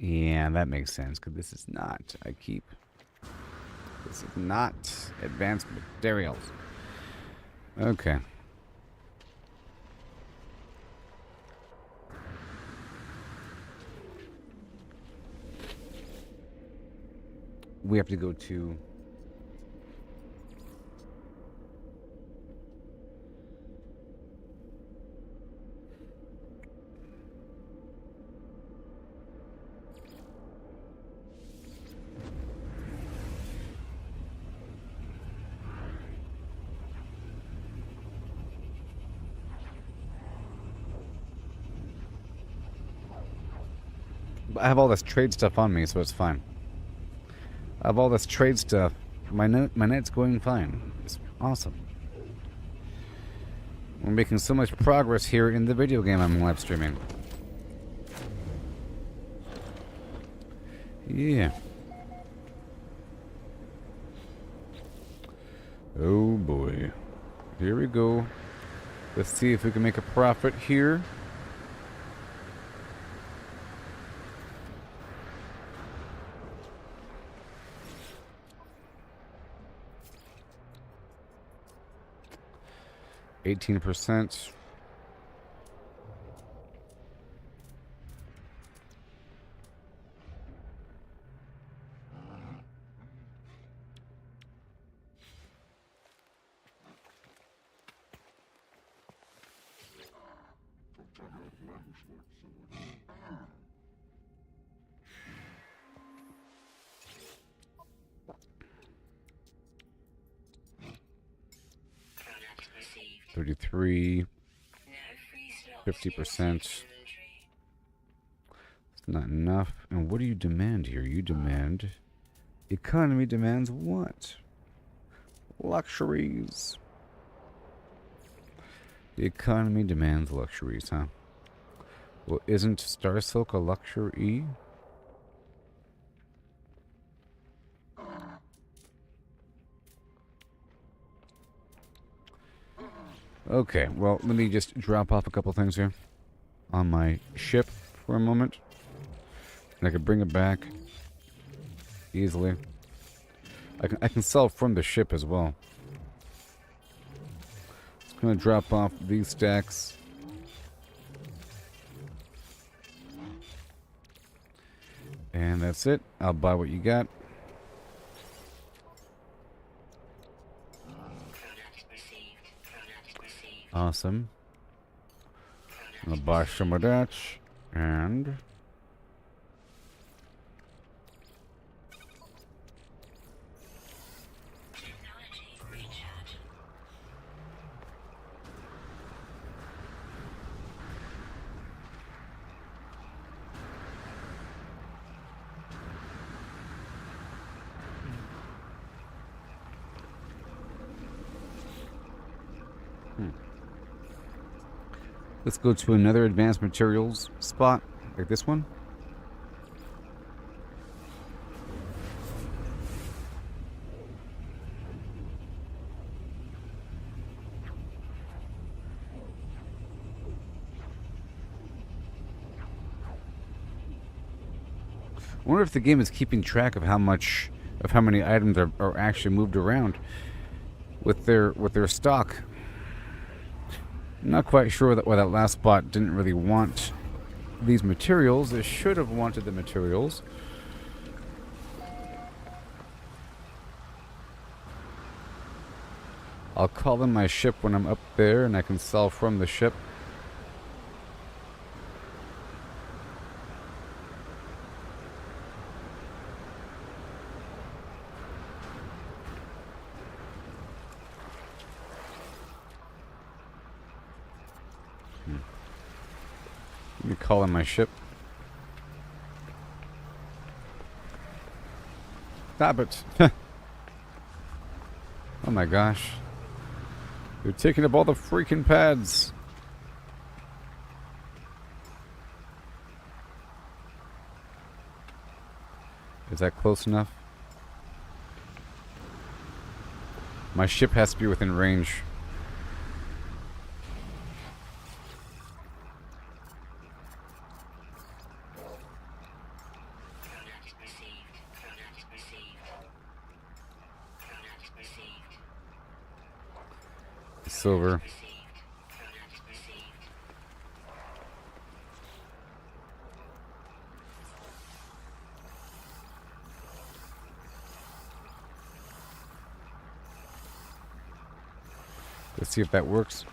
Yeah, that makes sense, because this is not... This is not advanced materials. Okay. We have to go to... I have all this trade stuff on me, so it's fine. I have all this trade stuff. My net's going fine. It's awesome. We're making so much progress here in the video game I'm live streaming. Yeah. Oh boy. Here we go. Let's see if we can make a profit here. %. Product received. 33, No free slots. 50%. Inventory. It's not enough. And what do you demand here? You demand... Economy demands what? Luxuries. The economy demands luxuries, huh? Well, isn't Star Silk a luxury? Okay, well, let me just drop off a couple things here on my ship for a moment. And I can bring it back easily. I can sell from the ship as well. Just gonna drop off these stacks. And that's it. I'll buy what you got. Product received. Product received. Awesome. I'll buy some of that. And Technology recharge. let's go to another advanced materials spot, like this one. I wonder if the game is keeping track of how many items are actually moved around with their stock. Not quite sure why that last spot didn't really want these materials. It should have wanted the materials. I'll call in my ship when I'm up there and I can sell from the ship. Let me call in my ship. Stop it. Oh my gosh. They're taking up all the freaking pads. Is that close enough? My ship has to be within range. Product received. Product received. Product received. Silver. Received. Product received. Let's see if that works.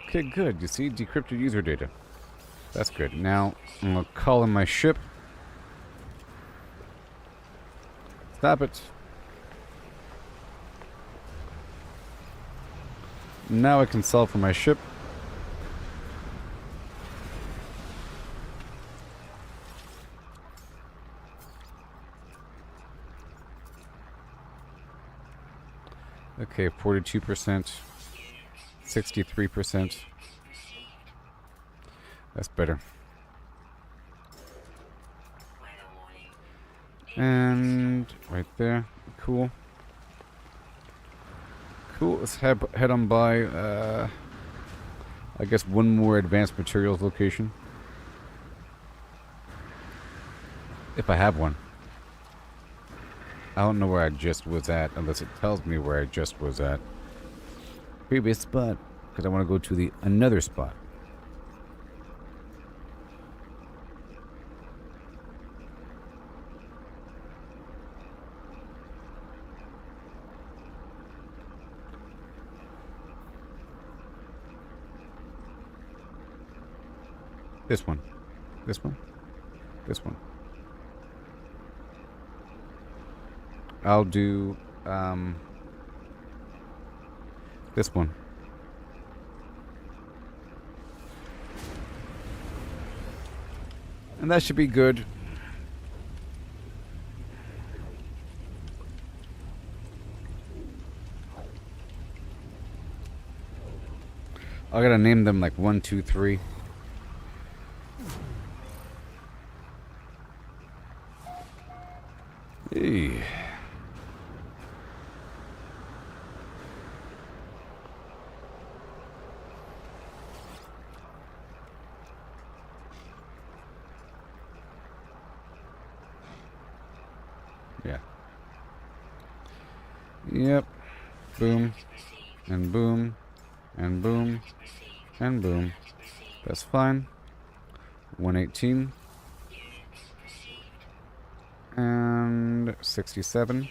Okay, good. You see, decrypted user data. That's good. Now, I'm going to call in my ship. Stop it. Now I can sell for my ship. Okay, 42%, 63%. That's better. Weather warning. And right there, cool. Cool. Let's head on by. I guess one more advanced materials location, if I have one. I don't know where I just was at unless it tells me where I just was at. Previous spot, because I want to go to the another spot. This one. This one. This one. I'll do this one. And that should be good. I gotta name them like 1, 2, 3. Hey. Yeah. Yep. Boom. And boom. And boom. And boom. That's fine. 118. And 67.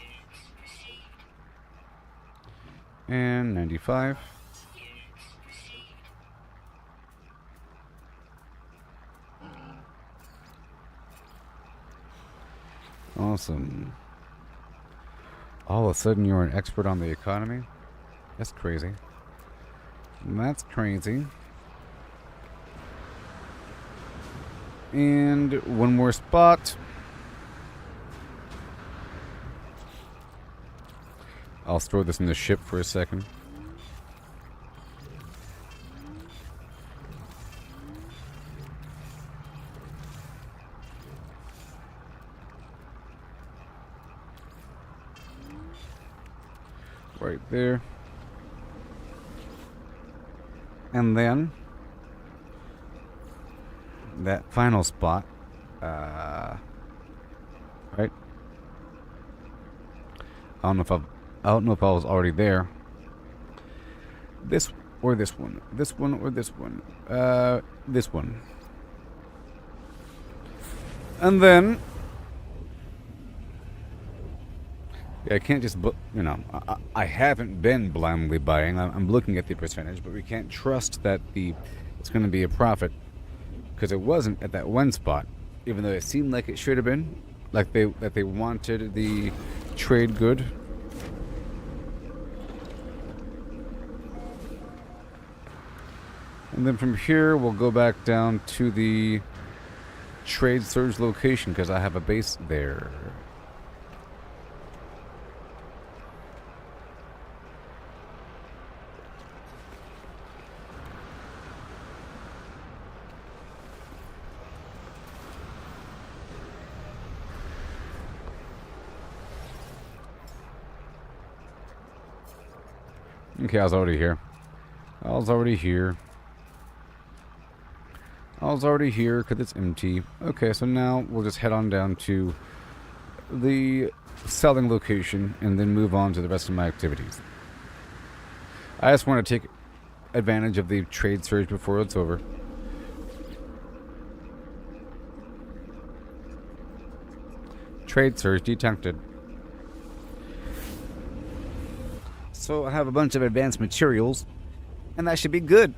And 95. Awesome. All of a sudden you're an expert on the economy? That's crazy. That's crazy. And one more spot. I'll store this in the ship for a second. Right there. And then that final spot, right? I don't know if I was already there. This or this one. This one or this one. This one. And then I can't just, I haven't been blindly buying. I'm looking at the percentage, but we can't trust that it's going to be a profit because it wasn't at that one spot, even though it seemed like it should have been, like they wanted the trade good. And then from here, we'll go back down to the trade surge location because I have a base there. Okay, I was already here. I was already here because it's empty. Okay, so now we'll just head on down to the selling location and then move on to the rest of my activities. I just want to take advantage of the trade surge before it's over. Trade surge detected. So I have a bunch of advanced materials, and that should be good.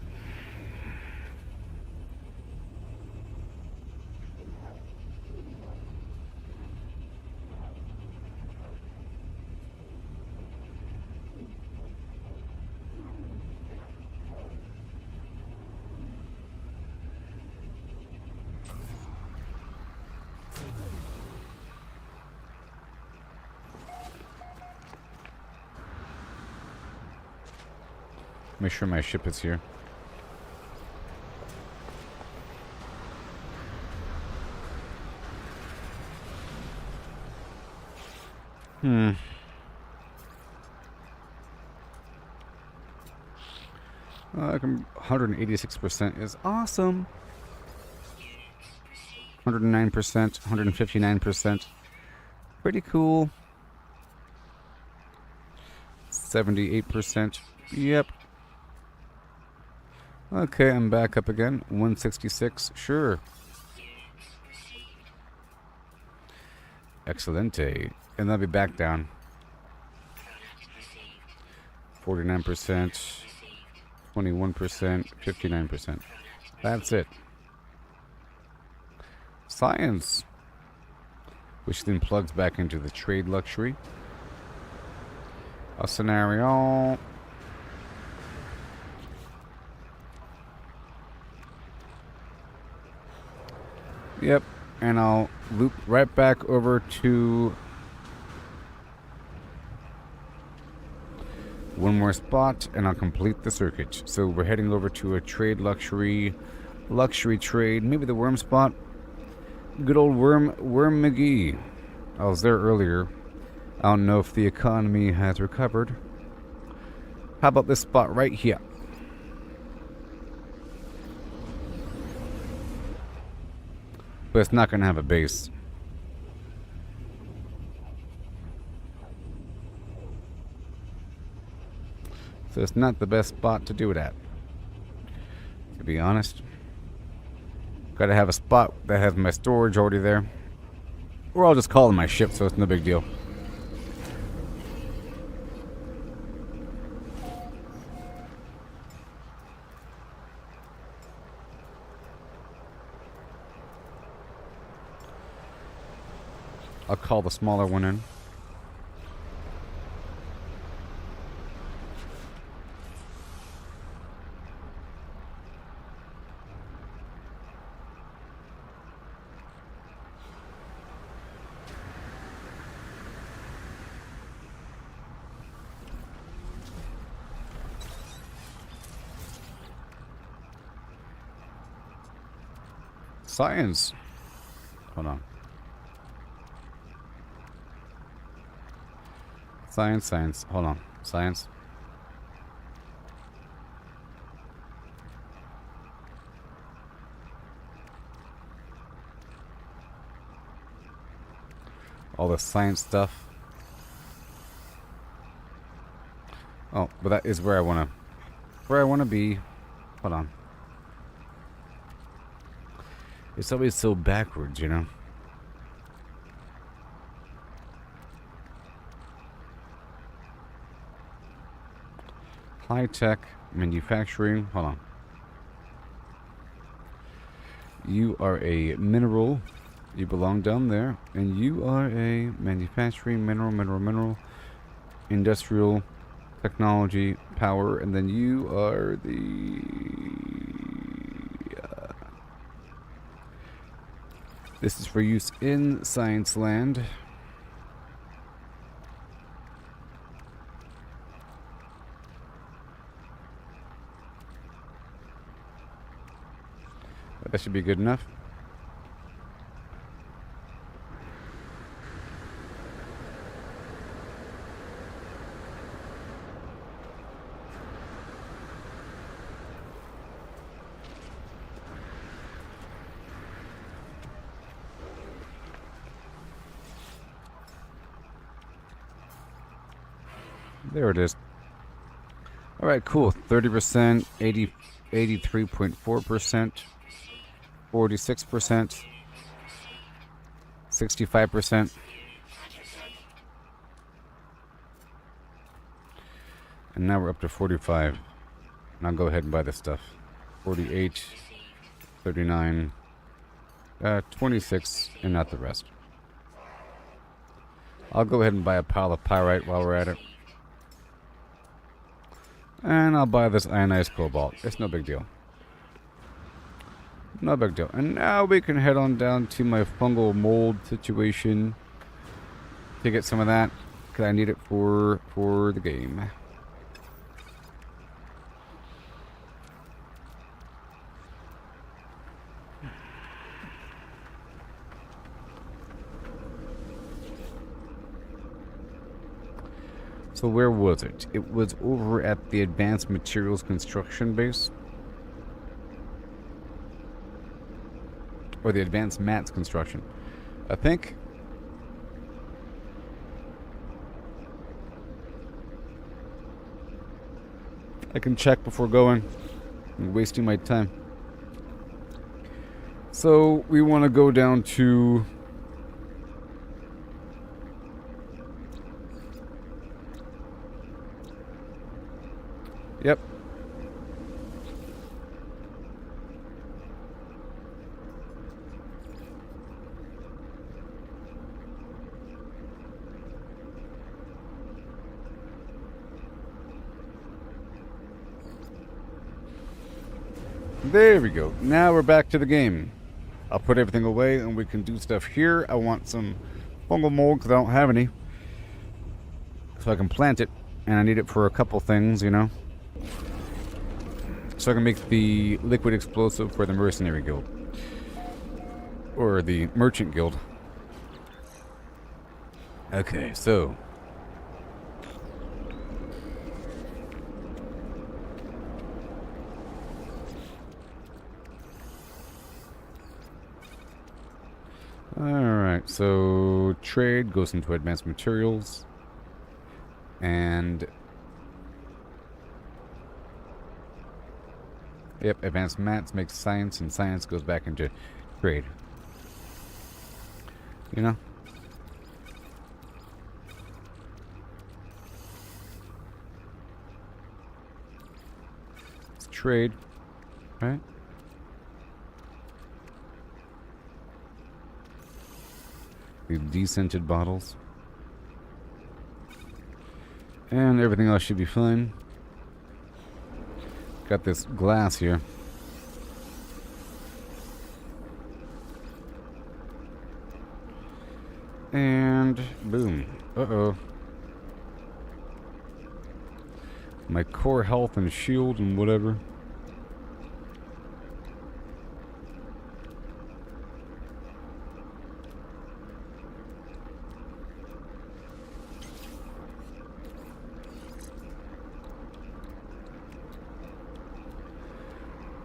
Make sure my ship is here. I can 186% is awesome. 109%, 159%. Pretty cool. 78%. Yep. Okay, I'm back up again. 166, sure. Excelente. And I'll be back down. 49%, 21%, 59%. That's it. Science. Which then plugs back into the trade luxury. A scenario. Yep, and I'll loop right back over to one more spot and I'll complete the circuit. So we're heading over to a trade luxury trade, maybe the worm spot. Good old worm McGee. I was there earlier. I don't know if the economy has recovered. How about this spot right here? But it's not going to have a base. So it's not the best spot to do it at, to be honest. Got to have a spot that has my storage already there. Or I'll just call it my ship, so it's no big deal. I'll call the smaller one in. Science. Hold on. Science. Hold on. Science. All the science stuff. Oh, but that is where I wanna be. Hold on. It's always so backwards, you know? High-tech manufacturing. Hold on. You are a mineral. You belong down there. And you are a manufacturing mineral, industrial, technology, power. And then you are the... this is for use in Science Land. That should be good enough. There it is. All right, cool. 30%, 83.4%, 46%, 65%. And now we're up to 45. And I'll go ahead and buy this stuff. 48, 39, 26, and not the rest. I'll go ahead and buy a pile of pyrite while we're at it. And I'll buy this ionized cobalt. It's no big deal. No big deal. And now we can head on down to my fungal mold situation to get some of that, because I need it for the game. So where was it? It was over at the Advanced Materials Construction Base. Or the Advanced Mats Construction. I think. I can check before going. I'm wasting my time. So we want to go down to... Yep. There we go. Now we're back to the game. I'll put everything away and we can do stuff here. I want some fungal mold because I don't have any. So I can plant it. And I need it for a couple things, you know. So I can make the liquid explosive for the mercenary guild. Or the merchant guild. Okay, so... Alright, so trade goes into advanced materials. And... Yep, advanced mats makes science, and science goes back into trade. You know? It's trade, right? these descented bottles. And everything else should be fine. Got this glass here. And boom. Uh-oh. My core health and shield and whatever.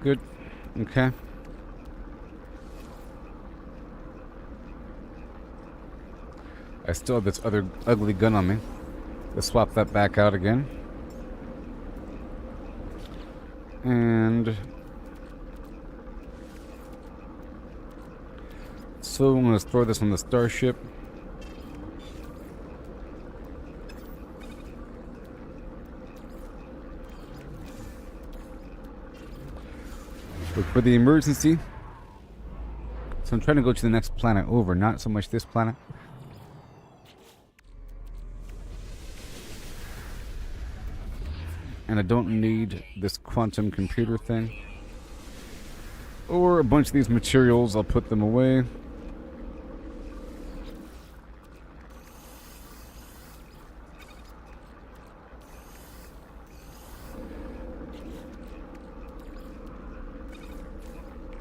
Good. Okay. I still have this other ugly gun on me. Let's swap that back out again. And so I'm going to throw this on the starship. Look for the emergency. So I'm trying to go to the next planet over, not so much this planet. And I don't need this quantum computer thing. Or a bunch of these materials, I'll put them away.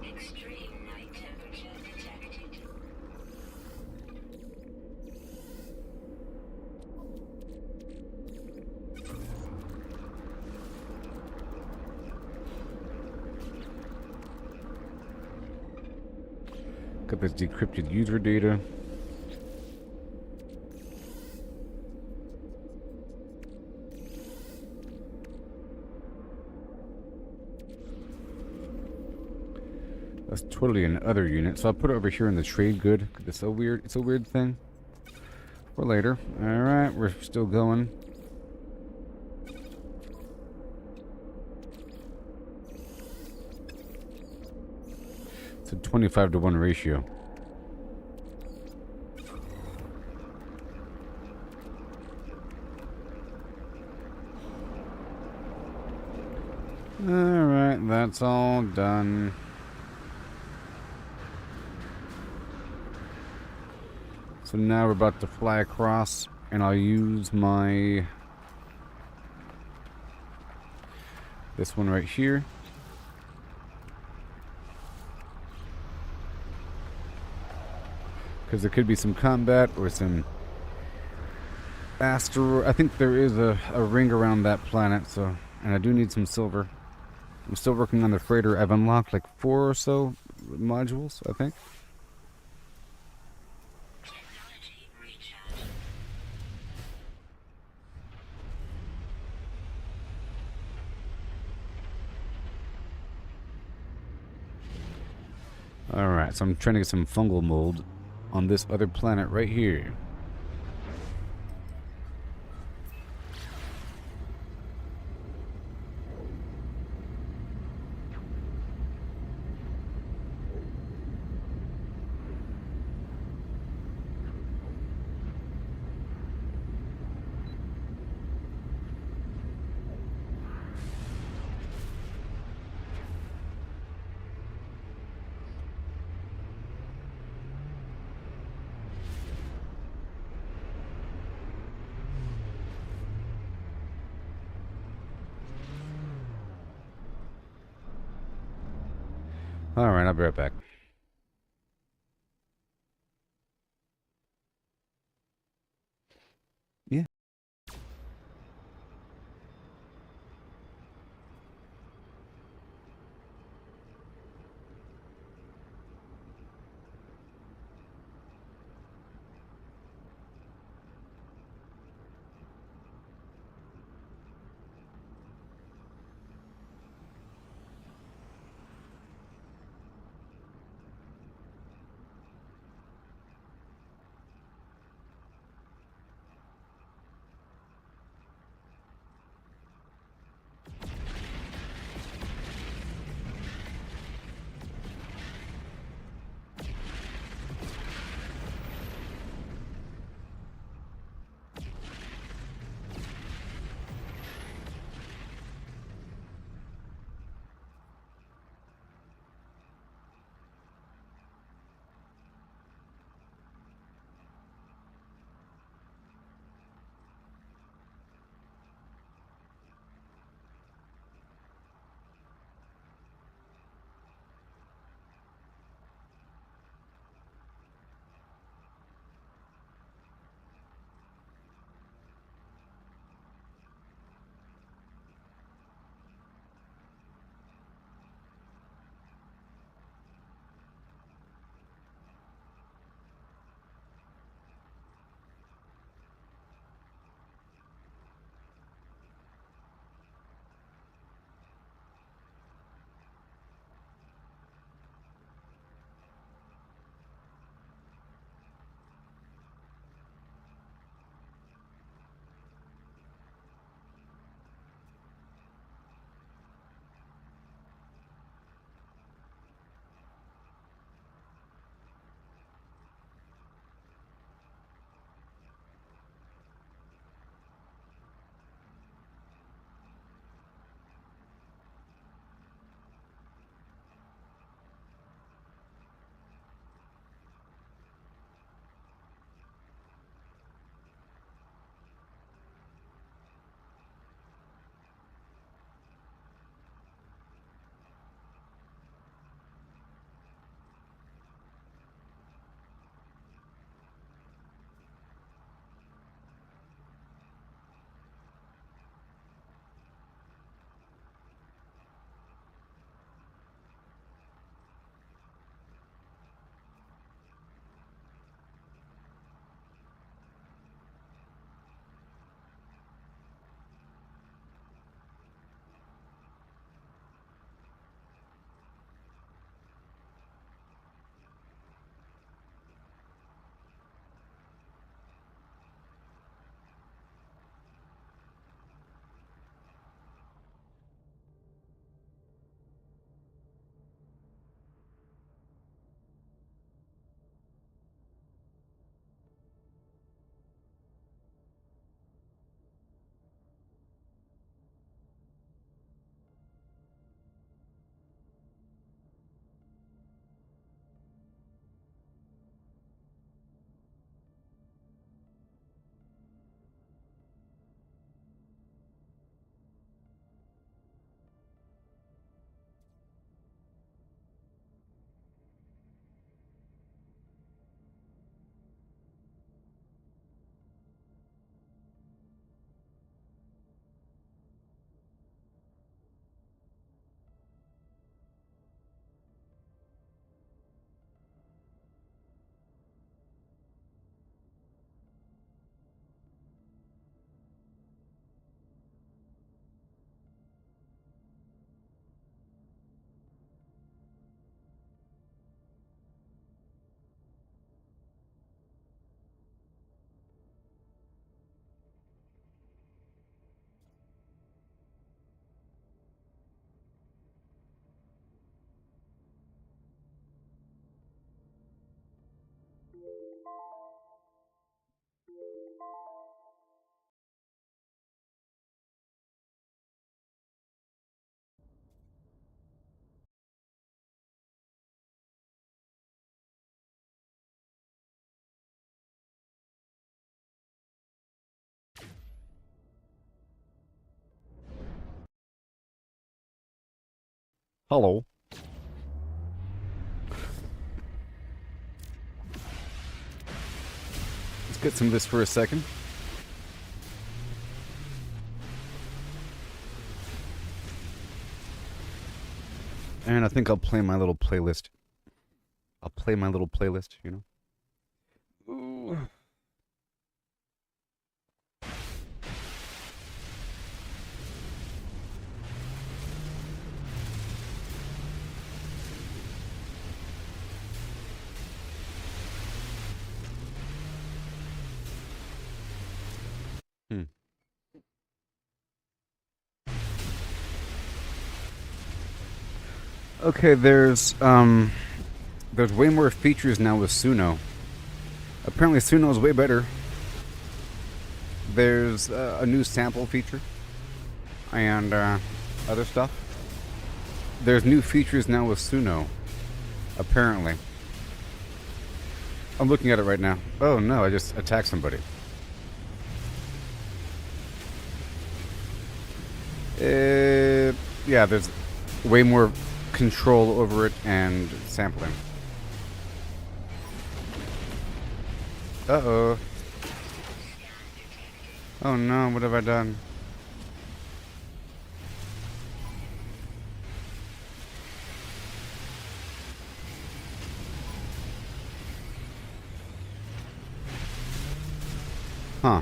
Extreme night temperature detected. Got this decrypted user data. That's totally an other unit, so I'll put it over here in the trade good. It's a weird thing. For later. Alright, we're still going. It's a 25-to-1 ratio. Alright, that's all done. So now we're about to fly across, and I'll use my... this one right here. Because there could be some combat or some asteroid. I think there is a ring around that planet, so, and I do need some silver. I'm still working on the freighter. I've unlocked like 4 or so modules, I think. Technology recharge. Alright, so I'm trying to get some fungal mold on this other planet right here. Alright, I'll be right back. Yeah. Hello. Let's get some of this for a second. And I think I'll play my little playlist. I'll play my little playlist, you know? Ooh. Okay, there's way more features now with Suno. Apparently Suno is way better. There's a new sample feature and other stuff. There's new features now with Suno. Apparently. I'm looking at it right now. Oh no, I just attacked somebody. Yeah, there's way more control over it and sampling. Uh-oh. Oh no, what have I done? Huh.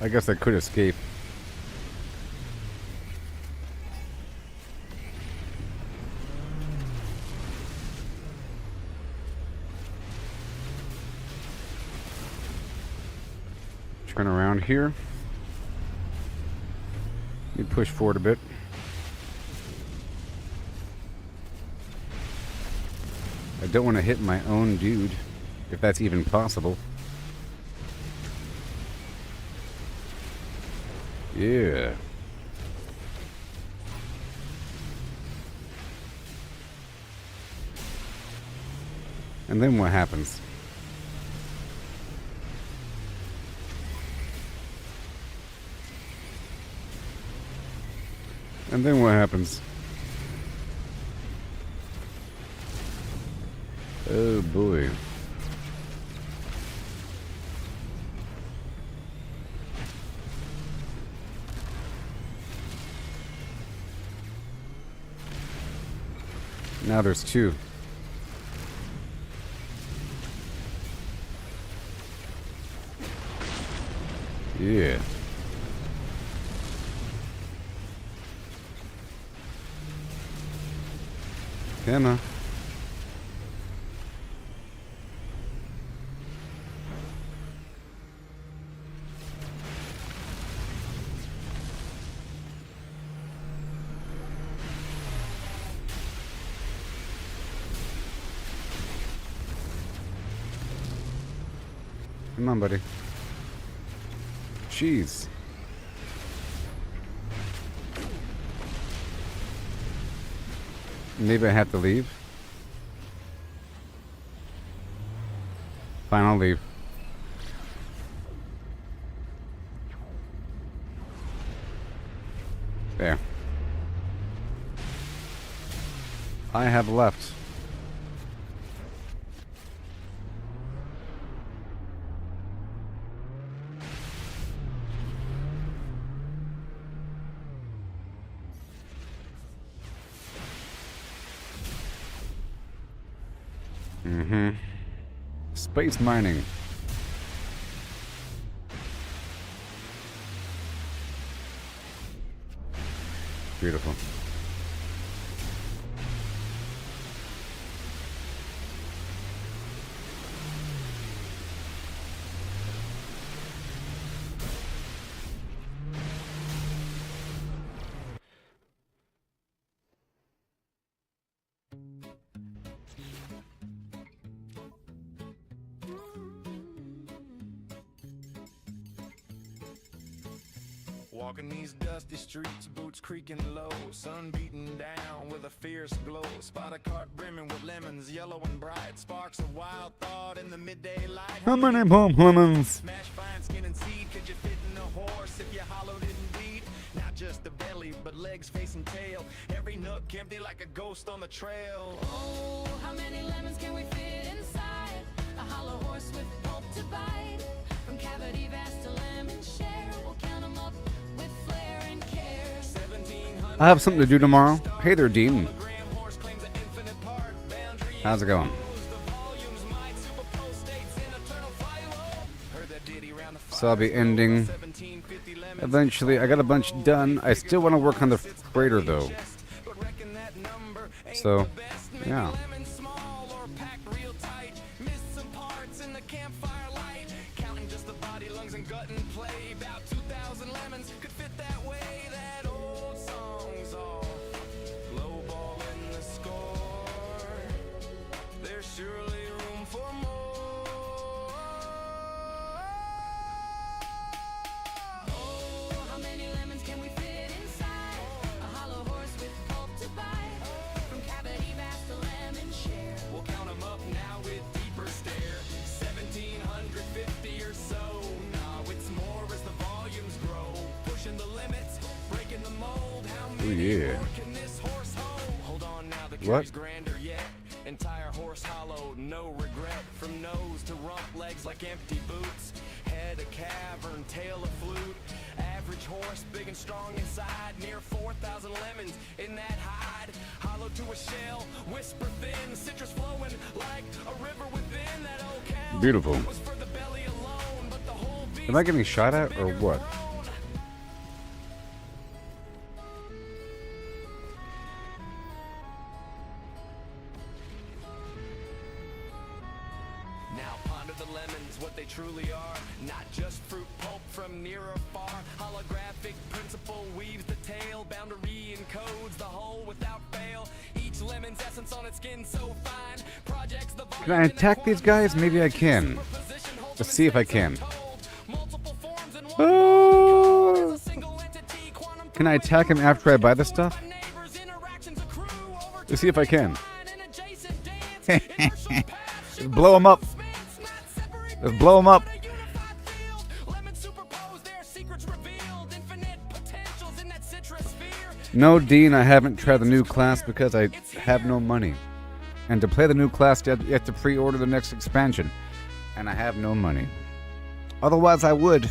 I guess I could escape. Turn around here. You push forward a bit. I don't want to hit my own dude, if that's even possible. Yeah. And then what happens? And then what happens? Oh boy. Now there's two. Yeah. Emma. Come on, buddy. Jeez. Maybe I have to leave. Fine, I'll leave. There. I have left. Mm-hmm. Space mining. Beautiful. Walking these dusty streets, boots creaking low, sun beating down with a fierce glow. Spot a cart brimming with lemons, yellow and bright. Sparks of wild thought in the midday light. How many more lemons? Smash fine skin and seed, could you fit in a horse if your hollow didn't bleed? Not just the belly, but legs, face, and tail. Every nook empty like a ghost on the trail. Oh, how many lemons can we fit inside a hollow horse with pulp to bite? From cavity vast to lemon share, we'll count 'em up with flair and care. 1700 I have something to do tomorrow. Hey there, Dean. gram horse claims an infinite part. Boundary How's it going? the volumes might superpose states in eternal fire. Heard that ditty round the So I'll be ending 1750 lemons. eventually. I got a bunch done. I still want to work on the freighter though. But reckon that number ain't So, the best. Maybe yeah. lemons small or packed real tight. Missed some parts in the campfire light. Counting just the body, lungs, and gut and play. About 2,000 lemons could fit that way. That old song's all lowballing the score. There's surely room for more. Oh, how many lemons can we fit inside a hollow horse with pulp to bite? From cavity vast to lemon share. We'll count 'em up now with deeper stare. 1,750 or so. Now it's more as the volumes grow. Pushing the limits, breaking the mold. How many yeah. more can this horse hold? Hold on now, the What? cure's grander yet. Entire horse hollow, no regret. From nose to rump, legs like empty boots. Head a cavern, tail a flute. Average horse, big and strong inside. Near 4,000 lemons in that hide. Hollow to a shell, whisper thin. Citrus flowing like a river within. That old cow Beautiful. was for the belly alone, but the whole beast Am I getting shot at or what? Now ponder the lemons, what they truly are. Not just fruit pulp from near or far. Holographic principle weaves the tale. Boundary encodes the whole without fail. Each lemon's essence on its skin so fine. Projects the Can I attack these guys? Maybe I can. Let's see if I can. Oh. Can I attack him after I buy the stuff? Let's see if I can. Just blow him up. Let's blow him up. No, Dean, I haven't tried the new class because I have no money. And to play the new class, you have to pre-order the next expansion. And I have no money. Otherwise, I would.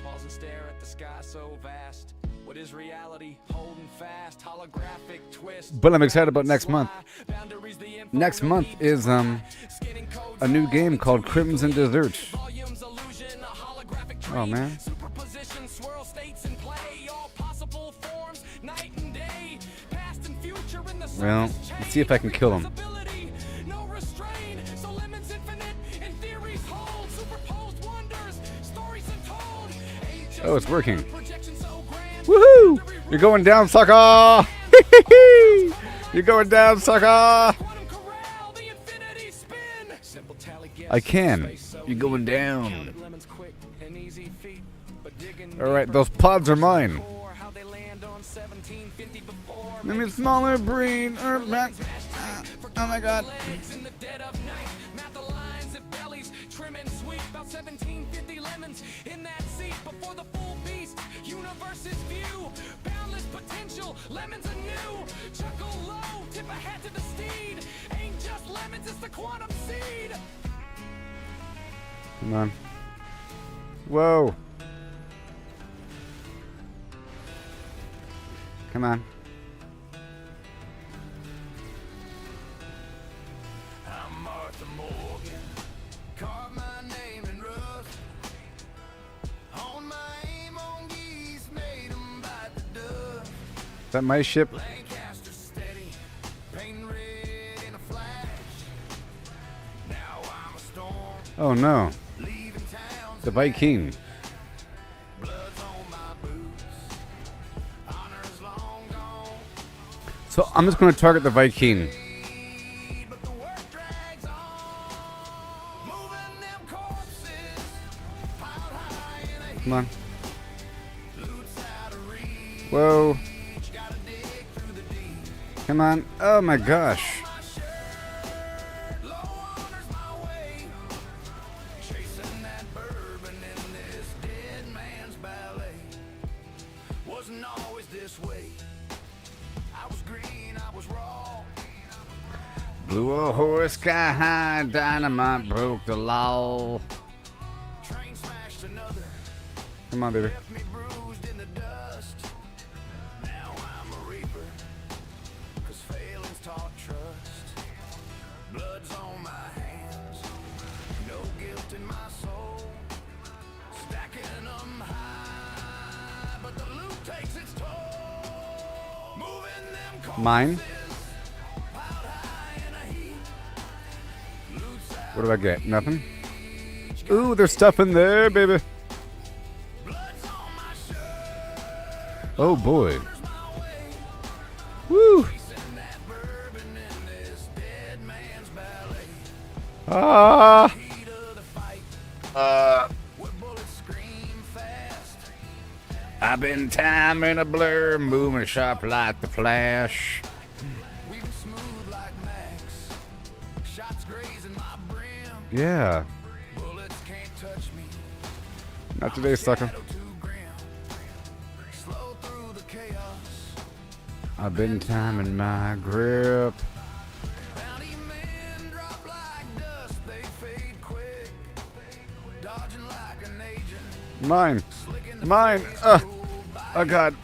Pause and stare at the sky so vast. What is reality? Holding fast, holographic twist. But I'm excited about next month. Boundaries the info, Next no month need to is try. Skinning codes a new all game called Crimson Dessert. volumes illusion, a holographic Oh, dream. man. Superposition, swirl states in play. All possible forms, night and day. Past and future in the Well, surface let's see if I can kill him. Visibility, no restraint. So lemons infinite and theories hold. Superposed wonders, stories untold. Oh, it's working. Projection so grand. Woohoo! You're going down, sucker! You're going down, sucker! Quantum corral, the infinity spin. Simple tally guess, I can. space so You're going deep. down. Counted lemons quick and easy feet, but digging Alright, deeper, those pods are mine. core, how they land on 1750 before. Let me smaller brain. Oh my god. Legs in the dead of night. Mouth the lines of bellies, trim and sweet. About 1750 lemons in that seat before the full beast. Universe's view, boundless potential. Lemons anew. Chuckle low, tip a hat to the steed. Ain't just lemons, it's the quantum seed. Come on. Whoa. Come on. I'm Martha Morgan. Carve my name in rust. Hone my aim on geese, made 'em bite the dust. Is that my ship? Lancaster steady, painting red in a flash. Now I'm a storm, Oh no. leaving town. The Viking. Blood's on my boots. Honor's long gone. So I'm just going to target the Viking. But the work drags on. Moving them corpses. Piled high in a Come Come on. Oh my gosh. Chasing that bourbon in this dead man's ballet. Wasn't always this way. I was green, I was raw. Blew a horse sky high, dynamite broke the law. Train smashed another. Come on, baby. Left me bruised in the dust. Now I'm a reaper. 'Cause failing's taught trust. Blood's on my hands. No guilt in my soul. Stacking them high. But the loot takes its toll. Moving them corpses. Mine. Piled high in a heap. Loot's out. What do I get? Nothing? Ooh, there's stuff in there, baby. Blood's on my shirt. Oh boy. There's my way. Woo. Chasing that bourbon in this dead man's ballet. Ah. Heat of the fight. Where bullets scream fast. I've been time in a blur, moving sharp like the flash. Weaving smooth like Max. Shots grazing my brim. Yeah. Bullets can't touch me. Not today, sucker. Shadow too grim. Slow through the chaos. I've been timing my grip. Bounty men drop like dust. They fade quick. Dodging like an agent. Mine. Slicking the Mine. face Oh by God.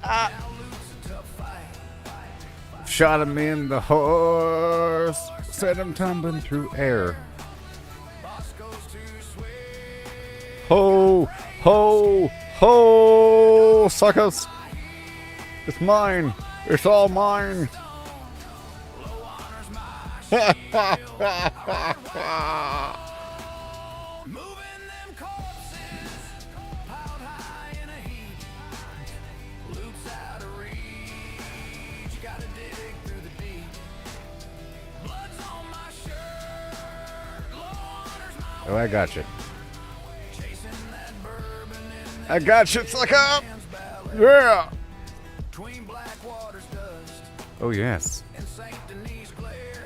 now loot's a tough fight. Shot him in the horse. Sent him tumbling through air. Bosco's too swift. Ho, ho, ho, suckers. It's mine. It's all mine. Low honors my moving them corpses. Piled high in a heap. Loot's out of reach. Gotta dig through the deep. Blood's on my shirt. Low honors my Oh, I got you. chasing that bourbon in I got you, sucker. man's ballet. Yeah. Between black water's dust Oh, yes. and Saint Denis glare.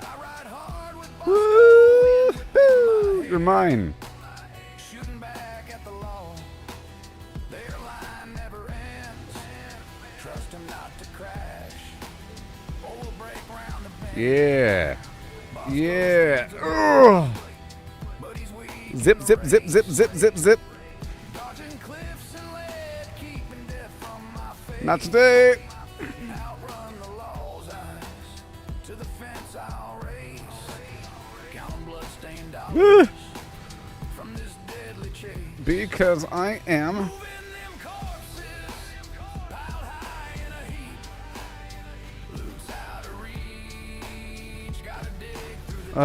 I ride hard with Woo-hoo. You're mine. shooting back at the law. Their line never ends. Trust him not to crash. Or we'll break round the bend. Yeah. Yeah. Ugh. But he's weak. Zip, zip, zip, zip, zip, zip, zip. Dodging cliffs and lead. Keeping death from my face. Not today. Outrun the law's eyes. To the fence I'll race. Counting blood-stained dollars. From this deadly chase. Because I am. Moving them corpses, piled high in a heap. Loot's out of reach. Gotta dig through the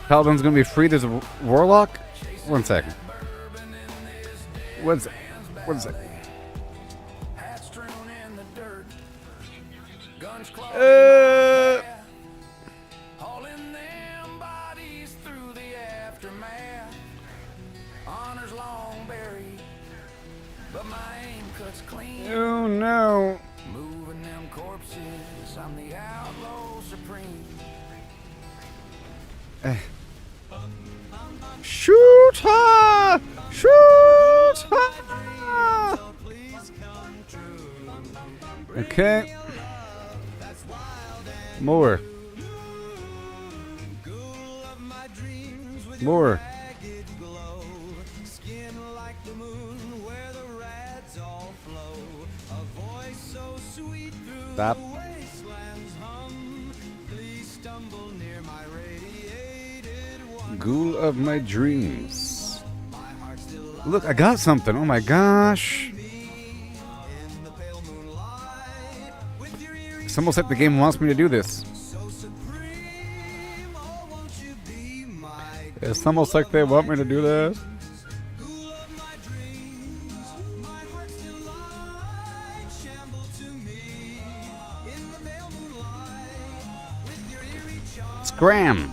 Paladin's gonna be freed as a warlock? One second. bourbon in this dead One sec. man's One sec. ballet. Hats strewn in the dirt. Guns clawed Uh. in my path. Hauling them bodies through the aftermath. Honors long buried, but my aim cuts clean. Oh no. Moving them corpses, I'm the outlaw supreme. Shoot her! Shoot her! Okay. More. More. Stop. Ghoul of my dreams. Look, I got something. Oh my gosh. It's almost like the game wants me to do this. It's almost like they want me to do this. Scram.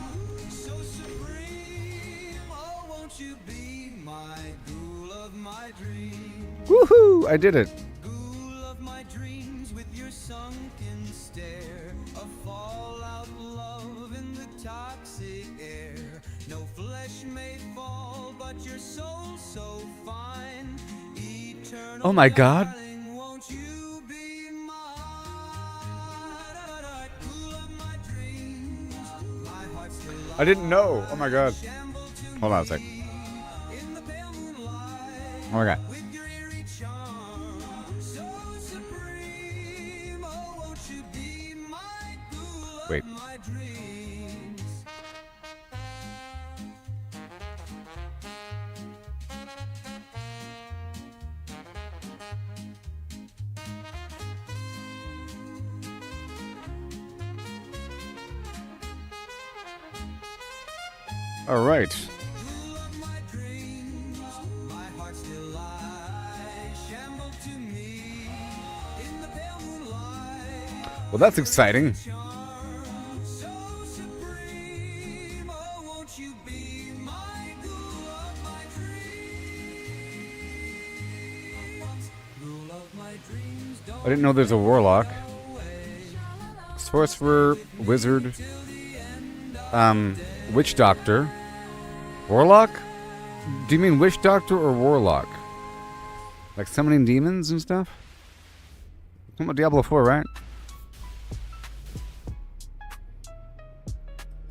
my ghoul of my dreams. Woohoo! I did it. Ghoul of my dreams with your sunken stare. A fallout love in the toxic air. No flesh may fall, but your soul so fine. Eternal Oh my God. darling, won't you be mine? Ghoul of my dreams, my heart still I didn't know. Oh my God. shamble to Hold on a sec. in the pale moonlight. Oh my God. With your eerie charm, so supreme, oh, won't you be my ghoul of Wait. my dreams? All right. Ghoul of my dreams, my heart still lies, shamble to me in the pale moonlight. Well, that's exciting. Charm, so supreme, oh, won't you be my ghoul of my dreams? Ghoul of my dreams, I didn't know there's a warlock. Sorcerer, wizard, witch doctor, warlock. Do you mean witch doctor or warlock? Like summoning demons and stuff? Talking about Diablo 4, right?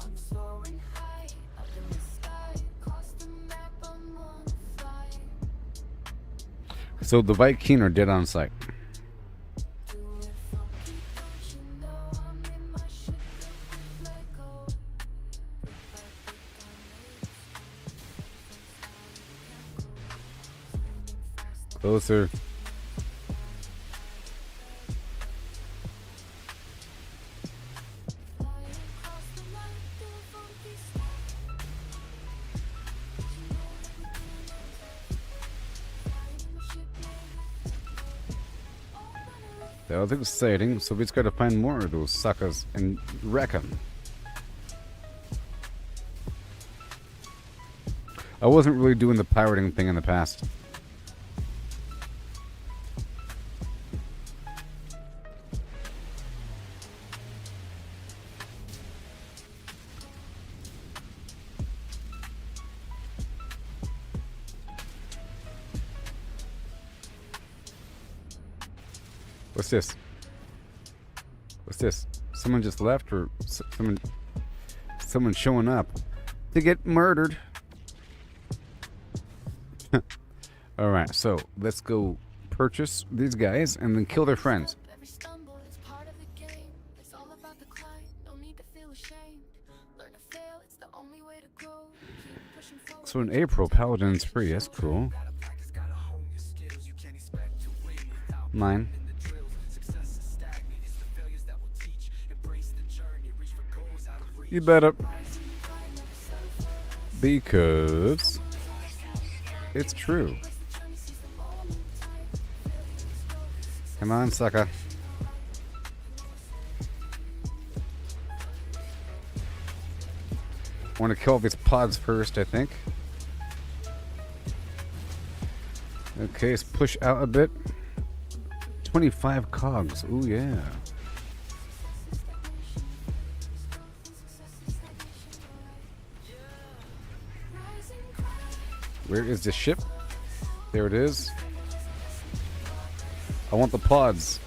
I'm soaring high up in the sky, across the map I'm on fire. So the Viking are dead on sight. Do it funky, don't you know I'm in my shit, don't let go. Closer. Fly across the line, do a funky style. That was exciting. So we just gotta find more of those suckers and wreck them. I wasn't really doing the pirating thing in the past. What's this? What's this? Someone just left, or someone showing up to get murdered? All right, so let's go purchase these guys and then kill their friends. Every stumble is part of the game. It's all about the climb. No need to feel ashamed. Learn to fail. It's the only way to grow. Keep pushing forward. So in April, Paladin's free. That's cool. Mine. You better. Because it's true. Come on, sucker. I want to kill these pods first, I think. Okay, let's push out a bit. 25 cogs. Ooh, yeah. Where is the ship? There it is. I want the pods.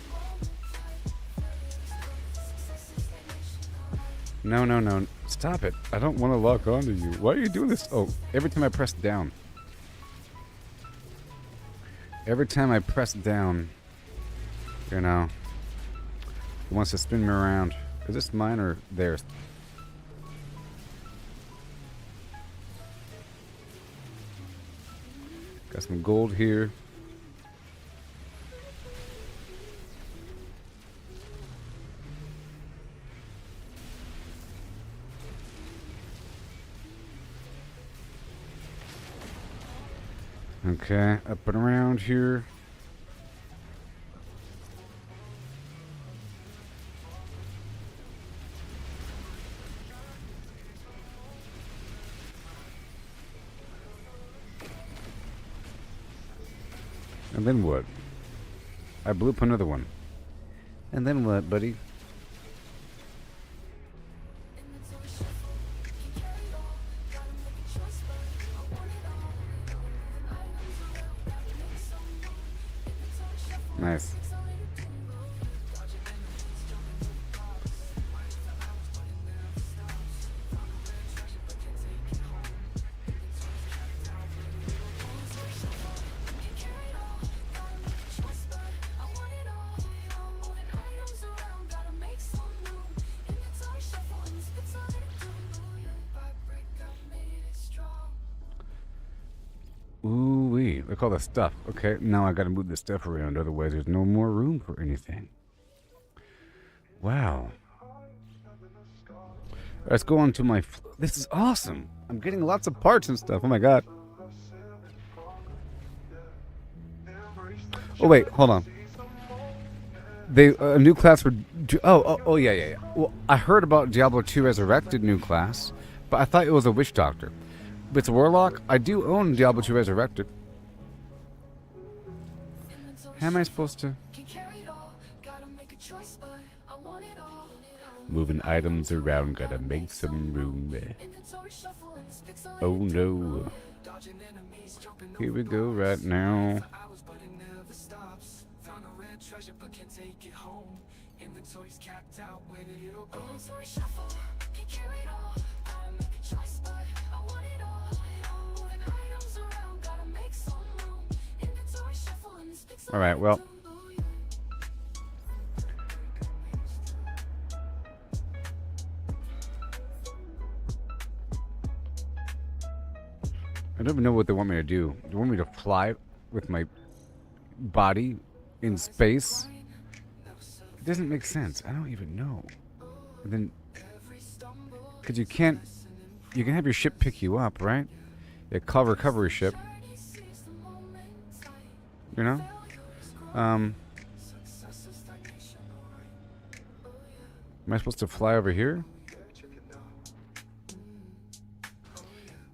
No, no, no. Stop it. I don't want to lock onto you. Why are you doing this? Oh, every time I press down. Every time I press down, you know, it wants to spin me around. Is this mine or theirs? Got some gold here. Okay, up and around here. And then what? I blew up another one. And then what, buddy? Nice. Ooh-wee. Look at all the stuff. Okay, now I gotta move this stuff around, otherwise there's no more room for anything. Wow. Let's go on to my... This is awesome. I'm getting lots of parts and stuff. Oh my god. Oh wait, hold on. They a new class for... Oh, yeah. Well, I heard about Diablo 2 Resurrected new class, but I thought it was a Witch Doctor. But it's a Warlock. I do own Diablo 2 Resurrected. How am I supposed to... Moving items around, gotta make some room there. Oh no. Here we go right now. Alright, well. I don't even know what they want me to do. They want me to fly with my body in space? It doesn't make sense. I don't even know. And then, because you can have your ship pick you up, right? A call recovery ship. You know? Am I supposed to fly over here?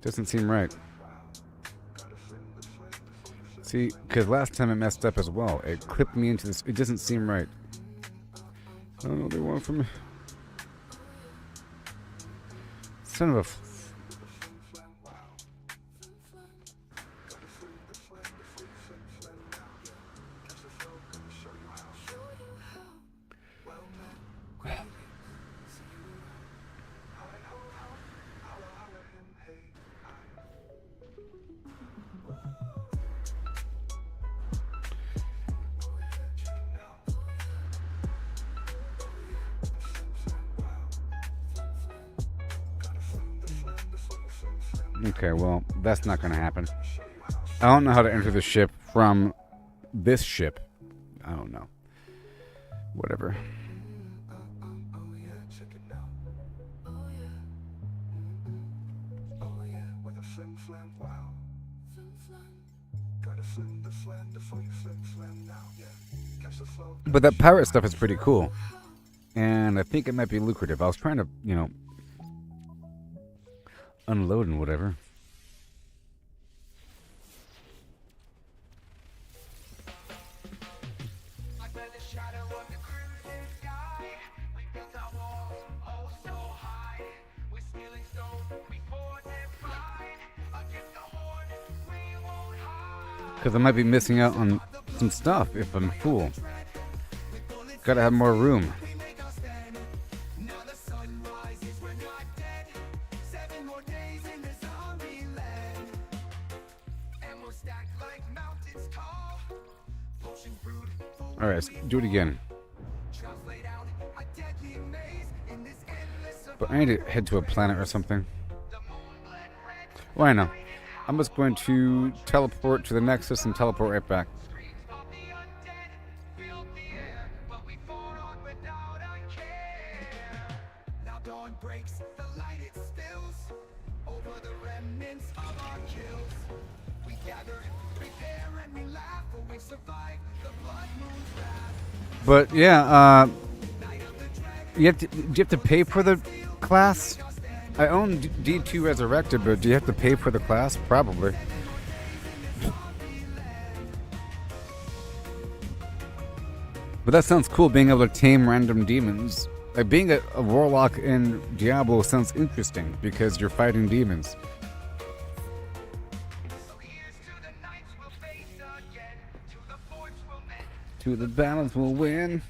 Doesn't seem right. See, because last time it messed up as well. It clipped me into this. It doesn't seem right. I don't know what they want from me. Son of a... Okay, well, that's not going to happen. I don't know how to enter the ship from this ship. I don't know. Whatever. But that pirate stuff is pretty cool. And I think it might be lucrative. I was trying to, you know, unload and whatever. Because I might be missing out on some stuff if I'm full. Gotta have more room. Alright, let's do it again. But I need to head to a planet or something. Well, I know. I'm just going to teleport to the Nexus and teleport right back. But yeah, do you have to pay for the class? I own D2 Resurrected, but do you have to pay for the class? Probably. But that sounds cool, being able to tame random demons. Like being a warlock in Diablo sounds interesting because you're fighting demons. To the balance we'll win.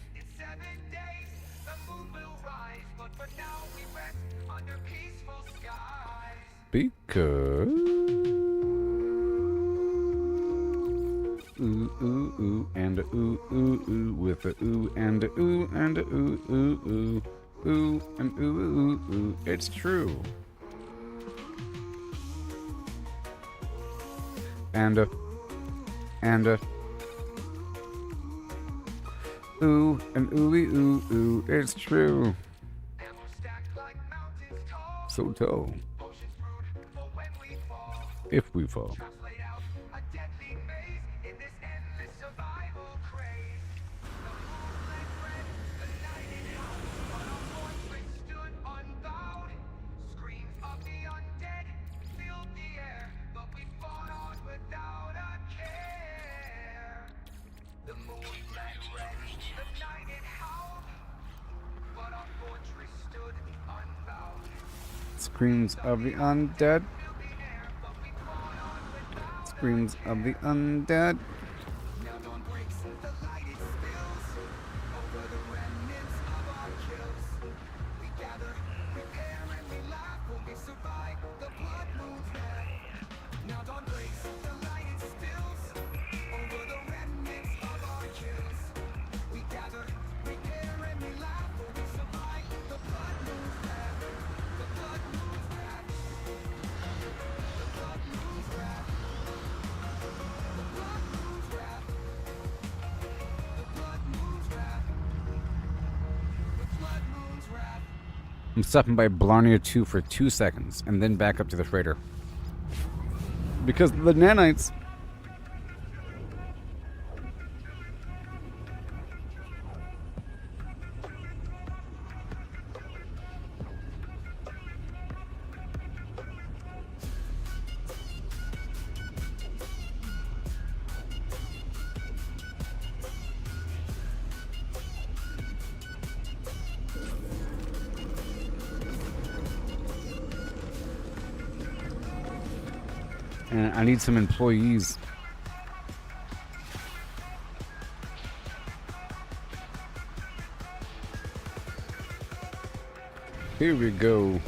Because ooh ooh ooh and a ooh ooh ooh with a ooh and a ooh and a ooh ooh ooh ooh and ooh ooh ooh. It's true. And a ooh and ooey ooh ooh. It's true. So tall. If we fall. Screams of the undead. Screams of the undead. I'm stopping by Blarney 2 for 2 seconds and then back up to the freighter. Because the nanites. And I need some employees. Here we go.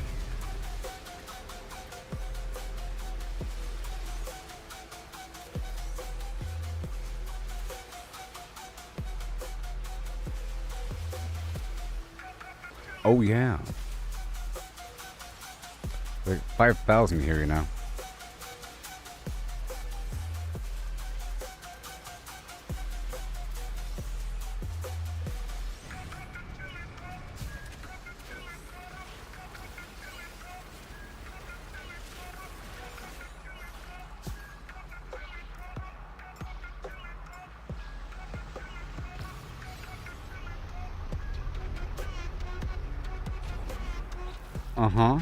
Oh yeah. Like 5,000 here, you know. Uh-huh.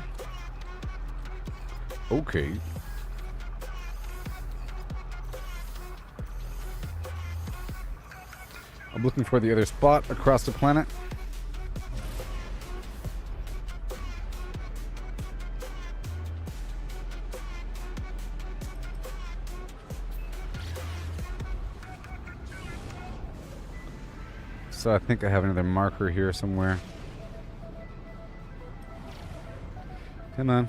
Okay. I'm looking for the other spot across the planet. So I think I have another marker here somewhere. Come on.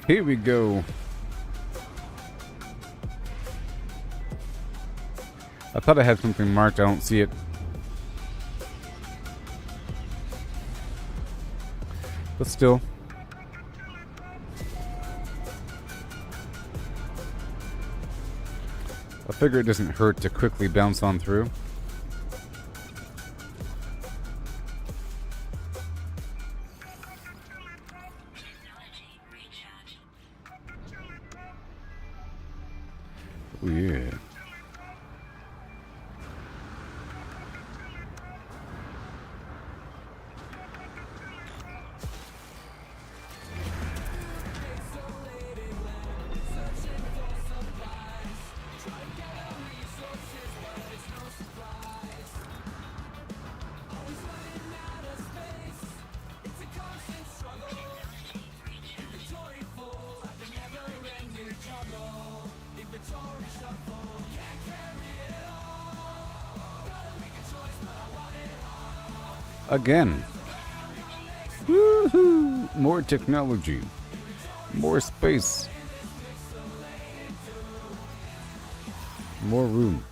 Here we go. I thought I had something marked. I don't see it. But still. I figure it doesn't hurt to quickly bounce on through. Oh yeah. Again. Woohoo! More technology. More space. More room.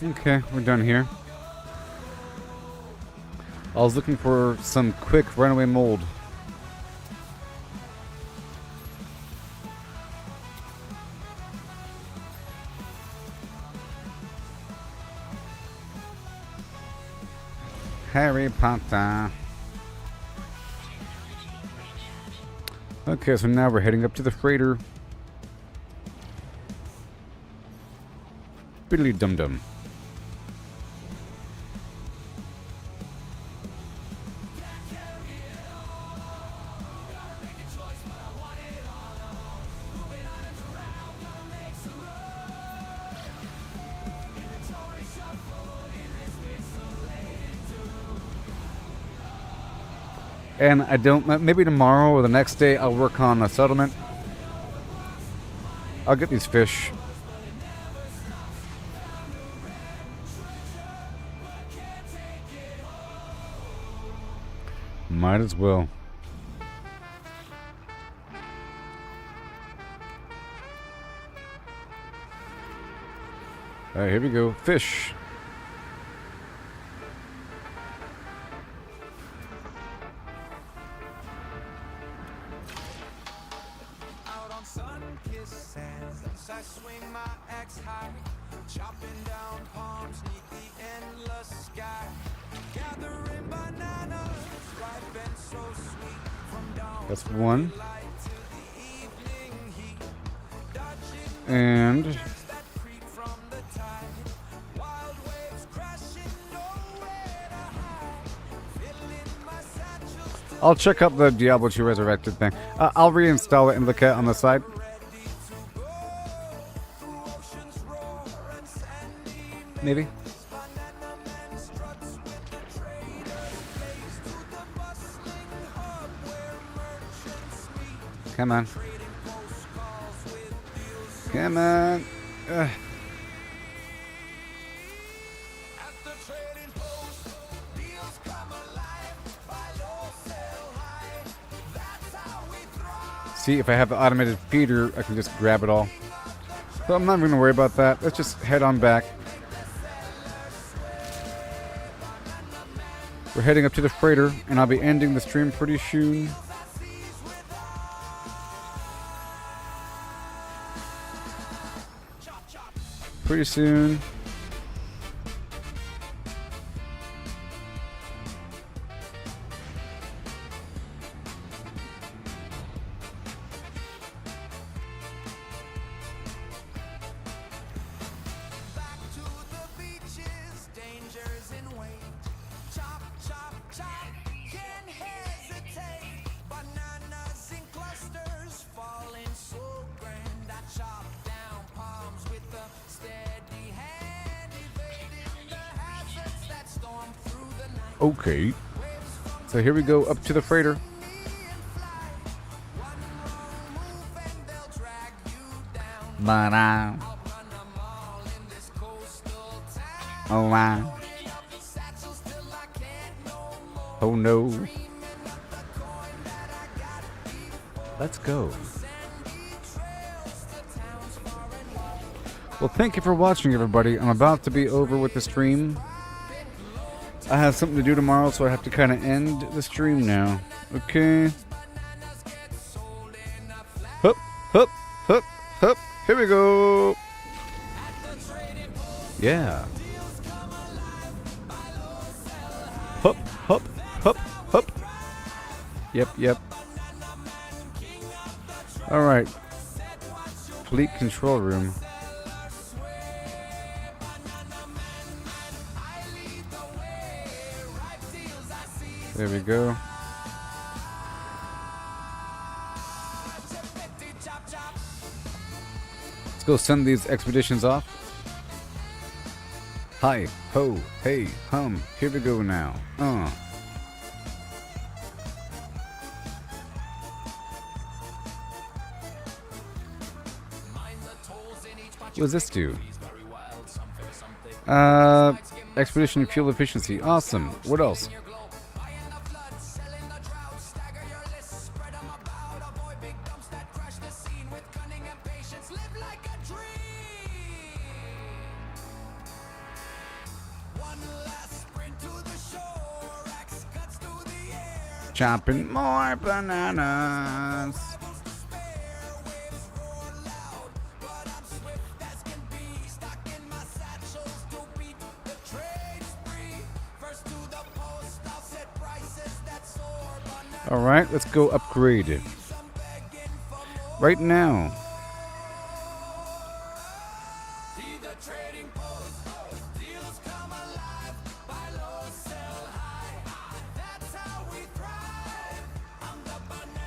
Okay, we're done here. I was looking for some quick runaway mold. Harry Potter. Okay, so now we're heading up to the freighter. Biddly dum dum. And I don't, maybe tomorrow or the next day I'll work on a settlement. I'll get these fish. Might as well. Alright, here we go. Fish. Out on sun-kissed sands, I swing my axe high, chopping down palms neath the endless sky, gathering bananas, ripe and so sweet, from dawn That's one. light to the evening heat, dodging And that creep from the tide, wild waves crashing, nowhere to hide, filling my satchels to I'll check out the Diablo 2 Resurrected thing. I'll reinstall it and look at it on the side. Maybe. Come on. Come on. Ugh. See, if I have the automated feeder, I can just grab it all. So I'm not going to worry about that. Let's just head on back. We're heading up to the freighter, and I'll be ending the stream pretty soon. Pretty soon. Okay. So here we go up to the freighter. Ba-da. Oh my. Oh no. Let's go. Well, thank you for watching, everybody. I'm about to be over with the stream. I have something to do tomorrow, so I have to kind of end the stream now. Okay. Hup, hup, hup, hup. Here we go. Yeah. Hup, hup, hup, hup. Yep, yep. All right. Fleet control room. There we go. go send these expeditions off. Hi, ho, hey, hum. Here we go now. What does this do? Expedition fuel efficiency. Awesome. What else? Chopping more bananas. All right, let's go upgrade it. Right now.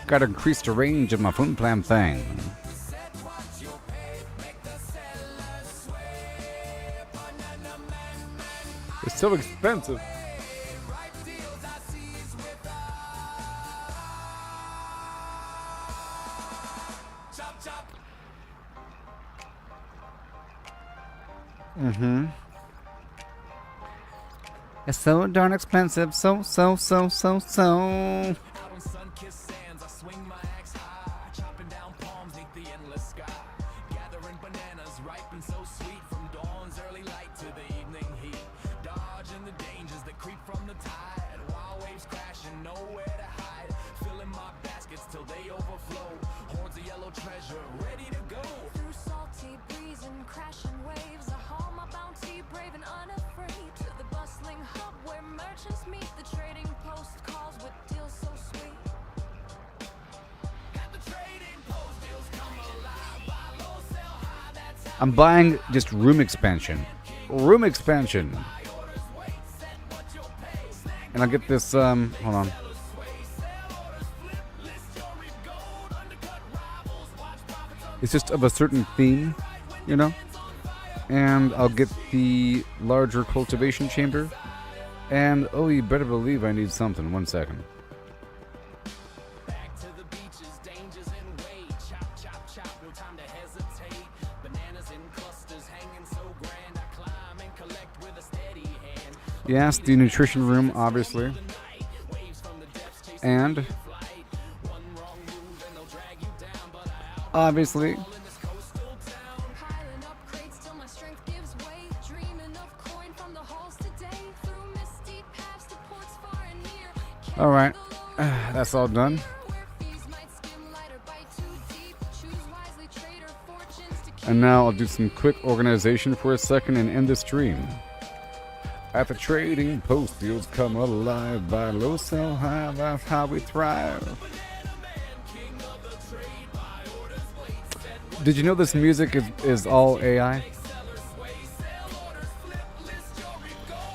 Gotta increase the range of my Flimflam thing. It's so expensive. It's so darn expensive. So. I'm buying just room expansion. Room expansion. And I'll get this, hold on. It's just of a certain theme, you know? And I'll get the larger cultivation chamber. And, oh, you better believe I need something. 1 second. Yes, the nutrition room, obviously. And obviously all right, that's all done. And now I'll do some quick organization for a second and end the stream. At the trading post, deals come alive. Buy low, sell high. That's how we thrive. Did you know this music is all AI?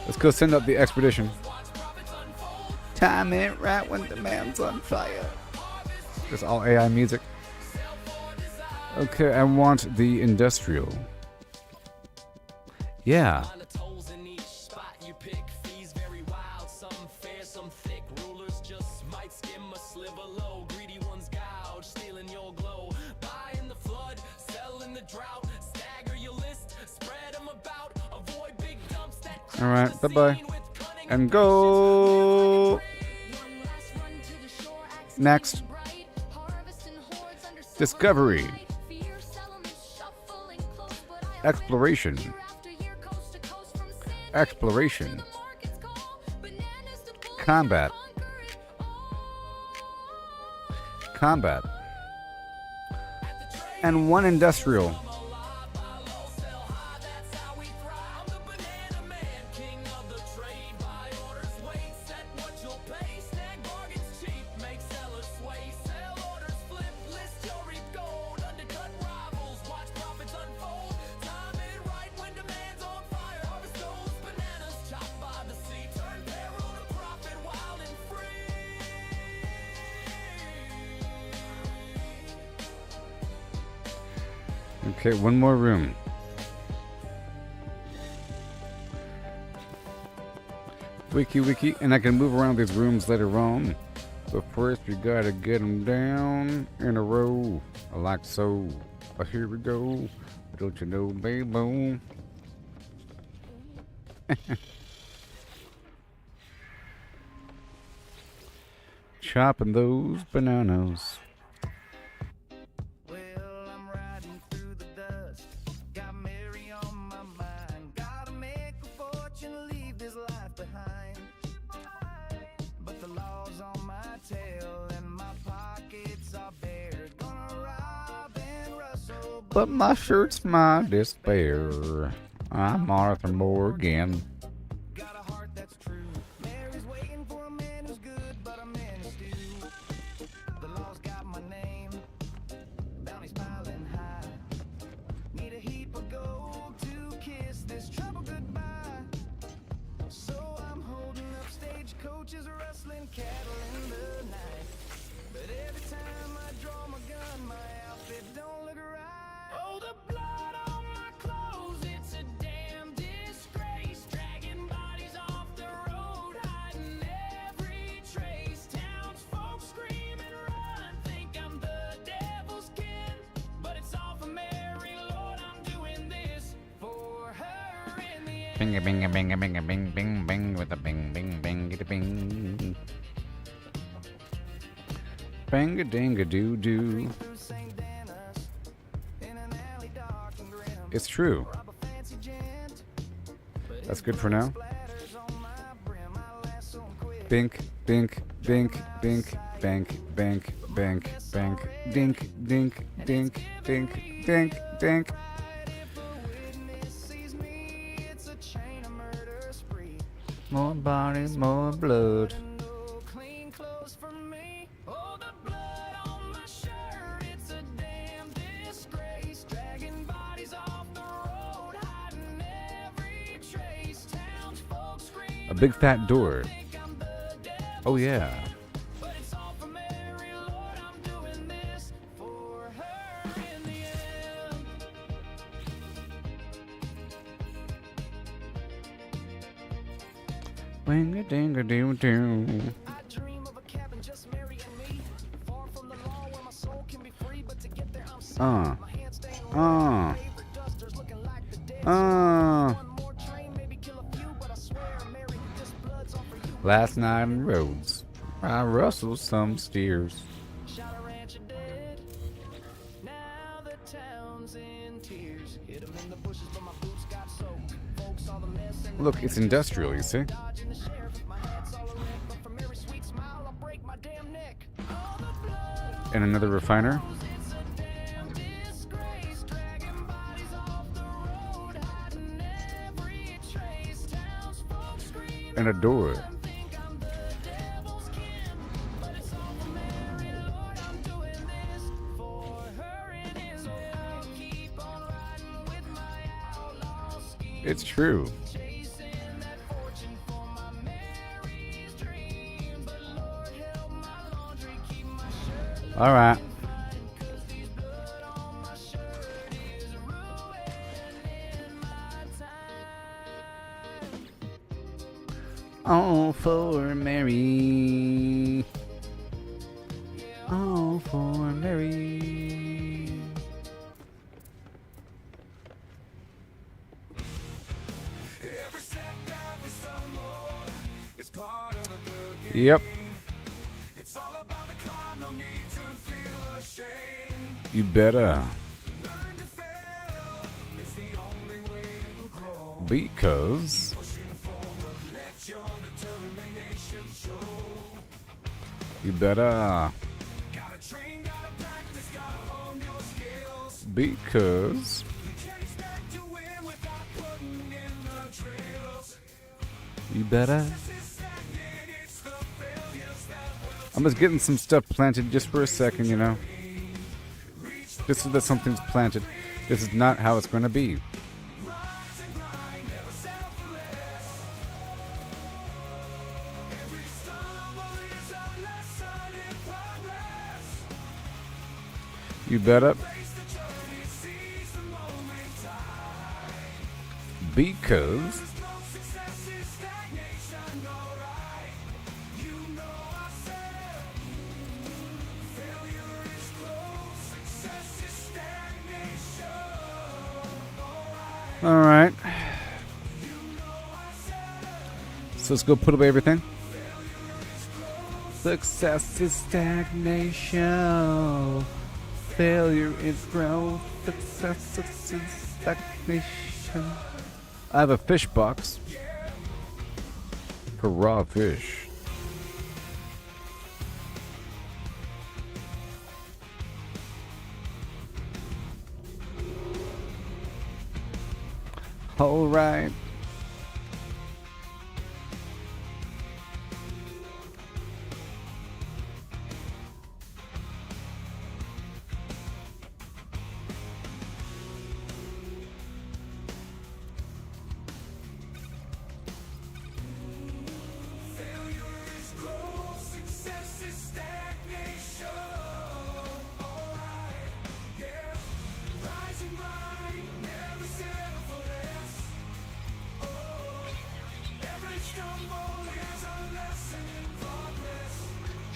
Let's go send up the expedition. Time it right when the man's on fire. It's all AI music. Okay, I want the industrial. Yeah. All right, bye-bye. And go. Next. Discovery. Exploration. Exploration. Combat. Combat. And 1 industrial. Okay, one more room. Wiki, and I can move around these rooms later on. But first, we gotta get them down in a row, like so. Here we go. Don't you know, baby? Chopping those bananas. Well, I'm riding through the dust. Got Mary on my mind. Gotta make a fortune, leave this life behind. But the law's on my tail and my pockets are bare. Gonna rob and rustle, But my shirt's my despair. I'm Arthur Morgan. got a heart that's true. Mary's waiting for a man who's good, but a man is due. The law's got my name, bounty's piling high. Need a heap of gold to kiss this trouble goodbye. So I'm holding up stagecoaches, rustling cattle in the night. But every time I draw my gun, my outfit don't look right. Oh, the blood on my clothes, it's a damn disgrace. Dragging bodies off the road, hiding every trace. Townsfolk scream and run, think I'm the devil's kin. But it's all for Mary, Lord, I'm doing this for her in the end. Bing, bing, bing, bing, bing, bing, bing, with a bing, bing, bing, get a bing. Bang a ding a doo doo. Through St. Denis, in an alley dark and grim. It's true. Rob a fancy gent, but That's good for now. splatters on my brim. I lasso him quick. Bink, bink, bink, bink, bank, bank, bank, bank, dink, dink, dink, dink, dink, dink. If a witness sees me, it's a chain of murder spree. More body, more blood. No clean clothes for me. Oh, the blood on my shirt, it's a damn disgrace. Dragging bodies off the road, hiding every trace. Townsfolk scream, A big fat door. think I'm the devil. Oh yeah. But it's all for Mary, Lord, I'm doing this for her in the end. Wing a ding a doo doo. I dream of a cabin, just Mary and me. Far from the law where my soul can be free, but to get there I'm sick. My hands staying away. Favorite dusters looking like the dead. One more train, maybe kill a few, but I swear, Mary, this blood's all for you. Last night in roads, I rustled some steers. Shot a rancher dead. Now the town's in tears. Hit 'em in the bushes, but my boots got soaked. Folks saw the mess and Look, it's industrial, you see? dodging the sheriff. My hat's all a wreck, but for Mary's sweet smile, I'll break my damn neck. All the blood And another refiner. it's a damn disgrace. Dragging bodies off the road, hiding every trace. Townsfolk scream And a door. and think I'm the devil's kin. But it's all for Mary, Lord, I'm doing this for her in his will. Keep on riding with my outlaw scheme. It's true. Chasing that fortune for my Mary's dream. But Lord, help my laundry, keep my shirt All right. fine. 'Cause these blood on my shirt is ruining my time. All for Mary. All for Mary. Every step that we stumble is part of the good game. Yep. It's all about the climb, no need to feel ashamed. You better. Learn to fail, it's the only way to grow. Because Pushing forward, let your determination show. you better. Gotta train, gotta practice, gotta hone your skills. Because You can't expect to win without putting in the drills. you better. This is stagnant, it's the failures that will I'm just getting some stuff planted just for a second, you know. Just so that something's planted. This is not how it's going to be. rise and grind, never selfless. Every stumble is a lesson in progress. You better. Face the journey, seize the Because all right. So let's go put away everything. Success is stagnation. Failure is growth. Success is stagnation. I have a fish box for raw fish. All right.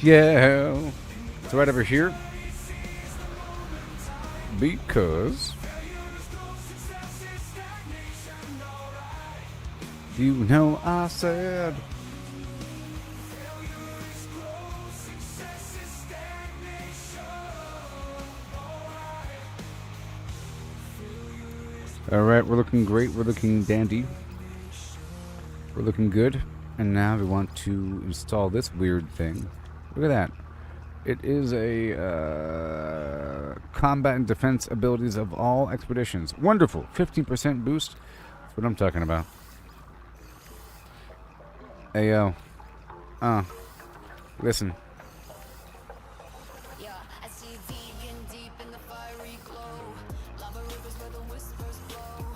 Yeah, it's right over here because you know I said all right, we're looking great, we're looking dandy, we're looking good, and now we want to install this weird thing. Look at that. It is a combat and defense abilities of all expeditions. Wonderful. 15% boost. That's what I'm talking about. Hey, yo. Listen. Yeah, I see deep in the fiery glow. Lava rivers where the whispers flow.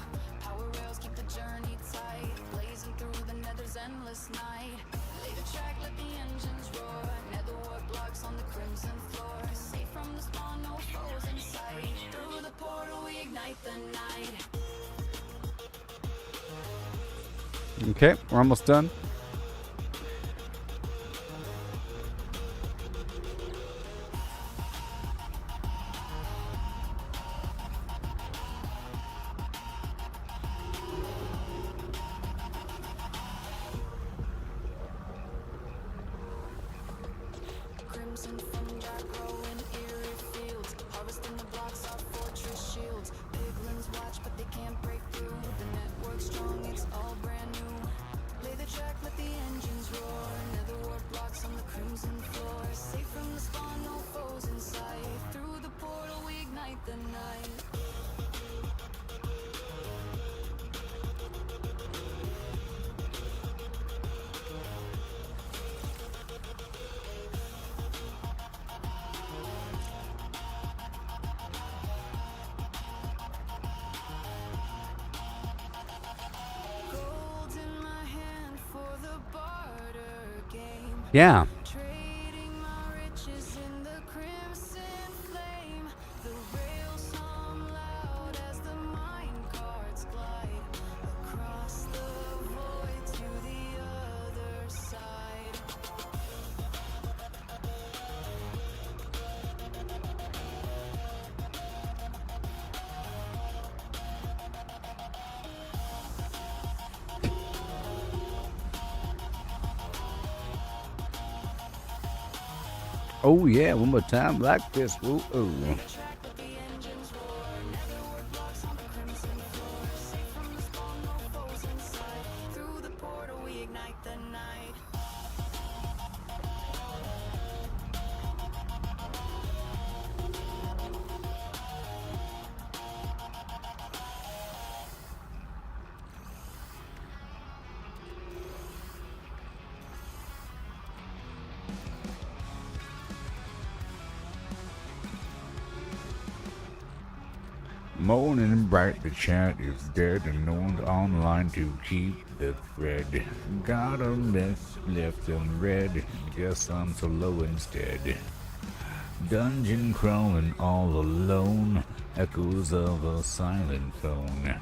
Power rails keep the journey tight. Blazing through the nether's endless night. Lay the track, let the engines roar. Nether war blocks on the crimson floor. Safe from the spawn, no foes in sight. Through the portal we ignite the night. Okay, we're almost done. Crimson from dark growing eerie fields. Harvesting the blocks off fortress shields. Piglins watch but they can't break through. The network's strong, it's all brand new. Lay the track, let the engines roar. Nether war blocks on the crimson floor. Safe from the spawn, no foes in sight. Through the portal we ignite the night. Yeah. Trading my riches in the crimson flame. The rails hum loud as the mine carts glide across the void to the other side. Oh yeah, one more time like this. Ooh, ooh. Track with the engines roar. Nether war blocks on the crimson floor. Safe from the spawn, no foes in sight. Through the portal we ignite the night. Morning bright, the chat is dead, and no one's online to keep the thread. Got a mess left unread, guess I'm solo instead. Dungeon crawling all alone, echoes of a silent phone.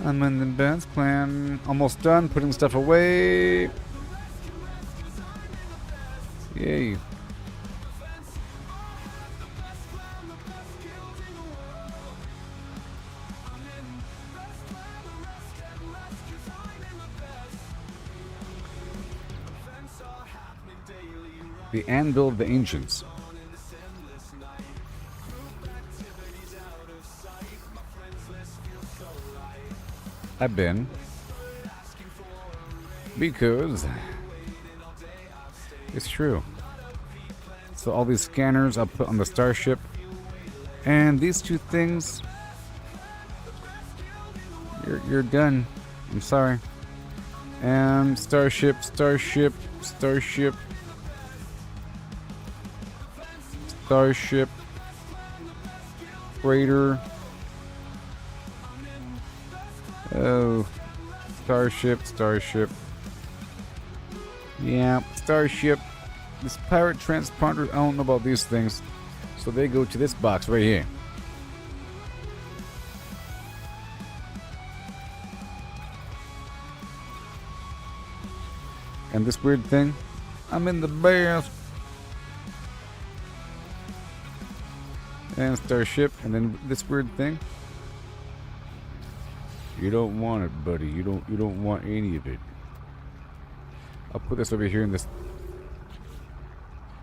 I'm in the best plan. Almost done putting stuff away. Yay. The Anvil of the Ancients. I've been. Because it's true. So all these scanners I'll put on the starship. And these two things, you're done. I'm sorry. And starship, starship, starship. Starship, freighter, oh, starship, starship, yeah, starship, this pirate transponder, I don't know about these things, so they go to this box right here. And this weird thing, I'm in the best. And starship, and then this weird thing. You don't want it, buddy. You don't want any of it. I'll put this over here in this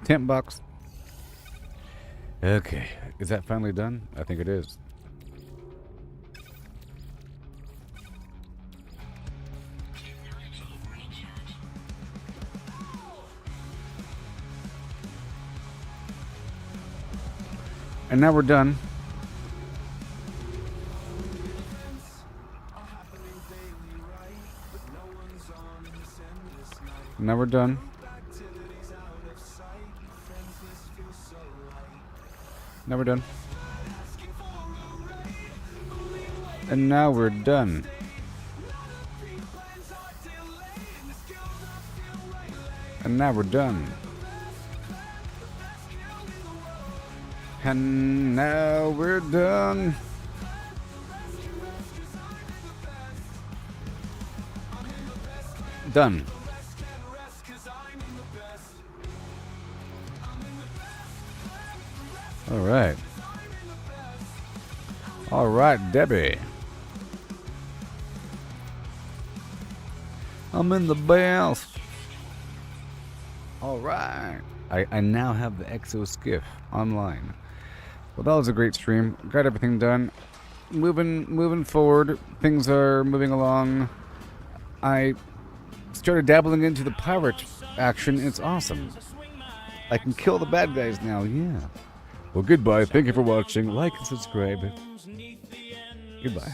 tent box. Okay, is that finally done? I think it is. And now we're done. Now we're done. Now we're done. And now we're done. And now we're done. And now we're done. Done. All right. All right, Debbie. I'm in the best. All right. I now have the Exo Skiff online. Well, that was a great stream. Got everything done. Moving forward. Things are moving along. I started dabbling into the pirate action. It's awesome. I can kill the bad guys now. Yeah. Well, goodbye. Thank you for watching. Like and subscribe. Goodbye.